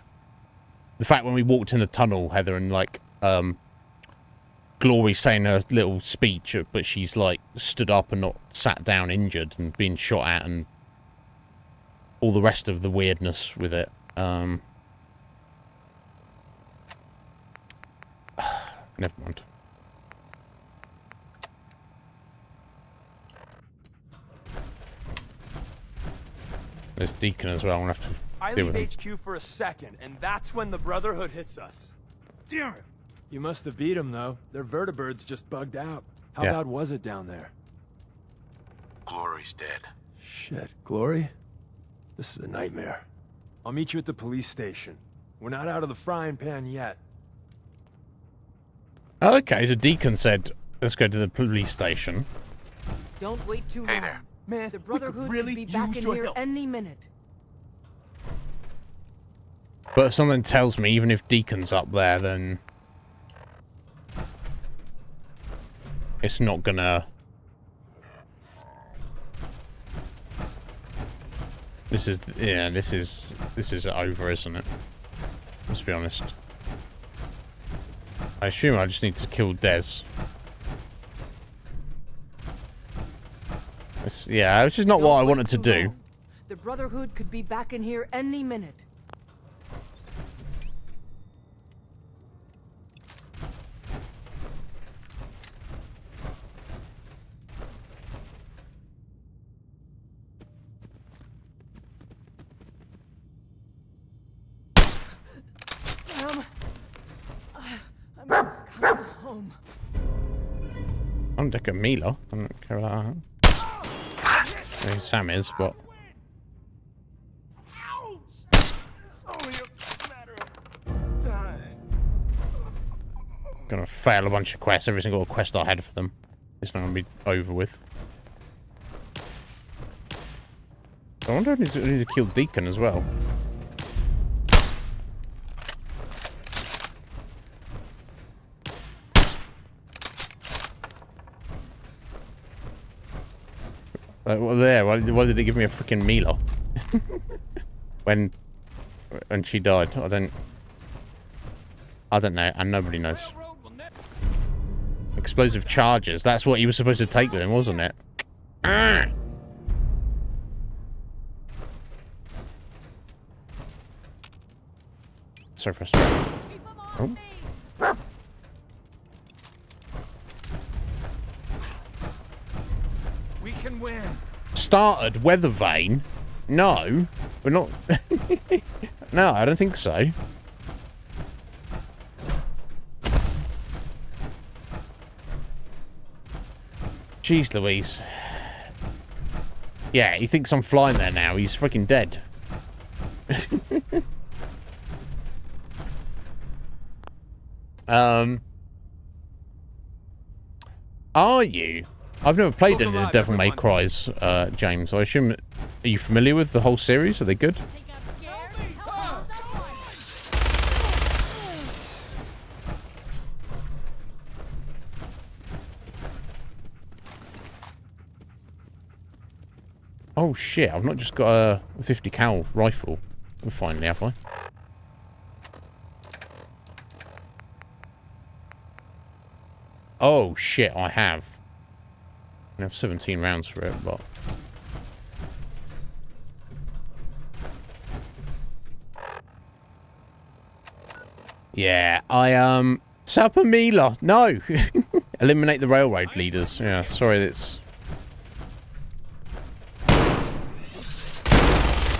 the fact when we walked in the tunnel, Heather, and, like, Glory saying her little speech, but she's, like, stood up and not sat down injured and being shot at and all the rest of the weirdness with it. Never mind. There's Deacon as well. I'm gonna have to I deal leave with him. HQ for a second, and that's when the Brotherhood hits us. Damn it! You must have beat them, though. Their vertibirds just bugged out. How bad was it down there? Glory's dead. Shit, Glory? This is a nightmare. I'll meet you at the police station. We're not out of the frying pan yet. Okay, so Deacon said, let's go to the police station. Don't wait too long. Hey there. Man, the Brotherhood really could be back use in your here help. any minute. But something tells me, even if Deacon's up there, then it's not gonna... This is over, isn't it? Let's be honest. I assume I just need to kill Des. Yeah, which is not what I wanted to do. The Brotherhood could be back in here any minute. Sam, I'm coming home. I'm Decker Mila. I don't care about that. I mean, Sam is, but... It's only a matter of time. Gonna fail a bunch of quests. Every single quest I had for them. It's not gonna be over with. I wonder if I need to kill Deacon as well. Well, there. Why did it give me a freaking Mila? when she died, I don't know, and nobody knows. Explosive charges. That's what he was supposed to take with him, wasn't it? So frustrating. Oh. We can win. Started weather vane? No, we're not. No, I don't think so. Jeez Louise. Yeah, he thinks I'm flying there now. He's freaking dead. Are you? I've never played any of the Devil May Cry's, James. I assume... Are you familiar with the whole series? Are they good? Oh shit, I've not just got a 50 cal rifle. Finally, have I? Oh shit, I have. I have 17 rounds for it, but... Yeah, Sapamila! No! Eliminate the railroad leaders. Yeah, sorry,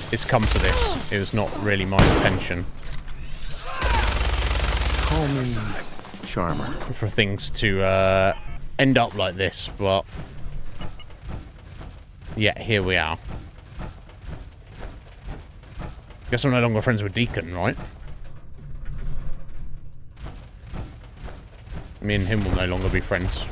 it's come to this. It was not really my intention. Call me Charmer. For things to end up like this, but... Yeah, here we are. Guess I'm no longer friends with Deacon, right? Me and him will no longer be friends.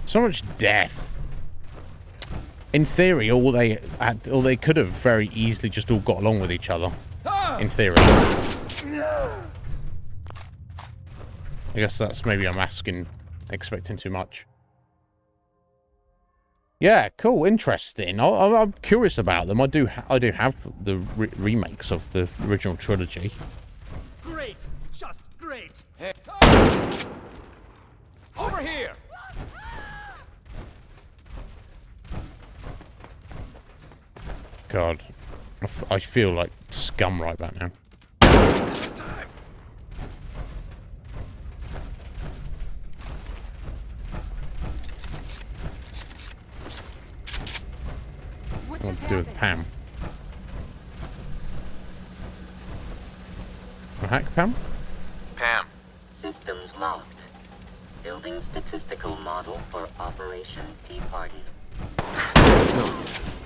So much death. In theory, all they could have very easily just all got along with each other. In theory. I guess that's maybe I'm expecting too much. Yeah, cool, interesting. I'm curious about them. I do have the remakes of the original trilogy. Great, just great. Hey. Over here. God, I feel like scum right about now. What to do with Pam? A hack Pam? Pam. Systems locked. Building statistical model for Operation Tea Party.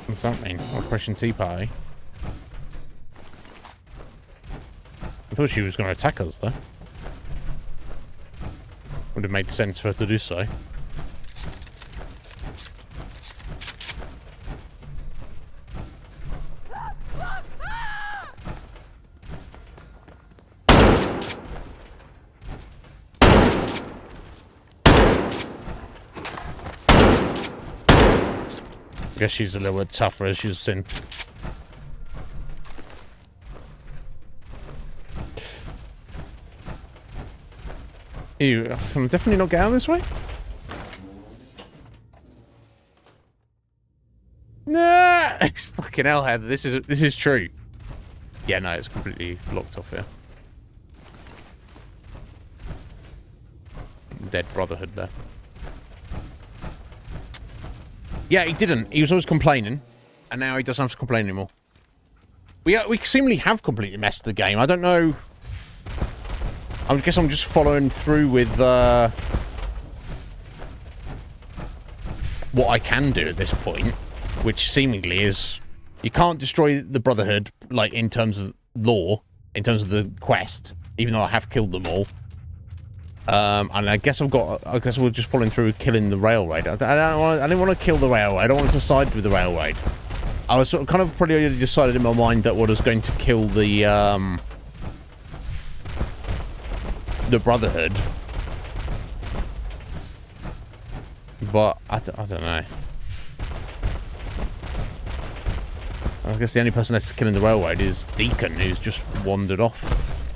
What's that mean? Operation Tea Party? I thought she was going to attack us, though. Would have made sense for her to do so. I guess she's a little bit tougher as she's seen. Ew, I'm definitely not getting out this way. Nah, it's fucking hell, Heather. This is true. Yeah, no, it's completely blocked off here. Dead Brotherhood there. Yeah, he didn't. He was always complaining, and now he doesn't have to complain anymore. We seemingly have completely messed the game. I don't know. I guess I'm just following through with what I can do at this point, which seemingly is you can't destroy the Brotherhood, like, in terms of lore, in terms of the quest, even though I have killed them all. And I guess we're just following through killing the Railroad. I didn't want to kill the Railroad. I don't want to side with the Railroad. I was sort of kind of probably already decided in my mind that what was going to kill the Brotherhood. But I don't know. I guess the only person that's killing the Railroad is Deacon, who's just wandered off,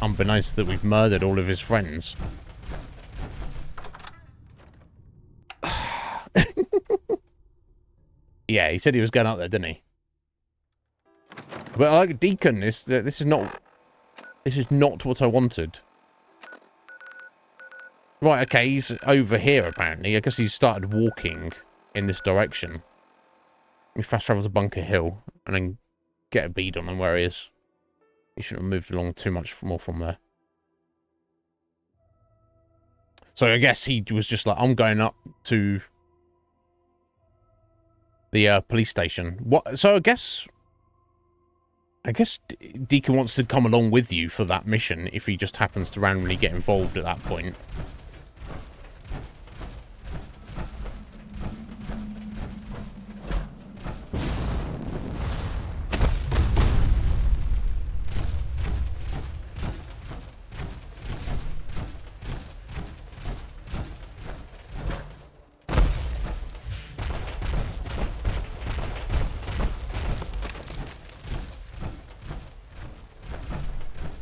unbeknownst that we've murdered all of his friends. Yeah, he said he was going up there, didn't he? But I like Deacon. This is not what I wanted. Right, okay, he's over here apparently. I guess he started walking in this direction. We fast travel to Bunker Hill and then get a bead on him where he is. He shouldn't have moved along too much more from there. So I guess he was just like, I'm going up to the police station. What? So I guess Deacon wants to come along with you for that mission if he just happens to randomly get involved at that point.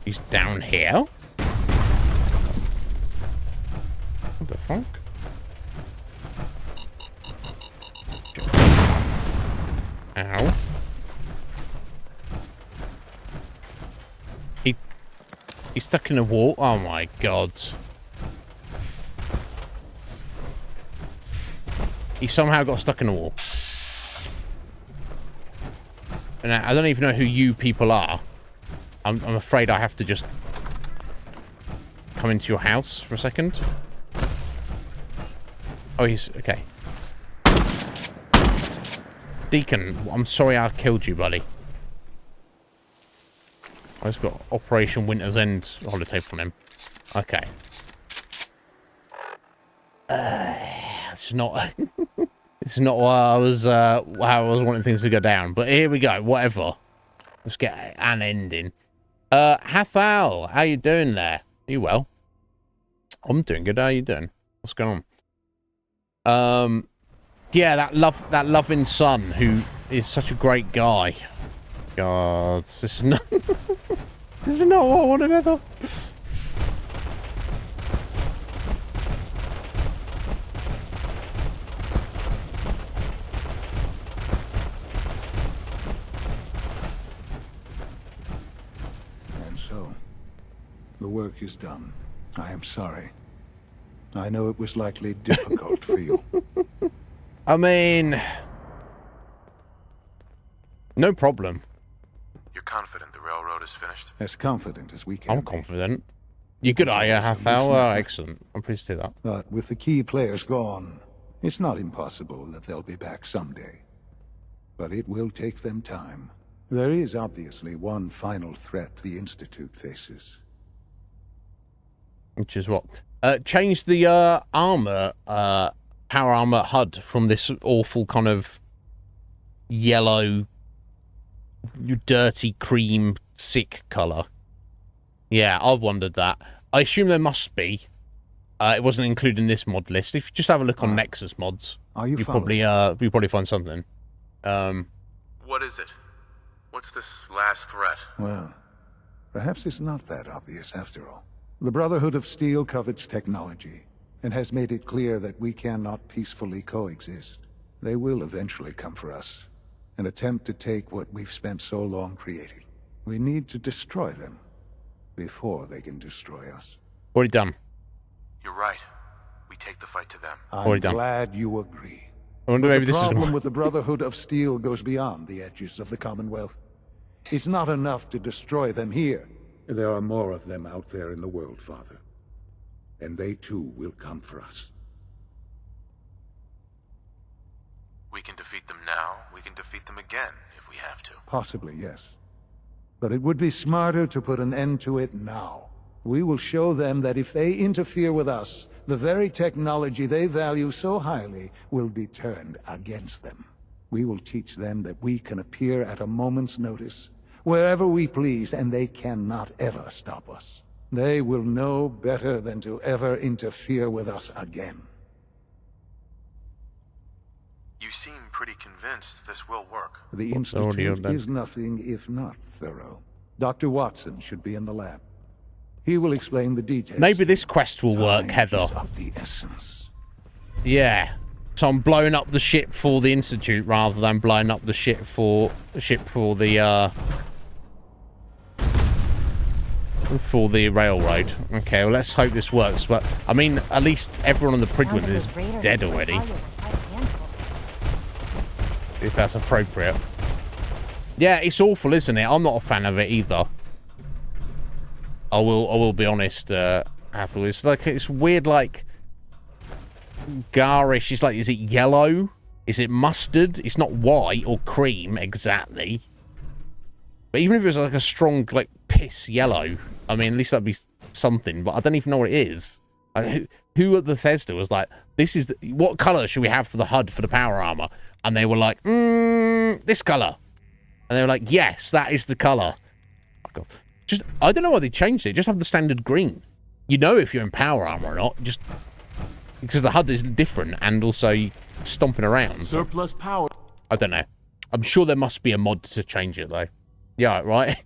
He's down here? What the fuck? Ow. He's stuck in a wall? Oh my god. He somehow got stuck in a wall. And I don't even know who you people are. I'm afraid I have to just come into your house for a second. Oh, he's... okay. Deacon, I'm sorry I killed you, buddy. I just got Operation Winter's End holotape on him. Okay. It's not... it's not what I was, how I was wanting things to go down. But here we go, whatever. Let's get an ending. Hathal, how you doing there? Are you well? I'm doing good. How you doing? What's going on? Yeah, that loving son who is such a great guy. God, this is not this is not what I want another. The work is done. I am sorry. I know it was likely difficult for you. I mean... no problem. You're confident the railroad is finished? As confident as we can. I'm confident. You good, are you, Hathal? Oh, excellent. I'm pleased to hear that. But with the key players gone, it's not impossible that they'll be back someday. But it will take them time. There is obviously one final threat the Institute faces. Which is what? Change the armor, power armor HUD from this awful kind of yellow, dirty cream, sick color. Yeah, I wondered that. I assume there must be. It wasn't included in this mod list. If you just have a look on Nexus mods, you probably find something. What is it? What's this last threat? Well, perhaps it's not that obvious after all. The Brotherhood of Steel covets technology, and has made it clear that we cannot peacefully coexist. They will eventually come for us, and attempt to take what we've spent so long creating. We need to destroy them, before they can destroy us. Already done. You're right. We take the fight to them. I'm glad you agree. I wonder maybe the this is problem with the Brotherhood of Steel goes beyond the edges of the Commonwealth. It's not enough to destroy them here. There are more of them out there in the world, Father. And they too will come for us. We can defeat them now, we can defeat them again, if we have to. Possibly, yes. But it would be smarter to put an end to it now. We will show them that if they interfere with us, the very technology they value so highly will be turned against them. We will teach them that we can appear at a moment's notice, wherever we please, and they cannot ever stop us. They will know better than to ever interfere with us again. You seem pretty convinced this will work. The Institute is nothing if not thorough. Dr. Watson should be in the lab. He will explain the details. Maybe this quest will work, Heather. Of the essence. Yeah. So I'm blowing up the ship for the Institute rather than blowing up the ship for the railroad. Okay, well, let's hope this works. But I mean, at least everyone on the Prydwen is dead already. If that's appropriate. Yeah, it's awful, isn't it? I'm not a fan of it either. I will be honest, Athel. It's like, it's weird, like, garish. It's like, is it yellow? Is it mustard? It's not white or cream exactly. But even if it was like a strong, like, piss yellow, I mean, at least that'd be something. But I don't even know what it is. Like, who at Bethesda was like, this is what color should we have for the HUD for the power armor? And they were like, this color. And they were like, yes, that is the color. Oh, God. Just, I don't know why they changed it. Just have the standard green. You know if you're in power armor or not. Just because the HUD is different and also stomping around. Surplus power. I don't know. I'm sure there must be a mod to change it though. Yeah, right.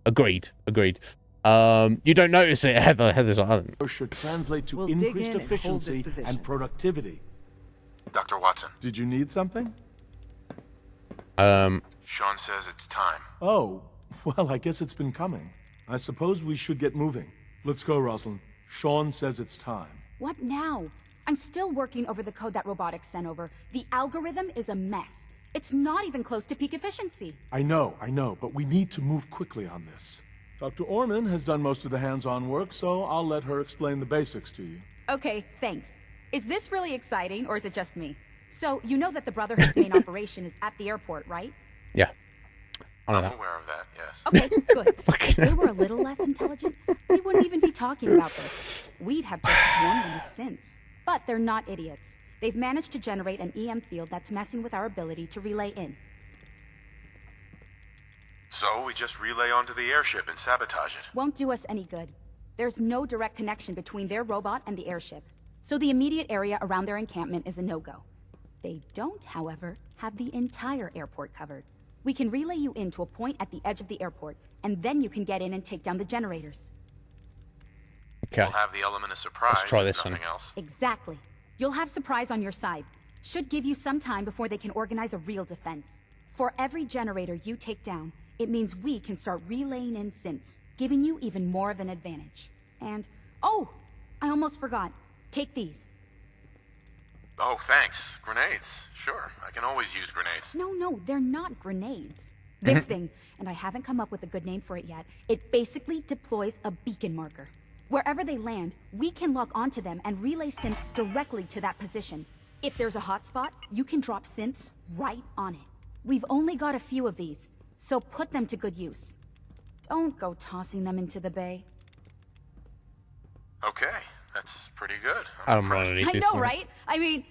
Agreed. You don't notice it, Heather. Heather's like, I don't. Should translate to increased efficiency and productivity. Dr. Watson. Did you need something? Sean says it's time. Oh, well, I guess it's been coming. I suppose we should get moving. Let's go, Rosalind. Sean says it's time. What now? I'm still working over the code that robotics sent over. The algorithm is a mess. It's not even close to peak efficiency. I know, but we need to move quickly on this. Dr. Orman has done most of the hands-on work, so I'll let her explain the basics to you. Okay, thanks. Is this really exciting, or is it just me? So, you know that the Brotherhood's main operation is at the airport, right? Yeah. I'm aware of that, yes. Okay, good. If they were a little less intelligent, we wouldn't even be talking about this. We'd have just sworn them with synths. But they're not idiots. They've managed to generate an EM field that's messing with our ability to relay in. So we just relay onto the airship and sabotage it. Won't do us any good. There's no direct connection between their robot and the airship, so the immediate area around their encampment is a no-go. They don't, however, have the entire airport covered. We can relay you in to a point at the edge of the airport, and then you can get in and take down the generators. Okay. We'll have the element of surprise. Let's try this one. Else. Exactly. You'll have surprise on your side. Should give you some time before they can organize a real defense. For every generator you take down, it means we can start relaying in synths, giving you even more of an advantage. And, oh, I almost forgot. Take these. Oh, thanks. Grenades. Sure, I can always use grenades. No, they're not grenades. This thing, and I haven't come up with a good name for it yet, it basically deploys a beacon marker. Wherever they land, we can lock onto them and relay synths directly to that position. If there's a hotspot, you can drop synths right on it. We've only got a few of these, so put them to good use. Don't go tossing them into the bay. Okay, that's pretty good. I don't mind I know, right? I mean,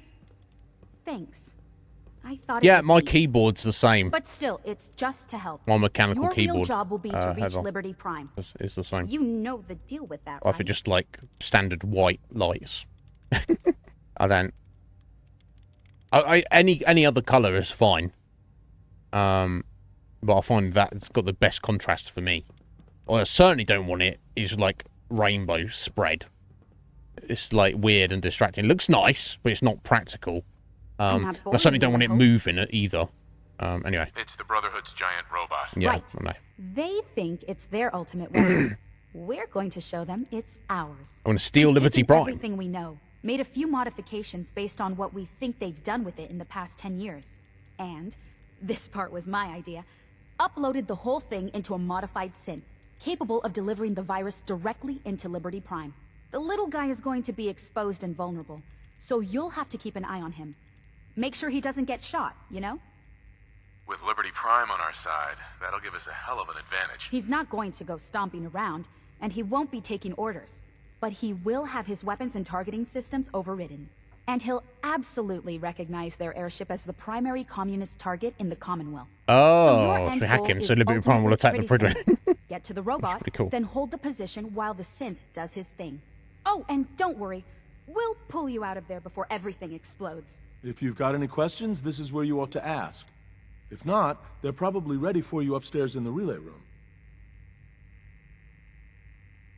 thanks. I thought yeah, it was my easy. keyboard's the same. But still, it's just to help. My mechanical Your keyboard. real job will be to reach Heather. Liberty Prime. It's the same. You know the deal with that, Or right? if it just like standard white lights. I don't. Any other color is fine. But I find that it's got the best contrast for me. I certainly don't want it is like rainbow spread. It's like weird and distracting. It looks nice, but it's not practical. I certainly don't want it moving either. Anyway. It's the Brotherhood's giant robot. Yeah, Right. I know. They think it's their ultimate weapon. We're going to show them it's ours. I want to steal We've Liberty taken Prime. Everything we know, made a few modifications based on what we think they've done with it in the past 10 years. And, this part was my idea, uploaded the whole thing into a modified synth, capable of delivering the virus directly into Liberty Prime. The little guy is going to be exposed and vulnerable, so you'll have to keep an eye on him. Make sure he doesn't get shot, you know? With Liberty Prime on our side, that'll give us a hell of an advantage. He's not going to go stomping around, and he won't be taking orders. But he will have his weapons and targeting systems overridden. And he'll absolutely recognize their airship as the primary communist target in the Commonwealth. Oh, so hack him, so Liberty Prime will attack the Predator. Get to the robot, cool. then hold the position while the synth does his thing. Oh, and don't worry. We'll pull you out of there before everything explodes. If you've got any questions, this is where you ought to ask. If not, they're probably ready for you upstairs in the relay room.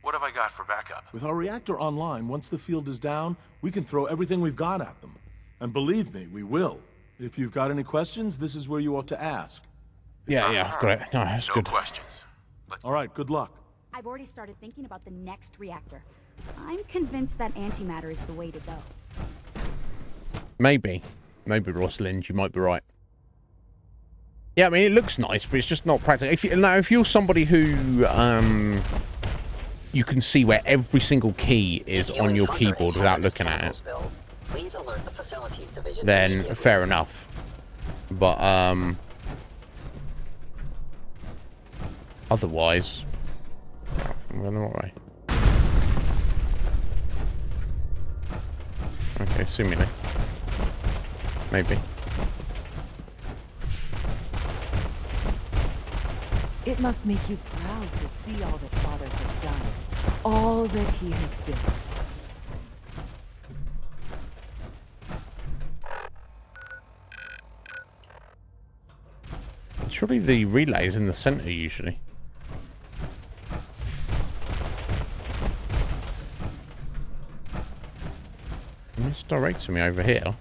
What have I got for backup? With our reactor online, once the field is down, we can throw everything we've got at them. And believe me, we will. If you've got any questions, this is where you ought to ask. Yeah, I've got it. No, that's good. No questions. All right, good luck. I've already started thinking about the next reactor. I'm convinced that antimatter is the way to go. Maybe, Rosalind, you might be right. Yeah, I mean, it looks nice, but it's just not practical. If you're somebody who, you can see where every single key is on your keyboard without looking at it, please alert the facilities division then fair enough. But, otherwise, I'm going the wrong way. Okay, seemingly. Maybe. It must make you proud to see all that Father has done. All that he has built. Surely the relay is in the center usually. It's directing me over here.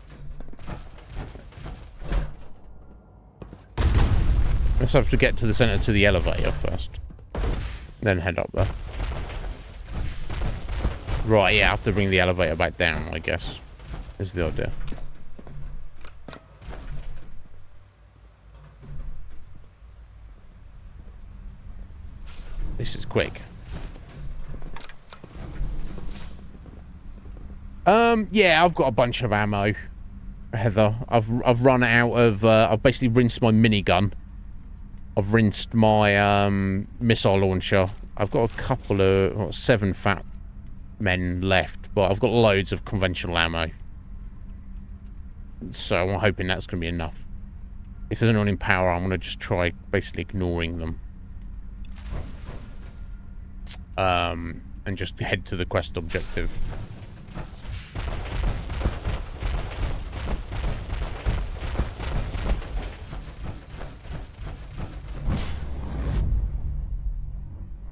Let's have to get to the center to the elevator first. Then head up there. Right, yeah, I have to bring the elevator back down, I guess. Is the idea. This is quick. Yeah, I've got a bunch of ammo, Heather. I've run out of. I've basically rinsed my minigun. I've rinsed my missile launcher. I've got a couple of 7 fat men left, but I've got loads of conventional ammo. So I'm hoping that's going to be enough. If there's anyone in power, I'm going to just try basically ignoring them. And just head to the quest objective.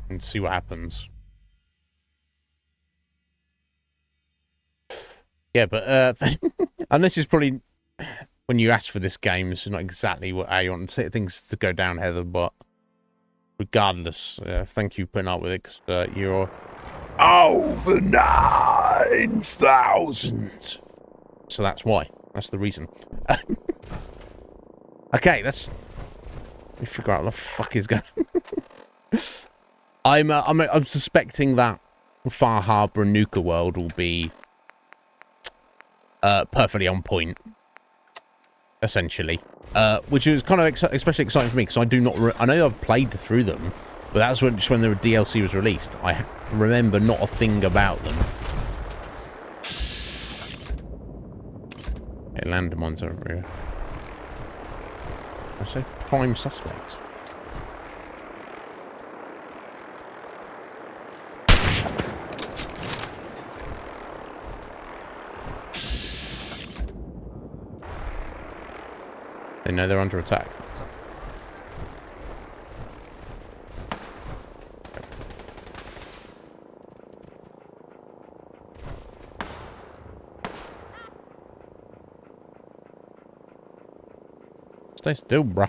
And see what happens. Yeah, but and this is probably when you ask for this game, this is not exactly how you want things to go down, Heather, but regardless, thank you for putting up with it, because you're over 9,000. So that's why. That's the reason. Okay, let me figure out what the fuck is going on. I'm suspecting that Far Harbor and Nuka World will be perfectly on point, essentially. Which is kind of especially exciting for me, because I do not. I know I've played through them, but that's just when the DLC was released. I remember not a thing about them. Okay, landmines over here. I say prime suspect. They know they're under attack. Stay still, bruh.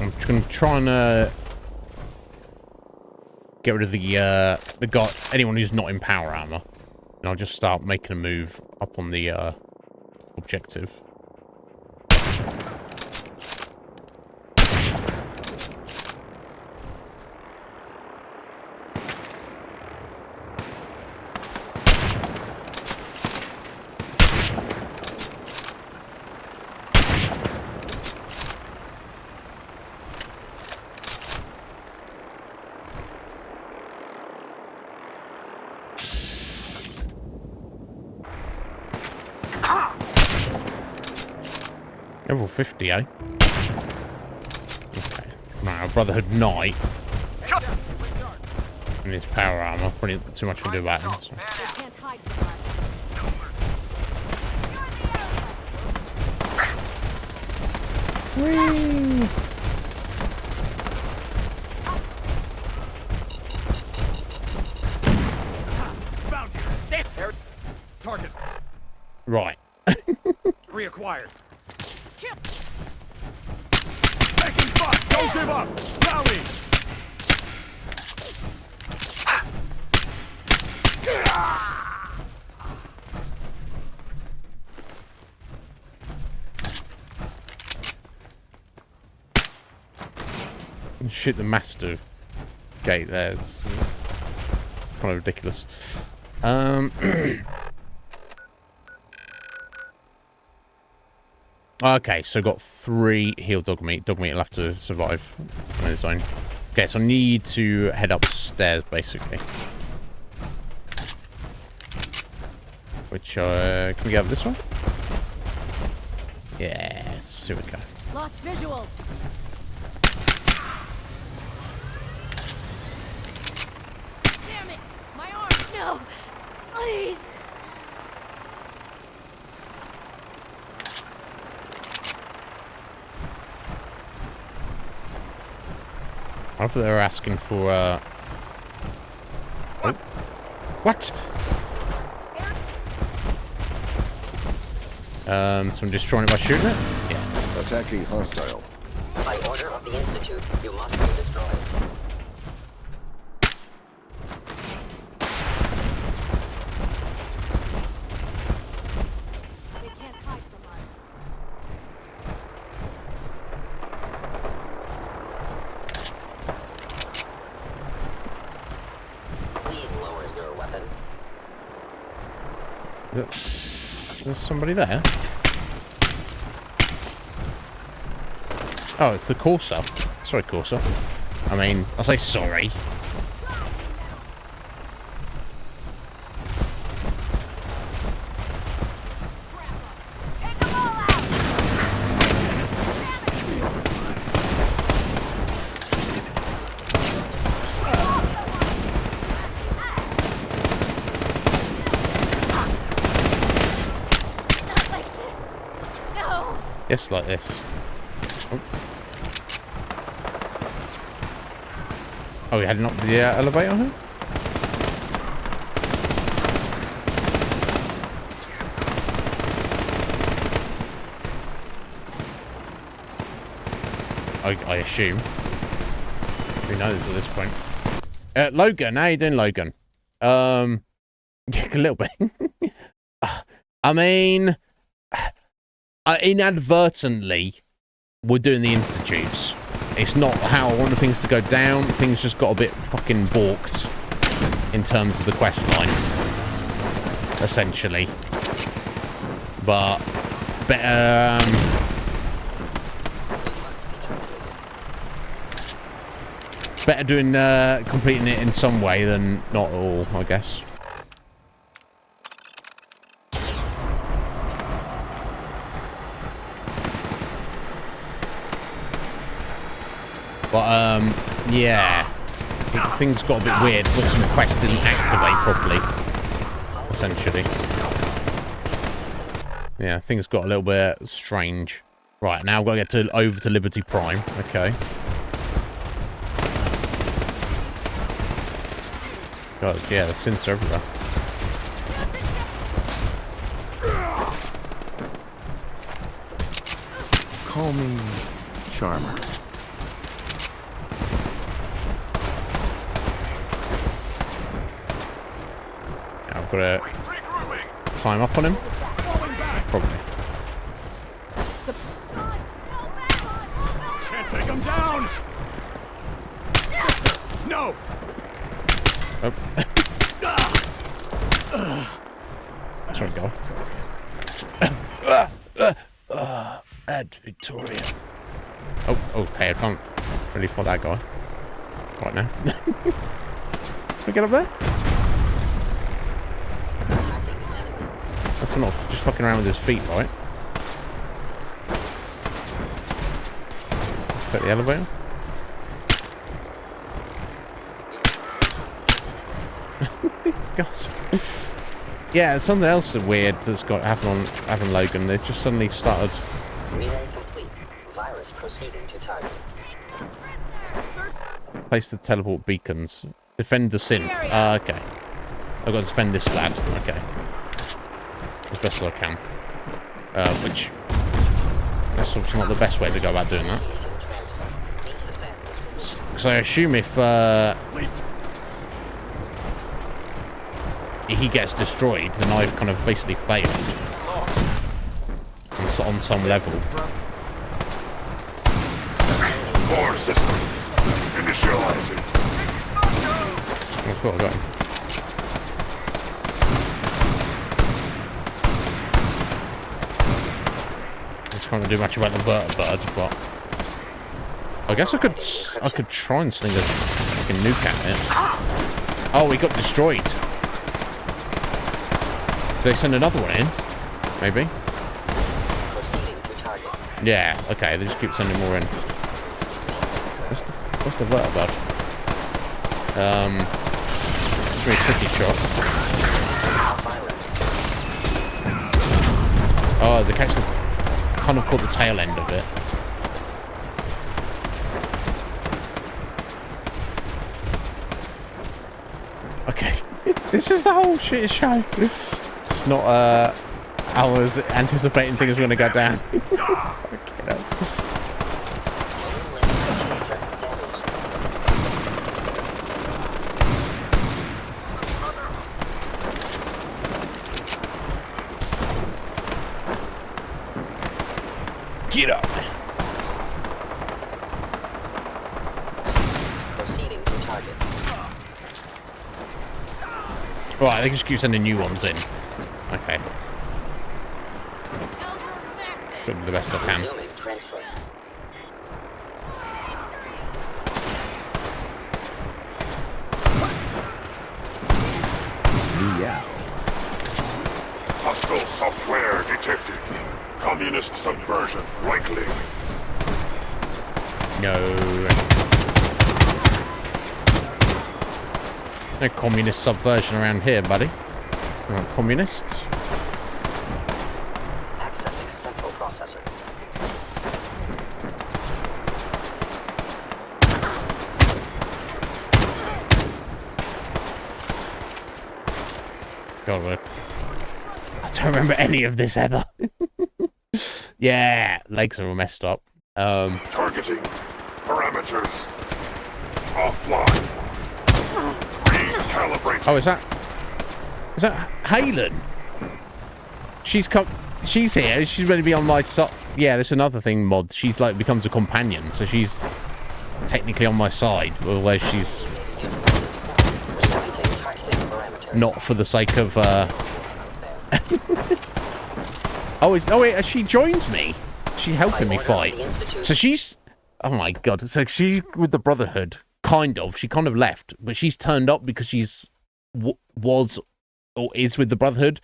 I'm just gonna try and get rid of the guy, anyone who's not in power armor, and I'll just start making a move up on the objective. Level 50, eh? Okay. Right, Brotherhood Knight. And his power armor. Probably not too much to do about him. So. Whee! Found you. Target. Right. Reacquired. Taking fire. Don't give up. Rally. Shoot the master gate there. It's kind of ridiculous. Okay, so got 3 heal dog meat. Dog meat will have to survive on its own. Okay, so I need to head upstairs, basically. Which, can we go up this one? Yes, here we go. Lost visual. Damn it! My arm! No! Please! I thought they were asking for, oh. What? So I'm destroying it by shooting it? Yeah. Attacking hostile. By order of the Institute, you must be destroyed. They can't hide from us. Please lower your weapon. There's somebody there. Oh, it's the Corsair. Sorry, Corsair. I mean, I'll say sorry. Yes, like this. Oh, we heading up the elevator here? I assume. Who knows at this point? Logan, how you doing, Logan? Yeah, a little bit. I mean, inadvertently, we're doing the Institutes. It's not how I wanted things to go down. Things just got a bit fucking balked in terms of the quest line, essentially. But better. Better doing completing it in some way than not at all, I guess. But yeah, things got a bit weird. Some quests didn't activate properly, essentially. Yeah, things got a little bit strange. Right, now I've got to get over to Liberty Prime. Okay. God, yeah, the synths are everywhere. Call me Charmer. I've got to climb up on him. Probably. Can't take him down. No. Oh. Sorry, guy. Ad Victoria. Oh, okay, I can't really fight that guy right now. Can we get up there? That's not just fucking around with his feet, right? Let's take the elevator. These guys. Yeah, something else weird that's got happened Logan. They've just suddenly started. Relay complete. Virus proceeding to target. Place the teleport beacons. Defend the synth. Okay. I've got to defend this lad. Okay. As best as I can. Which that's obviously not the best way to go about doing that. So I assume if he gets destroyed, then I've kind of basically failed on some level. More systems. Initializing. Oh, cool, I got him. Just can't do much about the bird, but I guess I could try and sling a fucking nuke at it. Oh, we got destroyed. Did they send another one in? Maybe. Yeah. Okay. They just keep sending more in. What's the vertibird? It's a very tricky shot. Oh, they catch the. I kind of caught the tail end of it. Okay. This is the whole shit show. It's not how I was anticipating things were going to go down. Get up. Proceeding to target. Right, they just keep sending new ones in. Okay. Doing the best I can. Resuming transfer. Yeah. Hostile software detected. Communist subversion likely. No. No communist subversion around here, buddy. We're not communists. Accessing central processor. God, I don't remember any of this ever. Yeah, legs are all messed up. Targeting. Parameters. Offline. Recalibrate. Oh, is that Halen? She's here. She's going to be on my side. Yeah, there's another thing, mod. She's like becomes a companion, so she's technically on my side, although she's not for the sake of. Oh wait, has she joined me? She helping me fight. So she's. Oh my god. So she's with the Brotherhood. Kind of. She kind of left, but she's turned up because she's was or is with the Brotherhood.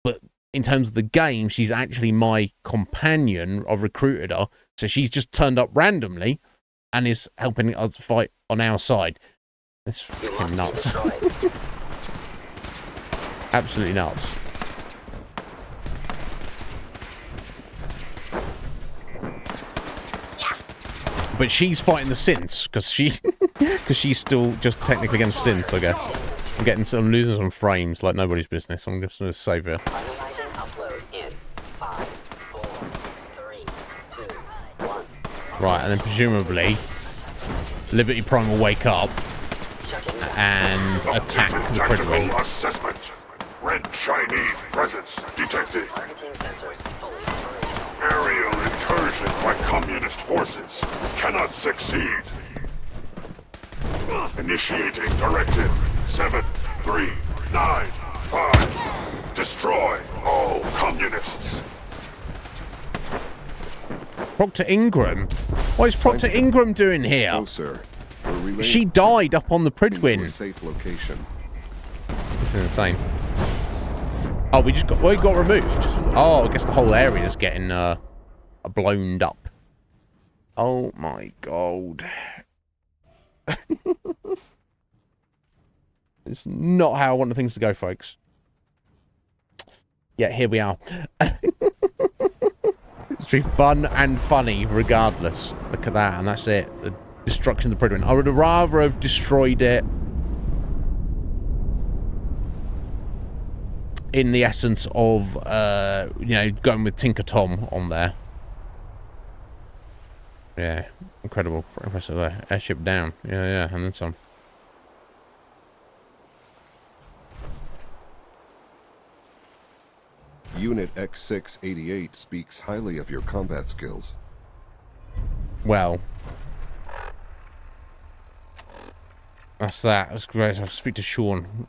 But in terms of the game, she's actually my companion. I've recruited her, so she's just turned up randomly and is helping us fight on our side. That's fucking nuts. Absolutely nuts. But she's fighting the synths because she's still just technically against synths, I guess. I'm losing some frames like nobody's business. I'm just going to save her. Finalizing upload in 5, 4, 3, 2, 1. Right, and then presumably Liberty Prime will wake up and attack the Pridwin. Assessment. Red Chinese presence detected. Targeting sensors fully operational. Aerial incursion by communist forces cannot succeed. Initiating directive 7395. Destroy all communists. Proctor Ingram? What is Proctor Ingram doing here? No, sir. She died up on the Pridwin. Safe location. This is insane. Oh, we got removed. Oh, I guess the whole area is getting blown up. Oh my god. It's not how I want things to go, folks. Yeah, here we are. It's be fun and funny regardless. Look at that, and that's it. The destruction of the Pridwin. I would have rather have destroyed it in the essence of, you know, going with Tinker Tom on there. Yeah, incredible. Impressive there. Airship down. Yeah, and then some. Unit X688 speaks highly of your combat skills. Well, that's that. That's great. I'll speak to Sean.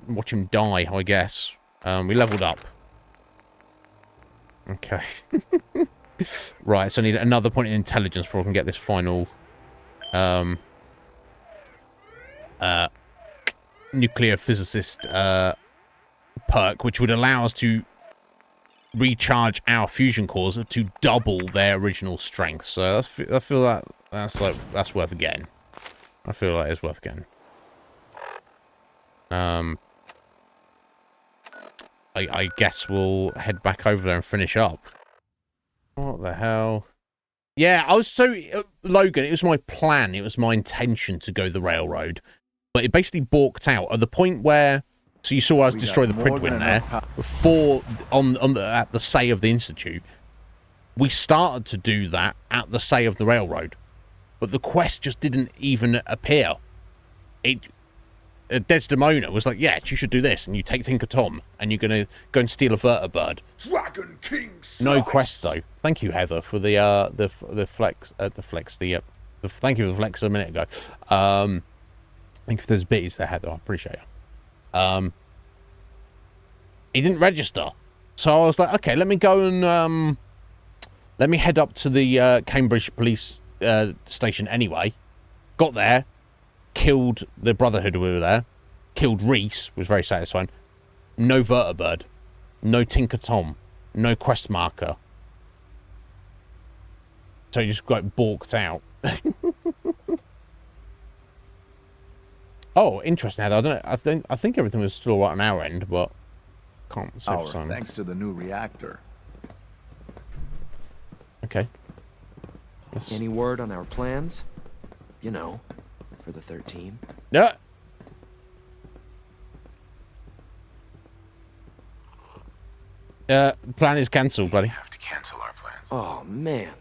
Watch him die, I guess. We leveled up. Okay. Right, so I need another point of intelligence before I can get this final nuclear physicist perk, which would allow us to recharge our fusion cores to double their original strength. So I feel that that's worth getting. I feel like it's worth getting. I guess we'll head back over there and finish up. What the hell? Yeah, I was so... Logan, it was my plan. It was my intention to go the railroad. But it basically balked out at the point where... So you saw us destroy the Pridwin there. At the say of the Institute. We started to do that at the say of the railroad. But the quest just didn't even appear. Desdemona was like, yeah, you should do this. And you take Tinker Tom. And you're going to go and steal a vertibird. Dragon King Slice. No quest, though. Thank you, Heather, for the flex. Thank you for the flex a minute ago. Thank you for those bits there, Heather. I appreciate it. He didn't register. So I was like, okay, let me go and... let me head up to the Cambridge police station anyway. Got there. Killed the Brotherhood who were there. Killed Reese. Was very satisfying. No vertibird. No Tinker Tom. No quest marker. So he just got balked out. Oh, interesting. I don't know. I think everything was still right on our end, but can't say for some. Thanks to the new reactor. Okay. Any word on our plans? You know, for the 13. Yeah. Plan is cancelled, buddy. We have to cancel our plans. Oh man.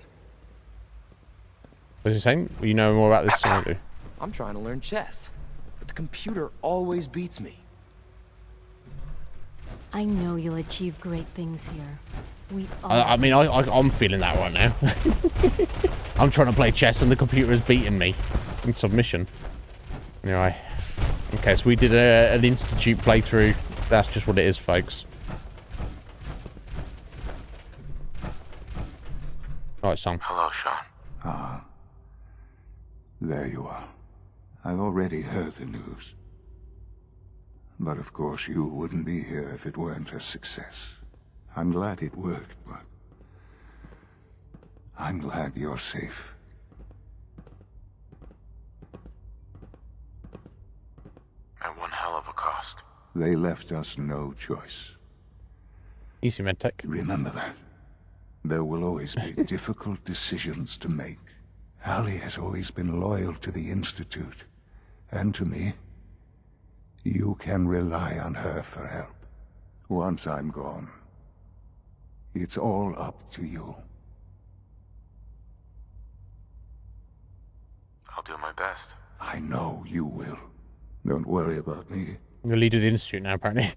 What is he saying? Well, you know more about this than I do. I'm trying to learn chess, but the computer always beats me. I know you'll achieve great things here. We all I mean, I'm feeling that right now. I'm trying to play chess and the computer is beating me in submission. Anyway. Okay, so we did an Institute playthrough. That's just what it is, folks. Alright, son. Hello, Sean. Ah. There you are. I've already heard the news. But of course you wouldn't be here if it weren't a success. I'm glad it worked, but I'm glad you're safe. At one hell of a cost. They left us no choice. Easy, medtech. Remember that. There will always be difficult decisions to make. Allie has always been loyal to the Institute, and to me. You can rely on her for help. Once I'm gone, it's all up to you. I'll do my best. I know you will. Don't worry about me. You're leader of the Institute now, apparently.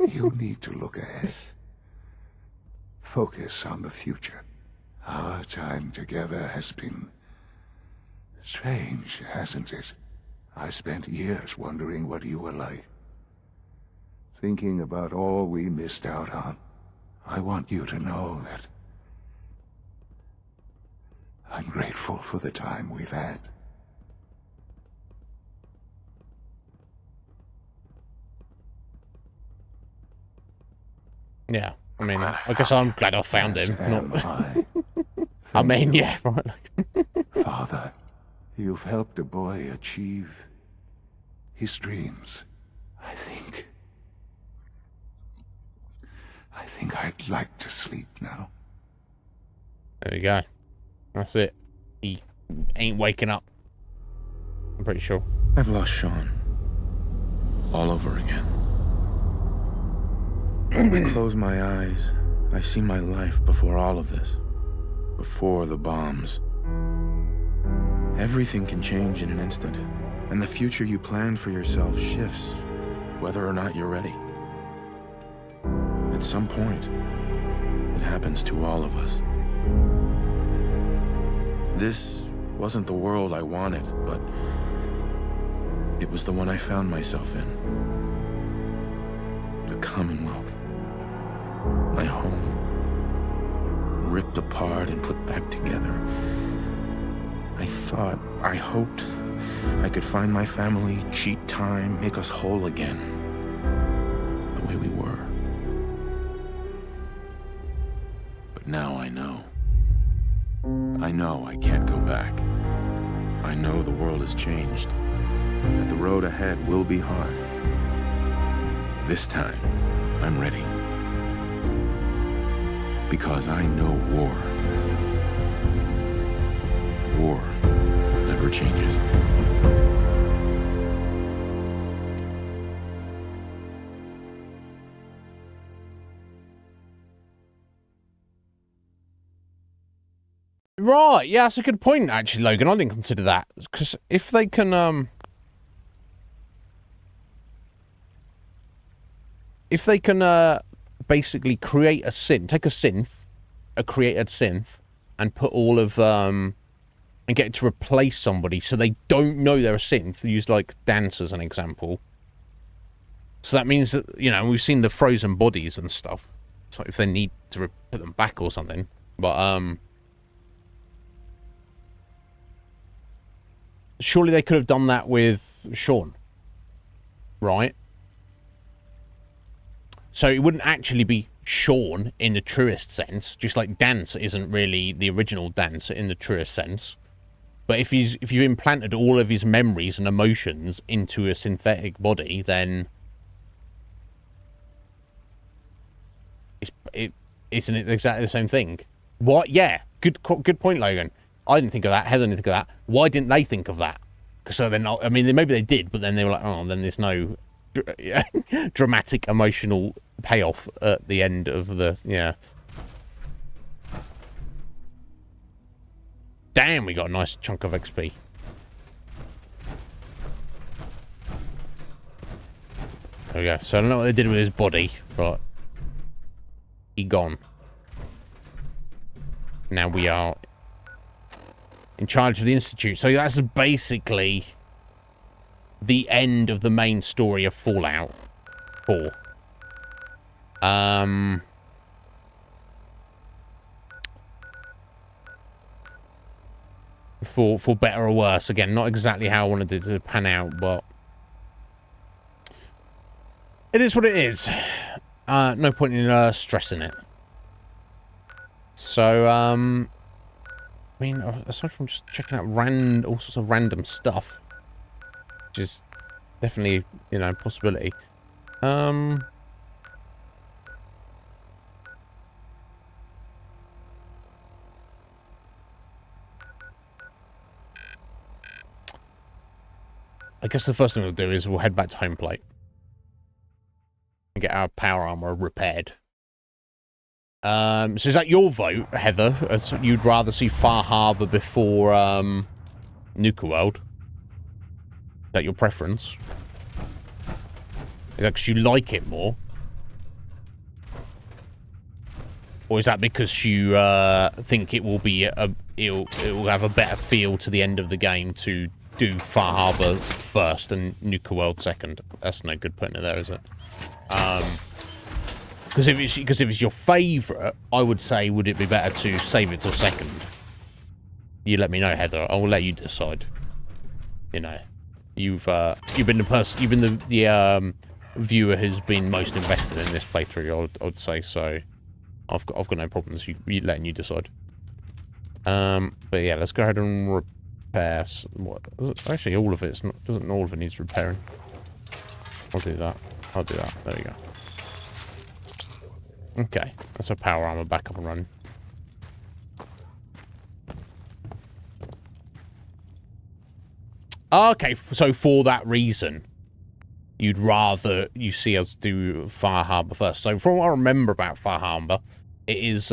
You need to look ahead. Focus on the future. Our time together has been strange, hasn't it? I spent years wondering what you were like. Thinking about all we missed out on. I want you to know that I'm grateful for the time we've had. Yeah, I mean, I guess I'm glad I found him. Not... I mean, yeah, right. Father, you've helped a boy achieve his dreams. I think I'd like to sleep now. There we go. That's it. He ain't waking up. I'm pretty sure. I've lost Sean. All over again. When I close my eyes, I see my life before all of this. Before the bombs. Everything can change in an instant, and the future you plan for yourself shifts, whether or not you're ready. At some point, it happens to all of us. This wasn't the world I wanted, but it was the one I found myself in. The Commonwealth. My home. Ripped apart and put back together. I hoped I could find my family, cheat time, make us whole again. The way we were. But now I know. I know I can't go back. I know the world has changed. That the road ahead will be hard. This time, I'm ready. Because I know war. War never changes. Right, yeah, that's a good point, actually, Logan. I didn't consider that. Because if they can, basically create a synth, take a synth, a created synth, and put all of, and get it to replace somebody so they don't know they're a synth. Use, like, dance as an example. So that means that, you know, we've seen the frozen bodies and stuff. So if they need to put them back or something. But, surely they could have done that with Sean. Right? So it wouldn't actually be Sean in the truest sense. Just like Dance isn't really the original Dance in the truest sense. But if you implanted all of his memories and emotions into a synthetic body, then isn't it exactly the same thing? What? Yeah. Good point, Logan. I didn't think of that. Heather didn't think of that. Why didn't they think of that? So they're not. I mean, maybe they did, but then they were like, oh, then there's no dramatic emotional payoff at the end of the Damn, we got a nice chunk of XP. There we go. So I don't know what they did with his body, but he gone. Now we are in charge of the Institute. So that's basically the end of the main story of Fallout 4. For better or worse. Again, not exactly how I wanted it to pan out, but it is what it is. No point in stressing it. So, I mean, aside from just checking out all sorts of random stuff, which is definitely, you know, a possibility. I guess the first thing we'll do is we'll head back to home plate and get our power armor repaired. So is that your vote, Heather? As you'd rather see Far Harbor before Nuka World? Is that your preference? Is that because you like it more? Or is that because you think it will be it will have a better feel to the end of the game to do Far Harbor first and Nuka World second? That's no good putting it there, is it? Because if it's your favourite, I would say, would it be better to save it till second? You let me know, Heather. I will let you decide. You know, you've been the person, you've been the viewer who's been most invested in this playthrough. I would say so. I've got no problems. You letting you decide. But yeah, let's go ahead and repair. What? Actually, all of it's not. Doesn't all of it needs repairing? I'll do that. I'll do that. There we go. Okay, that's our power armor back up and running. Okay, so for that reason, you'd rather you see us do Far Harbor first. So from what I remember about Far Harbor, it is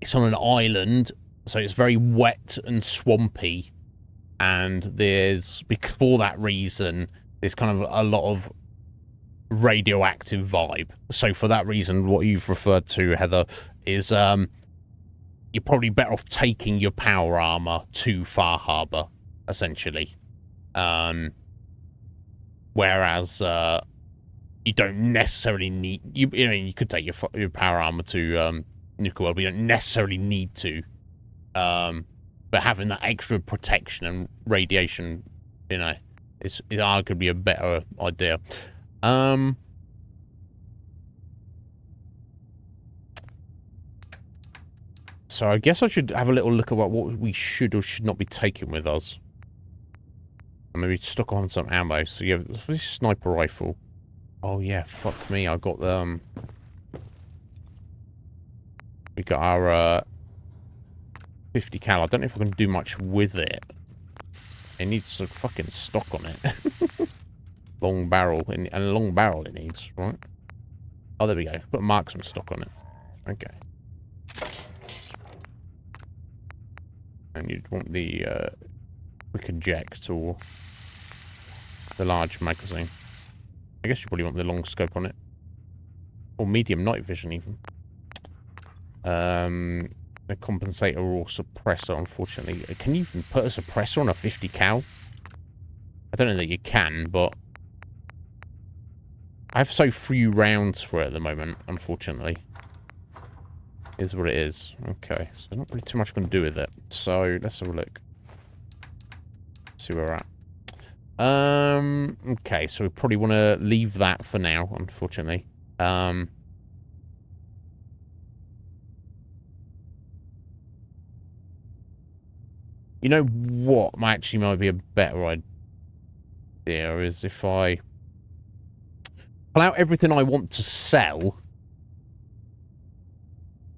it's on an island, so it's very wet and swampy, and there's, for that reason, there's kind of a lot of radioactive vibe. So for that reason, what you've referred to, Heather, is you're probably better off taking your power armor to Far Harbor, essentially. Whereas you don't necessarily need you could take your power armor to Nuka World, but you don't necessarily need to. But having that extra protection and radiation, is arguably a better idea. So I guess I should have a little look about what we should or should not be taking with us. And maybe stock on some ammo. So yeah, this sniper rifle. Oh yeah, fuck me. I got we got our 50 cal. I don't know if I can do much with it. It needs some fucking stock on it. Long barrel, and a long barrel it needs, right? Oh, there we go. Put marksman stock on it. Okay. And you'd want the quick eject or the large magazine. I guess you probably want the long scope on it. Or medium night vision, even. A compensator or suppressor, unfortunately. Can you even put a suppressor on a 50 cal? I don't know that you can, but I have so few rounds for it at the moment, unfortunately. Is what it is. Okay, so not really too much I can do with it. So let's have a look. See where we're at. Okay, so we probably want to leave that for now, unfortunately. You know what actually might be a better idea is if I pull out everything I want to sell.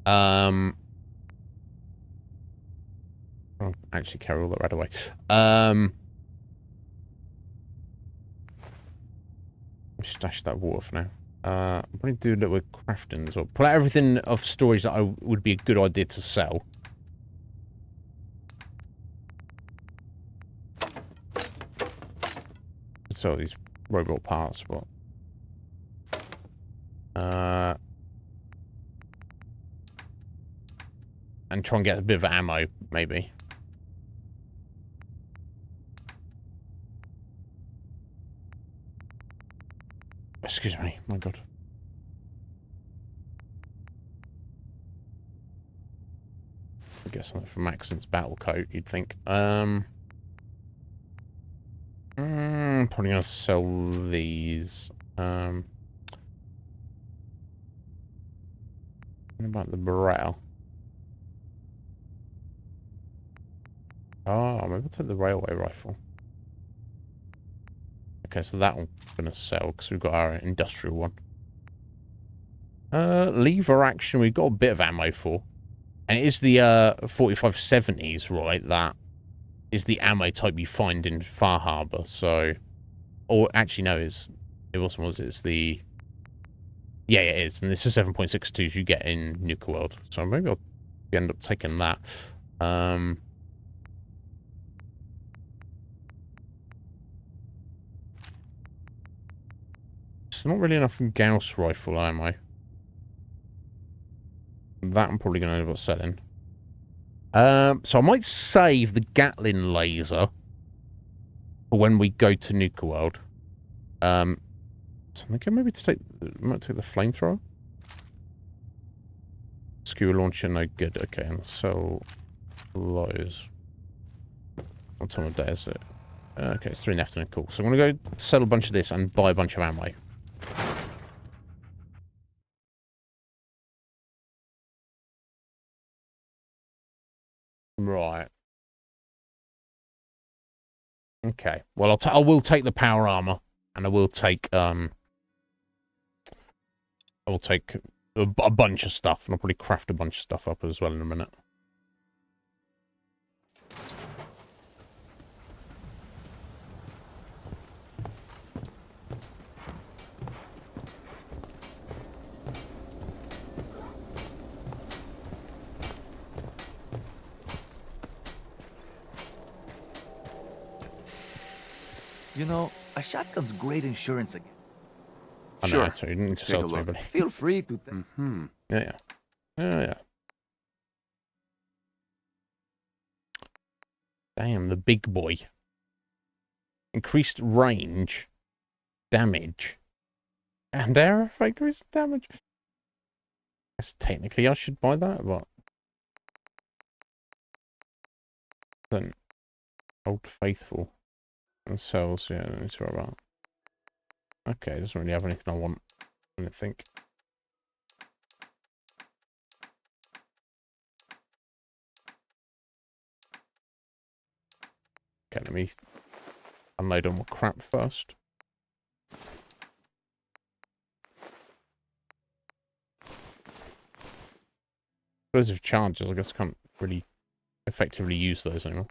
I'll actually carry all that right away. Stash that water for now. I'm going to do a little bit of crafting as well. Pull out everything of storage that would be a good idea to sell. Sell these robot parts, but and try and get a bit of ammo, maybe. Excuse me, my god. I guess something from Maxon's battle coat, you'd think. Probably gonna sell these. What about the Burrell? Oh, maybe I'll take the railway rifle. Okay, so that one's gonna sell because we've got our industrial one. Lever action, we've got a bit of ammo for. And it is the 4570s, right? That is the ammo type you find in Far Harbor, so... Or, actually, no, it wasn't, was it? It's the... Yeah, it is. And this is 7.62s you get in Nuka World. So maybe I'll end up taking that. It's not really enough Gauss rifle, am I? That I'm probably going to end up selling. So I might save the Gatling laser for when we go to Nuka World. So I think maybe I might take the flamethrower. Skewer launcher, no good. Okay, and so lows. What time of day is it? Okay, it's 3 in the afternoon. Cool. So I'm going to go sell a bunch of this and buy a bunch of ammo. Right. Okay. Well, I will take the power armor, and I will take a bunch of stuff, and I'll probably craft a bunch of stuff up as well in a minute. You know, a shotgun's great insurance again. Sure. So you didn't need to sell to me, buddy. Feel free to. Yeah. Yeah. Damn, the big boy. Increased range, damage, and air effect increased damage. Guess technically I should buy that, but then Old Faithful and sells. Yeah, I need to worry about. Okay, doesn't really have anything I want. I don't think. Okay, let me unload all my crap first. Explosive charges, I guess I can't really effectively use those anymore.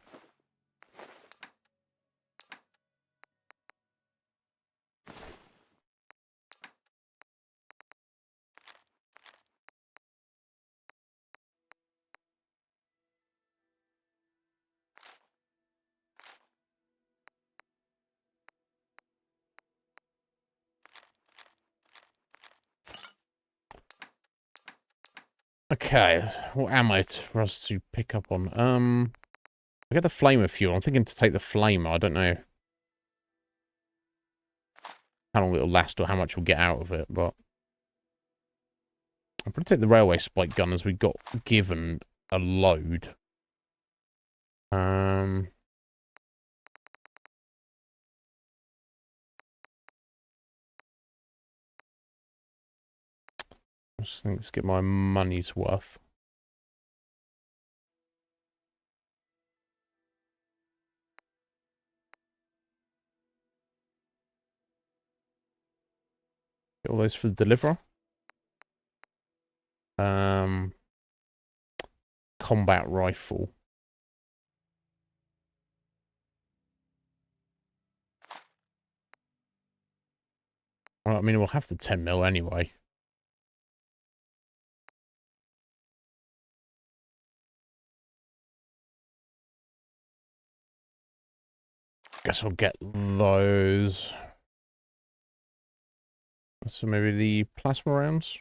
Okay, what ammo for us to pick up on? I get the flamer fuel. I'm thinking to take the flamer. I don't know how long it'll last or how much we'll get out of it, but I'll probably take the railway spike gun as we got given a load. I just think let's get my money's worth. Get all those for the deliverer. Combat rifle. Well, I mean, we'll have the 10 mil anyway. Guess I'll get those. So maybe the plasma rounds.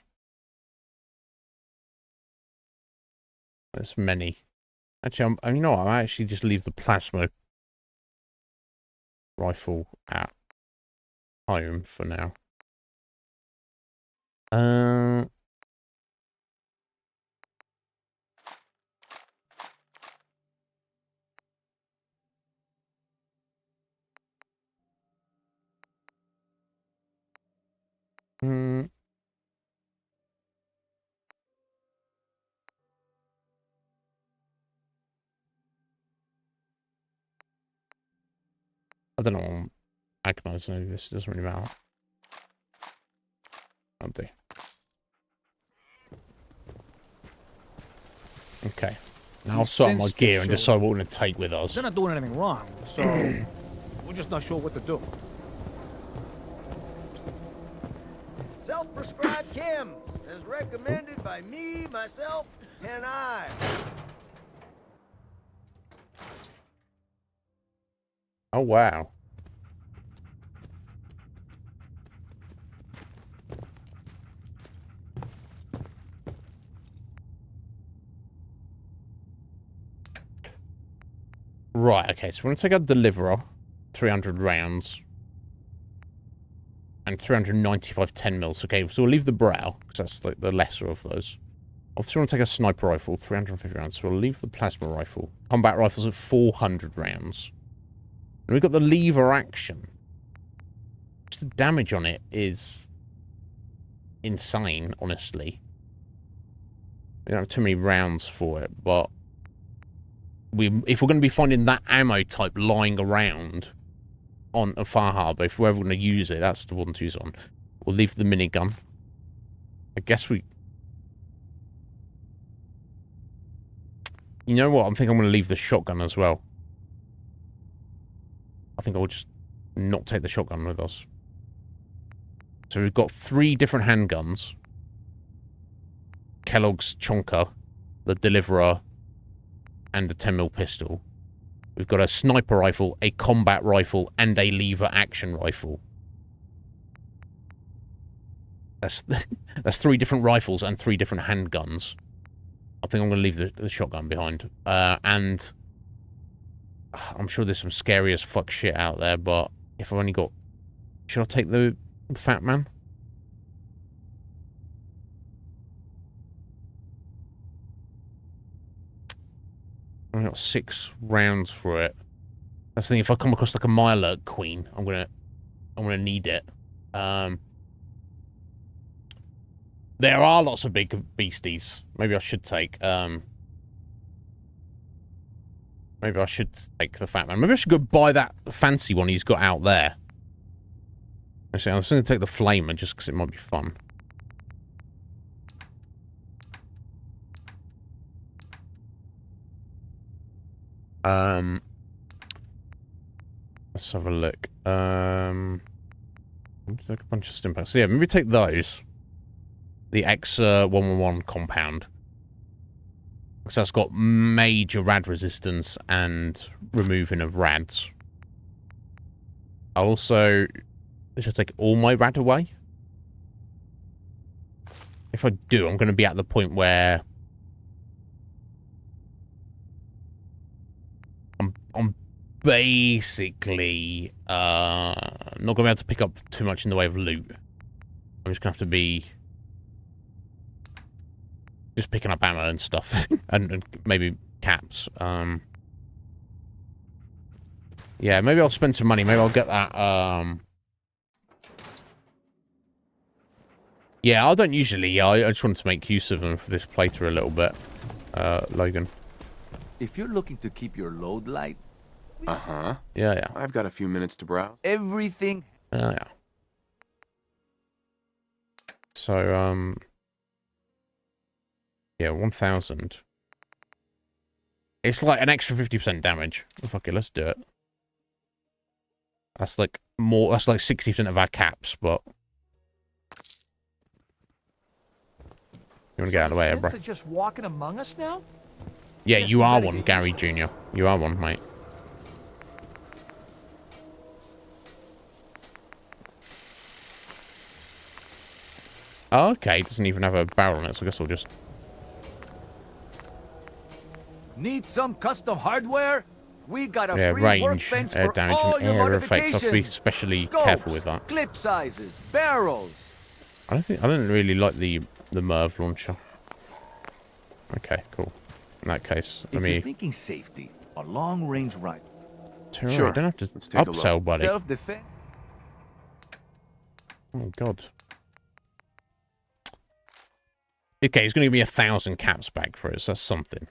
There's many. Actually, you know what? I actually just leave the plasma rifle at home for now. I don't know. I'm agonizing over this. It doesn't really matter. I'll do. Okay. Now I'll sort out my gear and decide what we're going to take with us. They're not doing anything wrong, so we're just not sure what to do. Self-prescribed chems, as recommended by me, myself, and I. Oh, wow. Right, okay, so we're going to take our deliverer, 300 rounds, and 395 10 mils. Okay, so we'll leave the brow, because that's like the lesser of those. Obviously, we want to take a sniper rifle, 350 rounds, so we'll leave the plasma rifle. Combat rifles at 400 rounds. And we've got the lever action. Just the damage on it is insane, honestly. We don't have too many rounds for it, but if we're going to be finding that ammo type lying around on a Far Harbor, if we're ever going to use it, that's the one to use on. We'll leave the minigun. I guess we... You know what? I think I'm going to leave the shotgun as well. I think I'll just not take the shotgun with us. So we've got 3 different handguns. Kellogg's Chonker, the Deliverer, and the 10mm pistol. We've got a sniper rifle, a combat rifle, and a lever action rifle. That's 3 different rifles and 3 different handguns. I think I'm going to leave the shotgun behind. And I'm sure there's some scary as fuck shit out there, but if I've only got... Should I take the Fat Man? I've got 6 rounds for it. That's the thing. If I come across like a Mirelurk Queen, I'm gonna need it. There are lots of big beasties. Maybe I should take. Maybe I should take the Fat Man. Maybe I should go buy that fancy one he's got out there. Actually, I'm just gonna take the Flamer just because it might be fun. Let's have a look. There's like a bunch of stimpaks. So yeah, maybe take those. The X111 compound. Because that's got major rad resistance and removing of rads. I'll also just take all my rad away. If I do, I'm going to be at the point where I'm basically not going to be able to pick up too much in the way of loot. I'm just going to have to be just picking up ammo and stuff. and maybe caps. Yeah, maybe I'll spend some money. Maybe I'll get that. Yeah, I don't usually. I just wanted to make use of them for this playthrough a little bit. Logan. If you're looking to keep your load light... Uh-huh. Yeah. I've got a few minutes to browse. Everything... Yeah. So, yeah, 1,000. It's like an extra 50% damage. Fuck it, let's do it. That's like more, that's like 60% of our caps, but... You want to get out of the way, bro? Are just walking among us now? Yeah, you are one, Gary Jr. You are one, mate. Oh, okay, it doesn't even have a barrel in it, so I guess I'll just... Need some custom hardware? We got a free range, workbench air for damage, all and your air effects. I have to be modifications. especially Scopes, careful with that. Clip sizes, barrels. I don't really like the Merv launcher. Okay, cool. In that case, let me... If you're thinking safety, a long-range rifle. Sure. I don't have to upsell, buddy. Self-defense. Oh, God. Okay, he's going to give me 1,000 caps back for it, so that's something.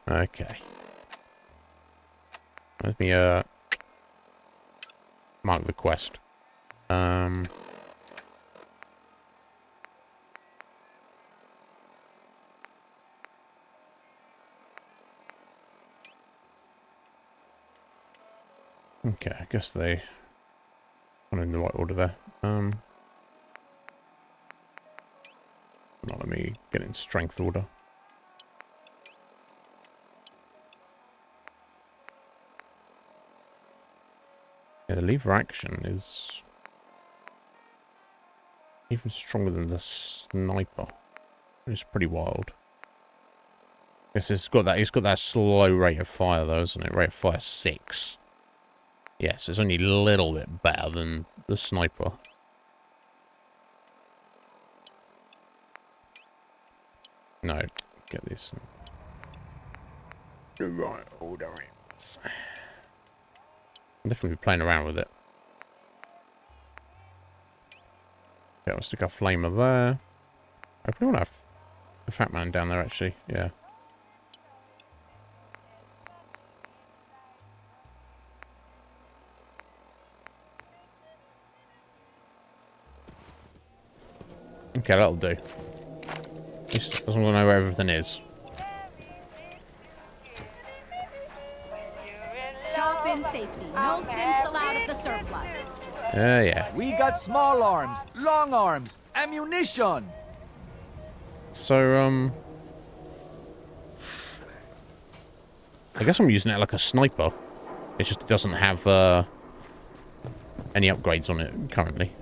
Okay. Let me, mark the quest. Okay, I guess they went in the right order there. Not let me get in strength order. Yeah, the lever action is even stronger than the sniper. It's pretty wild. Guess it's got that slow rate of fire though, isn't it? Rate of fire 6. Yes, it's only a little bit better than the sniper. No, get this. Right order it. I'll definitely be playing around with it. Yeah, we'll stick our flamer there. I probably want to have the fat man down there, actually. Yeah. Okay, that'll do. At least doesn't want to know where everything is. Shop in safety. No synths allowed at the surplus. Yeah. We got small arms, long arms, ammunition. So, I guess I'm using it like a sniper. It just doesn't have any upgrades on it currently.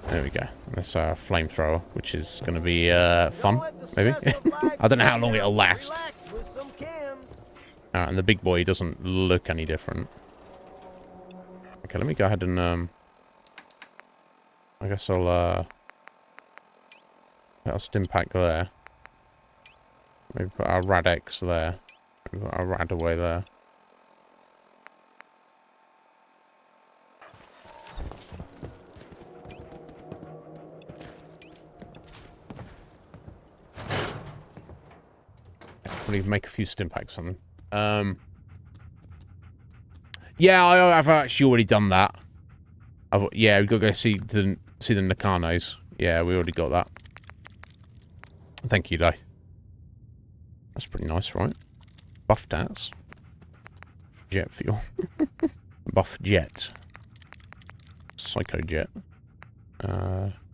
There we go. That's our flamethrower, which is going to be fun, maybe. I don't know how long it'll last. And the big boy doesn't look any different. Okay, let me go ahead and I guess I'll put our stim pack there. Maybe put our Rad-X there. Maybe put our Rad-Away there. Probably make a few stim packs on them. Yeah, I've actually already done that. Yeah, we've got to go see the Nakanos. Yeah, we already got that. Thank you, Dai. That's pretty nice, right? Buff tats. Jet fuel. Buff jet. Psycho jet.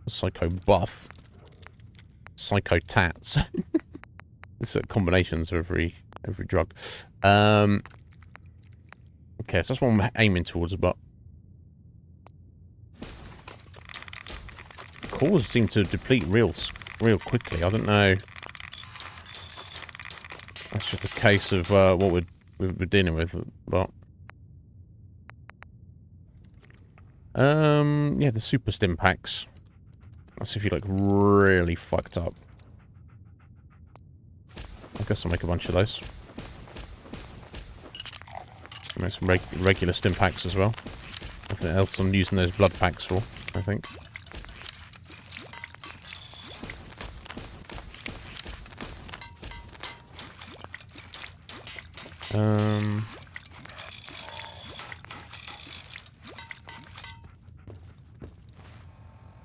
Psycho buff. Psycho tats. It's combinations of every drug. Okay, so that's what I'm aiming towards, but cores seem to deplete real quickly. I don't know. That's just a case of what we're dealing with, but yeah, the super stim packs. That's if you like really fucked up. I guess I'll make a bunch of those. Make some regular stim packs as well. Nothing else I'm using those blood packs for, I think.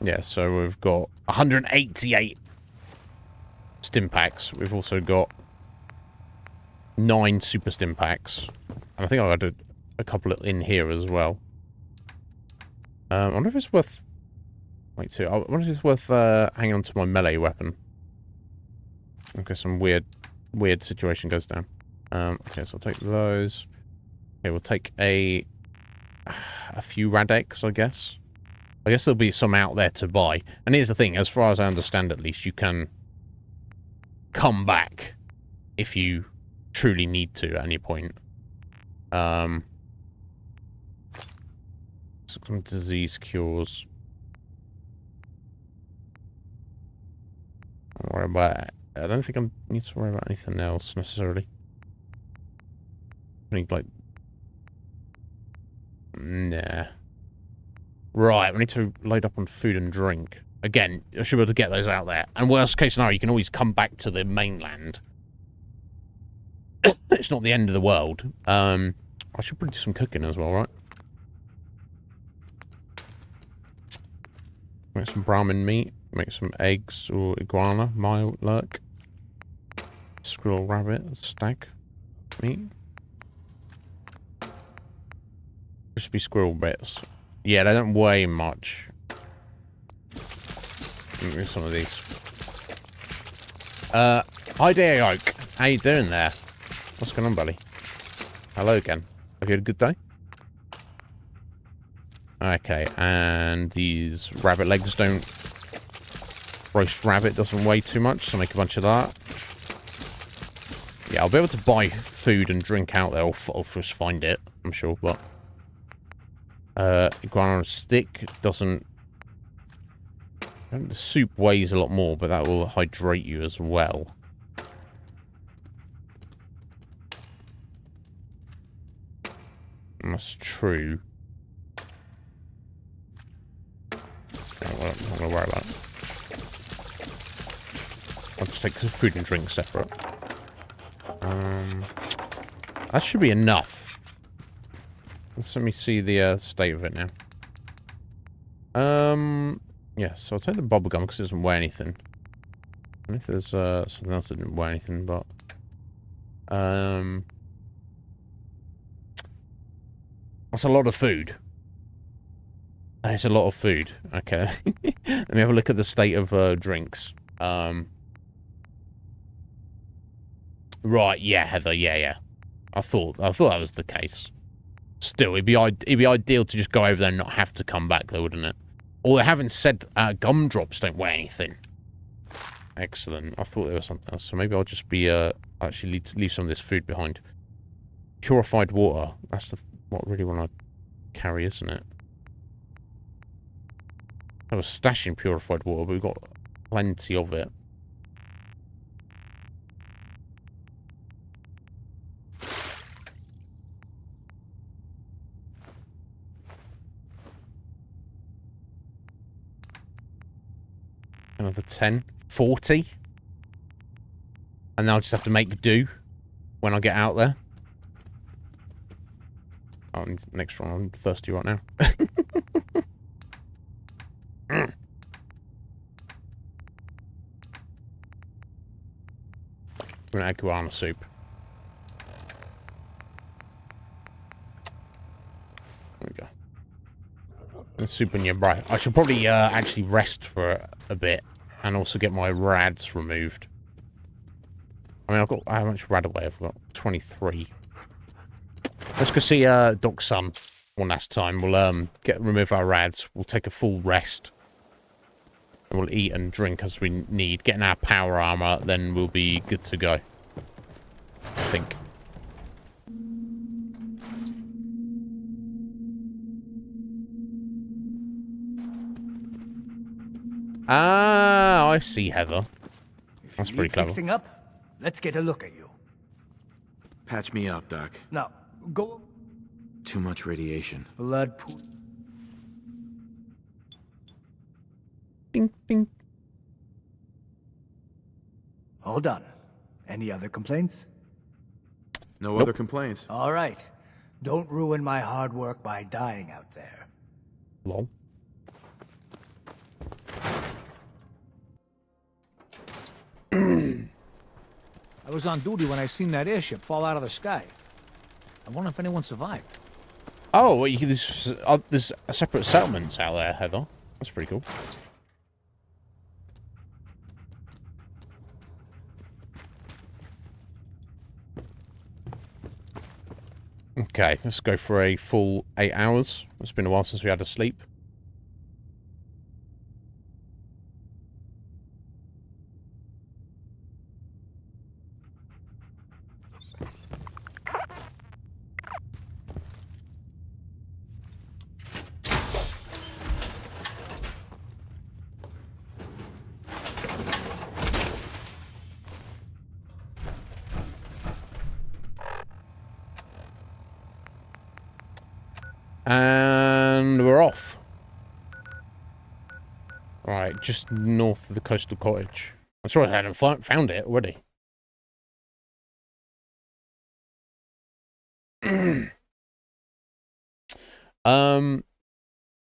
Yeah, so we've got 188 stim packs. We've also got 9 super stim packs. And I think I've added a couple in here as well. I wonder if it's worth... Wait, I wonder if it's worth hanging on to my melee weapon. Okay, some weird situation goes down. Okay, so I'll take those. Okay, we'll take a few Rad-X, I guess. I guess there'll be some out there to buy. And here's the thing, as far as I understand at least, you can come back if you truly need to at any point. Some disease cures. Don't worry about it. I don't think I need to worry about anything else necessarily. I think like... Nah. Right, we need to load up on food and drink. Again, I should be able to get those out there. And worst case scenario, you can always come back to the mainland. It's not the end of the world. I should probably do some cooking as well, right? Make some Brahmin meat. Make some eggs or iguana, mild lurk. Squirrel, rabbit, stag meat. Just be squirrel bits. Yeah, they don't weigh much. Maybe some of these. Hi there, Oak. How you doing there? What's going on, buddy? Hello again. Have you had a good day? Okay, and these rabbit legs don't... Roast rabbit doesn't weigh too much, so make a bunch of that. Yeah, I'll be able to buy food and drink out there, or just find it, I'm sure, but... iguana on a stick doesn't... The soup weighs a lot more, but that will hydrate you as well. That's true. I'm not gonna worry about it. I'll just take food and drink separate. That should be enough. Let me see the state of it now. Yeah, so I'll take the bubblegum because it doesn't weigh anything. And if there's something else that didn't weigh anything, but that's a lot of food. That is a lot of food. Okay. Let me have a look at the state of drinks. Right, yeah, Heather, yeah. I thought that was the case. Still, it'd be ideal to just go over there and not have to come back, though, wouldn't it? Or they haven't said gumdrops don't weigh anything. Excellent. I thought there was something else, so maybe I'll just be actually leave some of this food behind. Purified water. That's what I really want to carry, isn't it? I was stashing purified water, but we've got plenty of it. Another 10. 40. And now I'll just have to make do when I get out there. Oh, next one. I'm thirsty right now. I'm gonna add guarana soup. There we go. And soup in your brain. I should probably actually rest for a bit and also get my rads removed. I mean, I've got how much rad away? I've got 23. Let's go see Doc Sun one last time. We'll remove our rads. We'll take a full rest. And we'll eat and drink as we need. Getting our power armor, then we'll be good to go. I think. Ah, I see, Heather. That's pretty clever. Fixing up? Let's get a look at you. Patch me up, Doc. Now, go. Too much radiation. Blood pool. Bing, bing. All done. Any other complaints? No other complaints. All right. Don't ruin my hard work by dying out there. Lol. I was on duty when I seen that airship fall out of the sky. I wonder if anyone survived. Oh, well, there's separate settlements out there, Heather. That's pretty cool. Okay, let's go for a full 8 hours. It's been a while since we had to sleep. And we're off. Alright, just north of the coastal cottage. I'm sorry I hadn't found it already.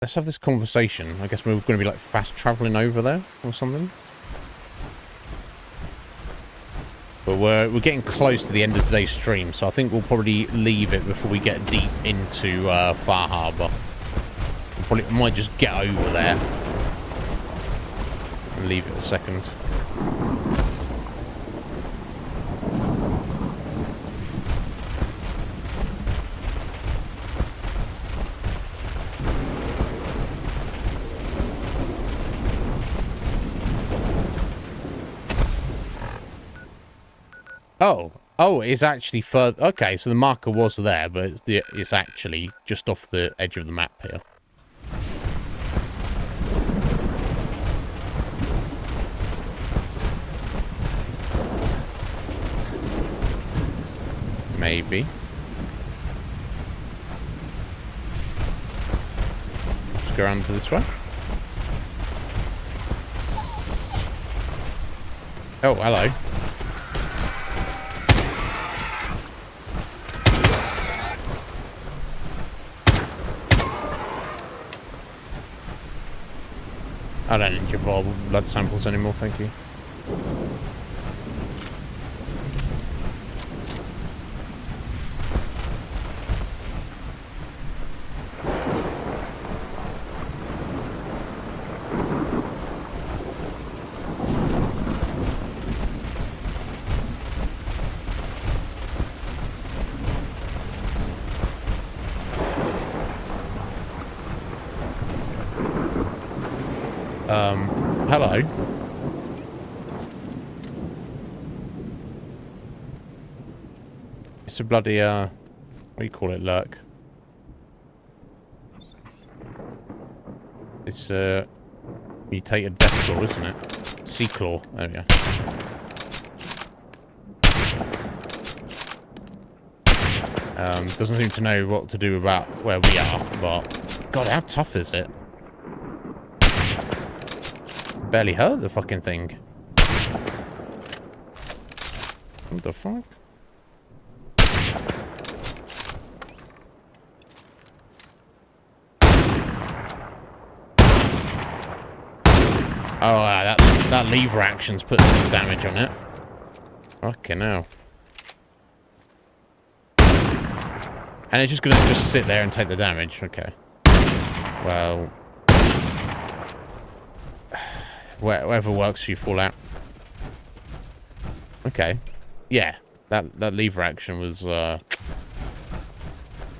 Let's have this conversation. I guess we're going to be like fast traveling over there or something. But we're getting close to the end of today's stream, so I think we'll probably leave it before we get deep into Far Harbor. We might just get over there and leave it a second. Oh, it's actually further. Okay, so the marker was there, but it's actually just off the edge of the map here. Maybe. Let's go around to this way. Oh, hello. I don't need your blood samples anymore, thank you. Hello. It's a bloody, what do you call it, lurk? It's a mutated death claw, isn't it? Sea claw, there we go. Doesn't seem to know what to do about where we are, but God, how tough is it? Barely hurt the fucking thing. What the fuck? Oh, that lever action's put some damage on it. Fucking hell. And it's just gonna sit there and take the damage. Okay. Well, whatever works for you, Fallout. Okay. Yeah, that lever action was got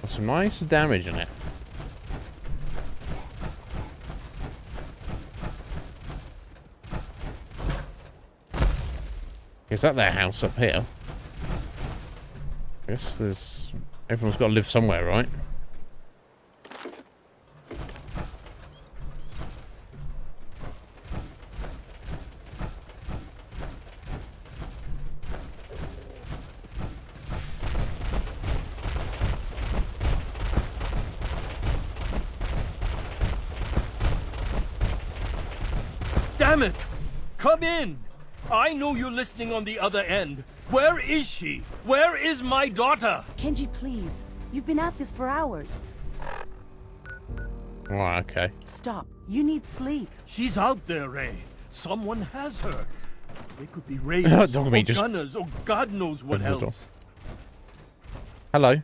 some nice damage in it. Is that their house up here? I guess everyone's got to live somewhere, right? Damn it! Come in! I know you're listening on the other end. Where is she? Where is my daughter? Kenji, please. You've been at this for hours. Oh, okay. Stop. You need sleep. She's out there, Ray. Someone has her. They could be raiders or gunners or God knows what else. Hello.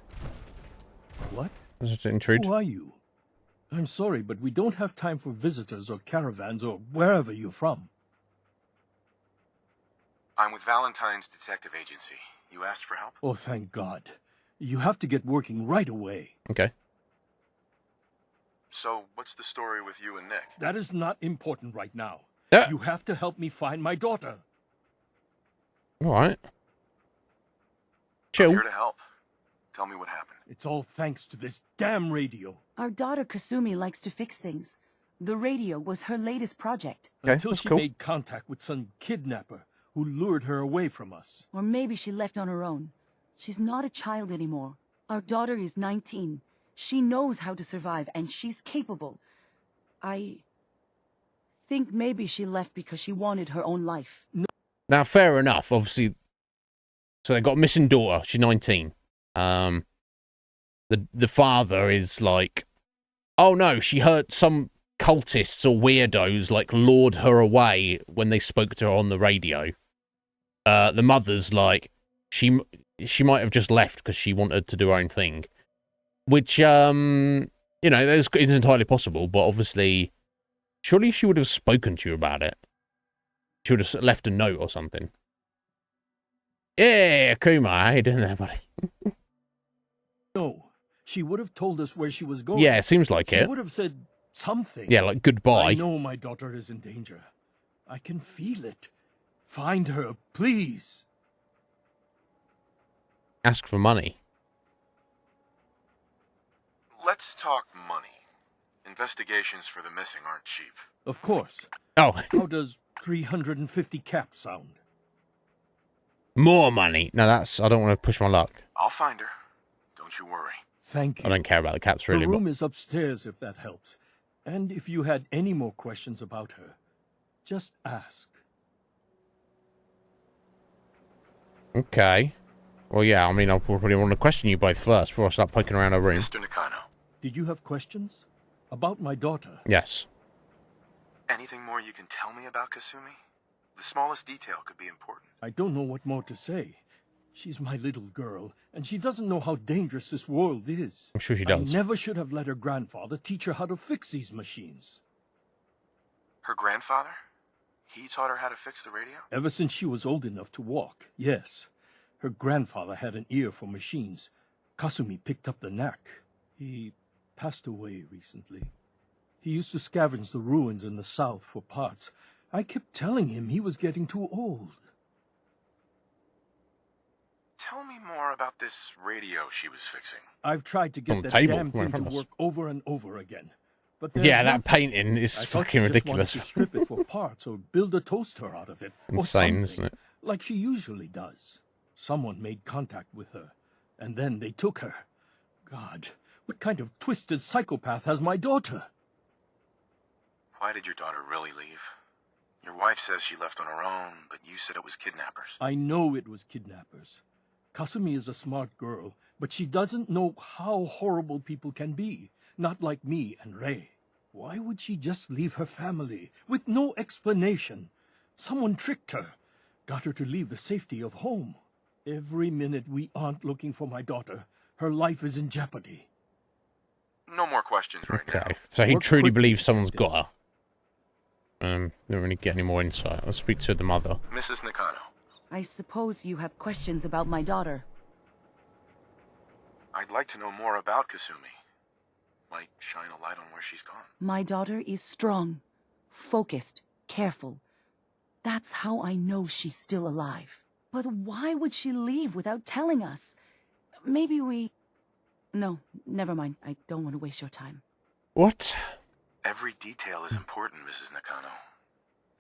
What? Does it intrude? Who are you? I'm sorry, but we don't have time for visitors or caravans or wherever you're from. I'm with Valentine's Detective Agency. You asked for help? Oh, thank God. You have to get working right away. Okay. So, what's the story with you and Nick? That is not important right now. Yeah. You have to help me find my daughter. All right. Chill. I'm here to help. Tell me what happened. It's all thanks to this damn radio. Our daughter Kasumi likes to fix things. The radio was her latest project. Okay, Until she made contact with some kidnapper who lured her away from us. Or maybe she left on her own. She's not a child anymore. Our daughter is 19. She knows how to survive, and she's capable. I think maybe she left because she wanted her own life. Now, fair enough. Obviously, so they got a missing daughter. She's 19. The father is like, oh no, she heard some cultists or weirdos like lured her away when they spoke to her on the radio. The mother's like, she might have just left because she wanted to do her own thing, which you know, it's entirely possible. But obviously, surely she would have spoken to you about it. She would have left a note or something. Yeah, Kuma, how you doing there, buddy? No, she would have told us where she was going. Yeah, it seems like it. She would have said something. Yeah, like goodbye. I know my daughter is in danger. I can feel it. Find her, please. Ask for money. Let's talk money. Investigations for the missing aren't cheap. Of course. Oh. How does 350 cap sound? More money. No, I don't want to push my luck. I'll find her. Don't you worry. Thank you. I don't care about the caps really. The room is upstairs if that helps. And if you had any more questions about her, just ask. Okay. Well, yeah, I mean, I'll probably want to question you both first before I start poking around our room. Mr. Nakano. Did you have questions? About my daughter? Yes. Anything more you can tell me about Kasumi? The smallest detail could be important. I don't know what more to say. She's my little girl, and she doesn't know how dangerous this world is. I'm sure she does. I never should have let her grandfather teach her how to fix these machines. Her grandfather? He taught her how to fix the radio? Ever since she was old enough to walk, yes. Her grandfather had an ear for machines. Kasumi picked up the knack. He passed away recently. He used to scavenge the ruins in the south for parts. I kept telling him he was getting too old. Tell me more about this radio she was fixing. I've tried to get that damn thing to work over and over again. But yeah, that painting is fucking ridiculous. I thought she just wanted to strip it for parts or build a toaster out of it. Insane, or isn't it? Like she usually does. Someone made contact with her, and then they took her. God, what kind of twisted psychopath has my daughter? Why did your daughter really leave? Your wife says she left on her own, but you said it was kidnappers. I know it was kidnappers. Kasumi is a smart girl, but she doesn't know how horrible people can be. Not like me and Ray. Why would she just leave her family with no explanation? Someone tricked her, got her to leave the safety of home. Every minute we aren't looking for my daughter, her life is in jeopardy. No more questions right now. Okay, so he truly believes someone's got her. Don't really get any more insight. I'll speak to the mother. Mrs. Nakano. I suppose you have questions about my daughter. I'd like to know more about Kasumi. Might shine a light on where she's gone. My daughter is strong, focused, careful. That's how I know she's still alive. But why would she leave without telling us? Maybe we... No, never mind. I don't want to waste your time. What? Every detail is important, Mrs. Nakano.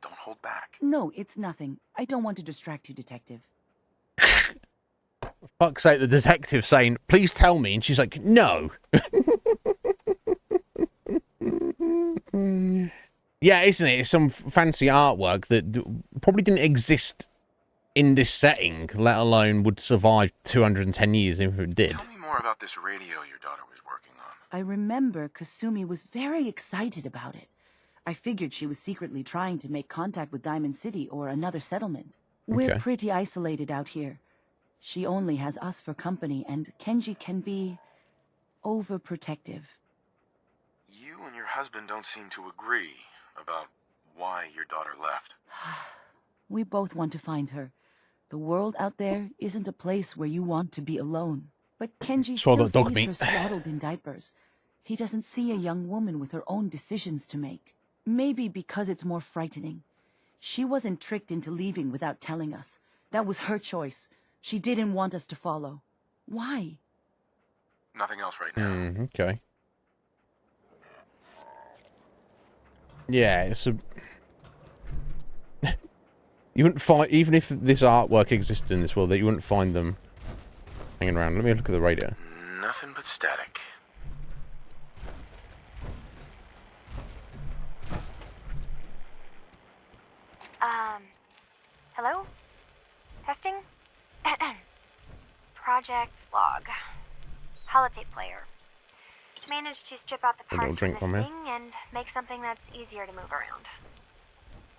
Don't hold back. No, it's nothing. I don't want to distract you, Detective. For fuck's sake, the detective saying, please tell me, and she's like, no. Yeah, isn't it? It's some fancy artwork that probably didn't exist in this setting, let alone would survive 210 years if it did. Tell me more about this radio your daughter was working on. I remember Kasumi was very excited about it. I figured she was secretly trying to make contact with Diamond City or another settlement. We're pretty isolated out here. She only has us for company, and Kenji can be overprotective. You and your husband don't seem to agree about why your daughter left. We both want to find her. The world out there isn't a place where you want to be alone. But Kenji still sees her swaddled in diapers. He doesn't see a young woman with her own decisions to make. Maybe because it's more frightening. She wasn't tricked into leaving without telling us. That was her choice. She didn't want us to follow. Why? Nothing else right now. Okay. Yeah, it's a... You wouldn't find... Even if this artwork existed in this world, that you wouldn't find them hanging around. Let me look at the radio. Nothing but static. Hello? Testing? Project log. Holotape player. Managed to strip out the parts from this thing and make something that's easier to move around.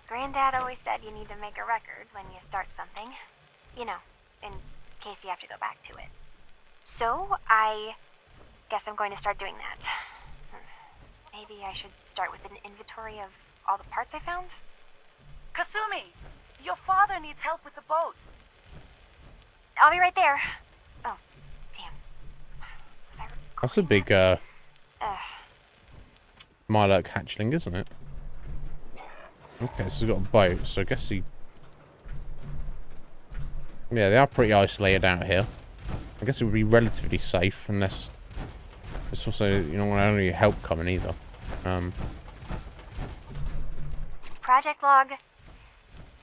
Granddad always said you need to make a record when you start something. You know, in case you have to go back to it. So, I guess I'm going to start doing that. Maybe I should start with an inventory of all the parts I found? Kasumi! Your father needs help with the boat. I'll be right there. Oh, damn. That's a big, Mylurk hatchling, isn't it? Okay, so he's got a boat, so I guess he... Yeah, they are pretty isolated out here. I guess it would be relatively safe, unless... It's also, you don't want any help coming either. Project log.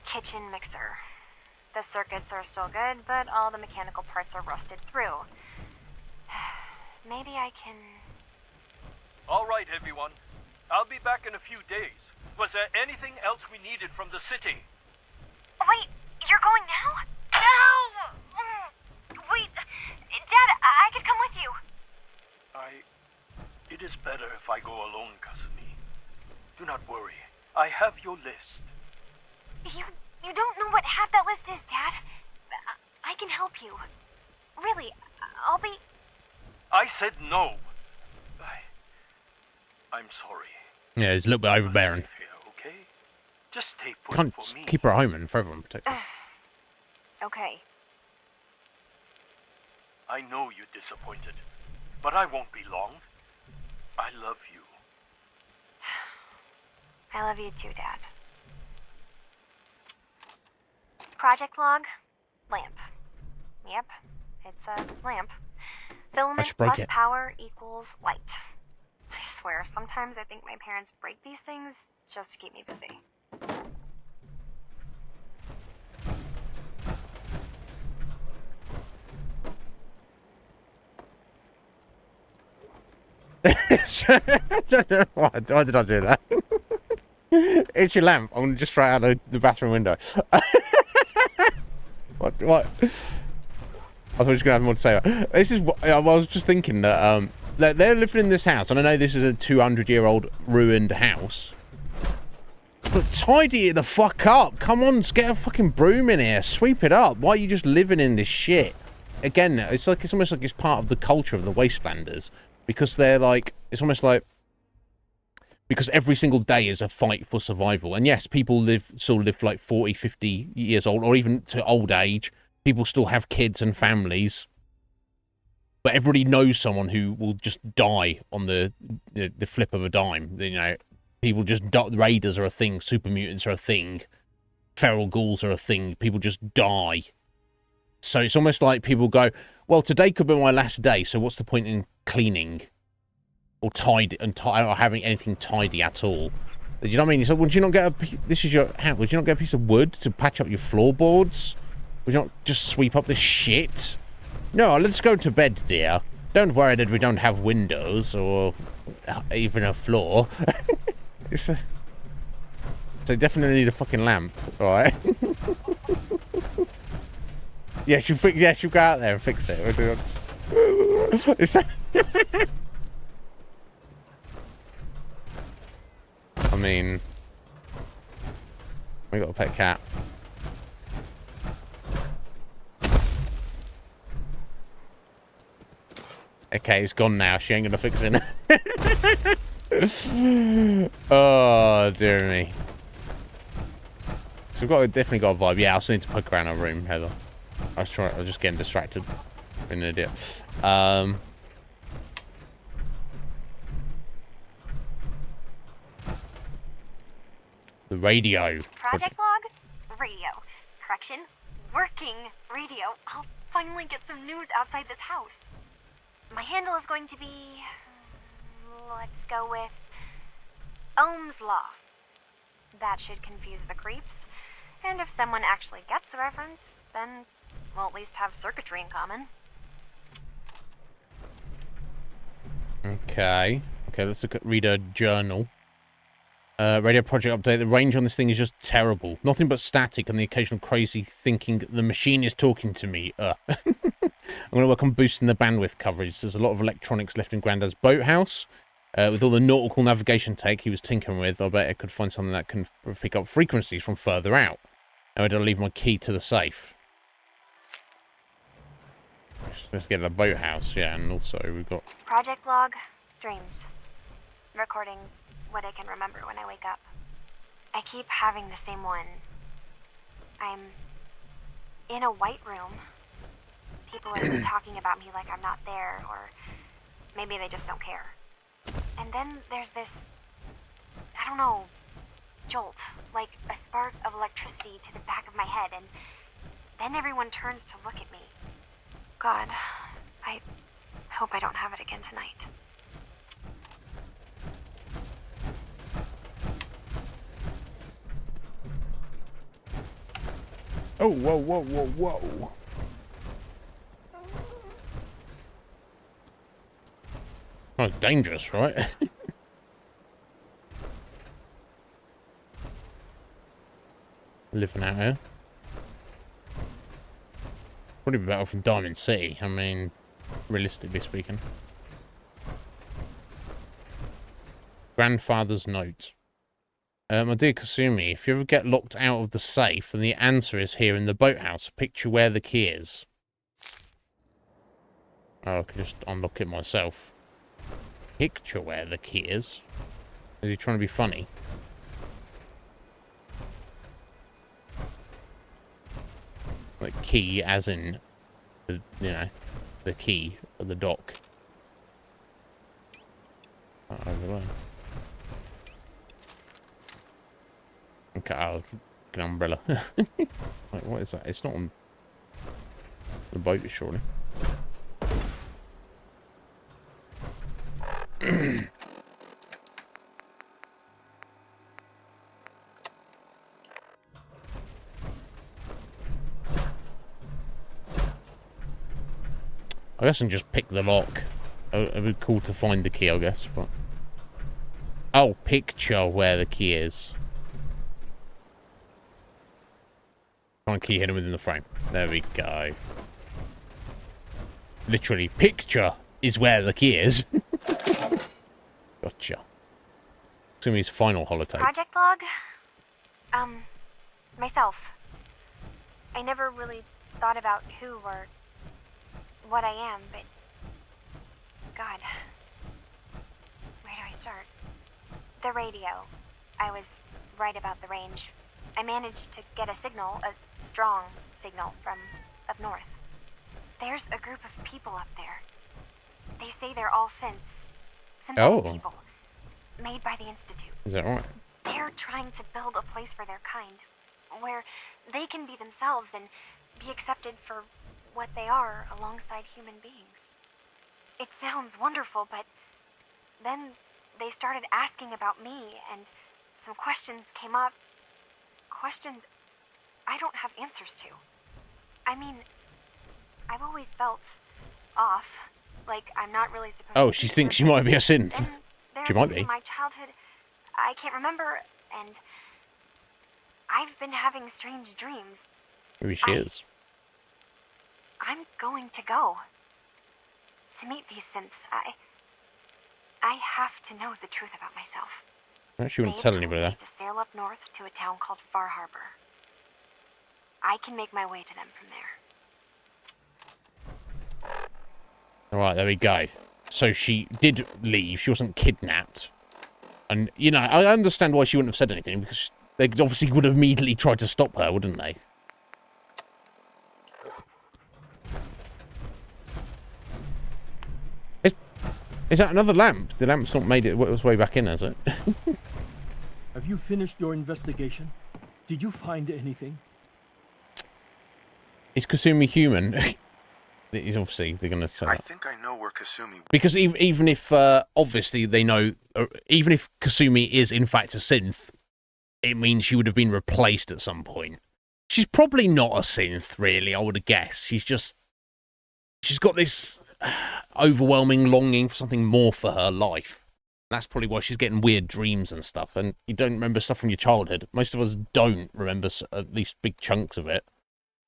Kitchen mixer. The circuits are still good, but all the mechanical parts are rusted through. Maybe I can... All right, everyone. I'll be back in a few days. Was there anything else we needed from the city? Wait, you're going now? No! It is better if I go alone, Kasumi. Do not worry. I have your list. You don't know what half that list is, Dad. I can help you. Really, I'll be... I said no. I'm sorry. Yeah, he's a little bit overbearing. Okay? Just stay put Can't for me. keep her at home and for everyone protected. Okay. I know you're disappointed, but I won't be long. I love you. I love you too, Dad. Project log, lamp. Yep, it's a lamp. Filament break plus it. power equals light. I swear, sometimes I think my parents break these things just to keep me busy. Why did I do that? It's your lamp. I'm gonna just throw it out the bathroom window. What? I thought you were gonna have more to say. This is what I was just thinking that they're living in this house, and I know this is a 200-year-old ruined house. But tidy it the fuck up. Come on, just get a fucking broom in here. Sweep it up. Why are you just living in this shit? Again, it's almost like it's part of the culture of the Wastelanders. Because they're like, it's almost like, because every single day is a fight for survival. And yes, people still live like 40, 50 years old, or even to old age. People still have kids and families. But everybody knows someone who will just die on the flip of a dime. You know, people just raiders are a thing, super mutants are a thing, feral ghouls are a thing. People just die. So it's almost like people go, well, today could be my last day, so what's the point in cleaning or or having anything tidy at all? Do you know what I mean? So would you not get this is your house? Would you not get a piece of wood to patch up your floorboards? Would you not just sweep up this shit? No, let's go to bed, dear. Don't worry that we don't have windows or even a floor. So definitely need a fucking lamp, all right? Yes, you go out there and fix it. I mean, we got a pet cat. Okay, it's gone now. She ain't gonna fix it. Oh dear me. So we've definitely got a vibe. Yeah, I also need to poke around our room, Heather. I was just getting distracted. Being an idiot. The radio. Project log, radio. Correction, working radio. I'll finally get some news outside this house. My handle is going to be, let's go with Ohm's Law. That should confuse the creeps. And if someone actually gets the reference, then we'll at least have circuitry in common. Okay, let's look at Reader Journal. Radio project update. The range on this thing is just terrible. Nothing but static and the occasional crazy thinking the machine is talking to me. I'm going to work on boosting the bandwidth coverage. There's a lot of electronics left in Grandad's boathouse. With all the nautical navigation tech he was tinkering with, I bet I could find something that can pick up frequencies from further out. Now I don't leave my key to the safe. Let's get the boathouse, yeah, and also we've got... Project log, dreams. Recording what I can remember when I wake up. I keep having the same one. I'm in a white room. People are talking about me like I'm not there, or maybe they just don't care. And then there's this, I don't know, jolt, like a spark of electricity to the back of my head, and then everyone turns to look at me. God, I hope I don't have it again tonight. Oh, whoa. Oh, dangerous, right? Living out here. Probably be better off in Diamond City. I mean, realistically speaking. Grandfather's note. My dear Kasumi, if you ever get locked out of the safe, then the answer is here in the boathouse. Picture where the key is. Oh, I can just unlock it myself. Picture where the key is? Is he trying to be funny? Like key as in, the, you know, the key of the dock. Over there. Okay, I'll get an umbrella. Wait, what is that? It's not on the boat, surely. I guess I can just pick the lock. It would be cool to find the key, I guess, but... Oh, picture where the key is. Find key hidden within the frame. There we go. Literally, picture is where the key is. Gotcha. Sumi's final holotape. Project log? Myself. I never really thought about who or what I am, but... God. Where do I start? The radio. I was right about the range. I managed to get a signal, a strong signal, from up north. There's a group of people up there. They say they're all synths. Synthetic people. Made by the Institute. Is that right? They're trying to build a place for their kind, where they can be themselves and be accepted for what they are alongside human beings. It sounds wonderful, but then they started asking about me, and some questions came up. Questions I don't have answers to. I mean, I've always felt off, like I'm not really supposed to. Oh, she thinks she might be a synth. She might be. In my childhood, I can't remember, and I've been having strange dreams. Maybe she is. I'm going to go to meet these synths. I have to know the truth about myself. She wouldn't tell anybody that. To sail up north to a town called Far Harbor. I can make my way to them from there. Alright, there we go. So she did leave. She wasn't kidnapped. And, you know, I understand why she wouldn't have said anything, because they obviously would have immediately tried to stop her, wouldn't they? Is that another lamp? The lamp's not made its way back in, has it? Have you finished your investigation? Did you find anything? Is Kasumi human? He's obviously, they're going to say I that. think I know where Kasumi... Because even if, obviously, they know... even if Kasumi is, in fact, a synth, it means she would have been replaced at some point. She's probably not a synth, really, I would have guessed. She's just... She's got this overwhelming longing for something more for her life. That's probably why she's getting weird dreams and stuff. And you don't remember stuff from your childhood. Most of us don't remember at least big chunks of it.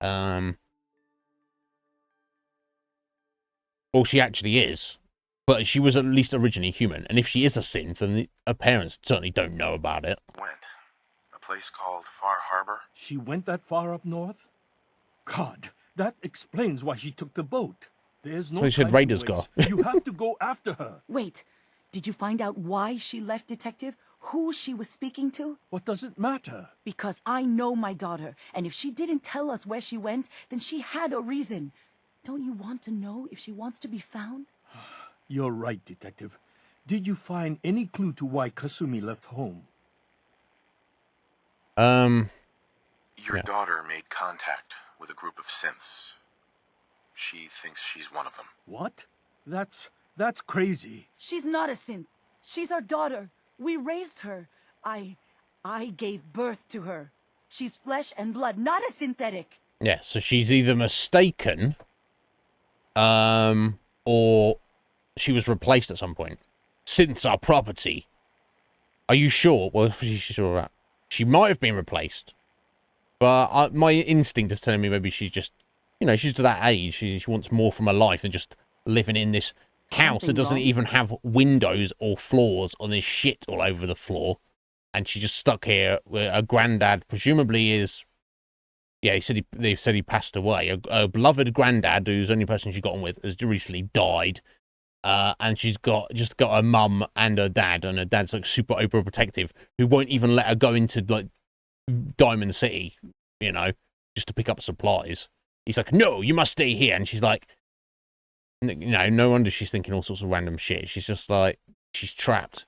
Well, she actually is. But she was at least originally human. And if she is a synth, then her parents certainly don't know about it. Went. A place called Far Harbor? She went that far up north? God, that explains why she took the boat. There's no They said time Raiders to waste. go. You have to go after her. Wait, did you find out why she left, Detective? Who she was speaking to? What does it matter? Because I know my daughter, and if she didn't tell us where she went, then she had a reason. Don't you want to know if she wants to be found? You're right, Detective. Did you find any clue to why Kasumi left home? Your daughter made contact with a group of synths. She thinks she's one of them. What? That's crazy. She's not a synth. She's our daughter. We raised her. I gave birth to her. She's flesh and blood, not a synthetic. Yeah, so she's either mistaken, or she was replaced at some point. Synths are property. Are you sure? Well, if she's sure of that. She might have been replaced. But my instinct is telling me maybe she's just, you know, she's to that age. She wants more from her life than just living in this house that doesn't even have windows or floors, and there's shit all over the floor, and she's just stuck here where her granddad presumably is. Yeah, they said he passed away. A beloved granddad, who's the only person she got on with, has recently died. And she's just got her mum and her dad's like super overprotective, who won't even let her go into like Diamond City, you know, just to pick up supplies. He's like, no, you must stay here. And she's like, you know, no wonder she's thinking all sorts of random shit. She's just like, she's trapped.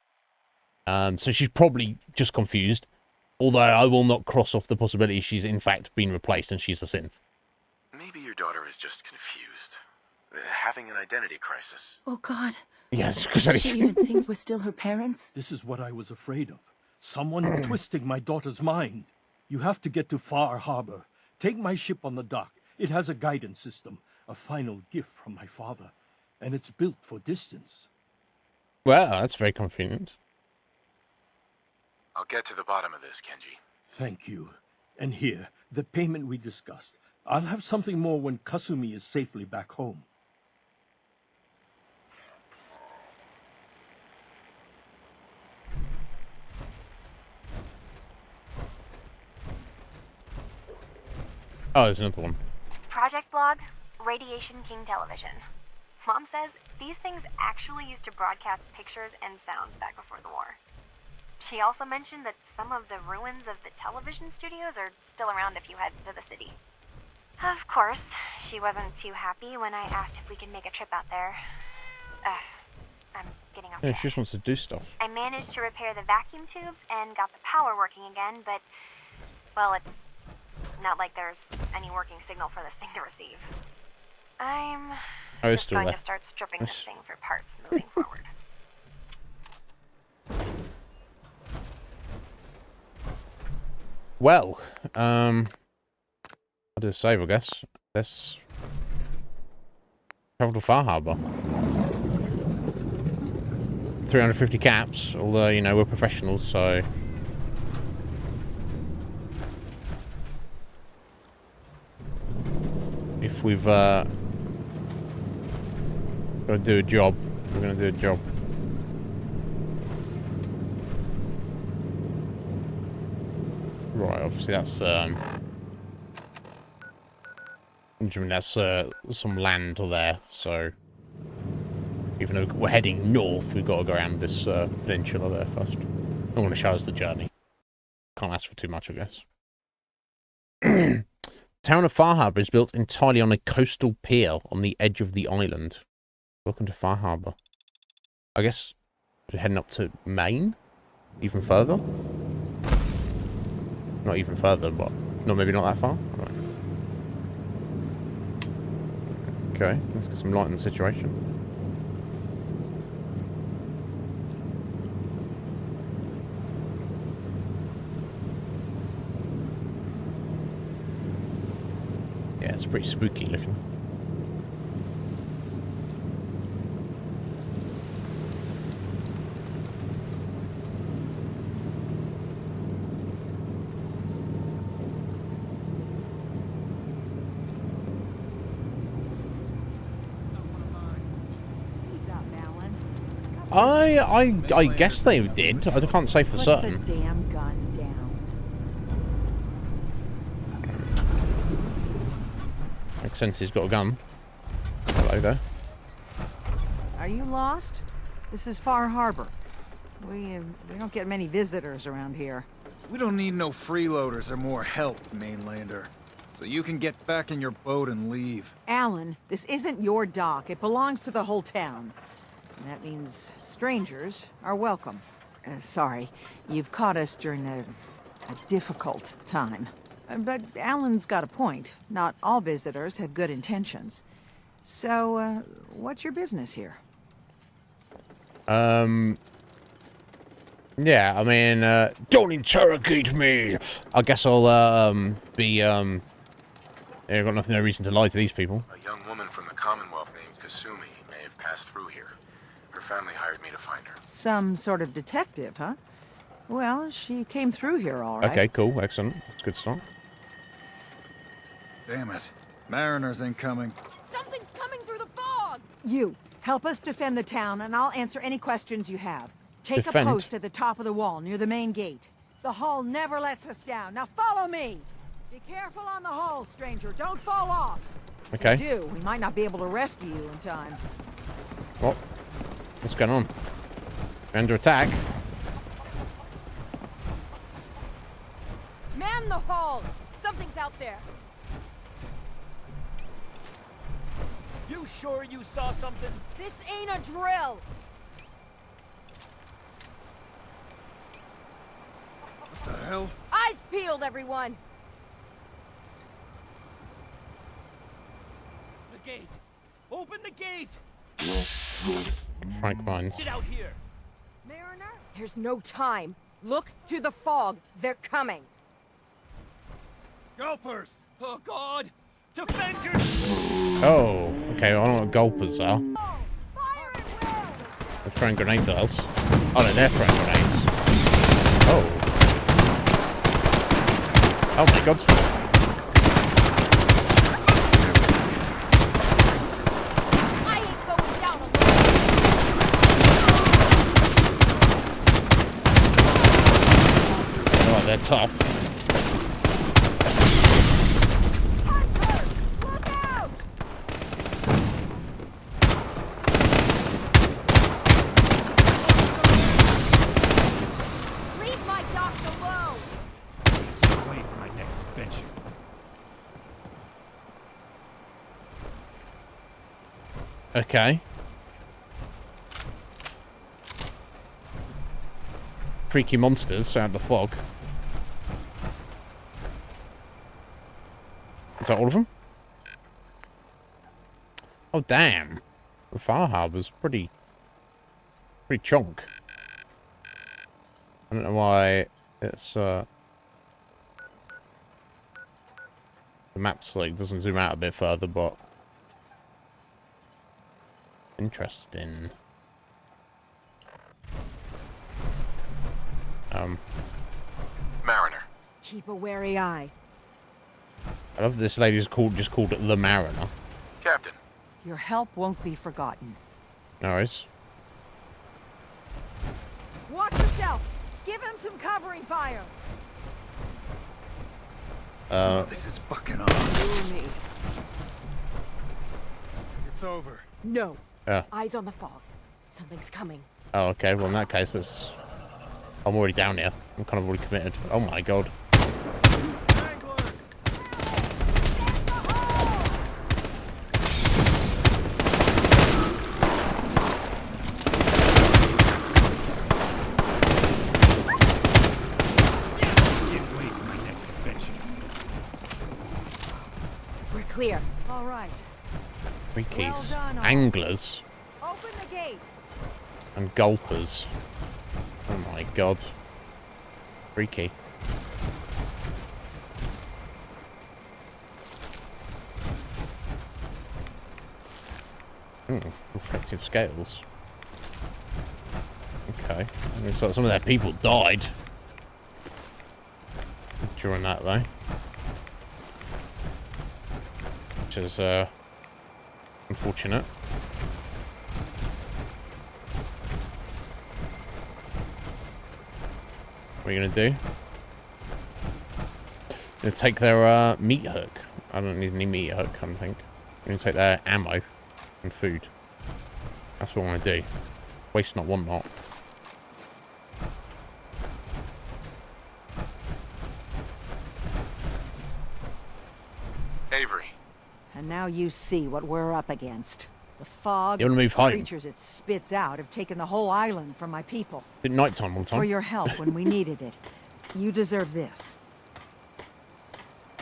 So she's probably just confused. Although I will not cross off the possibility she's in fact been replaced and she's the synth. Maybe your daughter is just confused. Having an identity crisis. Oh, God. Yes, Did she even think we're still her parents? This is what I was afraid of. Someone twisting my daughter's mind. You have to get to Far Harbor. Take my ship on the dock. It has a guidance system, a final gift from my father, and it's built for distance. Well, that's very convenient. I'll get to the bottom of this, Kenji. Thank you. And here, the payment we discussed. I'll have something more when Kasumi is safely back home. Oh, there's another one. Project log, Radiation King Television. Mom says these things actually used to broadcast pictures and sounds back before the war. She also mentioned that some of the ruins of the television studios are still around if you head to the city. Of course, she wasn't too happy when I asked if we could make a trip out there. I'm getting off track. Yeah, she just wants to do stuff. I managed to repair the vacuum tubes and got the power working again, but, well, it's not like there's any working signal for this thing to receive. I'm just going to start stripping this thing for parts moving forward. Well, I'll do a save, I guess. Let's travel to Far Harbor. 350 caps, although, you know, we're professionals, so... If we've, got to do a job, we're going to do a job. Right, obviously that's, I mean, that's, some land there, so... Even though we're heading north, we've got to go around this, peninsula there first. I want to show us the journey. Can't ask for too much, I guess. Town of Far Harbor is built entirely on a coastal pier on the edge of the island. Welcome to Far Harbor. I guess we're heading up to Maine? Even further? Not even further, but no, maybe not that far. Right. Okay, let's get some light in the situation. Yeah, it's pretty spooky looking. I guess they did. I can't say for certain. Put the damn gun down. Makes sense he's got a gun. Hello there. Are you lost? This is Far Harbor. We don't get many visitors around here. We don't need no freeloaders or more help, mainlander. So you can get back in your boat and leave. Alan, this isn't your dock. It belongs to the whole town. And that means strangers are welcome. Sorry, you've caught us during a difficult time. But Alan's got a point. Not all visitors have good intentions. So, what's your business here? Yeah, I mean, don't interrogate me! I guess I'll, be, I've got no reason to lie to these people. A young woman from the Commonwealth named Kasumi may have passed through here. Her family hired me to find her. Some sort of detective, huh? Well, she came through here all right. Okay, cool, excellent. That's a good start. Damn it. Mariners incoming. Something's coming through the fog! You, Help us defend the town, and I'll answer any questions you have. Take Defend? a post at the top of the wall, near the main gate. The hull never lets us down. Now follow me! Be careful on the hull, stranger. Don't fall off. Okay. If you do, we might not be able to rescue you in time. What? What's going on? You're under attack. Man the hull! Something's out there. You sure you saw something? This ain't a drill. What the hell? Eyes peeled, everyone. The gate. Open the gate. Frank Mines. Get out here. Mariner? There's no time. Look to the fog. They're coming. Gulpers! Oh, God! Defend your... Oh, okay. I don't know what gulpers are. They're throwing grenades at us. Oh, no, they're throwing grenades. Oh. Oh, my God. I ain't going down Oh, they're tough. Leave my dock alone. Wait for my next adventure. Okay. Freaky monsters out of the fog. Is that all of them? Oh, damn. The Far Harbor's pretty chunk. I don't know why it's, the map's like, doesn't zoom out a bit further, but interesting. Mariner. Keep a wary eye. I love this lady's just called it the Mariner. Captain. Your help won't be forgotten. No worries. Watch yourself! Give him some covering fire! This is fucking awesome. me. It's over. No. Yeah. Eyes on the fog. Something's coming. Oh, okay. Well, in that case, I'm already down here. I'm kind of already committed. Oh my God. We're clear. All right. Three keys. Well done, all. Anglers Open the gate. and gulpers. Oh my God. Freaky. Reflective scales. Okay. Looks like some of their people died during that, though. Which is, unfortunate. What are you gonna do? Gonna take their, meat hook. I don't need any meat hook, I don't think. I'm gonna take their ammo and food. That's what I want to do. Waste not, want not. Avery. And now you see what we're up against. The fog, You wanna move the home? creatures it spits out have taken the whole island from my people. It's nighttime all the time. For your help when we needed it. You deserve this.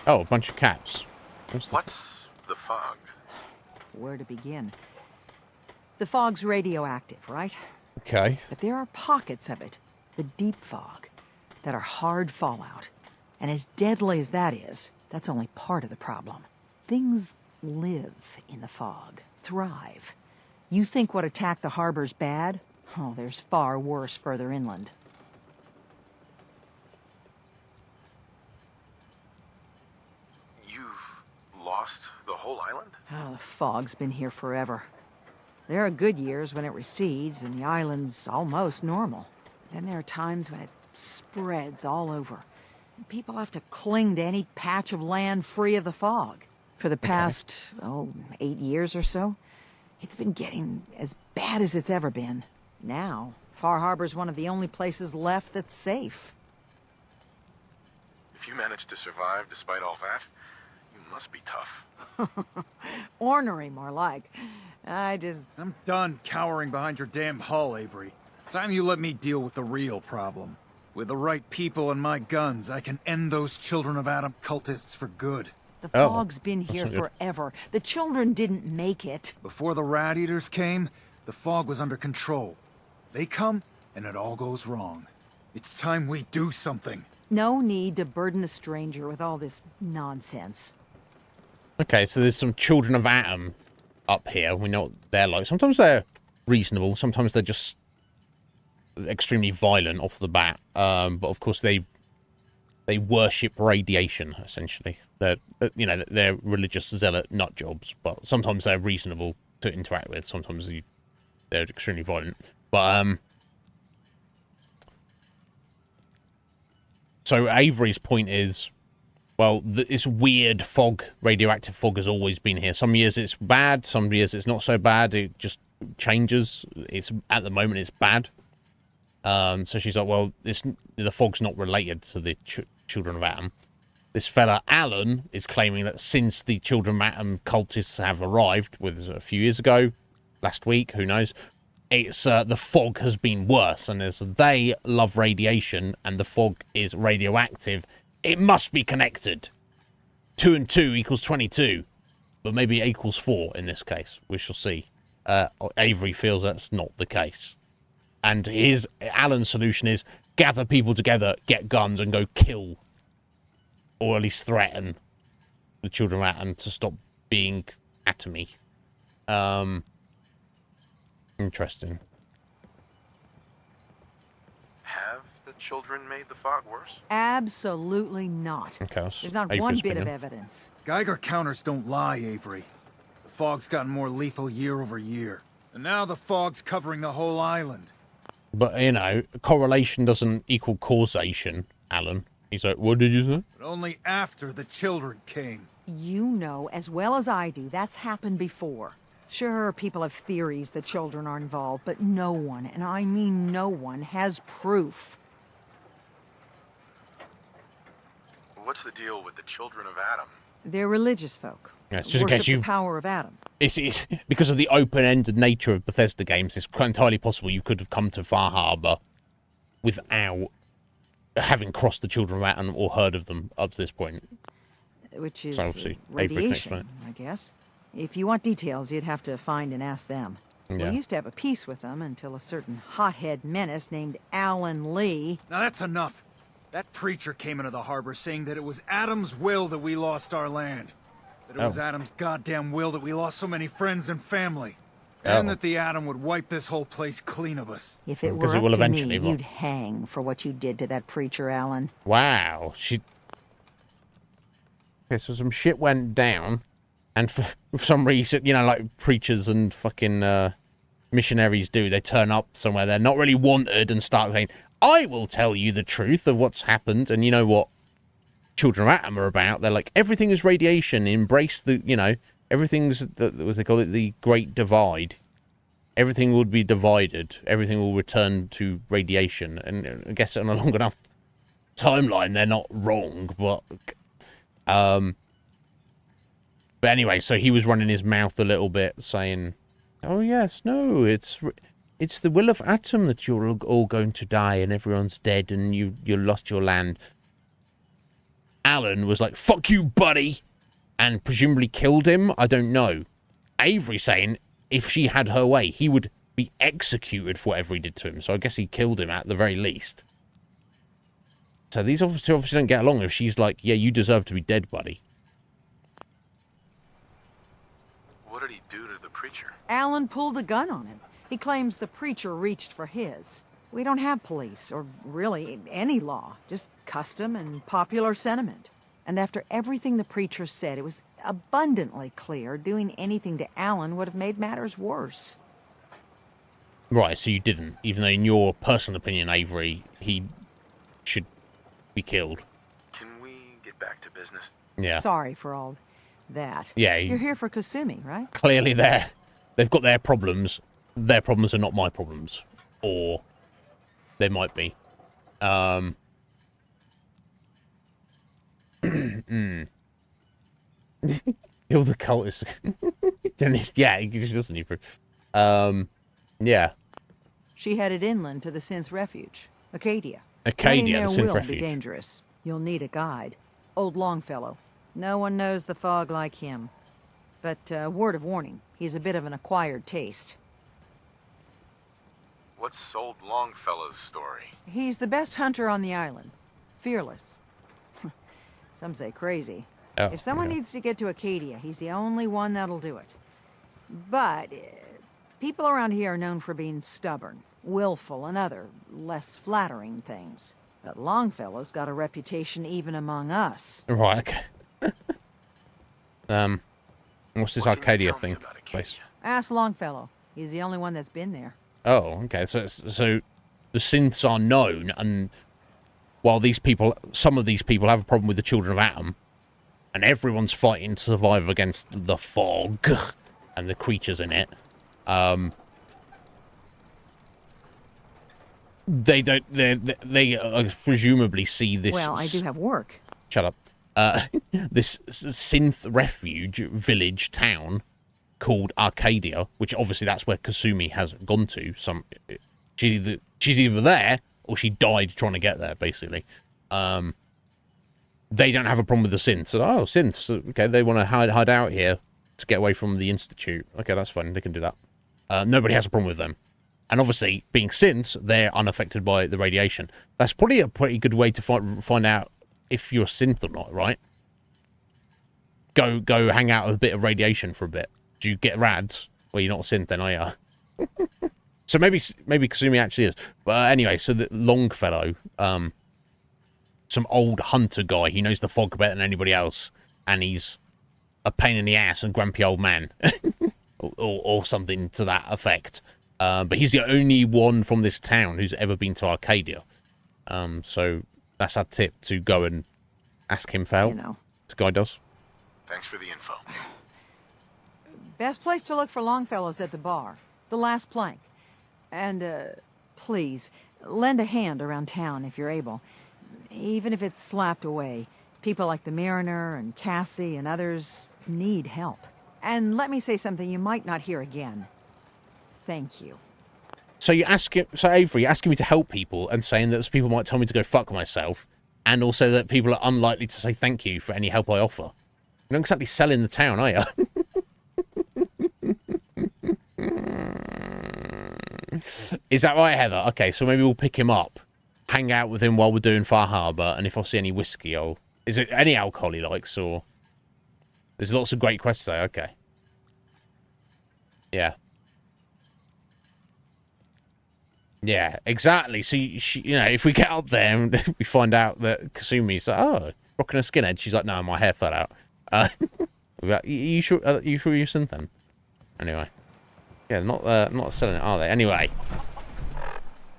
Oh, a bunch of caps. What's the fog? Where to begin? The fog's radioactive, right? Okay. But there are pockets of it, the deep fog, that are hard fallout. And as deadly as that is, that's only part of the problem. Things live in the fog, thrive. You think what attacked the harbor's bad? Oh, there's far worse further inland. You've lost the whole island? Oh, the fog's been here forever. There are good years when it recedes and the island's almost normal. Then there are times when it spreads all over. People have to cling to any patch of land free of the fog. For the past, 8 years or so, it's been getting as bad as it's ever been. Now, Far Harbor's one of the only places left that's safe. If you managed to survive despite all that, you must be tough. Ornery, more like. I'm done cowering behind your damn hull, Avery. Time you let me deal with the real problem. With the right people and my guns, I can end those Children of Adam cultists for good. The fog's been here forever. The children didn't make it. Before the Rat Eaters came, the fog was under control. They come, and it all goes wrong. It's time we do something. No need to burden the stranger with all this nonsense. Okay, so there's some Children of Atom up here. We know what they're like. Sometimes they're reasonable. Sometimes they're just extremely violent off the bat. But of course they worship radiation, essentially. They're religious zealot nut jobs, but sometimes they're reasonable to interact with. Sometimes they're extremely violent. But so Avery's point is, well, this weird fog, radioactive fog, has always been here. Some years it's bad, some years it's not so bad. It just changes. At the moment it's bad. So she's like, well, the fog's not related to the Children of Atom. This fella, Alan, is claiming that since the Children of Atom cultists have arrived, with a few years ago, last week, who knows, it's the fog has been worse. And as they love radiation and the fog is radioactive, it must be connected. 2 and 2 equals 22. But maybe it equals 4 in this case. We shall see. Avery feels that's not the case. And Alan's solution is gather people together, get guns, and go kill, or at least threaten, the Children of Atom to stop being atomy. Interesting. Have the children made the fog worse? Absolutely not. Okay, there's not one bit of evidence. Geiger counters don't lie, Avery. The fog's gotten more lethal year over year. And now the fog's covering the whole island. But, correlation doesn't equal causation, Alan. He's like, what did you say? But only after the children came. You know as well as I do that's happened before. Sure, people have theories that children are involved, but no one, and I mean no one, has proof. What's the deal with the Children of Adam? They're religious folk. Yeah, it's just in case the power of Adam. It's because of the open-ended nature of Bethesda games. It's entirely possible you could have come to Far Harbor without having crossed the Children of Atom or heard of them up to this point. Which is so radiation, I guess. If you want details, you'd have to find and ask them. Yeah. We used to have a peace with them until a certain hothead menace named Alan Lee. Now that's enough. That preacher came into the harbor saying that it was Adam's will that we lost our land. That it was Adam's goddamn will that we lost so many friends and family. And that the Atom would wipe this whole place clean of us. If it were up to me, you'd hang for what you did to that preacher, Alan. Wow. Okay, so some shit went down, and for some reason, like preachers and fucking missionaries do, they turn up somewhere they're not really wanted and start saying, I will tell you the truth of what's happened. And you know what Children of Atom are about? They're like, everything is radiation. Embrace the, everything's, what they call it, the Great Divide. Everything will be divided. Everything will return to radiation. And I guess on a long enough timeline, they're not wrong. But anyway, so he was running his mouth a little bit, saying, oh yes, no, it's the will of Atom that you're all going to die and everyone's dead and you lost your land. Alan was like, fuck you, buddy, and presumably killed him. I don't know. Avery saying if she had her way, he would be executed for whatever he did to him. So I guess he killed him at the very least. So these obviously don't get along if she's like, yeah, you deserve to be dead, buddy. What did he do to the preacher? Alan pulled a gun on him. He claims the preacher reached for his. We don't have police, or really any law, just custom and popular sentiment. And after everything the preacher said, it was abundantly clear doing anything to Alan would have made matters worse. Right, so you didn't, even though in your personal opinion, Avery, he should be killed. Can we get back to business? Yeah. Sorry for all that. Yeah. You're here for Kasumi, right? Clearly they've got their problems. Their problems are not my problems. Or they might be. Kill the cultist. Yeah, he doesn't need proof. Yeah. She headed inland to the Synth Refuge, Acadia. Acadia, the Synth will Refuge. be dangerous. You'll need a guide. Old Longfellow. No one knows the fog like him. But word of warning, he's a bit of an acquired taste. What's old Longfellow's story? He's the best hunter on the island. Fearless. Some say crazy. Oh, if someone yeah. needs to get to Acadia, he's the only one that'll do it. But people around here are known for being stubborn, willful, and other less flattering things. But Longfellow's got a reputation even among us. Right, okay. What's this Arcadia thing? Place? Ask Longfellow. He's the only one that's been there. Oh, okay. So the synths are known, and while some of these people have a problem with the children of Atom, and everyone's fighting to survive against the fog and the creatures in it, they presumably see this. Well, I do have work. Shut up. This synth refuge village town called Arcadia, which obviously that's where Kasumi has gone to. She's either there or she died trying to get there, basically. They don't have a problem with the synths. So, synths, okay, they want to hide out here to get away from the Institute. Okay, that's fine, they can do that. Nobody has a problem with them. And obviously, being synths, they're unaffected by the radiation. That's probably a pretty good way to find out if you're a synth or not, right? Go hang out with a bit of radiation for a bit. Do you get rads? Well, you're not a synth then, are you? So maybe Kasumi actually is. But anyway, so the Longfellow, some old hunter guy, he knows the fog better than anybody else, and he's a pain in the ass and grumpy old man, or something to that effect. But he's the only one from this town who's ever been to Arcadia. So that's our tip, to go and ask him for help. To guide us. Thanks for the info. Best place to look for Longfellow's at the bar. The last plank. And, please, lend a hand around town if you're able. Even if it's slapped away. People like the Mariner and Cassie and others need help. And let me say something you might not hear again. Thank you. So Avery, you're asking me to help people and saying that people might tell me to go fuck myself, and also that people are unlikely to say thank you for any help I offer. You're not exactly selling the town, are you? Is that right, Heather? Okay, so maybe we'll pick him up, hang out with him while we're doing Far Harbor, and if I see any whiskey, is it any alcohol he likes, or... There's lots of great quests there, okay. Yeah. Yeah, exactly. So, if we get up there and we find out that Kasumi's like, rocking a skinhead, she's like, no, my hair fell out. You sure you're synth then? Anyway. Yeah, not selling it, are they? Anyway.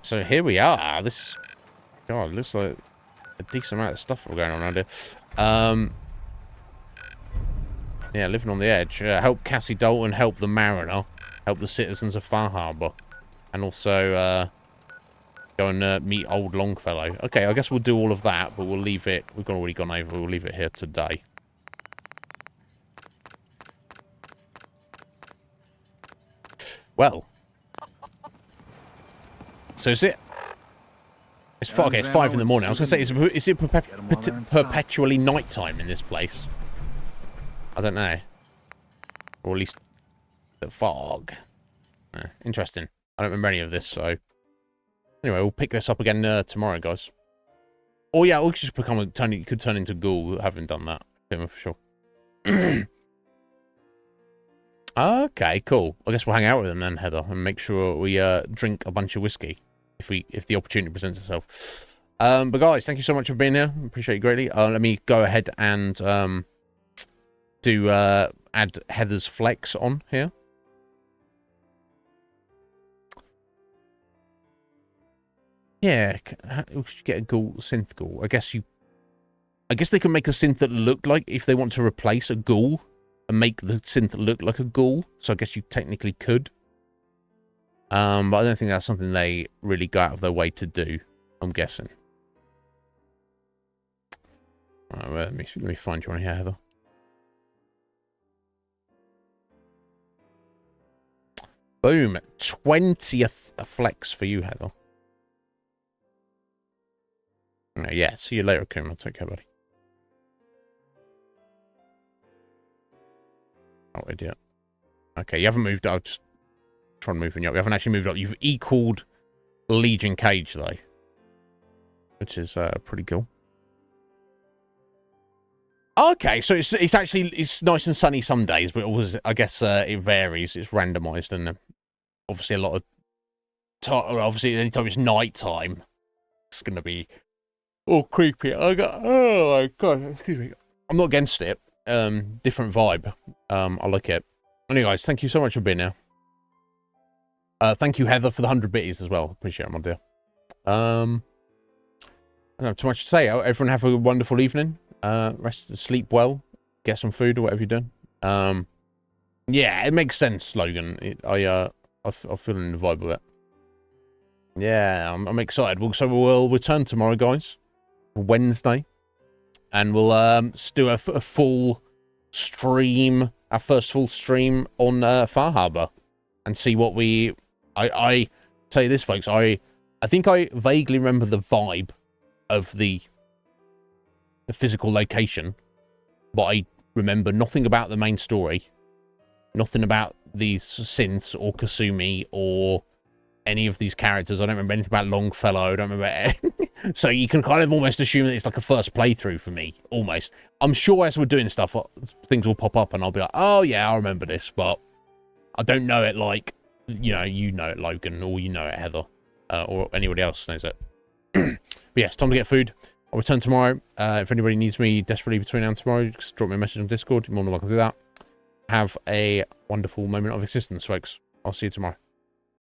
So here we are. This, God, looks like a decent amount of stuff going on around here. Yeah, living on the edge. Help Cassie Dalton, help the Mariner, help the citizens of Far Harbor, and also go and meet old Longfellow. Okay, I guess we'll do all of that, but we'll leave it. We've already gone over. We'll leave it here today. Well, so is it? It's 5 in the morning. I was going to say, is it perpetually nighttime in this place? I don't know. Or at least the fog. Interesting. I don't remember any of this, so... Anyway, we'll pick this up again tomorrow, guys. Oh yeah, we could just become could turn into ghoul, having done that. For sure. Okay, cool. I guess we'll hang out with them then, Heather, and make sure we drink a bunch of whiskey if the opportunity presents itself. But guys, thank you so much for being here. Appreciate it greatly. Let me go ahead and add Heather's flex on here. Yeah, we should get a ghoul, synth ghoul. I guess they can make a synth that look like, if they want to replace a ghoul and make the synth look like a ghoul. So I guess you technically could. But I don't think that's something they really go out of their way to do, I'm guessing. Right, well, let me find you on here, Heather. Boom. 20th flex for you, Heather. Yeah, see you later, Kuma. Take care, buddy. Oh, idiot. Okay, you haven't moved up. I'll just try and move you up. You haven't actually moved up. You've equaled Legion Cage, though. Which is pretty cool. Okay, so it's actually nice and sunny some days, but always, I guess it varies. It's randomized, and obviously a lot of obviously anytime it's night time, it's gonna be all creepy. Oh my god, excuse me. I'm not against it. Different vibe. I like it. Anyway, guys, thank you so much for being here. Thank you, Heather, for the 100 bitties as well. Appreciate it, my dear. I don't have too much to say. Everyone have a wonderful evening. Rest, sleep well, get some food or whatever you're doing. Yeah, it makes sense, Logan. I'm feeling the vibe of it. Yeah, I'm excited. So we'll return tomorrow, guys, Wednesday, and we'll do a full stream, our first full stream on Far Harbor, and see what we. I tell you this, folks. I think I vaguely remember the vibe of the physical location, but I remember nothing about the main story, nothing about these synths or Kasumi or any of these characters. I don't remember anything about Longfellow. I don't remember. So you can kind of almost assume that it's like a first playthrough for me, almost. I'm sure as we're doing stuff, things will pop up and I'll be like, oh yeah, I remember this, but I don't know it like, you know it, Logan, or you know it, Heather, or anybody else knows it. But yeah, it's time to get food. I'll return tomorrow. If anybody needs me desperately between now and tomorrow, just drop me a message on Discord. You're more than welcome to do that. Have a wonderful moment of existence, folks. I'll see you tomorrow.